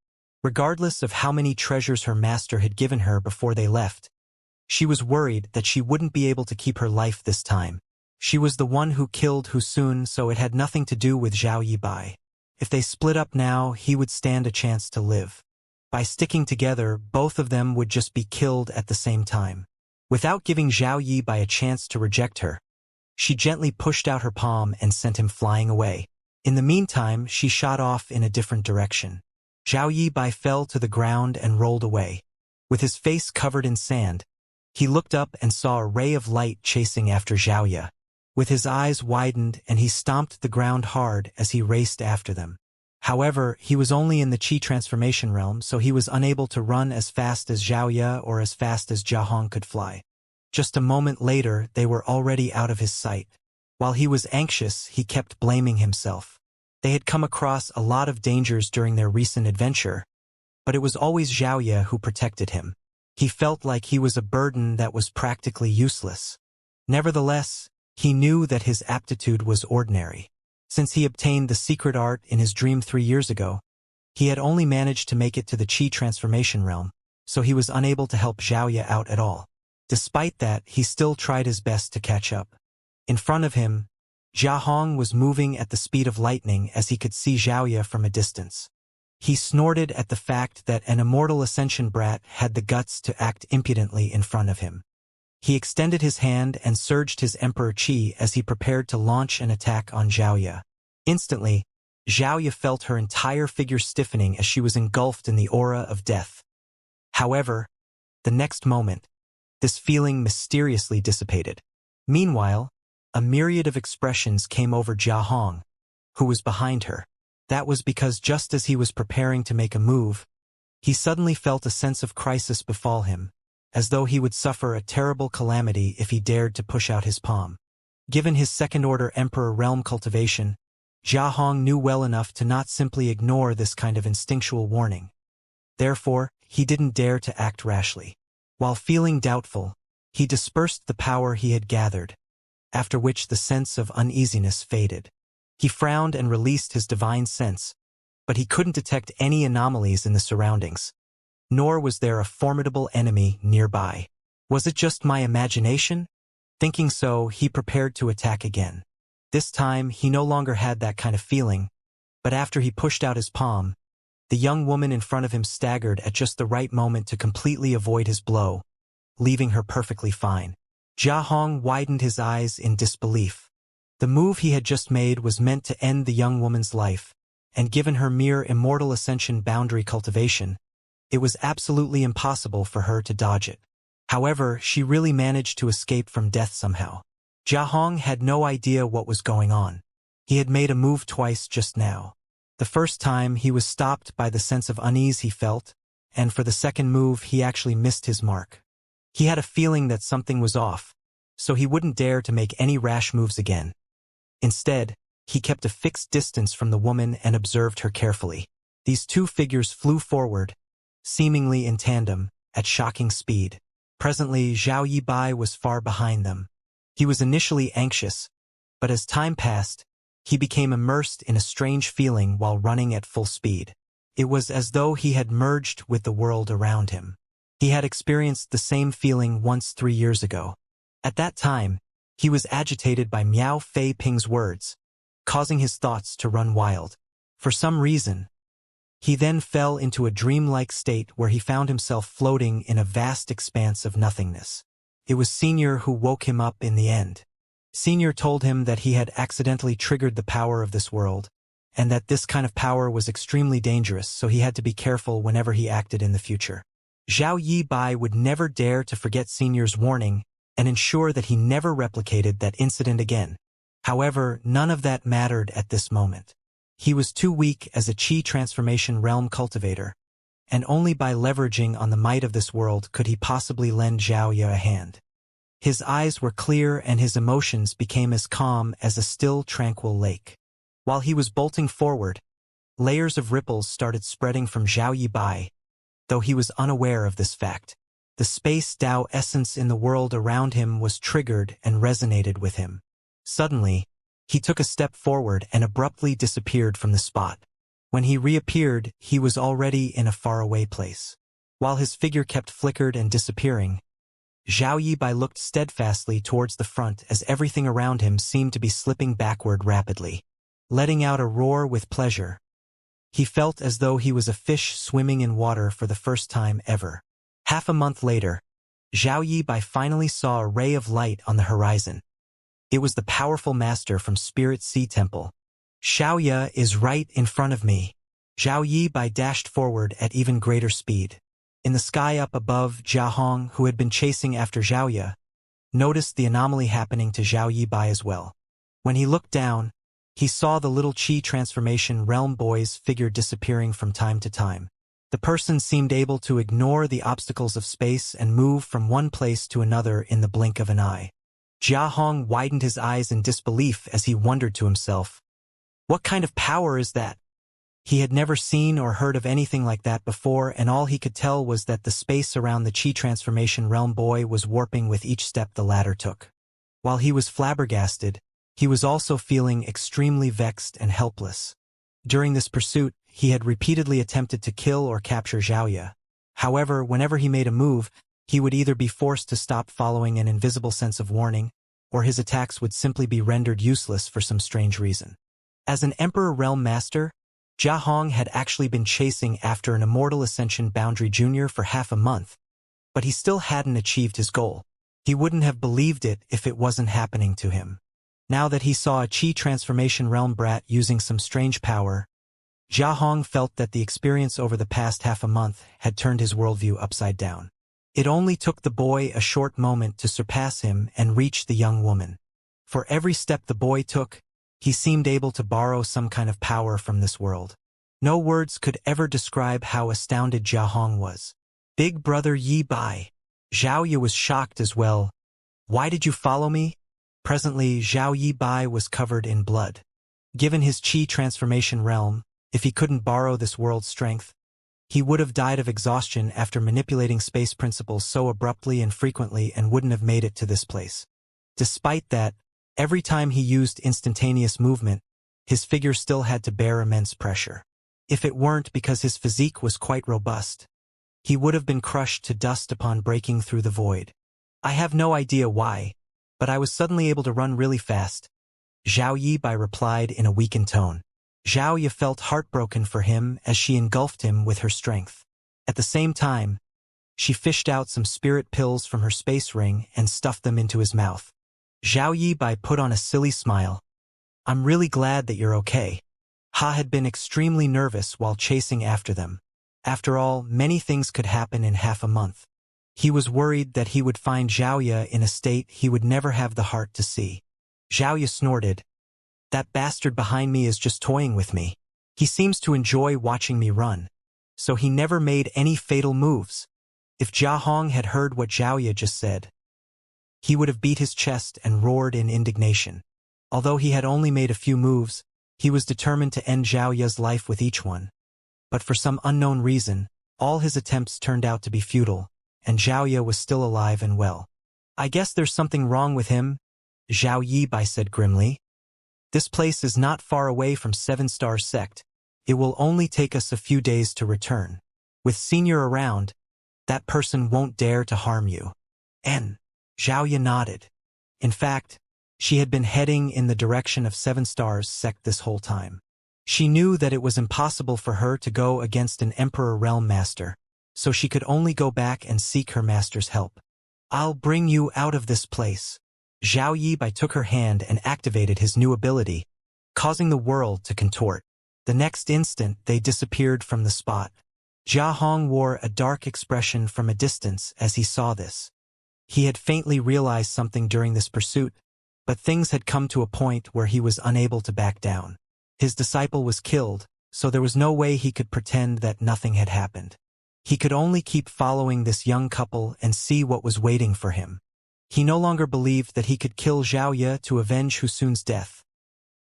Regardless of how many treasures her master had given her before they left, she was worried that she wouldn't be able to keep her life this time. She was the one who killed Hu Sun, so it had nothing to do with Zhao Yibai. If they split up now, he would stand a chance to live. By sticking together, both of them would just be killed at the same time. Without giving Zhao Yibai a chance to reject her, she gently pushed out her palm and sent him flying away. In the meantime, she shot off in a different direction. Zhao Yibai fell to the ground and rolled away. With his face covered in sand, he looked up and saw a ray of light chasing after Xiaoya. With his eyes widened, and he stomped the ground hard as he raced after them. However, he was only in the Qi transformation realm, so he was unable to run as fast as Xiaoya or as fast as Jia Hong could fly. Just a moment later, they were already out of his sight. While he was anxious, he kept blaming himself. They had come across a lot of dangers during their recent adventure, but it was always Xiaoya who protected him. He felt like he was a burden that was practically useless. Nevertheless, he knew that his aptitude was ordinary. Since he obtained the secret art in his dream 3 years ago, he had only managed to make it to the Qi transformation realm, so he was unable to help Xiaoya out at all. Despite that, he still tried his best to catch up. In front of him, Jia Hong was moving at the speed of lightning as he could see Xiaoya from a distance. He snorted at the fact that an immortal ascension brat had the guts to act impudently in front of him. He extended his hand and surged his Emperor Qi as he prepared to launch an attack on Xiaoya. Instantly, Xiaoya felt her entire figure stiffening as she was engulfed in the aura of death. However, the next moment, this feeling mysteriously dissipated. Meanwhile, a myriad of expressions came over Jia Hong, who was behind her. That was because just as he was preparing to make a move, he suddenly felt a sense of crisis befall him, as though he would suffer a terrible calamity if he dared to push out his palm. Given his second-order Emperor realm cultivation, Jia Hong knew well enough to not simply ignore this kind of instinctual warning. Therefore, he didn't dare to act rashly. While feeling doubtful, he dispersed the power he had gathered, after which the sense of uneasiness faded. He frowned and released his divine sense, but he couldn't detect any anomalies in the surroundings. Nor was there a formidable enemy nearby. Was it just my imagination? Thinking so, he prepared to attack again. This time, he no longer had that kind of feeling, but after he pushed out his palm, the young woman in front of him staggered at just the right moment to completely avoid his blow, leaving her perfectly fine. Jia Hong widened his eyes in disbelief. The move he had just made was meant to end the young woman's life, and given her mere immortal ascension boundary cultivation, it was absolutely impossible for her to dodge it. However, she really managed to escape from death somehow. Jia Hong had no idea what was going on. He had made a move twice just now. The first time, he was stopped by the sense of unease he felt, and for the second move, he actually missed his mark. He had a feeling that something was off, so he wouldn't dare to make any rash moves again. Instead, he kept a fixed distance from the woman and observed her carefully. These two figures flew forward, seemingly in tandem, at shocking speed. Presently, Zhao Yibai was far behind them. He was initially anxious, but as time passed, he became immersed in a strange feeling while running at full speed. It was as though he had merged with the world around him. He had experienced the same feeling once 3 years ago. At that time, he was agitated by Miao Fei Ping's words, causing his thoughts to run wild. For some reason, he then fell into a dreamlike state where he found himself floating in a vast expanse of nothingness. It was Senior who woke him up in the end. Senior told him that he had accidentally triggered the power of this world, and that this kind of power was extremely dangerous, so he had to be careful whenever he acted in the future. Zhao Yibai would never dare to forget Senior's warning and ensure that he never replicated that incident again. However, none of that mattered at this moment. He was too weak as a Qi transformation realm cultivator, and only by leveraging on the might of this world could he possibly lend Xiaoya a hand. His eyes were clear and his emotions became as calm as a still, tranquil lake. While he was bolting forward, layers of ripples started spreading from Zhao Yibai, though he was unaware of this fact. The space Tao essence in the world around him was triggered and resonated with him. Suddenly, he took a step forward and abruptly disappeared from the spot. When he reappeared, he was already in a faraway place. While his figure kept flickered and disappearing, Zhao Yibai looked steadfastly towards the front as everything around him seemed to be slipping backward rapidly. Letting out a roar with pleasure, he felt as though he was a fish swimming in water for the first time ever. Half a month later, Zhao Yibai finally saw a ray of light on the horizon. It was the powerful master from Spirit Sea Temple. Xiaoya is right in front of me. Zhao Yibai dashed forward at even greater speed. In the sky up above, Jia Hong, who had been chasing after Xiaoya, noticed the anomaly happening to Zhao Yibai as well. When he looked down, he saw the little Qi transformation realm boy's figure disappearing from time to time. The person seemed able to ignore the obstacles of space and move from one place to another in the blink of an eye. Jia Hong widened his eyes in disbelief as he wondered to himself, "What kind of power is that?" He had never seen or heard of anything like that before, and all he could tell was that the space around the Qi transformation realm boy was warping with each step the latter took. While he was flabbergasted, he was also feeling extremely vexed and helpless. During this pursuit, he had repeatedly attempted to kill or capture Xiaoya. However, whenever he made a move, he would either be forced to stop following an invisible sense of warning, or his attacks would simply be rendered useless for some strange reason. As an Emperor Realm Master, Jia Hong had actually been chasing after an Immortal Ascension Boundary Junior for half a month, but he still hadn't achieved his goal. He wouldn't have believed it if it wasn't happening to him. Now that he saw a Qi transformation realm brat using some strange power, Jia Hong felt that the experience over the past half a month had turned his worldview upside down. It only took the boy a short moment to surpass him and reach the young woman. For every step the boy took, he seemed able to borrow some kind of power from this world. No words could ever describe how astounded Jia Hong was. "Big brother Yi Bai." Xiaoya was shocked as well. "Why did you follow me?" Presently, Zhao Yibai was covered in blood. Given his Qi transformation realm, if he couldn't borrow this world's strength, he would have died of exhaustion after manipulating space principles so abruptly and frequently and wouldn't have made it to this place. Despite that, every time he used instantaneous movement, his figure still had to bear immense pressure. If it weren't because his physique was quite robust, he would have been crushed to dust upon breaking through the void. "I have no idea why, but I was suddenly able to run really fast," Zhao Yibai replied in a weakened tone. Xiaoya felt heartbroken for him as she engulfed him with her strength. At the same time, she fished out some spirit pills from her space ring and stuffed them into his mouth. Zhao Yibai put on a silly smile. "I'm really glad that you're okay." Ha had been extremely nervous while chasing after them. After all, many things could happen in half a month. He was worried that he would find Xiaoya in a state he would never have the heart to see. Xiaoya snorted. "That bastard behind me is just toying with me. He seems to enjoy watching me run. So he never made any fatal moves." If Jia Hong had heard what Xiaoya just said, he would have beat his chest and roared in indignation. Although he had only made a few moves, he was determined to end Xiaoya's life with each one. But for some unknown reason, all his attempts turned out to be futile, and Xiaoya was still alive and well. "I guess there's something wrong with him," Zhao Yibai said grimly. "This place is not far away from 7-Star Sect. It will only take us a few days to return." With Senior around, That person won't dare to harm you. And Xiaoya nodded. In fact, she had been heading in the direction of 7 Stars sect this whole time. She knew that it was impossible for her to go against an Emperor Realm Master, so she could only go back and seek her master's help. I'll bring you out of this place. Zhao Yibai took her hand and activated his new ability, causing the world to contort. The next instant, they disappeared from the spot. Jia Hong wore a dark expression from a distance as he saw this. He had faintly realized something during this pursuit, but things had come to a point where he was unable to back down. His disciple was killed, so there was no way he could pretend that nothing had happened. He could only keep following this young couple and see what was waiting for him. He no longer believed that he could kill Xiaoya to avenge Husun's death,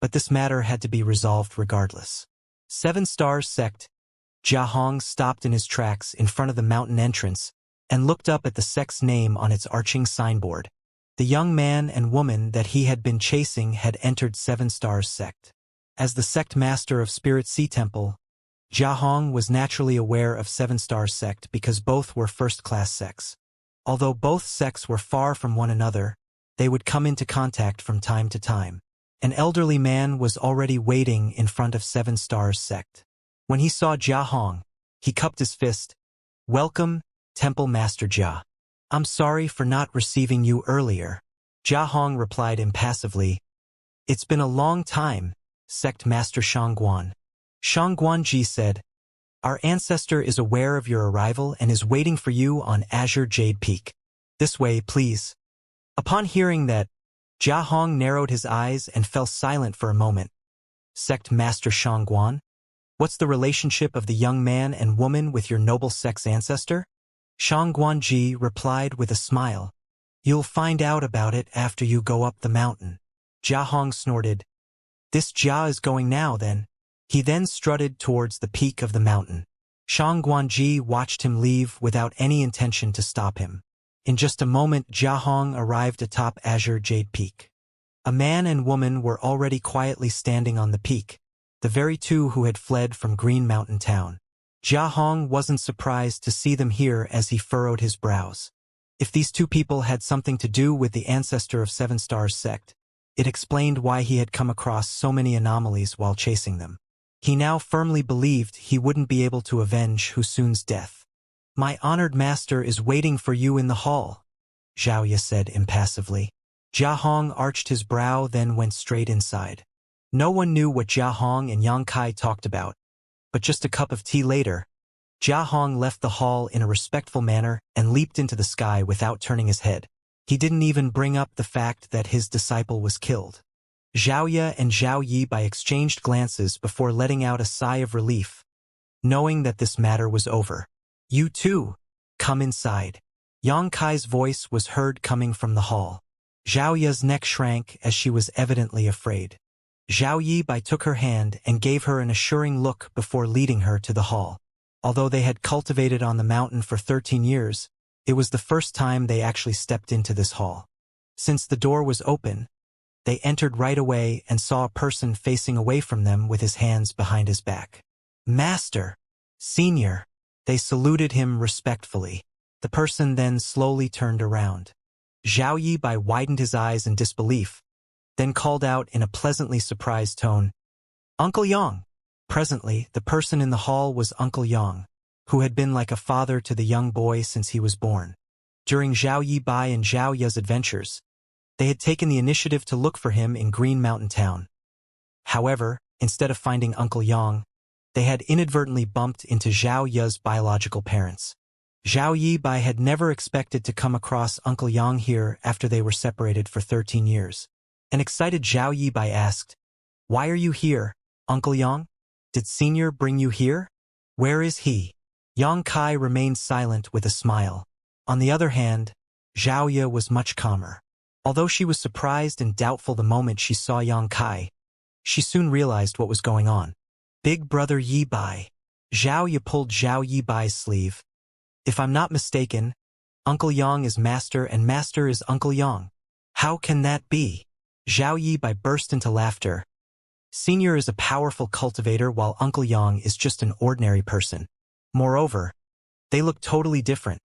but this matter had to be resolved regardless. 7 Stars sect. Jia Hong stopped in his tracks in front of the mountain entrance and looked up at the sect's name on its arching signboard. The young man and woman that he had been chasing had entered 7 Stars sect. As the sect master of Spirit Sea Temple, Jia Hong was naturally aware of 7 Stars sect because both were first-class sects. Although both sects were far from one another, they would come into contact from time to time. An elderly man was already waiting in front of 7 Stars sect. When he saw Jia Hong, he cupped his fist. "Welcome, Temple Master Jia. I'm sorry for not receiving you earlier." Jia Hong replied impassively. "It's been a long time, Sect Master Shangguan." Shangguanji said, "Our ancestor is aware of your arrival and is waiting for you on Azure Jade Peak. This way, please." Upon hearing that, Jia Hong narrowed his eyes and fell silent for a moment. "Sect Master Shangguan? What's the relationship of the young man and woman with your noble sect's ancestor?" Shangguanji replied with a smile. "You'll find out about it after you go up the mountain." Jia Hong snorted. "This Jia is going now, then." He then strutted towards the peak of the mountain. Shangguanji watched him leave without any intention to stop him. In just a moment, Jia Hong arrived atop Azure Jade Peak. A man and woman were already quietly standing on the peak, the very two who had fled from Green Mountain Town. Jia Hong wasn't surprised to see them here as he furrowed his brows. If these two people had something to do with the ancestor of 7 Stars sect, it explained why he had come across so many anomalies while chasing them. He now firmly believed he wouldn't be able to avenge Husun's death. "My honored master is waiting for you in the hall," Xiaoya said impassively. Jia Hong arched his brow, then went straight inside. No one knew what Jia Hong and Yang Kai talked about, but just a cup of tea later, Jia Hong left the hall in a respectful manner and leaped into the sky without turning his head. He didn't even bring up the fact that his disciple was killed. Xiaoya and Zhao Yibai exchanged glances before letting out a sigh of relief, knowing that this matter was over. "You too, come inside." Yang Kai's voice was heard coming from the hall. Xiaoya's neck shrank as she was evidently afraid. Zhao Yibai took her hand and gave her an assuring look before leading her to the hall. Although they had cultivated on the mountain for 13 years, it was the first time they actually stepped into this hall. Since the door was open, they entered right away and saw a person facing away from them with his hands behind his back. "Master! Senior!" They saluted him respectfully. The person then slowly turned around. Zhao Yibai widened his eyes in disbelief, then called out in a pleasantly surprised tone, "Uncle Yang!" Presently, the person in the hall was Uncle Yang, who had been like a father to the young boy since he was born. During Zhao Yibai and Zhao Ya's adventures, they had taken the initiative to look for him in Green Mountain Town. However, instead of finding Uncle Yang, they had inadvertently bumped into Zhao Ya's biological parents. Zhao Yibai had never expected to come across Uncle Yang here after they were separated for 13 years. An excited Zhao Yibai asked, "Why are you here, Uncle Yang? Did Senior bring you here? Where is he?" Yang Kai remained silent with a smile. On the other hand, Zhao Ya was much calmer. Although she was surprised and doubtful the moment she saw Yang Kai, she soon realized what was going on. "Big brother Yibai." Zhao Ya pulled Zhao Yibai's sleeve. "If I'm not mistaken, Uncle Yang is master and master is Uncle Yang. How can that be?" Zhao Yibai burst into laughter. "Senior is a powerful cultivator while Uncle Yang is just an ordinary person. Moreover, they look totally different."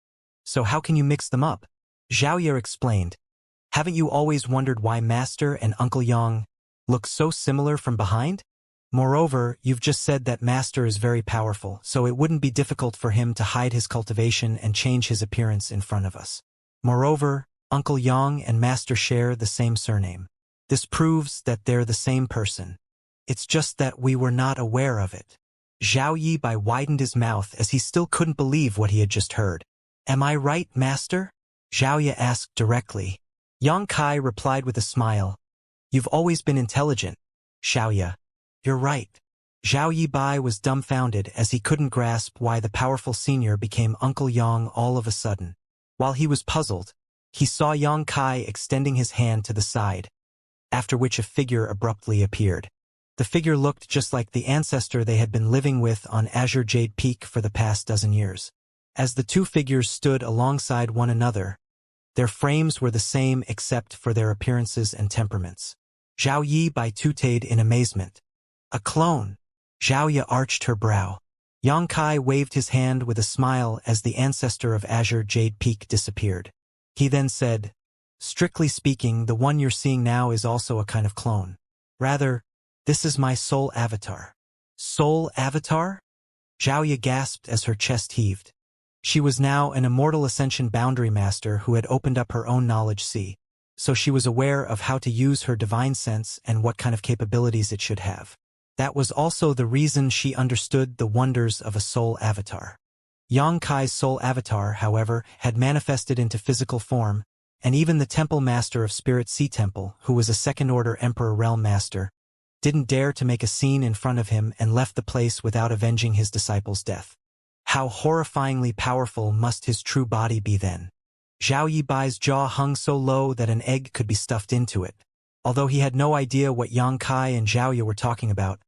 So how can you mix them up? Xiaoya explained. Haven't you always wondered why Master and Uncle Yang look so similar from behind? Moreover, you've just said that Master is very powerful, so it wouldn't be difficult for him to hide his cultivation and change his appearance in front of us. Moreover, Uncle Yang and Master share the same surname. This proves that they're the same person. It's just that we were not aware of it. Zhao Yibai widened his mouth as he still couldn't believe what he had just heard. Am I right, Master? Xiaoya asked directly. Yang Kai replied with a smile. You've always been intelligent, Xiaoya. You're right. Zhao Yibai was dumbfounded as he couldn't grasp why the powerful senior became Uncle Yang all of a sudden. While he was puzzled, he saw Yang Kai extending his hand to the side, after which a figure abruptly appeared. The figure looked just like the ancestor they had been living with on Azure Jade Peak for the past dozen years. As the two figures stood alongside one another, their frames were the same except for their appearances and temperaments. Zhao Yibai tooted in amazement. A clone. Xiaoya arched her brow. Yang Kai waved his hand with a smile as the ancestor of Azure Jade Peak disappeared. He then said, strictly speaking, the one you're seeing now is also a kind of clone. Rather, this is my soul avatar. Soul avatar? Xiaoya gasped as her chest heaved. She was now an immortal Ascension boundary master who had opened up her own knowledge sea, so she was aware of how to use her divine sense and what kind of capabilities it should have. That was also the reason she understood the wonders of a soul avatar. Yang Kai's soul avatar, however, had manifested into physical form, and even the temple master of Spirit Sea Temple, who was a second-order Emperor Realm Master, didn't dare to make a scene in front of him and left the place without avenging his disciple's death. How horrifyingly powerful must his true body be then? Zhao Yibai's jaw hung so low that an egg could be stuffed into it. Although he had no idea what Yang Kai and Xiaoya were talking about,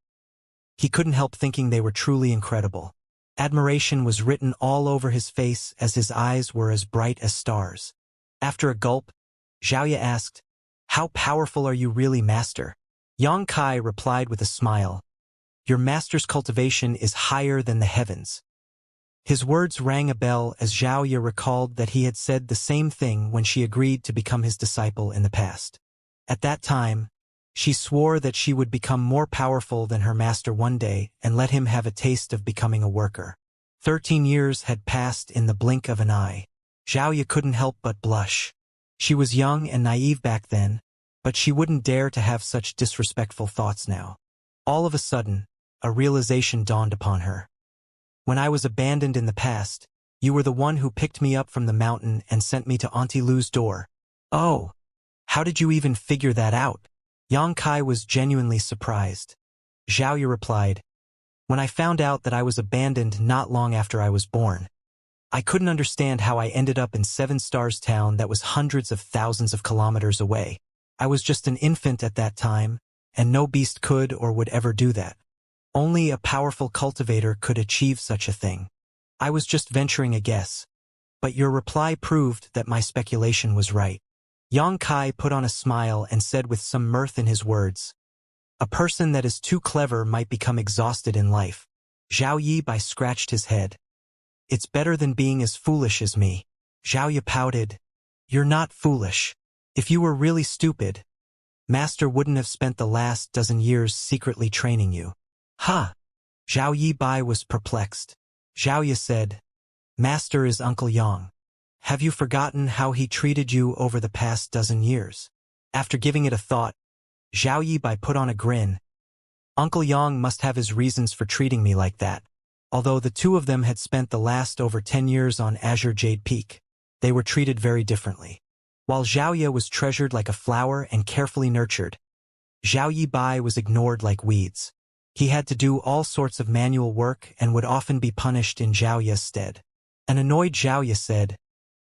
he couldn't help thinking they were truly incredible. Admiration was written all over his face as his eyes were as bright as stars. After a gulp, Xiaoya asked, how powerful are you really, Master? Yang Kai replied with a smile. Your master's cultivation is higher than the heavens. His words rang a bell as Xiaoya recalled that he had said the same thing when she agreed to become his disciple in the past. At that time, she swore that she would become more powerful than her master one day and let him have a taste of becoming a worker. 13 years had passed in the blink of an eye. Xiaoya couldn't help but blush. She was young and naive back then, but she wouldn't dare to have such disrespectful thoughts now. All of a sudden, a realization dawned upon her. When I was abandoned in the past, you were the one who picked me up from the mountain and sent me to Auntie Lu's door. Oh, how did you even figure that out? Yang Kai was genuinely surprised. Xiaoya replied, when I found out that I was abandoned not long after I was born, I couldn't understand how I ended up in Seven Stars Town that was hundreds of thousands of kilometers away. I was just an infant at that time, and no beast could or would ever do that. Only a powerful cultivator could achieve such a thing. I was just venturing a guess. But your reply proved that my speculation was right. Yang Kai put on a smile and said with some mirth in his words, a person that is too clever might become exhausted in life. Zhao Yibai scratched his head. It's better than being as foolish as me. Xiaoya pouted. You're not foolish. If you were really stupid, Master wouldn't have spent the last dozen years secretly training you. Huh? Zhao Yibai was perplexed. Xiaoya said, Master is Uncle Yang. Have you forgotten how he treated you over the past dozen years? After giving it a thought, Zhao Yibai put on a grin. Uncle Yang must have his reasons for treating me like that. Although the two of them had spent the last over 10 years on Azure Jade Peak, they were treated very differently. While Xiaoya was treasured like a flower and carefully nurtured, Zhao Yibai was ignored like weeds. He had to do all sorts of manual work and would often be punished in Xiaoya's stead. An annoyed Xiaoya said,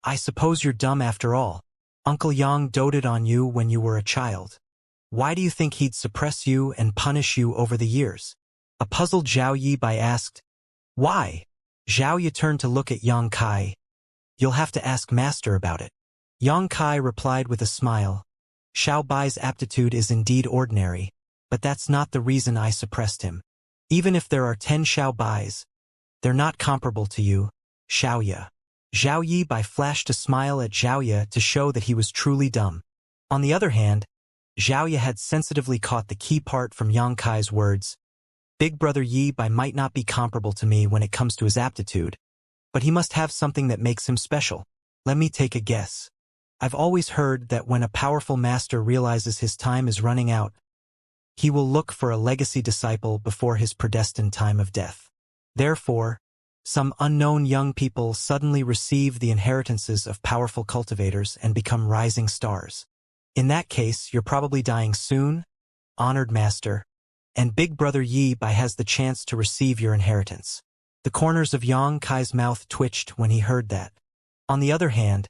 I suppose you're dumb after all. Uncle Yang doted on you when you were a child. Why do you think he'd suppress you and punish you over the years? A puzzled Zhao Yibai asked, Why? Xiaoya turned to look at Yang Kai. You'll have to ask Master about it. Yang Kai replied with a smile. Xiao Bai's aptitude is indeed ordinary, but that's not the reason I suppressed him. Even if there are 10 Xiao Bais, they're not comparable to you, Xiaoya. Zhao Yibai flashed a smile at Xiaoya to show that he was truly dumb. On the other hand, Xiaoya had sensitively caught the key part from Yang Kai's words. Big brother Yibai might not be comparable to me when it comes to his aptitude, but he must have something that makes him special. Let me take a guess. I've always heard that when a powerful master realizes his time is running out, he will look for a legacy disciple before his predestined time of death. Therefore, some unknown young people suddenly receive the inheritances of powerful cultivators and become rising stars. In that case, you're probably dying soon, honored master, and Big Brother Yibai has the chance to receive your inheritance. The corners of Yang Kai's mouth twitched when he heard that. On the other hand,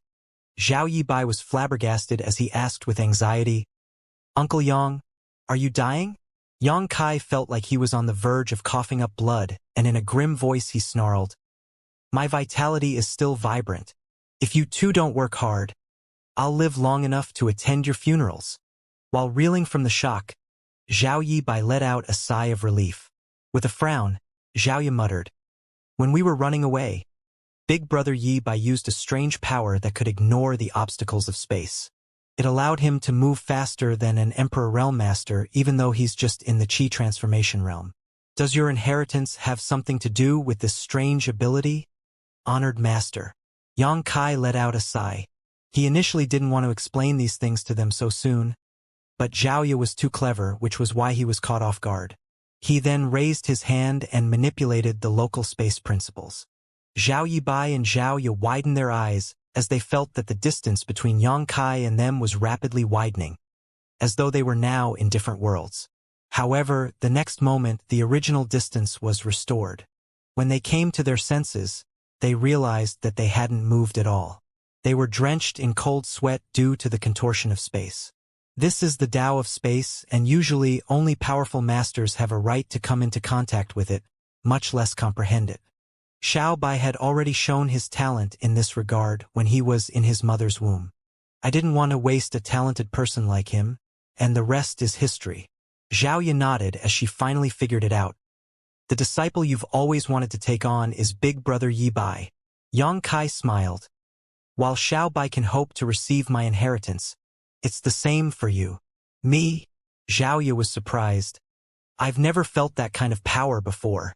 Zhao Yibai was flabbergasted as he asked with anxiety, Uncle Yang, are you dying? Yang Kai felt like he was on the verge of coughing up blood, and in a grim voice he snarled, My vitality is still vibrant. If you two don't work hard, I'll live long enough to attend your funerals. While reeling from the shock, Zhao Yibai let out a sigh of relief. With a frown, Xiaoya muttered, When we were running away, Big Brother Yibai used a strange power that could ignore the obstacles of space. It allowed him to move faster than an Emperor Realm Master even though he's just in the Qi transformation realm. Does your inheritance have something to do with this strange ability? Honored Master. Yang Kai let out a sigh. He initially didn't want to explain these things to them so soon, but Xiaoya was too clever, which was why he was caught off guard. He then raised his hand and manipulated the local space principles. Zhao Yibai and Xiaoya widened their eyes as they felt that the distance between Yang Kai and them was rapidly widening, as though they were now in different worlds. However, the next moment the original distance was restored. When they came to their senses, they realized that they hadn't moved at all. They were drenched in cold sweat due to the contortion of space. This is the Tao of space, and usually only powerful masters have a right to come into contact with it, much less comprehend it. Xiao Bai had already shown his talent in this regard when he was in his mother's womb. I didn't want to waste a talented person like him, and the rest is history. Xiaoya nodded as she finally figured it out. The disciple you've always wanted to take on is Big Brother Yibai. Yang Kai smiled. While Xiao Bai can hope to receive my inheritance, it's the same for you. Me? Xiaoya was surprised. I've never felt that kind of power before.